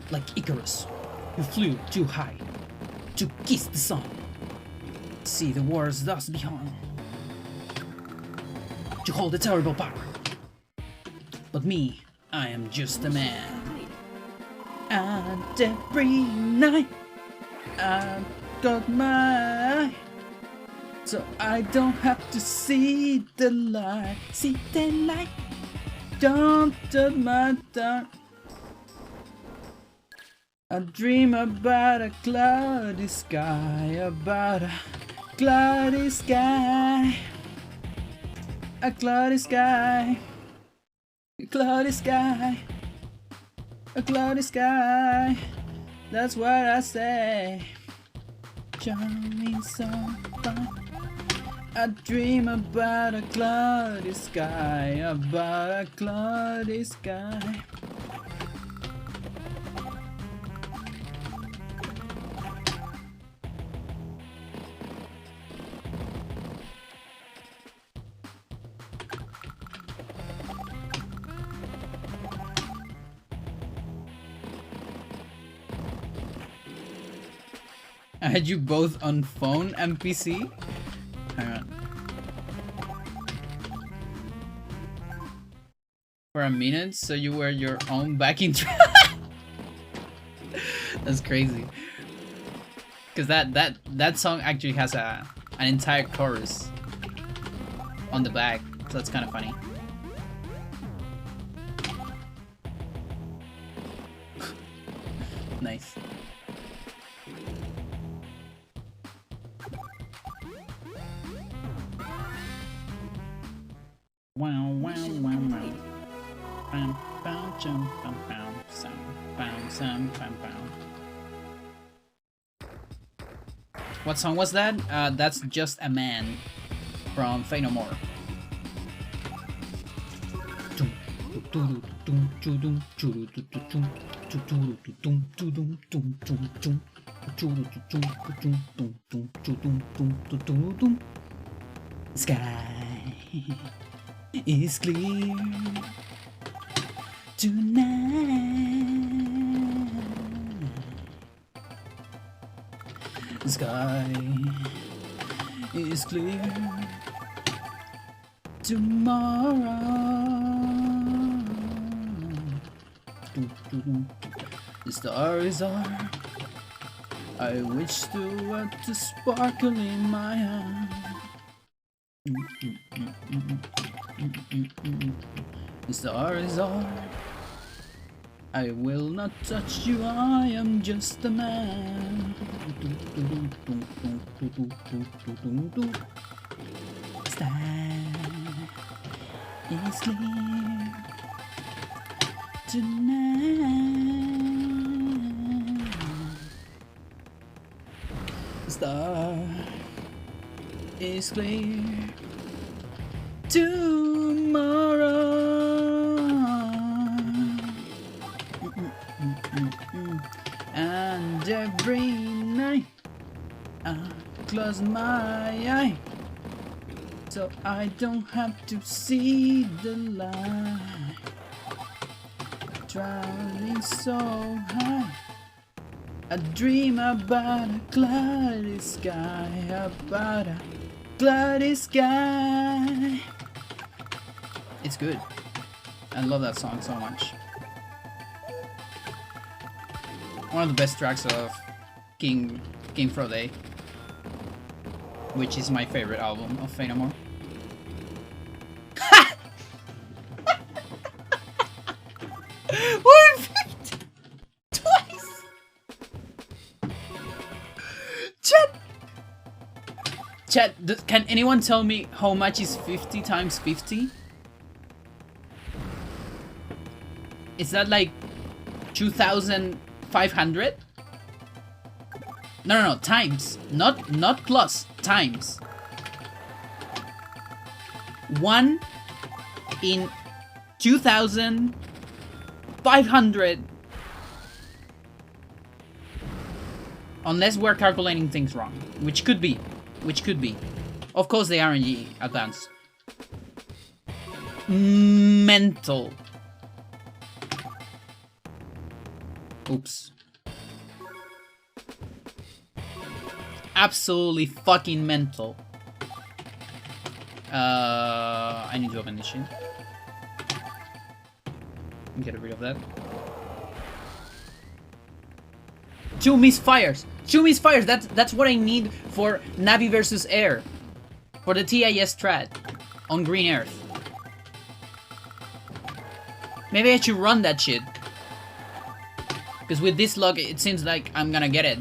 Like Icarus, you flew too high to kiss the sun, see the wars thus beyond, to hold a terrible power. But me, I am just a man. And every night I've got my eye, so I don't have to see the light. See the light, don't turn my dark. I dream about a cloudy sky, about a cloudy sky, a cloudy sky, a cloudy sky, a cloudy sky. That's what I say. Shining so bright. I dream about a cloudy sky, about a cloudy sky. I had you both on phone and PC? Hang on. For a minute, so you were your own backing track? That's crazy. Cause that song actually has an entire chorus on the back, so that's kind of funny. Nice. Wow, wow, wow, wow. Bam, bam, jump, bam, bam, sam, bam, sam, bam, bam. What song was that? That's Just a Man from Fate No More. Sky is clear tonight. Sky is clear. Tomorrow, the stars are. I wish to what to sparkle in my eye. The stars are. I will not touch you, I am just a man. Sky is clear tonight. Star is clear tomorrow. And every night I close my eye so I don't have to see the light. Traveling so high, I dream about a cloudy sky, about a cloudy sky. It's good. I love that song so much. One of the best tracks of King Frode, which is my favorite album of Fate No More. What? Twice. Chat, can anyone tell me how much is 50 times 50? Is that like 2,500? No, times. Not plus. Times. 1 in 2,500. Unless we're calculating things wrong. Which could be. Of course the RNG advanced. Mental. Oops. Absolutely fucking mental. I need to open this shit. Get rid of that. 2 misfires! 2 misfires! That's what I need for Navi versus Air. For the TIS strat on Green Earth. Maybe I should run that shit. Because with this luck, it seems like I'm gonna get it.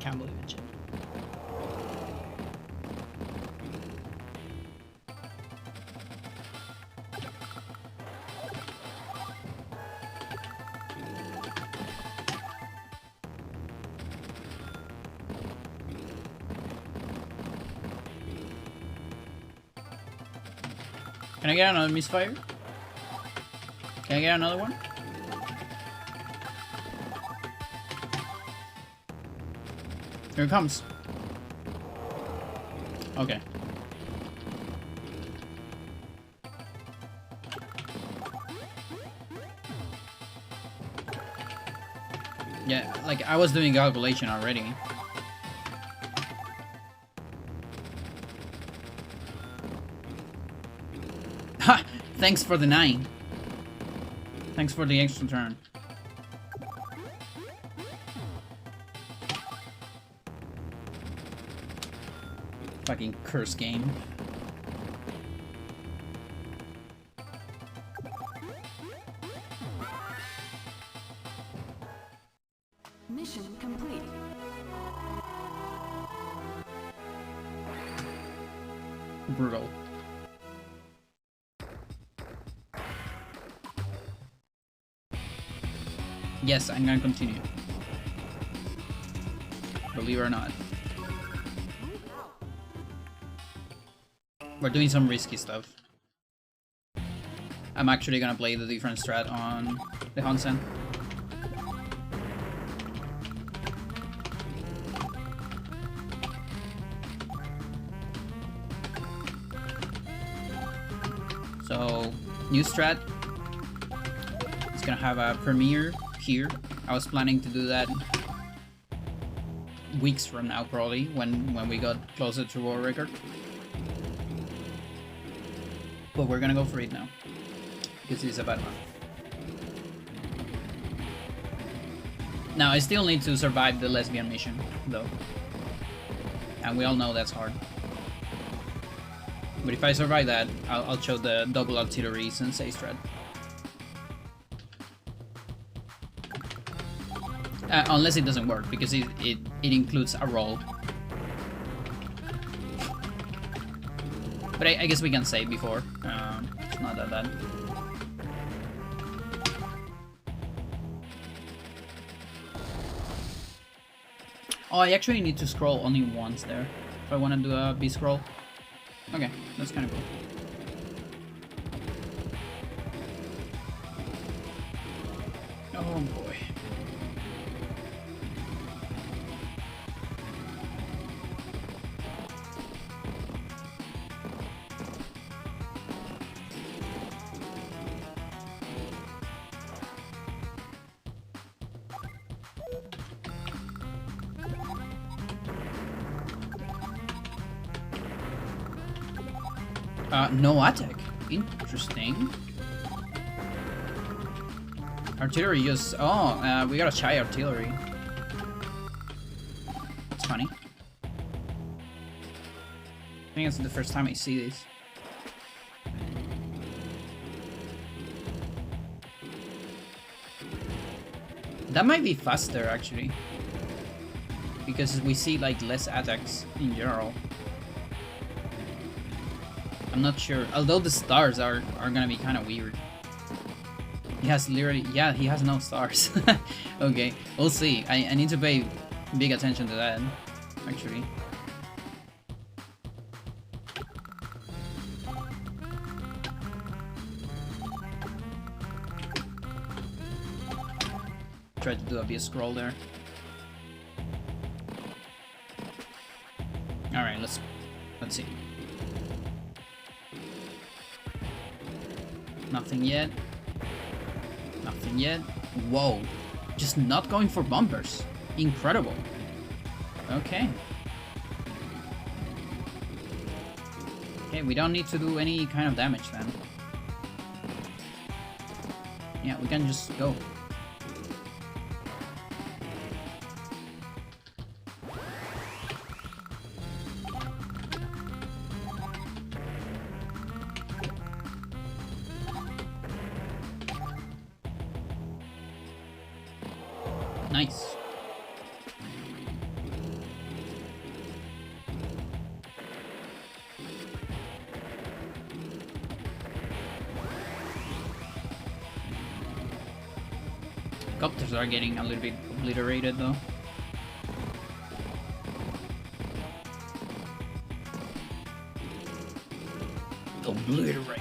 Can't believe it, shit. Can I get another misfire? Can I get another one? Here it comes. Okay. Yeah, like I was doing calculation already. Ha! Thanks for the 9. Thanks for the extra turn. Fucking curse game. Mission complete. Brutal. Yes, I'm gonna continue. Believe it or not. We're doing some risky stuff. I'm actually gonna play the different strat on the Hansen. new strat. It's gonna have a premiere here. I was planning to do that weeks from now, probably, when we got closer to world record. But we're gonna go for it now, because it's a bad one. Now, I still need to survive the lesbian mission, though. And we all know that's hard. But if I survive that, I'll show the double artillery sensei strat. Unless it doesn't work, because it includes a roll. But I guess we can save before. It's not that bad. Oh, I actually need to scroll only once there if I want to do a B-scroll. Okay, that's kind of cool. Oh boy. No attack. Interesting. Artillery just... Oh, we got a shy artillery. It's funny. I think it's the first time I see this. That might be faster, actually. Because we see, like, less attacks in general. I'm not sure. Although the stars are gonna be kind of weird. He has literally... Yeah, he has no stars. Okay, we'll see. I need to pay big attention to that, actually. Try to do a bit of scroll there. Alright, let's see. Nothing yet. Nothing yet. Whoa. Just not going for bumpers. Incredible. Okay. Okay, we don't need to do any kind of damage then. Yeah, we can just go. Nice. Copters are getting a little bit obliterated though. Obliterate.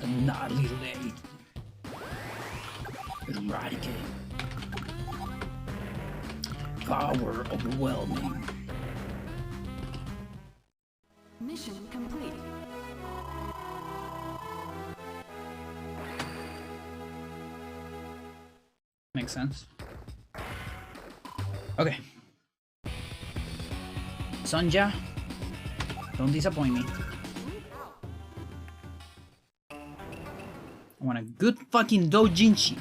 Annihilate. Eradicate. Power overwhelming. Mission complete. Makes sense. Okay. Sonja, don't disappoint me. I want a good fucking doujinshi.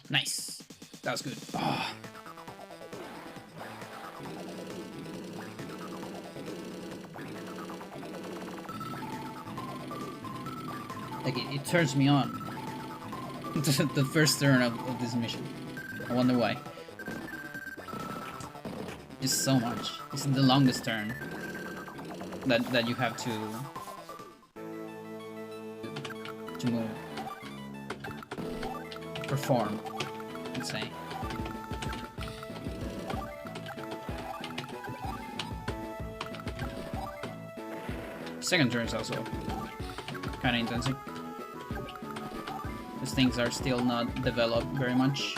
Nice. That was good. Oh. Like it turns me on. the first turn of this mission. I wonder why. Just so much. It's the longest turn that you have to move. Perform, let's say. Second turn is also kind of intensive. These things are still not developed very much.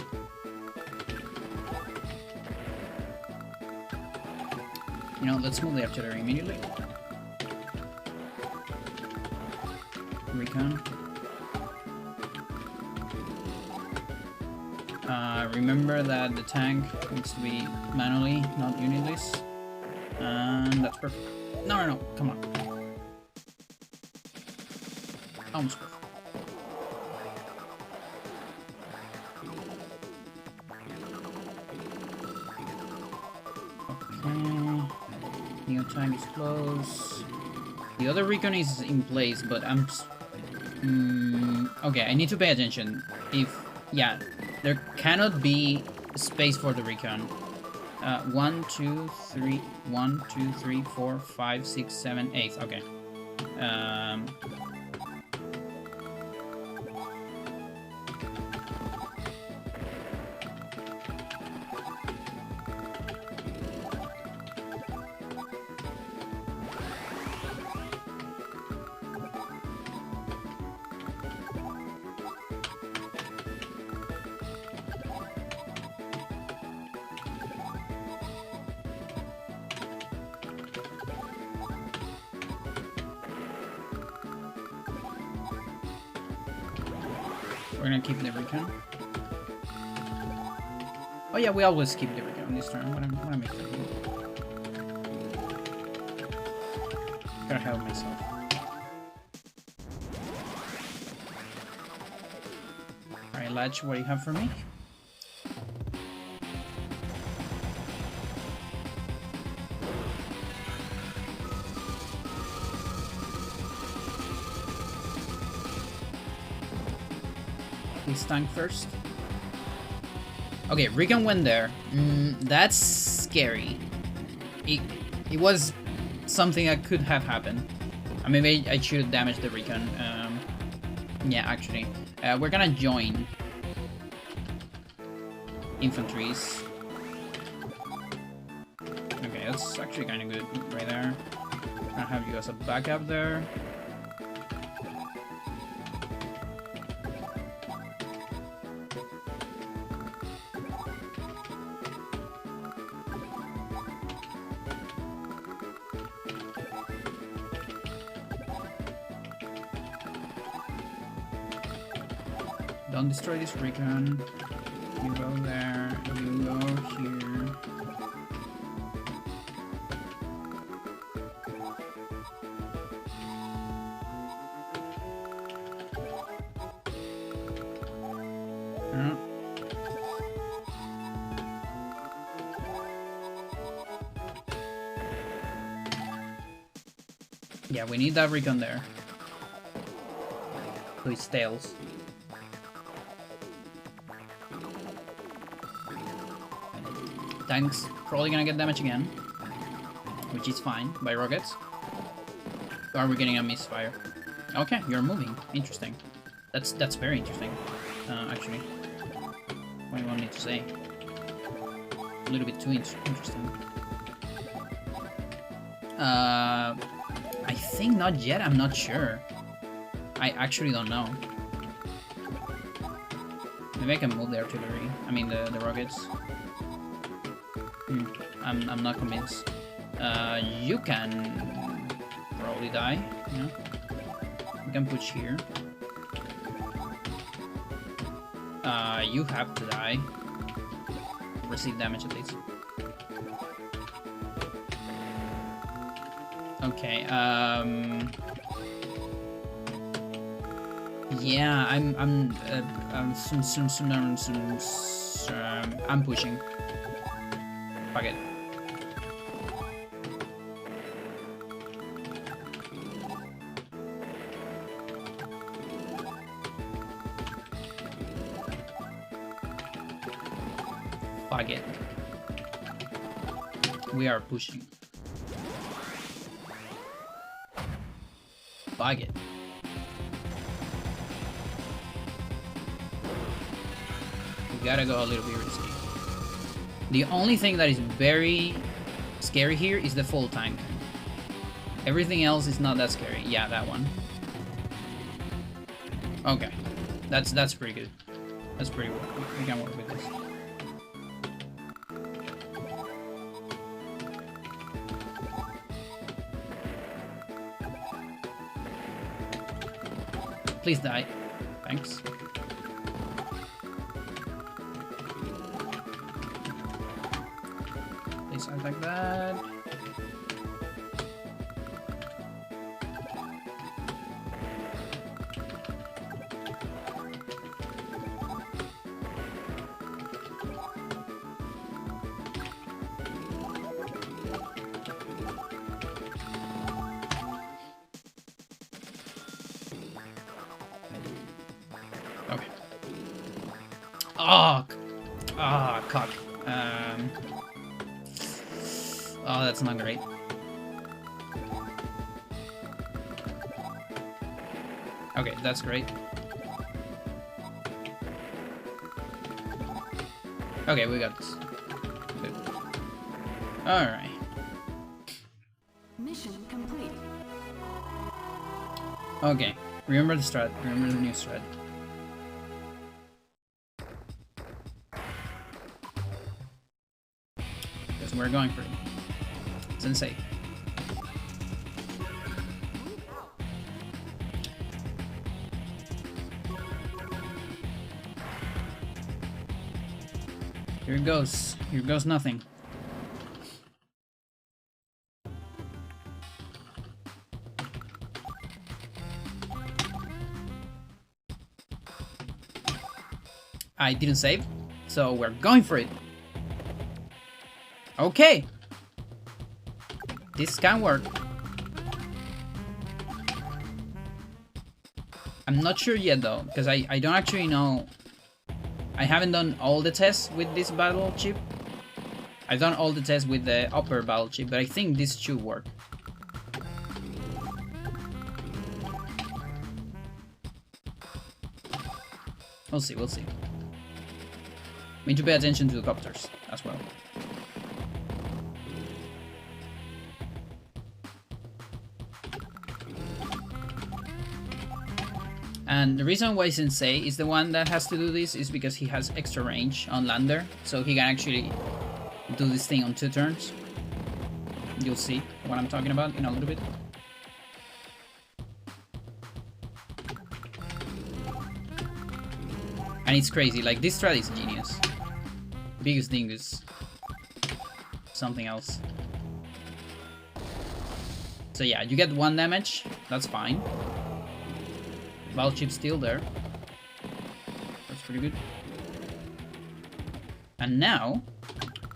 You know, let's move the artillery immediately. Recon. Remember that the tank needs to be manually, not unitless. And that's perfect. No, come on. Almost perfect. Okay. Neo tank is close. The other recon is in place, but I'm... okay, I need to pay attention. Yeah, there cannot be space for the recon. 1, 2, 3, 1, 2, 3, 4, 5, 6, 7, 8. Okay. We're gonna keep the recon. Oh yeah, we always keep the recon this turn. What am I doing? Gotta help myself. Alright, Latch, what do you have for me? Please tank first. Okay, recon went there. That's scary. It was something that could have happened. I mean, maybe I should damage the recon. Yeah, actually. We're gonna join infantries. Okay, that's actually kind of good right there. Gonna have you as a backup there. Don't destroy this recon. You go there. You go here. Yeah, we need that recon there. So it's tails. Tank's probably gonna get damage again, which is fine by rockets. Or are we getting a misfire? Okay, you're moving. Interesting. That's very interesting. Actually, what do you want me to say? A little bit too interesting. I think not yet. I'm not sure. I actually don't know. Maybe I can move the artillery. I mean the rockets. I'm not convinced. You can probably die. Yeah. You can push here. You have to die. Receive damage at least. Okay. Yeah, I'm pushing. Fuck it. Fuck it. We are pushing. Fuck it. We gotta go a little bit risky. The only thing that is very scary here is the full time thing. Everything else is not that scary. Yeah, that one. Okay. That's pretty good. That's pretty good. We can work with this. Please die. Thanks. Please act like that. Okay. Oh, cock. Oh, that's not great. Okay, that's great. Okay, we got this. Good. Alright. Mission complete. Okay. Remember the strat. Remember the new strat. Because we're going for it. Sensei. Here it goes. Here goes nothing. I didn't save, so we're going for it. Okay. This can work. I'm not sure yet though, because I don't actually know. I haven't done all the tests with this battle chip. I've done all the tests with the upper battle chip, but I think this should work. We'll see, we'll see. We need to pay attention to the copters as well. And the reason why Sensei is the one that has to do this is because he has extra range on lander, so he can actually do this thing on 2 turns. You'll see what I'm talking about in a little bit. And it's crazy, like this strat is genius. Biggest thing is something else. So yeah, you get 1 damage, that's fine. Battle chip's still there. That's pretty good. And now,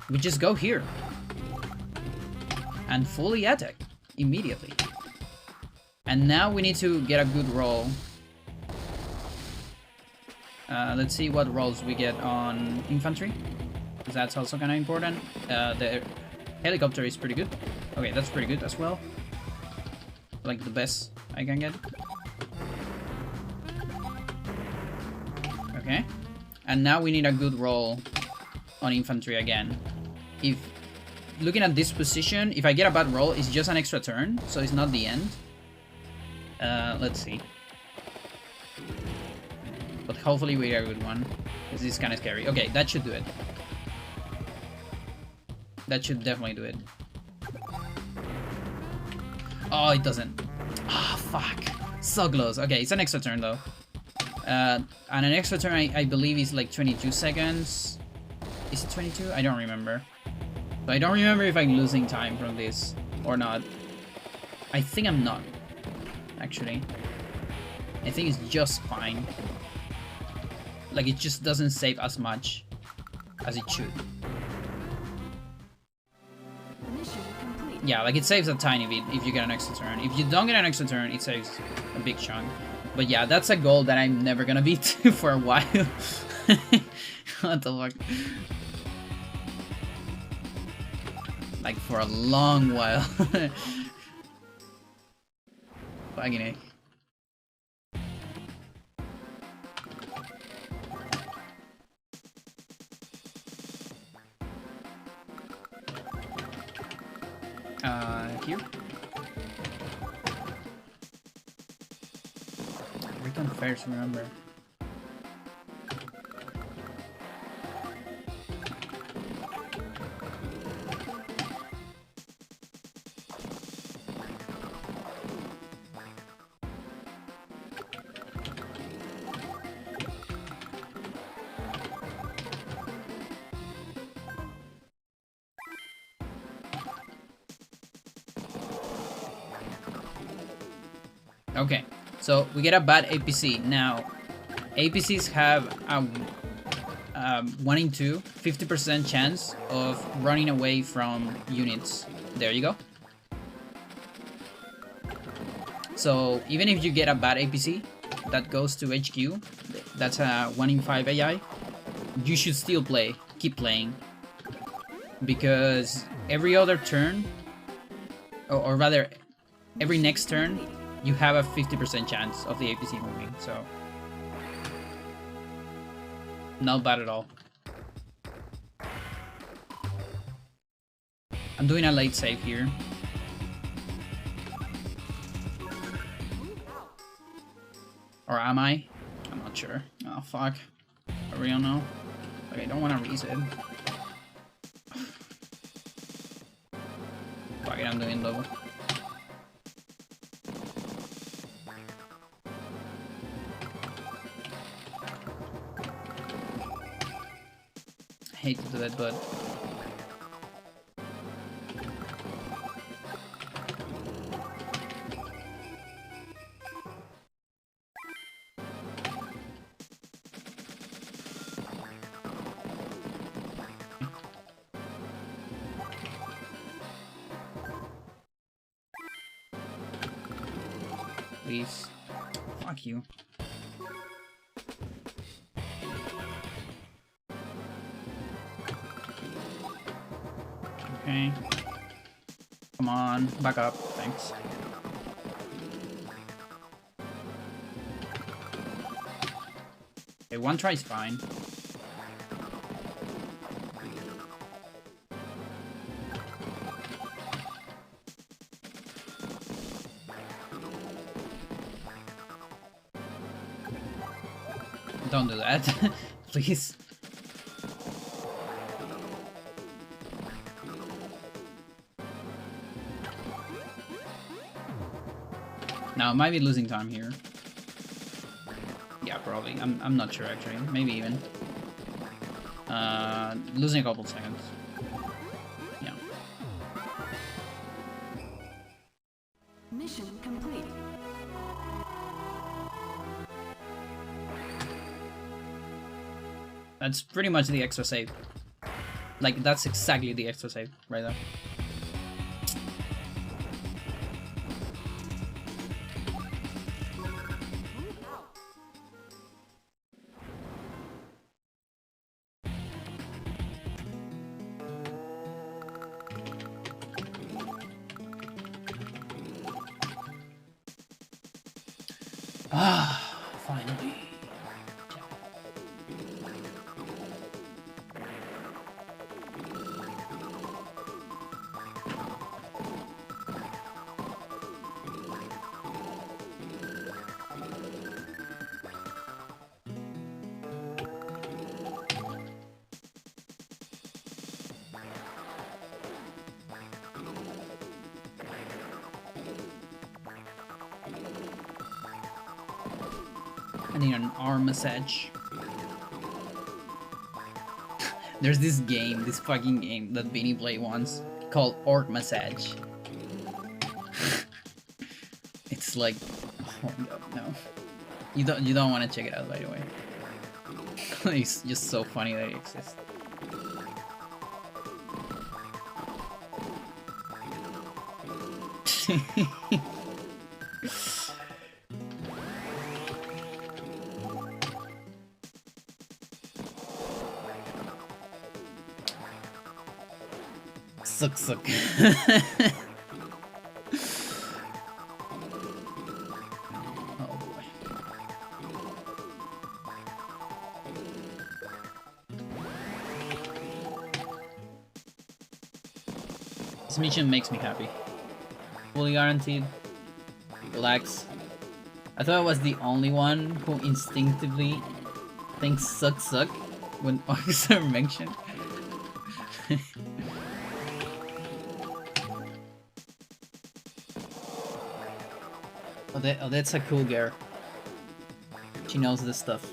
we just go here. And fully attack immediately. And now we need to get a good roll. Let's see what rolls we get on infantry, because that's also kind of important. The helicopter is pretty good. Okay, that's pretty good as well. Like the best I can get. Okay, and now we need a good roll on infantry again. If looking at this position, if I get a bad roll, it's just an extra turn, so it's not the end. Let's see. But hopefully we get a good one, because this is kind of scary. Okay, that should do it. That should definitely do it. Oh, it doesn't. Ah, fuck. So close. Okay, it's an extra turn though. And an extra turn I believe is like 22 seconds. Is it 22? I don't remember. So I don't remember if I'm losing time from this or not. I think I'm not, actually. I think it's just fine. Like, it just doesn't save as much as it should. Mission complete. Yeah, like it saves a tiny bit if you get an extra turn. If you don't get an extra turn, it saves a big chunk. But yeah, that's a goal that I'm never gonna beat for a while. What the fuck? Like for a long while. Fucking A. Here. Recon first, remember. Okay, so we get a bad APC. Now, APCs have a 1 in 2, 50% chance of running away from units. There you go. So even if you get a bad APC that goes to HQ, that's a 1 in 5 AI, you should still keep playing. Because every other turn, or rather, every next turn, you have a 50% chance of the APC moving, so not bad at all. I'm doing a late save here. Or am I? I'm not sure. Oh fuck. I really don't know. Okay, I don't want to reset. Fuck it, I'm doing double. Hate to do that, but please, fuck you. Okay. Come on, back up. Thanks. Okay, one try is fine. Don't do that, please. Now, I might be losing time here. Yeah, probably. I'm not sure, actually. Maybe even. Losing a couple seconds. Yeah. Mission complete. That's pretty much the extra save. Like, that's exactly the extra save right there. Ah, finally. I need an arm massage. There's this game, this fucking game that Vinny played once called Orc Massage. It's like, oh my god, no. You don't want to check it out, by the way. It's just so funny that it exists. Suck suck. Oh boy. This mission makes me happy. Fully guaranteed. Relax. I thought I was the only one who instinctively thinks suck suck when orcs are mentioned. Oh, that's a cool girl. She knows this stuff.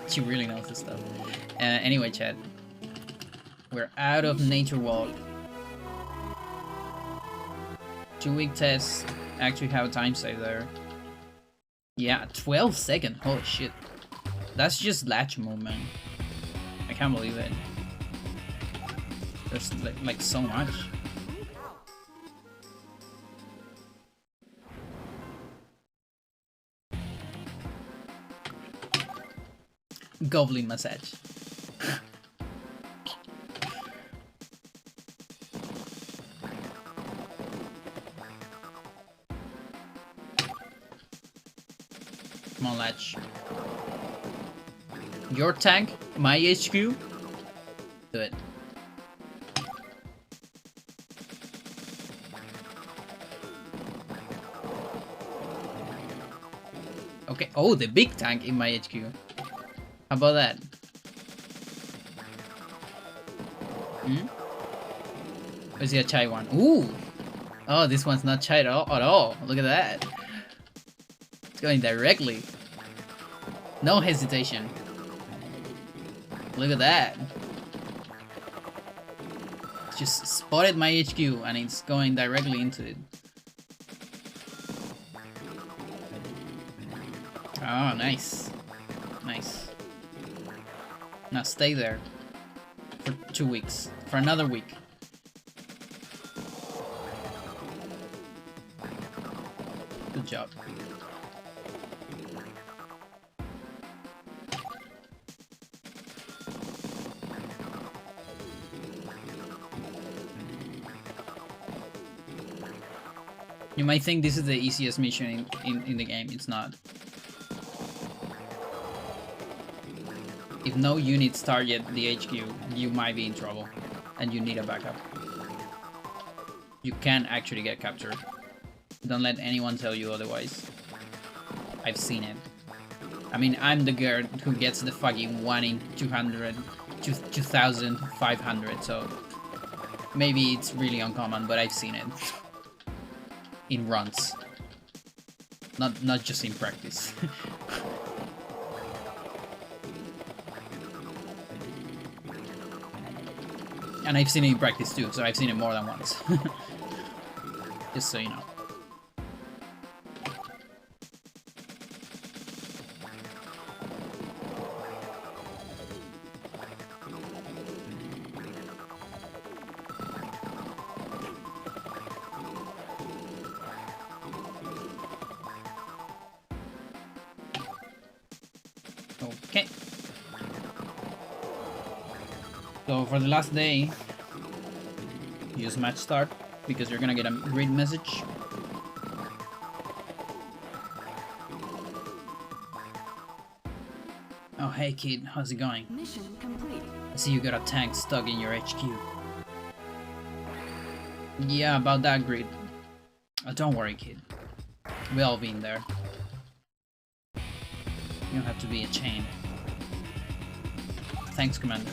She really knows this stuff. Anyway, chat. We're out of nature walk. 2-week test. Actually have a time save there. Yeah, 12 seconds. Holy shit. That's just latch movement. I can't believe it. There's like so much. Goblin massage. Come on, latch. Your tank, my HQ. Do it. Okay. Oh, the big tank in my HQ. How about that? Hmm? Or is it a chai one? Ooh! Oh, this one's not chai at all. Look at that. It's going directly. No hesitation. Look at that. Just spotted my HQ and it's going directly into it. Oh, nice. Nice. Now stay there for 2 weeks. For another week. Good job. You might think this is the easiest mission in the game. It's not. If no units target the HQ, you might be in trouble. And you need a backup. You can actually get captured. Don't let anyone tell you otherwise. I've seen it. I mean, I'm the girl who gets the fucking 1 in 200, 2,500, so maybe it's really uncommon, but I've seen it. In runs. Not just in practice. And I've seen it in practice too, so I've seen it more than once. Just so you know. Okay. So for the last day, use match start because you're gonna get a grid message. Oh hey kid, how's it going? Mission complete. I see you got a tank stuck in your HQ. Yeah, about that grid. Oh, don't worry kid. We all been there. You don't have to be a chain. Thanks, Commander.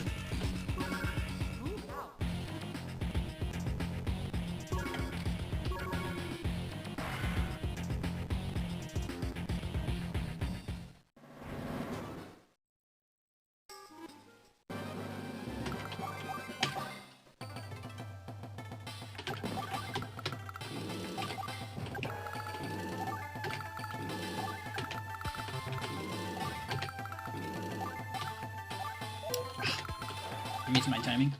Missed my timing.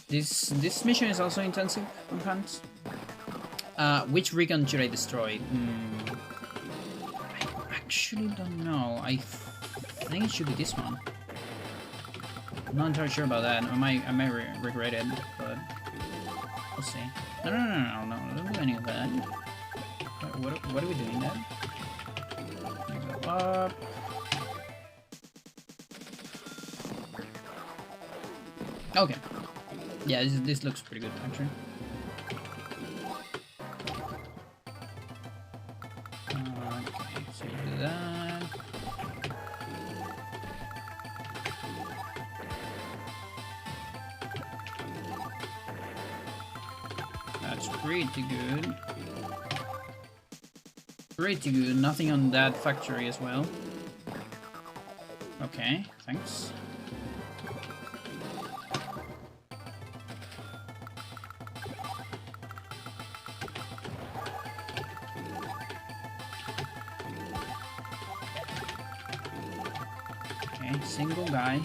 This mission is also intensive on hunts. Which recon should I destroy? I actually don't know. I think it should be this one. I'm not entirely sure about that. I might regret it, but we'll see. No, don't do any of that. What are we doing then? Go up. Okay. Yeah, this looks pretty good actually. Okay, so you do that. That's pretty good. Pretty good. Nothing on that factory as well. Okay, thanks. Okay, single guy.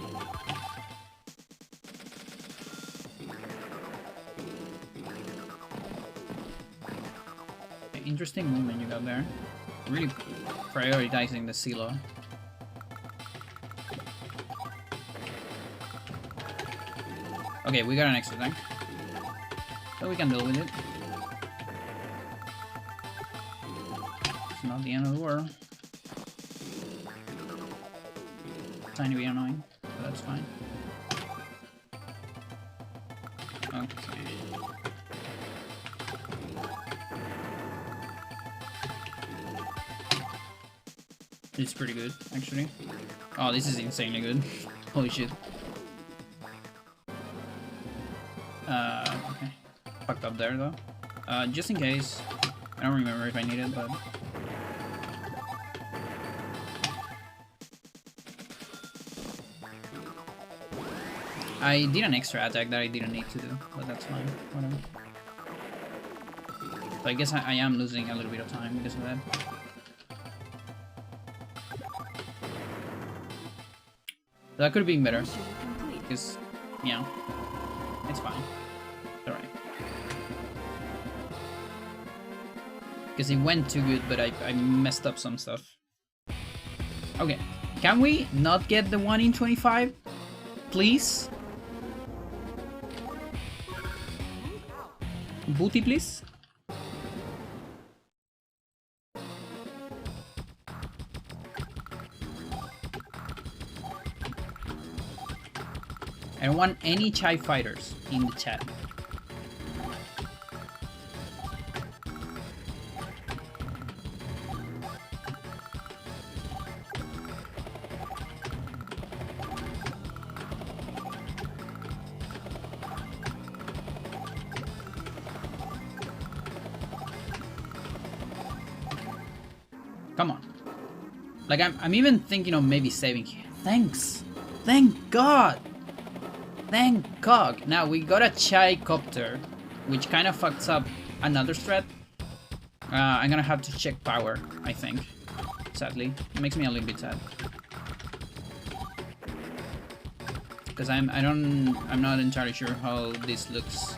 Okay, interesting movement you got there. Really prioritizing the silo. Okay, we got an extra tank. So we can deal with it. It's not the end of the world. Tiny bit annoying, but that's fine. Okay. It's pretty good, actually. Oh, this is insanely good. Holy shit. Okay. Fucked up there, though. Just in case. I don't remember if I need it, but... I did an extra attack that I didn't need to do, but that's fine. Whatever. So I guess I am losing a little bit of time because of that. That could have been better. Mission complete. Because, you know, it's fine. It's alright. Because it went too good, but I messed up some stuff. Okay. Can we not get the 1 in 25? Please? Booty, please? I don't want any Chai fighters in the chat. Come on. Like, I'm even thinking of maybe saving here. Thanks. Thank God. Thank God. Now, we got a Chai copter, which kind of fucks up another strat. I'm gonna have to check power, I think. Sadly. It makes me a little bit sad. Because I'm not entirely sure how this looks.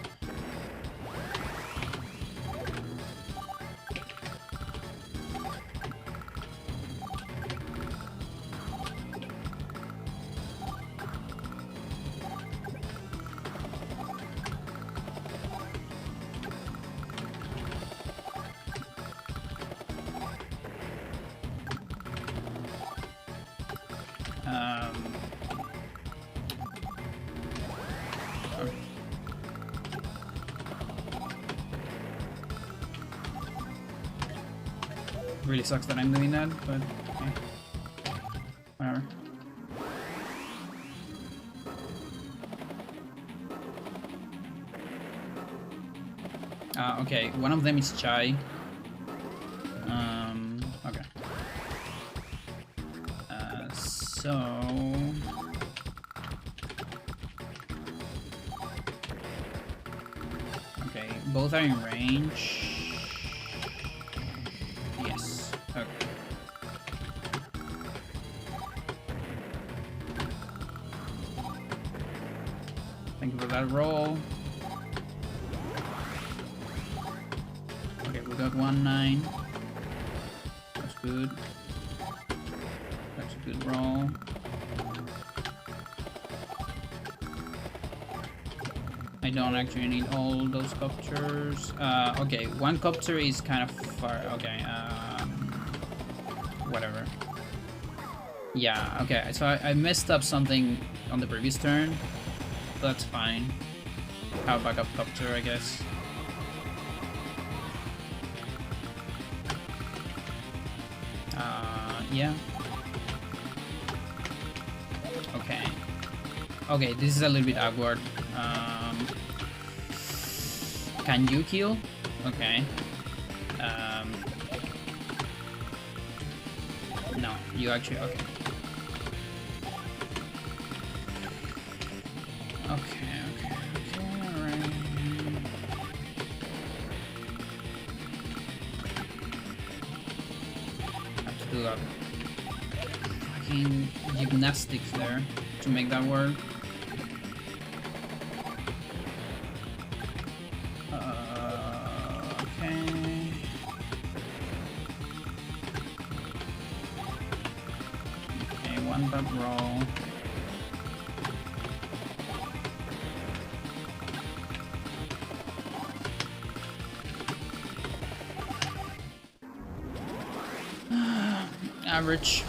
Really sucks that I'm doing that, but okay. Whatever. Okay, one of them is Chai. Okay. So... Okay, both are in range. Yes. that roll. Okay, we got 1-9. That's good. That's a good roll. I don't actually need all those copters. Okay, one copter is kind of far. Okay, whatever. Yeah, okay, so I messed up something on the previous turn. That's fine. Have a backup copter, I guess. Yeah. Okay. Okay, this is a little bit awkward. Can you kill? Okay. No, you actually, okay. Okay, alright. Have to do a fucking gymnastics there to make that work. Roll. Average.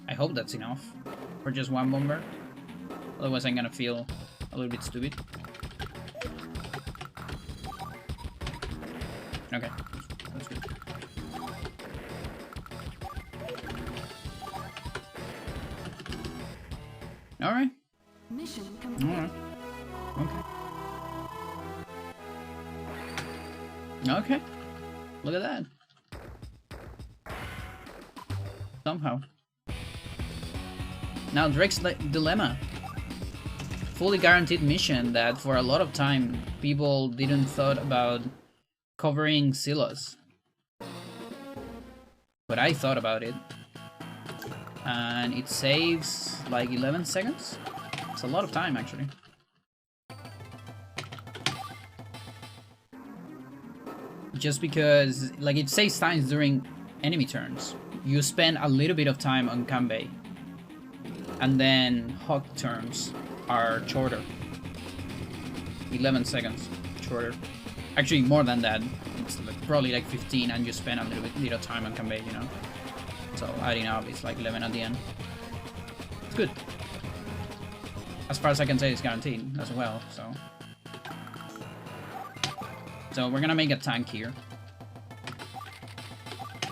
I hope that's enough for just one bomber. Otherwise I'm gonna feel a little bit stupid. Okay, that's good. Alright. Mission complete. Alright. Okay. Okay. Look at that. Somehow. Now Drake's Dilemma. Fully guaranteed mission that for a lot of time people didn't thought about covering silos. But I thought about it. And it saves like 11 seconds. It's a lot of time actually. Just because like it saves times during enemy turns. You spend a little bit of time on Kanbei. And then hog turns are shorter. 11 seconds shorter. Actually, more than that. It's probably like 15, and you spend a little time on Kanbei, you know. So adding up, it's like 11 at the end. It's good. As far as I can say, it's guaranteed as well. So we're gonna make a tank here.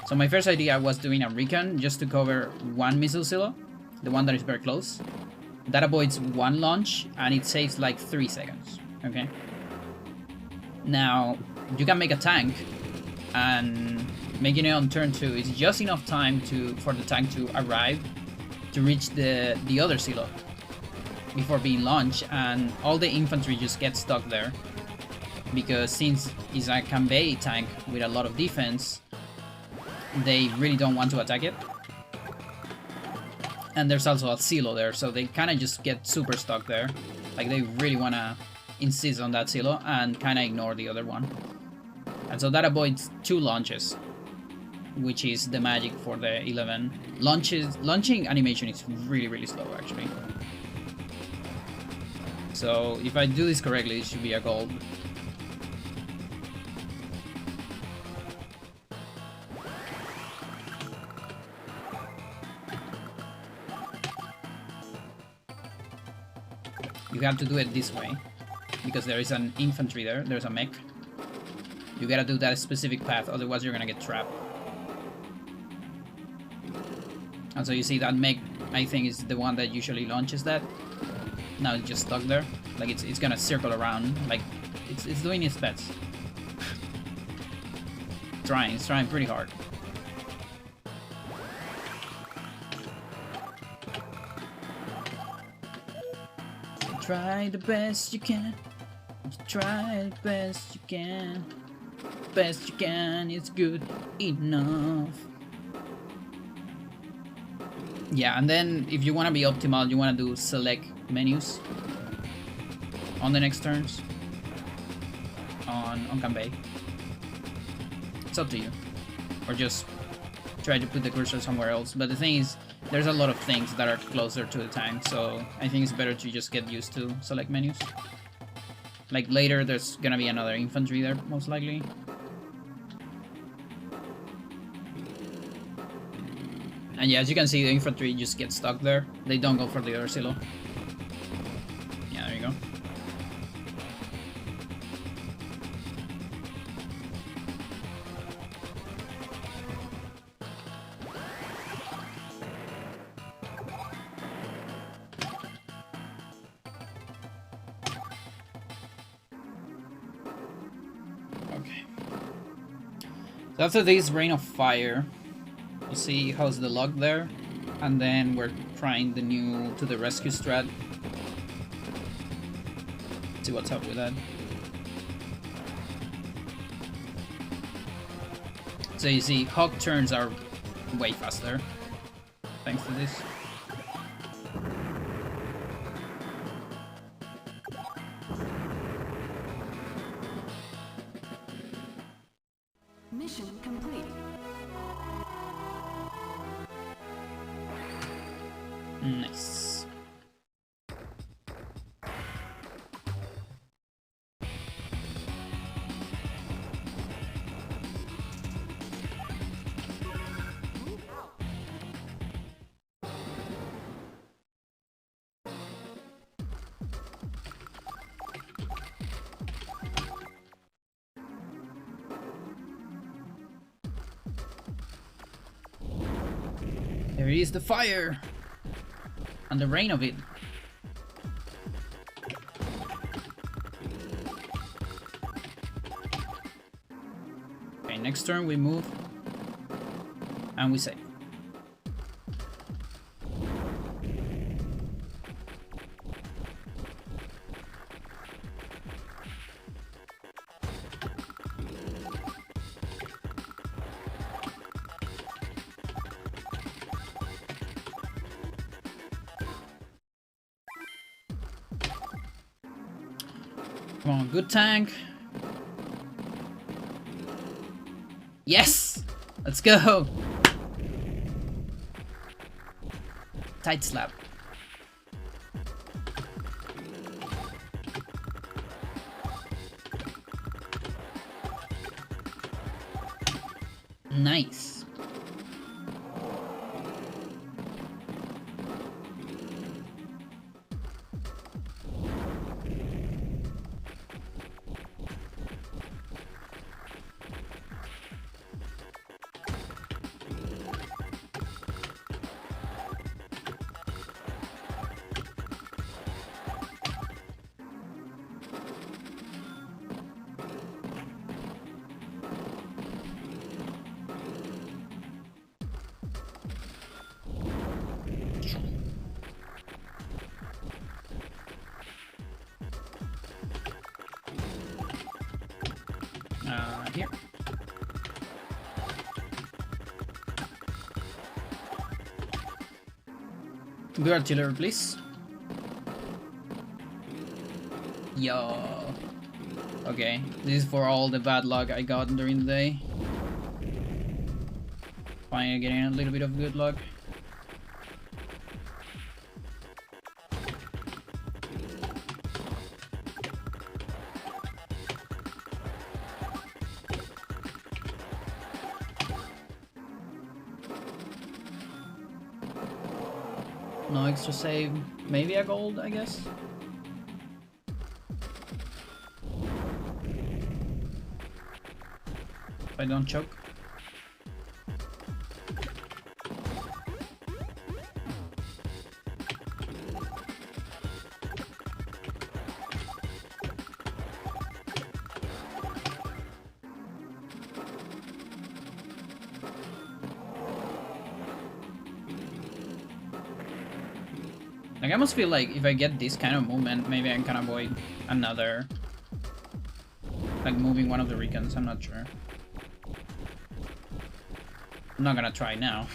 So my first idea was doing a recon just to cover one missile silo. The one that is very close. That avoids one launch and it saves like 3 seconds. Okay. Now you can make a tank, and making it on turn 2 is just enough time for the tank to arrive to reach the other silo before being launched, and all the infantry just get stuck there because since it's a Kanbei tank with a lot of defense, they really don't want to attack it. And there's also a silo there, so they kind of just get super stuck there. Like they really want to insist on that silo and kind of ignore the other one. And so that avoids 2 launches, which is the magic for the 11. Launching animation is really, really slow actually. So if I do this correctly, it should be a gold. You have to do it this way. Because there is an infantry there. There's a mech. You gotta do that specific path, otherwise you're gonna get trapped. And so you see that mech, I think, is the one that usually launches that. Now it's just stuck there. Like it's gonna circle around. Like it's doing its best. It's trying pretty hard. Try the best you can. Try the best you can. Best you can, it's good enough. Yeah, and then if you want to be optimal, you want to do select menus on the next turns on Kanbei. It's up to you. Or just try to put the cursor somewhere else. But the thing is, there's a lot of things that are closer to the tank, so I think it's better to just get used to select menus. Like later, there's gonna be another infantry there, most likely. And yeah, as you can see, the infantry just get stuck there. They don't go for the other silo. Yeah, there you go. Okay. So after this Rain of Fire, we'll see how's the luck there, and then we're trying the new To the Rescue strat. See what's up with that. So you see, hog turns are way faster, thanks to this. Mission complete. Nice. There is the fire and the rain of it. Okay, next turn we move and we save. Come on, good tank. Yes! Let's go! Tight slap. Nice. Here. Good artillery, please. Yo. Okay, this is for all the bad luck I got during the day. Finally getting a little bit of good luck. No extra save. Maybe a gold, I guess. I don't choke. Like, I almost feel like if I get this kind of movement, maybe I can avoid another... Like, moving one of the recons, I'm not sure. I'm not gonna try now.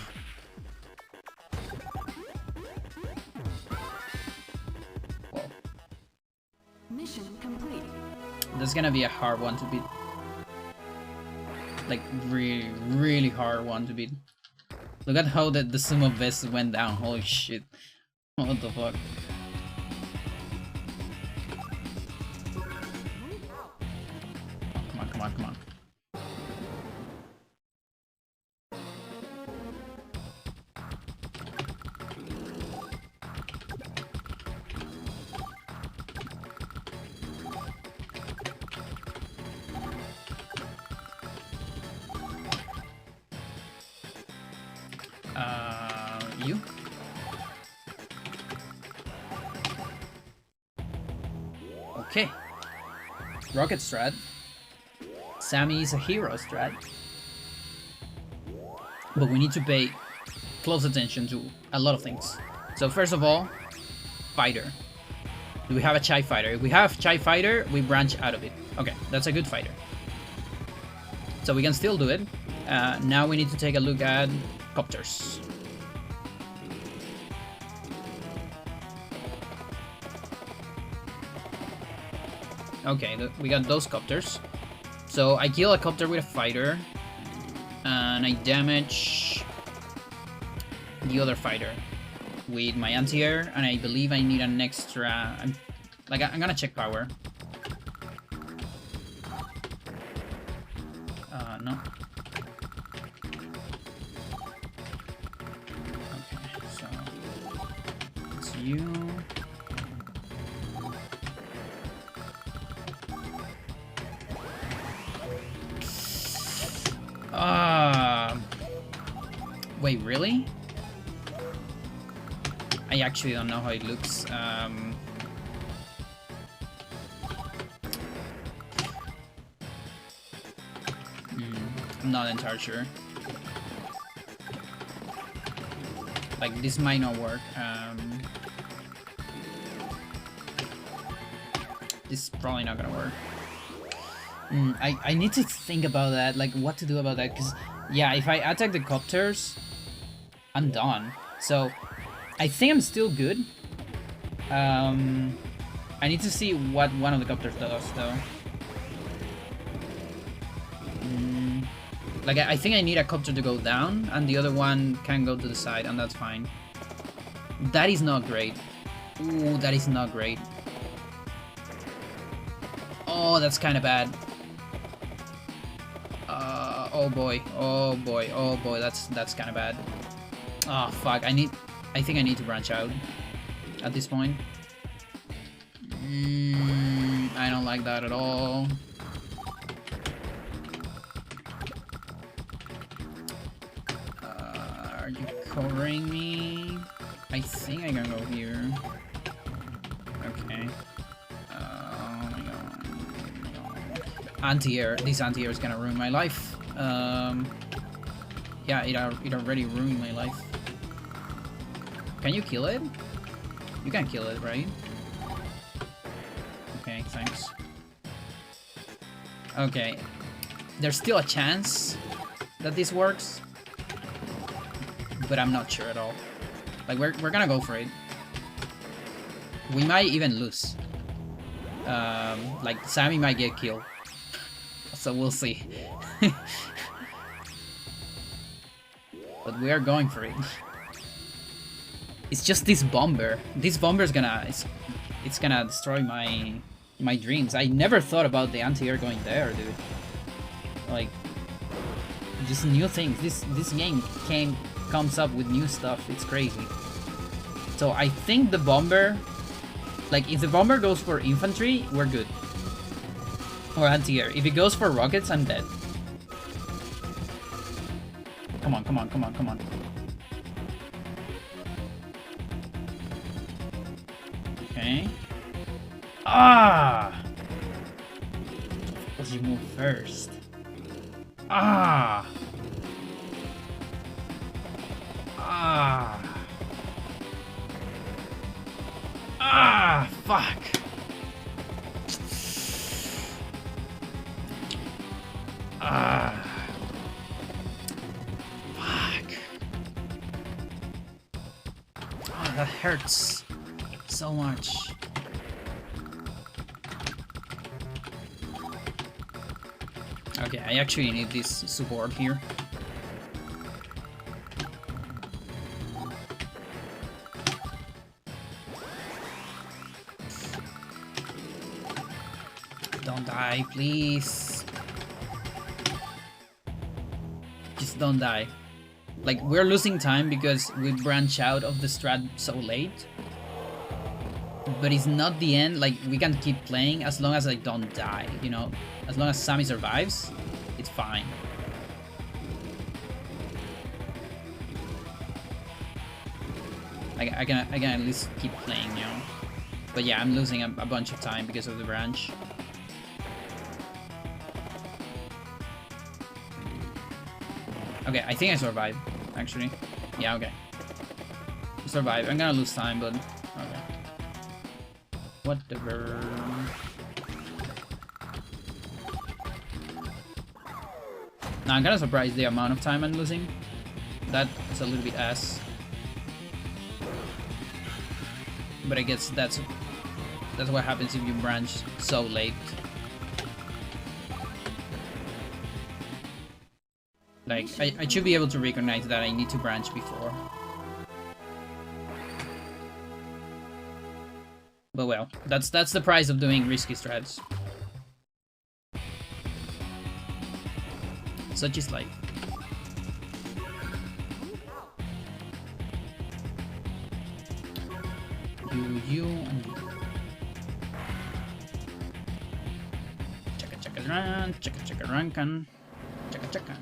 Whoa. Mission complete. That's gonna be a hard one to beat. Like, really, really hard one to beat. Look at how the sumo vest went down, holy shit. What the fuck? Come on, come on, come on. You? Okay. Rocket strat. Sammy is a hero strat. But we need to pay close attention to a lot of things. So first of all, fighter. Do we have a Chai fighter? If we have Chai fighter, we branch out of it. Okay, that's a good fighter. So we can still do it. Now we need to take a look at copters. Okay, we got those copters. So I kill a copter with a fighter, and I damage the other fighter with my anti-air, and I believe I need an extra... I'm gonna check power. No. Okay, so it's you. Wait, really? I actually don't know how it looks. I'm not entirely sure. Like, this might not work. This is probably not gonna work. I need to think about that, like what to do about that, because yeah, if I attack the copters, I'm done. So I think I'm still good. I need to see what one of the copters does though. Like I think I need a copter to go down and the other one can go to the side, and that's fine. That is not great. Ooh, that is not great. Oh, that's kind of bad. Oh boy, oh boy, oh boy, that's kind of bad. Oh fuck, I think I need to branch out at this point. I don't like that at all. Are you covering me? I think I can go here. Okay. Oh my god. Anti-air. This anti-air is gonna ruin my life. Yeah, it already ruined my life. Can you kill it? You can kill it, right? Okay, thanks. Okay. There's still a chance that this works, but I'm not sure at all. Like, we're gonna go for it. We might even lose. Like, Sammy might get killed. So we'll see. But we are going for it. It's just this bomber. This bomber is gonna... It's gonna destroy my dreams. I never thought about the anti-air going there, dude. Like... Just new things. This game comes up with new stuff. It's crazy. So I think the bomber... Like, if the bomber goes for infantry, we're good. Or anti-air. If it goes for rockets, I'm dead. Come on, come on, come on, come on. Okay. Ah! Let's you move first. Ah! Ah! Ah! Fuck! Ah! Fuck! Oh, that hurts so much. Okay, I actually need this support here. Don't die, please. Just don't die. Like, we're losing time because we branch out of the strat so late. But it's not the end. Like, we can keep playing as long as I don't die, you know? As long as Sammy survives, it's fine. I can at least keep playing, you know? But yeah, I'm losing a bunch of time because of the branch. Okay, I think I survived, actually. Yeah, okay. Survive. I'm gonna lose time, but... Okay. Whatever. Now, I'm kinda surprised the amount of time I'm losing. That is a little bit ass. But I guess that's what happens if you branch so late. Like, I should be able to recognize that I need to branch before. But well, that's the price of doing risky strats. Such is life. You and you. Chaka run, chaka rankan. Chaka.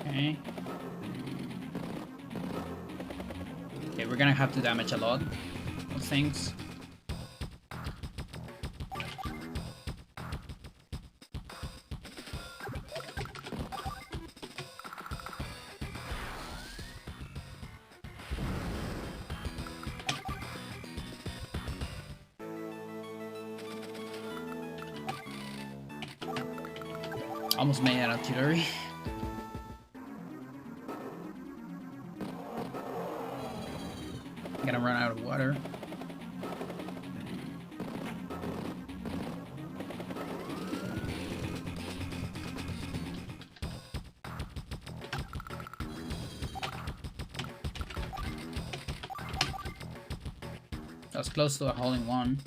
Okay. Okay, we're gonna have to damage a lot of things. Almost made an artillery. I'm gonna run out of water. That was close to a hole-in-one.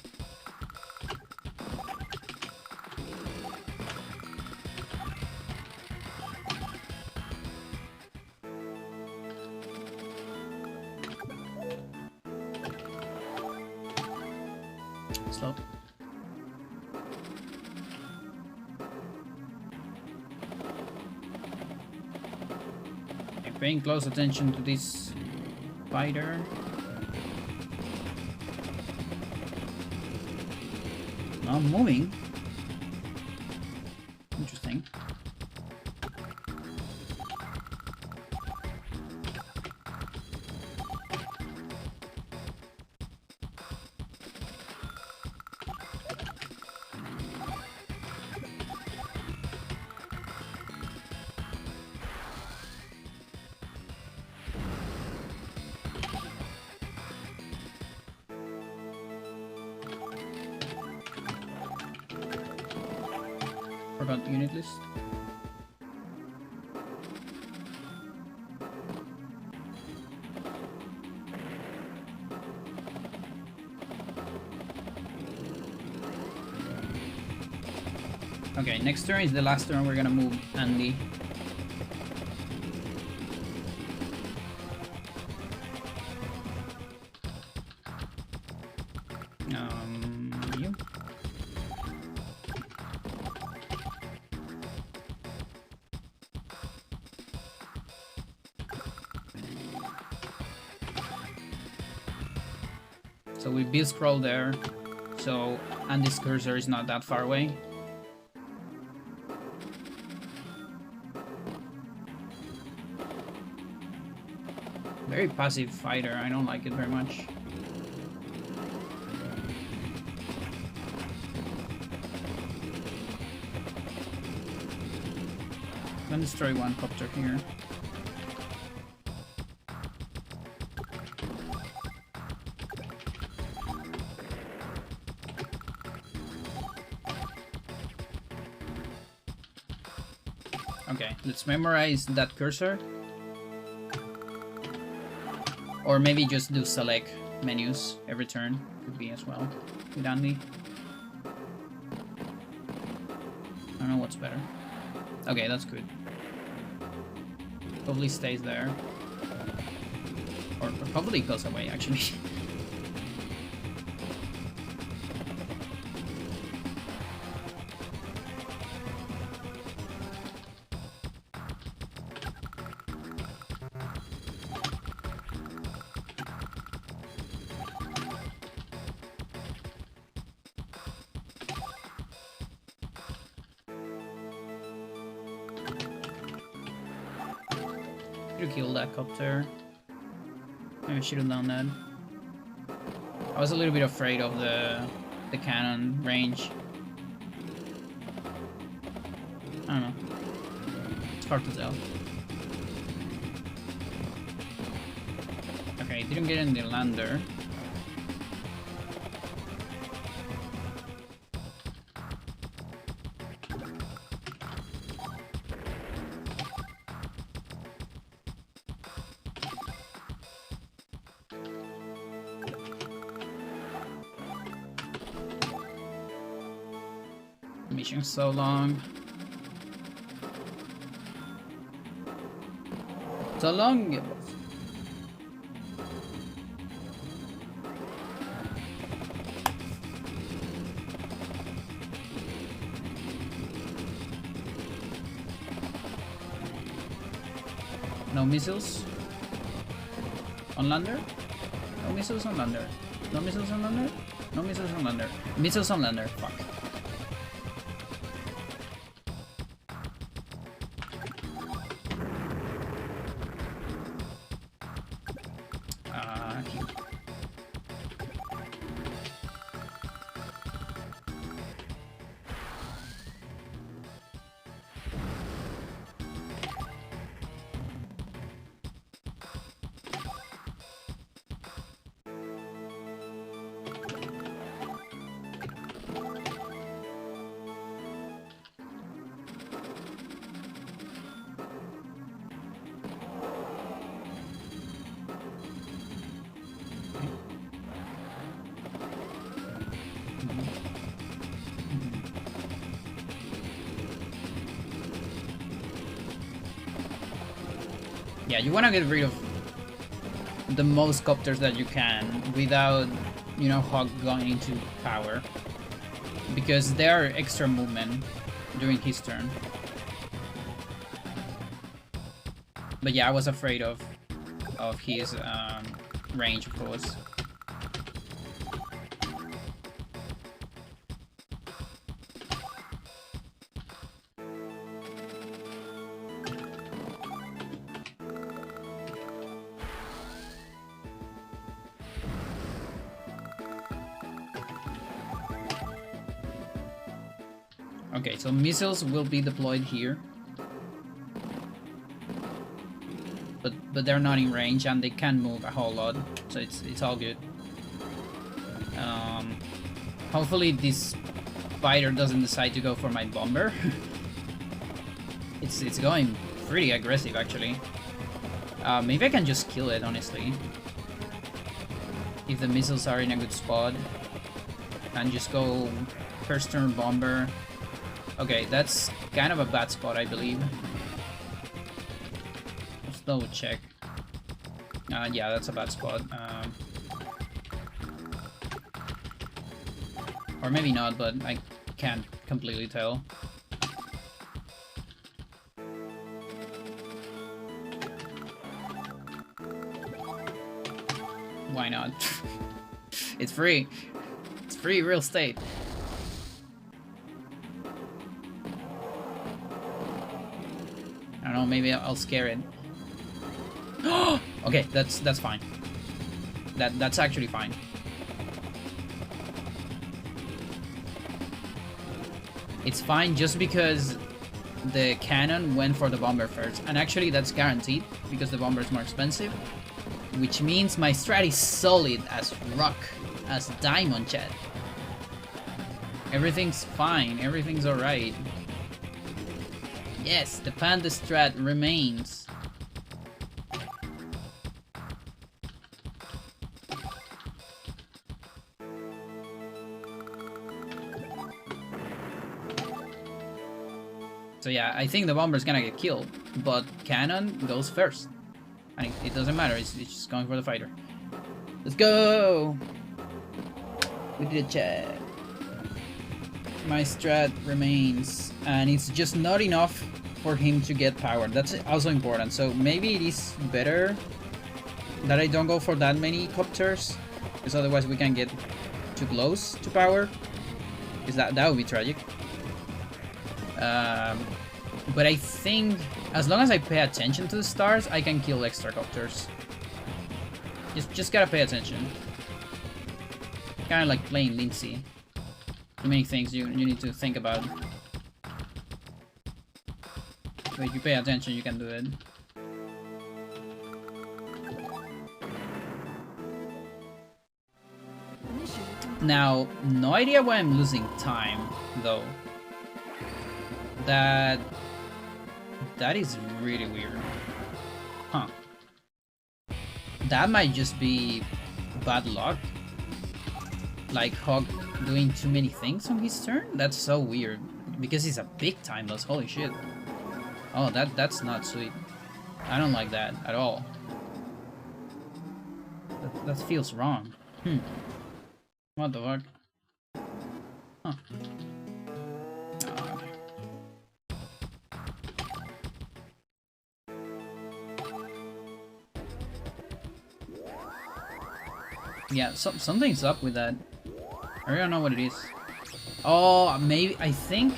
slow. Okay, paying close attention to this fighter. Not moving. Interesting. Forgot the unit list. Okay, next turn is the last turn. We're gonna move Andy. You. So we build scroll there, so Andy's cursor is not that far away. Very passive fighter, I don't like it very much. I'm gonna destroy one copter here. Okay, let's memorize that cursor. Or maybe just do select menus every turn. Could be as well with Andy. I don't know what's better. Okay, that's good. Probably stays there. Or probably goes away, actually. To kill that copter. Maybe I should have done that. I was a little bit afraid of the cannon range. I don't know. It's hard to tell. Okay, didn't get in the lander. Mission so long. So long. No missiles on lander. No missiles on lander. No missiles on lander. No missiles on lander. Missiles on lander. Fuck. Yeah, you want to get rid of the most copters that you can without you know, Hawk going into power. Because there are extra movement during his turn. But yeah, I was afraid of his range, of course. Okay, so missiles will be deployed here. But they're not in range and they can move a whole lot, so it's all good. Hopefully this fighter doesn't decide to go for my bomber. It's going pretty aggressive actually. Maybe I can just kill it, honestly. If the missiles are in a good spot. And just go first turn bomber. Okay, that's kind of a bad spot, I believe. Let's double check. Yeah, that's a bad spot. Or maybe not, but I can't completely tell. Why not? It's free. It's free real estate. I don't know, maybe I'll scare it. Okay, that's fine. That's actually fine. It's fine just because the cannon went for the bomber first. And actually that's guaranteed because the bomber is more expensive. Which means my strat is solid as rock, as diamond, chat. Everything's fine, everything's alright. Yes, the Panda strat remains. So yeah, I think the bomber's gonna get killed, but cannon goes first. And it doesn't matter, it's just going for the fighter. Let's go! We did a check. My strat remains, and it's just not enough for him to get power. That's also important. So maybe it is better that I don't go for that many copters, because otherwise we can get too close to power. Because that would be tragic. But I think as long as I pay attention to the stars, I can kill extra copters. Just gotta pay attention. Kind of like playing Lindsay. Too many things you need to think about. But if you pay attention, you can do it. Now, no idea why I'm losing time, though. That is really weird. Huh. That might just be bad luck. Like Hawk doing too many things on his turn? That's so weird. Because he's a big time loss, holy shit. Oh, that's not sweet. I don't like that at all. That feels wrong. What the fuck? Huh. Yeah, something's up with that. I don't know what it is. Oh, maybe, I think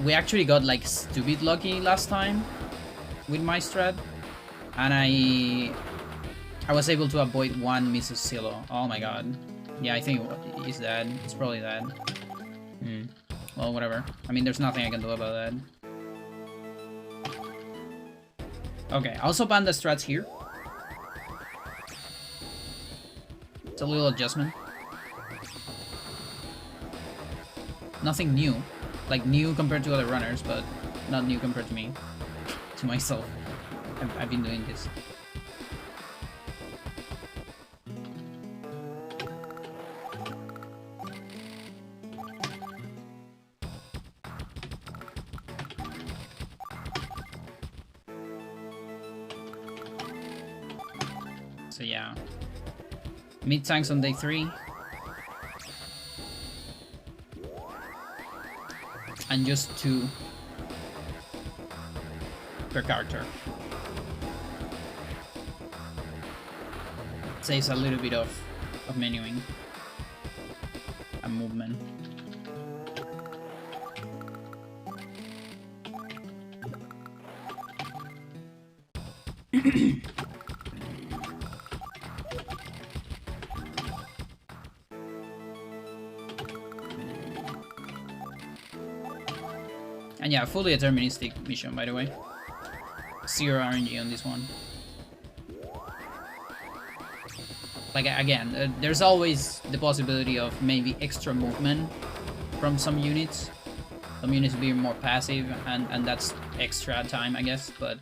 we actually got like stupid lucky last time with my strat. And I was able to avoid one Mrs. Silo. Oh my god. Yeah, I think it's that. It's probably that. Well, whatever. I mean, there's nothing I can do about that. Okay, I also banned the strats here. It's a little adjustment. Nothing new. Like, new compared to other runners, but not new compared to me. To myself. I've been doing this. So yeah. Mid tanks on day 3. And just 2 per character. Saves a little bit of menuing and movement. And yeah, fully deterministic mission, by the way. 0 RNG on this one. Like, again, there's always the possibility of maybe extra movement from some units. Some units being more passive, and that's extra time, I guess, but...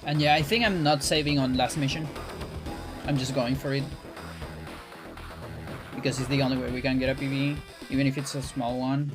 And yeah, I think I'm not saving on last mission. I'm just going for it. Because it's the only way we can get a PvE, even if it's a small one.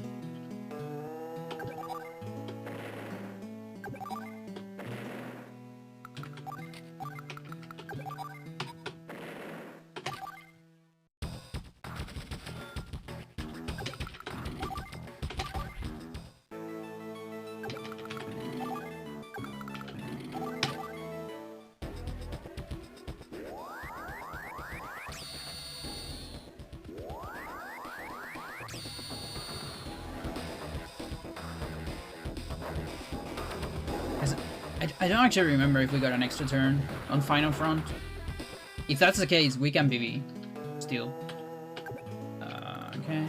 I don't actually remember if we got an extra turn on Final Front. If that's the case, we can PvE still. Okay.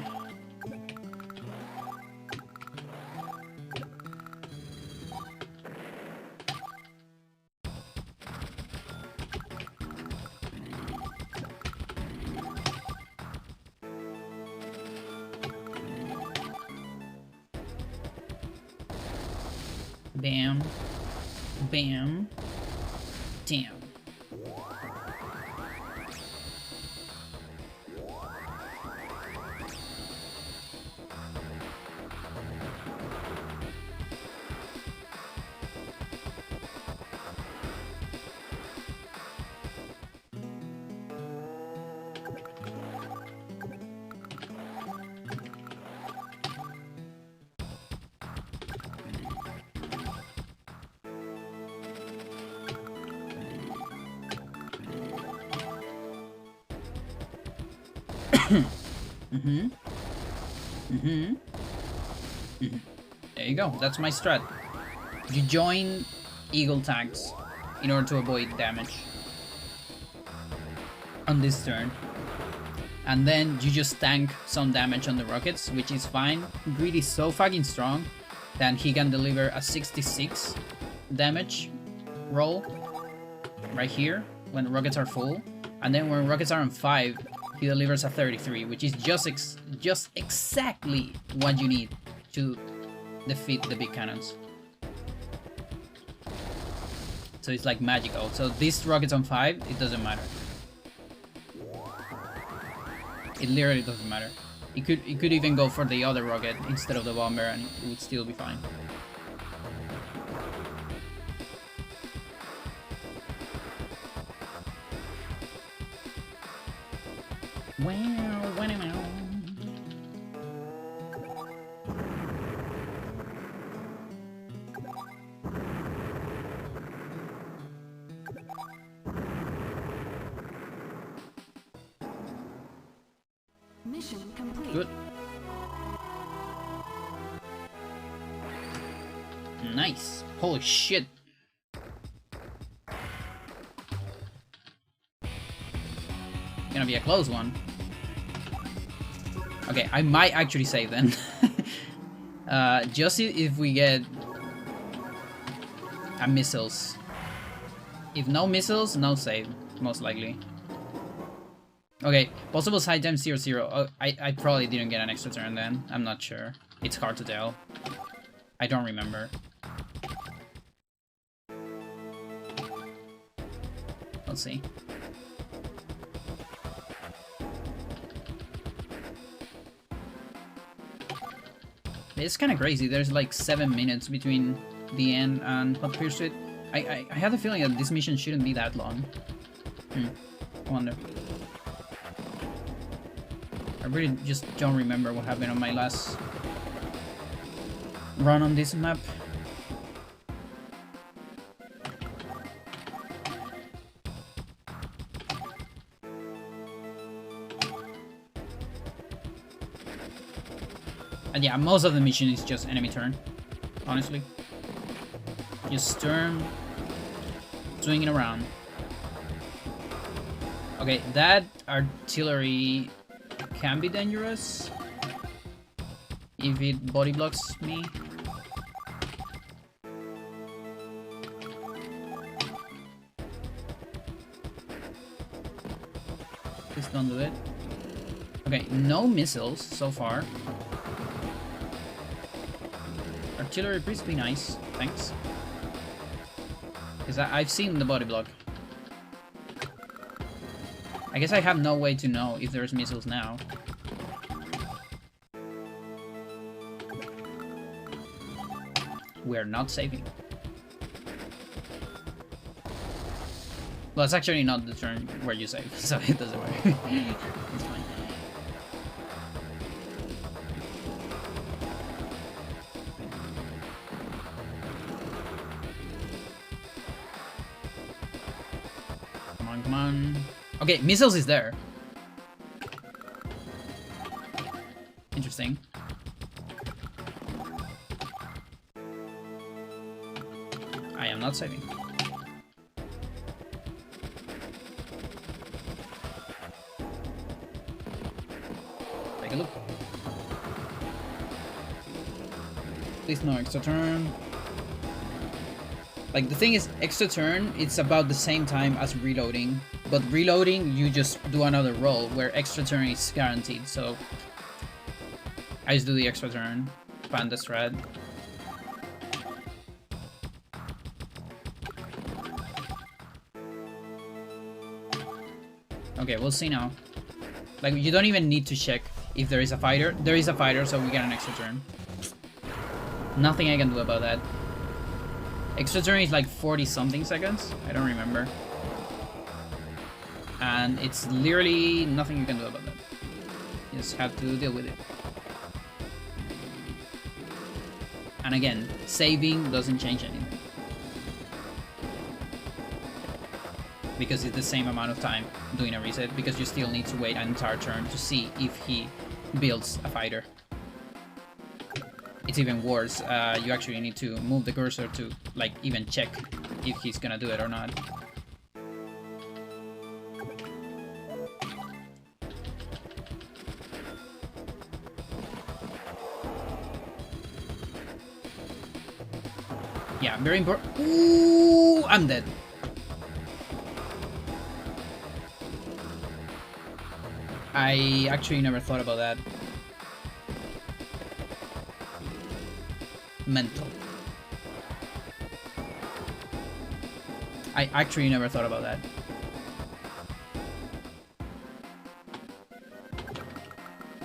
Bam. Bam. Damn. There you go. That's my strat. You join eagle tags in order to avoid damage on this turn. And then you just tank some damage on the rockets, which is fine. Greed is so fucking strong that he can deliver a 66 damage roll right here when rockets are full. And then when rockets are on 5, he delivers a 33, which is just exactly what you need to defeat the big cannons. So it's like magical. So this rocket's on 5, it doesn't matter. It literally doesn't matter. It could even go for the other rocket instead of the bomber, and it would still be fine. Mission complete. Good. Nice. Holy shit. Gonna be a close one. Okay, I might actually save then. Just if we get a missiles. If no missiles, no save, most likely. Okay, possible side time 0-0. Oh, I probably didn't get an extra turn then. I'm not sure. It's hard to tell. I don't remember. Let's see. It's kind of crazy. There's like 7 minutes between the end and Hot Pursuit. I have the feeling that this mission shouldn't be that long. I wonder. I really just don't remember what happened on my last run on this map. And yeah, most of the mission is just enemy turn, honestly. Just turn, swinging around. Okay, that artillery can be dangerous if it body blocks me. Please don't do it. Okay, no missiles so far. Artillery, please be nice. Thanks. Because I've seen the body block. I guess I have no way to know if there's missiles now. We're not saving. Well, it's actually not the turn where you save, so it doesn't work. It's fine. Come on. Okay, missiles is there. Interesting. I am not saving. Take a look. Please no extra turn. Like, the thing is, extra turn, it's about the same time as reloading. But reloading, you just do another roll, where extra turn is guaranteed, so... I just do the extra turn. Panda strat. Okay, we'll see now. Like, you don't even need to check if there is a fighter. There is a fighter, so we get an extra turn. Nothing I can do about that. Extra turn is like 40-something seconds. I don't remember. And it's literally nothing you can do about that. You just have to deal with it. And again, saving doesn't change anything. Because it's the same amount of time doing a reset, because you still need to wait an entire turn to see if he builds a fighter. It's even worse, you actually need to move the cursor to, like, even check if he's gonna do it or not. Yeah, very important. Ooh, I'm dead. I actually never thought about that. Mental. I actually never thought about that.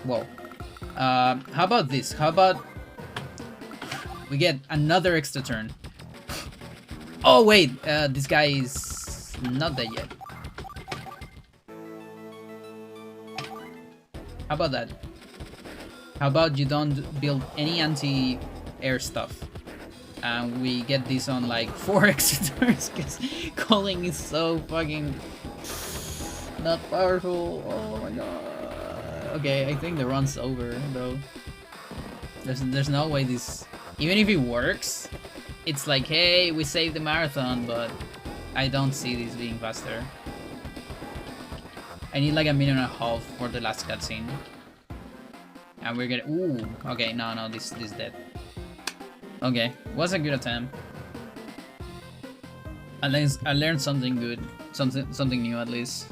Whoa. How about this? How about we get another extra turn? Oh wait, this guy is not dead yet. How about that? How about you don't build any anti-air stuff? And we get this on like 4 extra turns, because calling is so fucking not powerful. Oh my god. Okay, I think the run's over though. There's no way this, even if it works, it's like, hey, we saved the marathon, but I don't see this being faster. I need like 1.5 minutes for the last cutscene. And we're gonna, ooh, okay, no, this dead. Okay, was a good attempt. I learned something good, something new at least.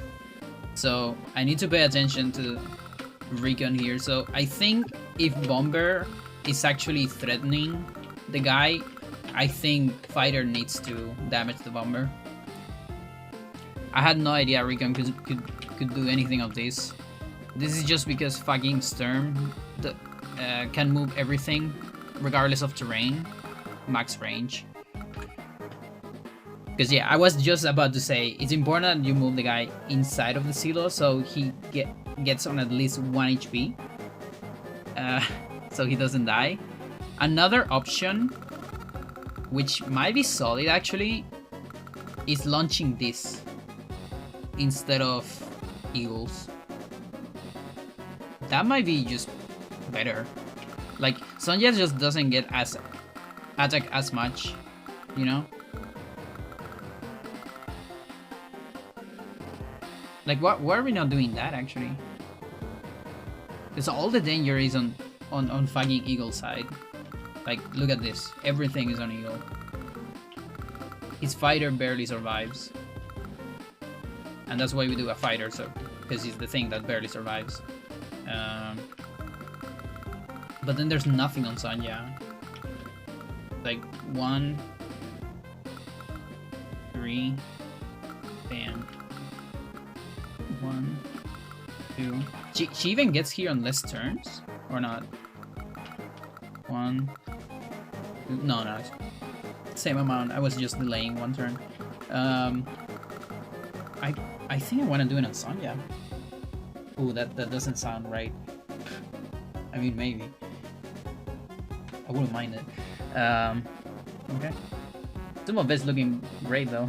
So I need to pay attention to recon here. So I think if Bomber is actually threatening the guy, I think Fighter needs to damage the Bomber. I had no idea recon could do anything of this. This is just because fucking Sturm can move everything regardless of terrain, max range. Because yeah, I was just about to say it's important that you move the guy inside of the silo so he gets on at least 1 HP, so he doesn't die. Another option, which might be solid actually, is launching this instead of eagles. That might be just better. Like Sonja just doesn't get as attack as much, you know. Like why are we not doing that actually? Because all the danger is on fucking eagle side. Like look at this, everything is on eagle. His fighter barely survives, and that's why we do a fighter, so because he's the thing that barely survives. But then there's nothing on Sonja. Like 1, 3, bam. 1, 2. She even gets here on less turns or not? 1, 2. No, same amount. I was just delaying 1 turn. I think I want to do it on Sonja. Ooh, that doesn't sound right. I mean, maybe. I wouldn't mind it. Okay. Some of it's looking great though.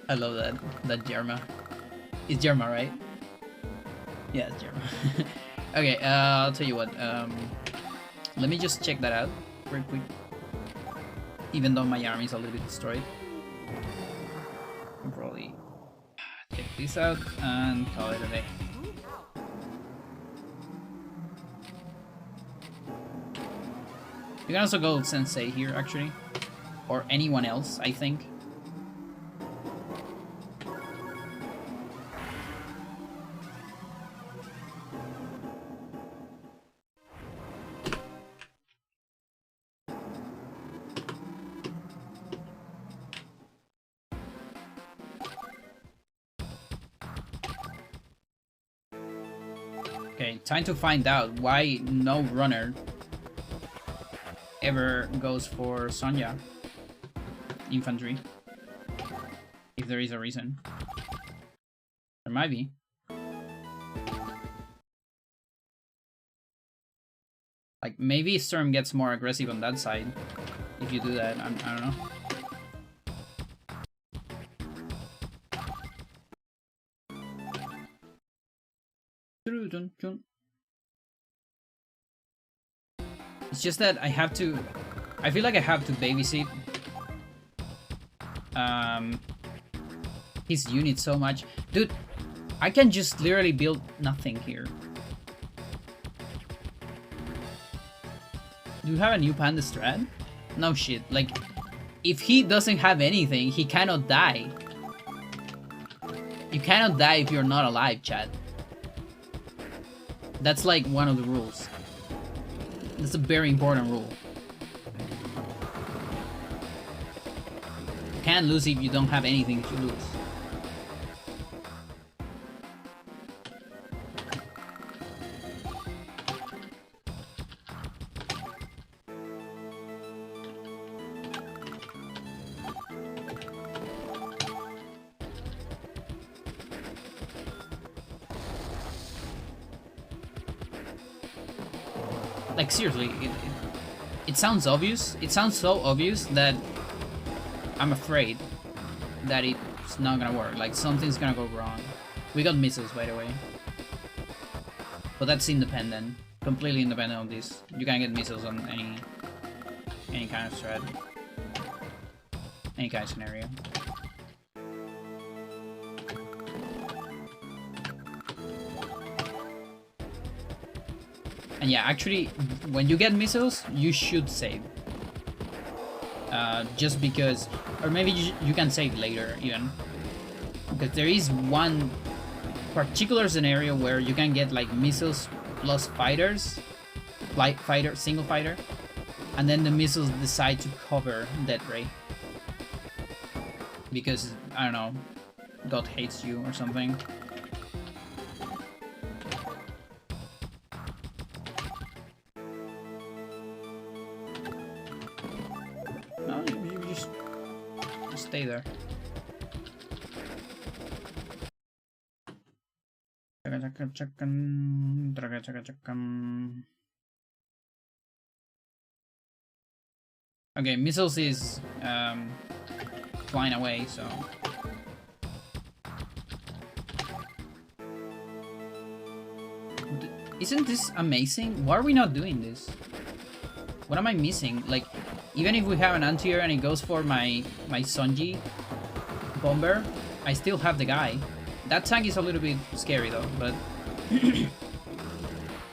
I love that Jerma. It's Jerma, right? Yeah, it's Jerma. Okay, I'll tell you what. Let me just check that out real quick. Even though my army is a little bit destroyed. I'll probably check this out and call it a day. You can also go Sensei here, actually. Or anyone else, I think. Okay, time to find out why no runner ever goes for Sonja infantry. If there is a reason. There might be. Like, maybe Storm gets more aggressive on that side. If you do that, I don't know. It's just that I feel like I have to babysit his unit so much. Dude, I can just literally build nothing here. Do you have a new panda strat? No shit, like, if he doesn't have anything, he cannot die. You cannot die if you're not alive, chat. That's like one of the rules. That's a very important rule. You can't lose if you don't have anything to lose. Like seriously, it sounds obvious. It sounds so obvious that I'm afraid that it's not gonna work. Like something's gonna go wrong. We got missiles, by the way, but that's independent, completely independent of this. You can get missiles on any kind of strat, any kind of scenario. And yeah, actually, when you get missiles, you should save. just because, or maybe you can save later even, because there is one particular scenario where you can get like missiles plus fighters, single fighter, and then the missiles decide to cover that ray because I don't know, God hates you or something. No, you just stay there. Okay, missiles is flying away, so isn't this amazing? Why are we not doing this? What am I missing? Like, even if we have an anti-air and it goes for my Sonji bomber, I still have the guy. That tank is a little bit scary though, but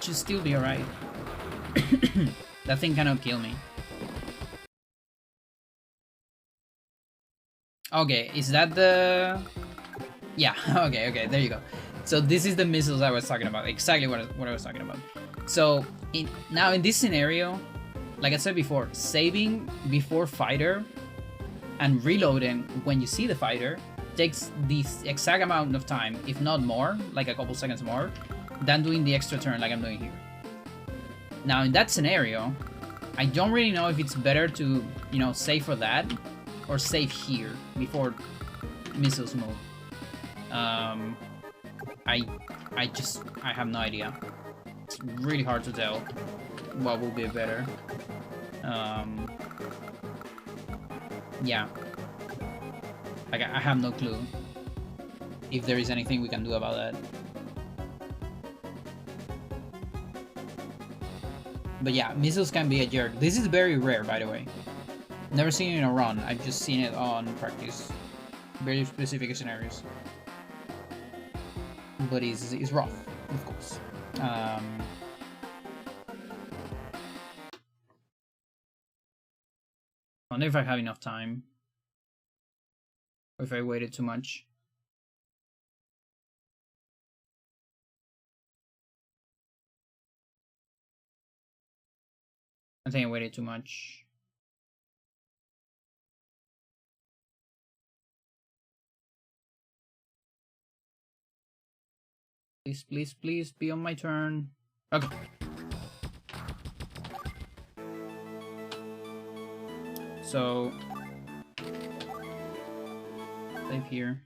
should still be alright. That thing cannot kill me. Okay, is that the... Yeah, okay, there you go. So this is the missiles I was talking about, exactly what I was talking about. So now in this scenario, like I said before, saving before fighter and reloading when you see the fighter takes the exact amount of time, if not more, like a couple seconds more, than doing the extra turn like I'm doing here. Now in that scenario, I don't really know if it's better to, you know, save for that or save here before missiles move. I have no idea. It's really hard to tell what will be better. Yeah. Like, I have no clue if there is anything we can do about that. But yeah, missiles can be a jerk. This is very rare, by the way. Never seen it in a run. I've just seen it on practice. Very specific scenarios. But it's rough, of course. I wonder if I have enough time. Or if I waited too much. I think I waited too much. Please, please, please be on my turn. Okay. So save here.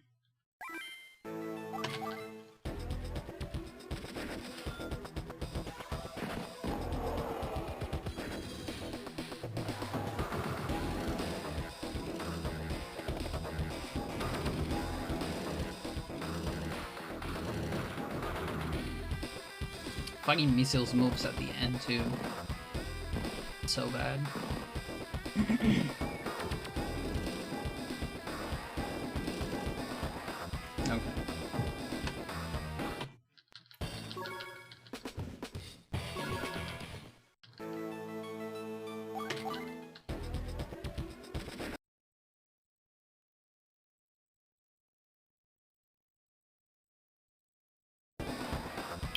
Fucking missiles moves at the end too. So bad. Okay.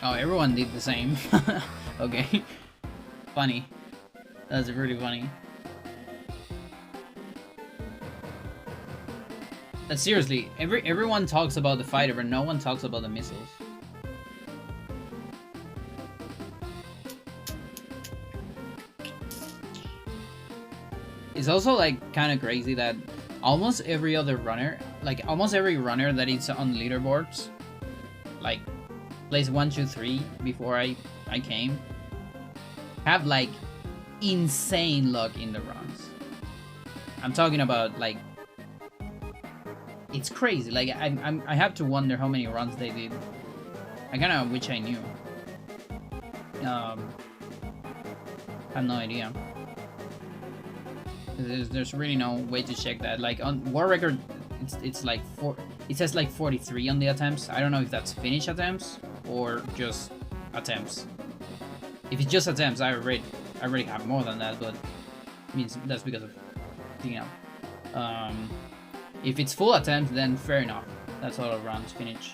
Oh, everyone did the same. Okay. Funny. That's really funny. But seriously, everyone talks about the fighter, but no one talks about the missiles. It's also like kind of crazy that almost every other runner, like almost every runner that is on leaderboards, like place 1, 2, 3 before I came, have like insane luck in the runs. I'm talking about like, it's crazy. Like I have to wonder how many runs they did. I kind of wish I knew. I have no idea. There's really no way to check that. Like on War Record, it's like it says like 43 on the attempts. I don't know if that's finish attempts or just attempts. If it's just attempts, I already have more than that, but it means that's because of you know. If it's full attempt, then fair enough. That's all rounds finish.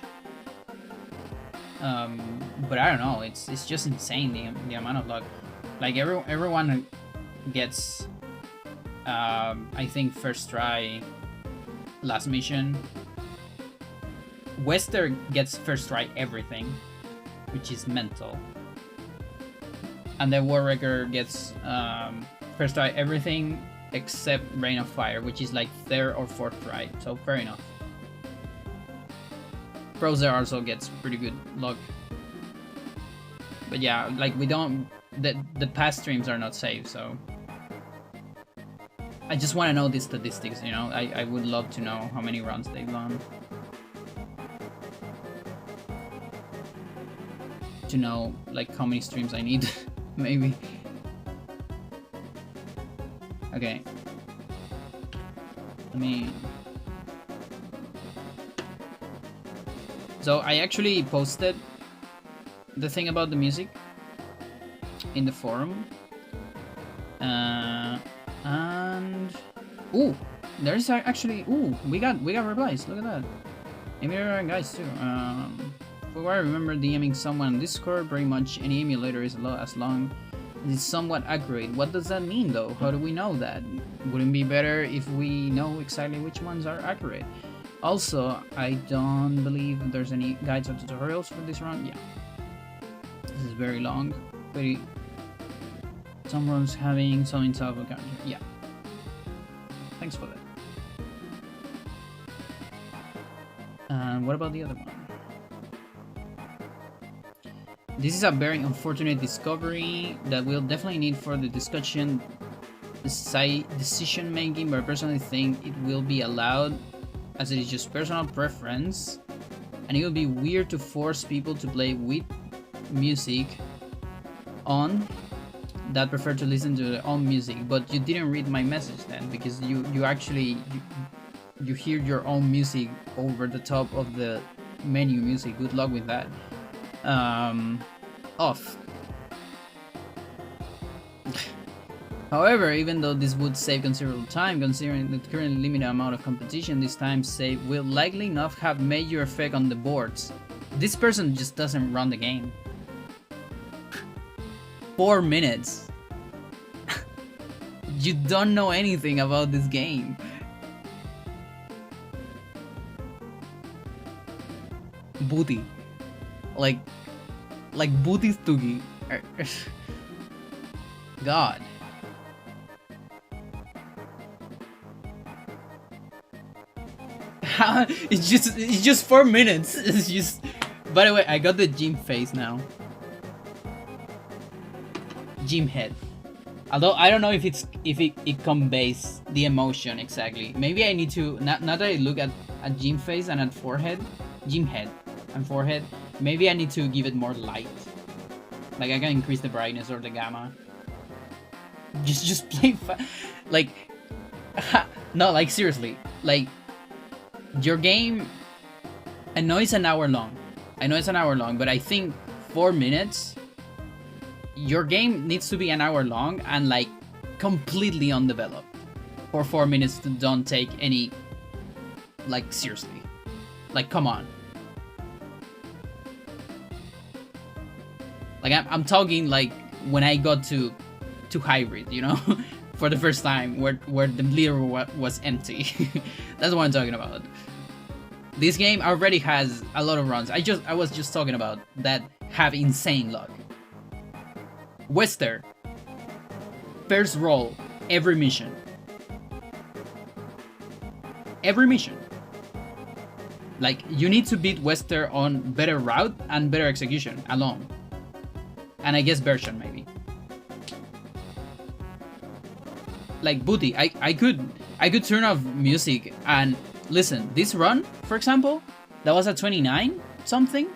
But I don't know. It's just insane the amount of luck. Like everyone gets, I think first try, last mission. Wester gets first try everything, which is mental. And then Warwrecker gets first try everything except Rain of Fire, which is like third or fourth try. So fair enough. Frozer also gets pretty good luck. But yeah, like we don't, the past streams are not saved, so I just want to know the statistics, you know. I would love to know how many runs they've done. To know like how many streams I need. Maybe. Okay. Let me. So I actually posted the thing about the music in the forum. And ooh, there's actually we got replies. Look at that. Emulator guys too. For I remember DMing someone on Discord, pretty much any emulator is as long as it's somewhat accurate. What does that mean though? How do we know that? Wouldn't it be better if we know exactly which ones are accurate? Also, I don't believe there's any guides or tutorials for this run. Yeah. This is very long. Pretty. Some runs having some inside of a character. Yeah. Thanks for that. And what about the other one? This is a very unfortunate discovery that we'll definitely need for the discussion decision making, but I personally think it will be allowed as it is just personal preference, and it will be weird to force people to play with music on that prefer to listen to their own music. But you didn't read my message then, because you actually you hear your own music over the top of the menu music. Good luck with that. Off. However, even though this would save considerable time, considering the current limited amount of competition, this time save will likely not have major effect on the boards. This person just doesn't run the game. 4 minutes. You don't know anything about this game. Booty. Like booty stoogie. God. It's just 4 minutes. It's just. By the way, I got the gym face now. Gym head. Although I don't know if it conveys the emotion exactly. Maybe I need to now that I look at gym face and at forehead, gym head and forehead. Maybe I need to give it more light. Like I can increase the brightness or the gamma. Just play like no, like seriously. Like your game, I know it's an hour long. But I think 4 minutes, your game needs to be an hour long and like completely undeveloped for 4 minutes to don't take any, like seriously. Like come on. Like I'm talking like when I got to hybrid, you know, for the first time where the leader was empty. That's what I'm talking about. This game already has a lot of runs. I was just talking about that have insane luck. Wester, first roll every mission. Like you need to beat Wester on better route and better execution alone. And I guess version maybe. Like booty, I could turn off music and listen. This run, for example, that was at 29 something.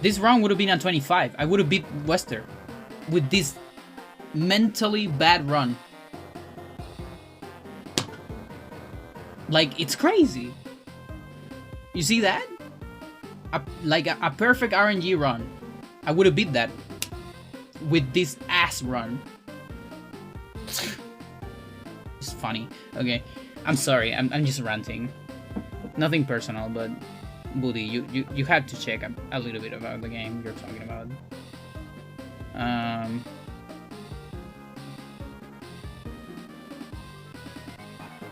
This run would have been at 25. I would have beat Wester with this mentally bad run. Like it's crazy. You see that? Like a perfect RNG run. I would have beat that with this ass run. It's funny. Okay, I'm sorry. I'm just ranting. Nothing personal, but Buddy, you had to check a little bit about the game you're talking about.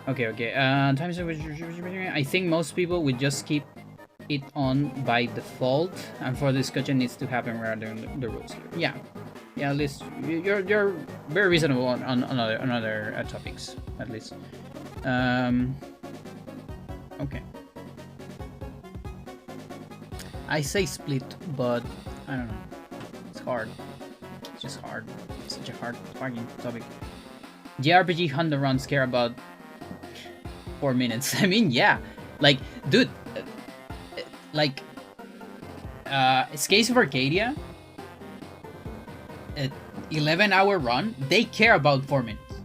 Okay. Times of which I think most people would just keep it on by default, and for discussion needs to happen rather than the rules here. Yeah. At least you're very reasonable on other topics, at least. Okay. I say split, but I don't know. It's hard. It's just hard. It's such a hard fucking topic. JRPG Honda runs care about 4 minutes. I mean, yeah. Like, dude. Like, Escapes of Arcadia, 11-hour run, they care about 4 minutes.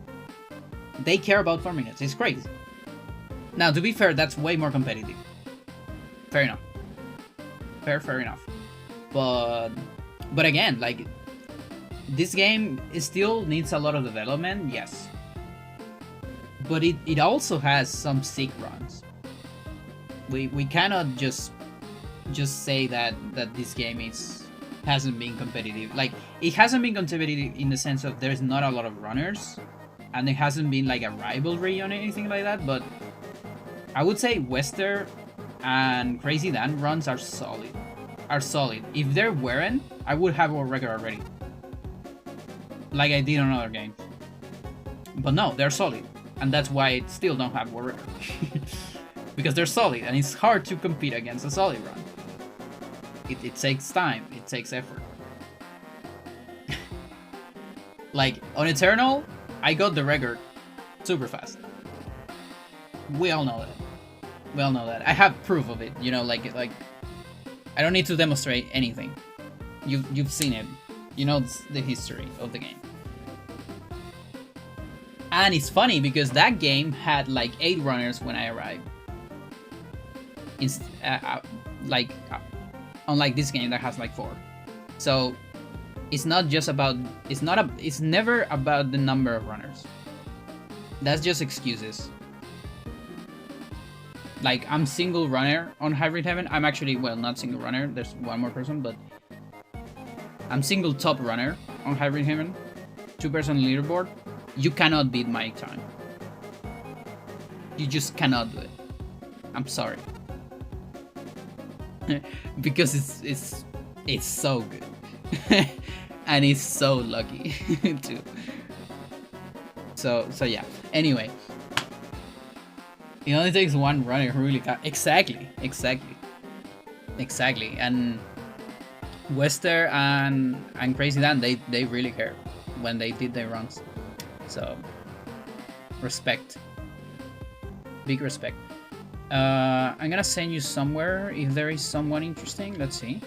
They care about 4 minutes. It's crazy. Now, to be fair, that's way more competitive. Fair enough. Fair enough. But again, like, this game still needs a lot of development, yes. But it also has some sick runs. We cannot just say that this game hasn't been competitive. Like, it hasn't been competitive in the sense of there's not a lot of runners, and there hasn't been like a rivalry or anything like that. But I would say Wester and Crazy Dan runs are solid. If there weren't, I would have a record already, like I did on other games. But no, they're solid, and that's why I still don't have a record. Because they're solid, and it's hard to compete against a solid run. It takes time, it takes effort. Like, on Eternal, I got the record super fast. We all know that. I have proof of it, you know, like I don't need to demonstrate anything. You've seen it. You know the history of the game. And it's funny because that game had like 8 runners when I arrived. It's unlike this game that has like 4. So it's not just about it's never about the number of runners. That's just excuses. Like, I'm single runner on Hybrid Heaven. I'm actually, well, not single runner. There's one more person, but I'm single top runner on Hybrid Heaven. 2-person leaderboard. You cannot beat my time. You just cannot do it. I'm sorry. Because it's so good. And it's so lucky too. So yeah. Anyway. It only takes one runner who really got exactly. And Wester and Crazy Dan, they really care when they did their runs. So respect. Big respect. I'm gonna send you somewhere if there is someone interesting. Let's see.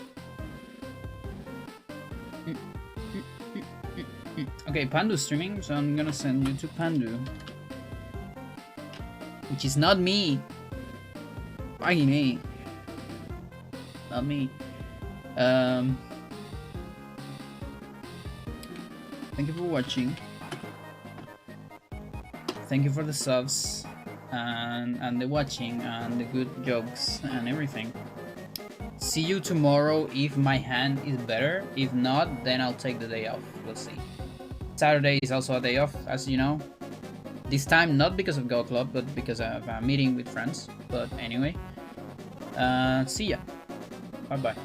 Okay, Pandu's streaming, so I'm gonna send you to Pandu. Which is not me. Fucking me. Not me. Thank you for watching. Thank you for the subs and the watching and the good jokes and everything. See you tomorrow if my hand is better. If not, then I'll take the day off. We'll see. Saturday is also a day off, as you know. This time, not because of Go Club, but because of a meeting with friends. But anyway, see ya. Bye-bye.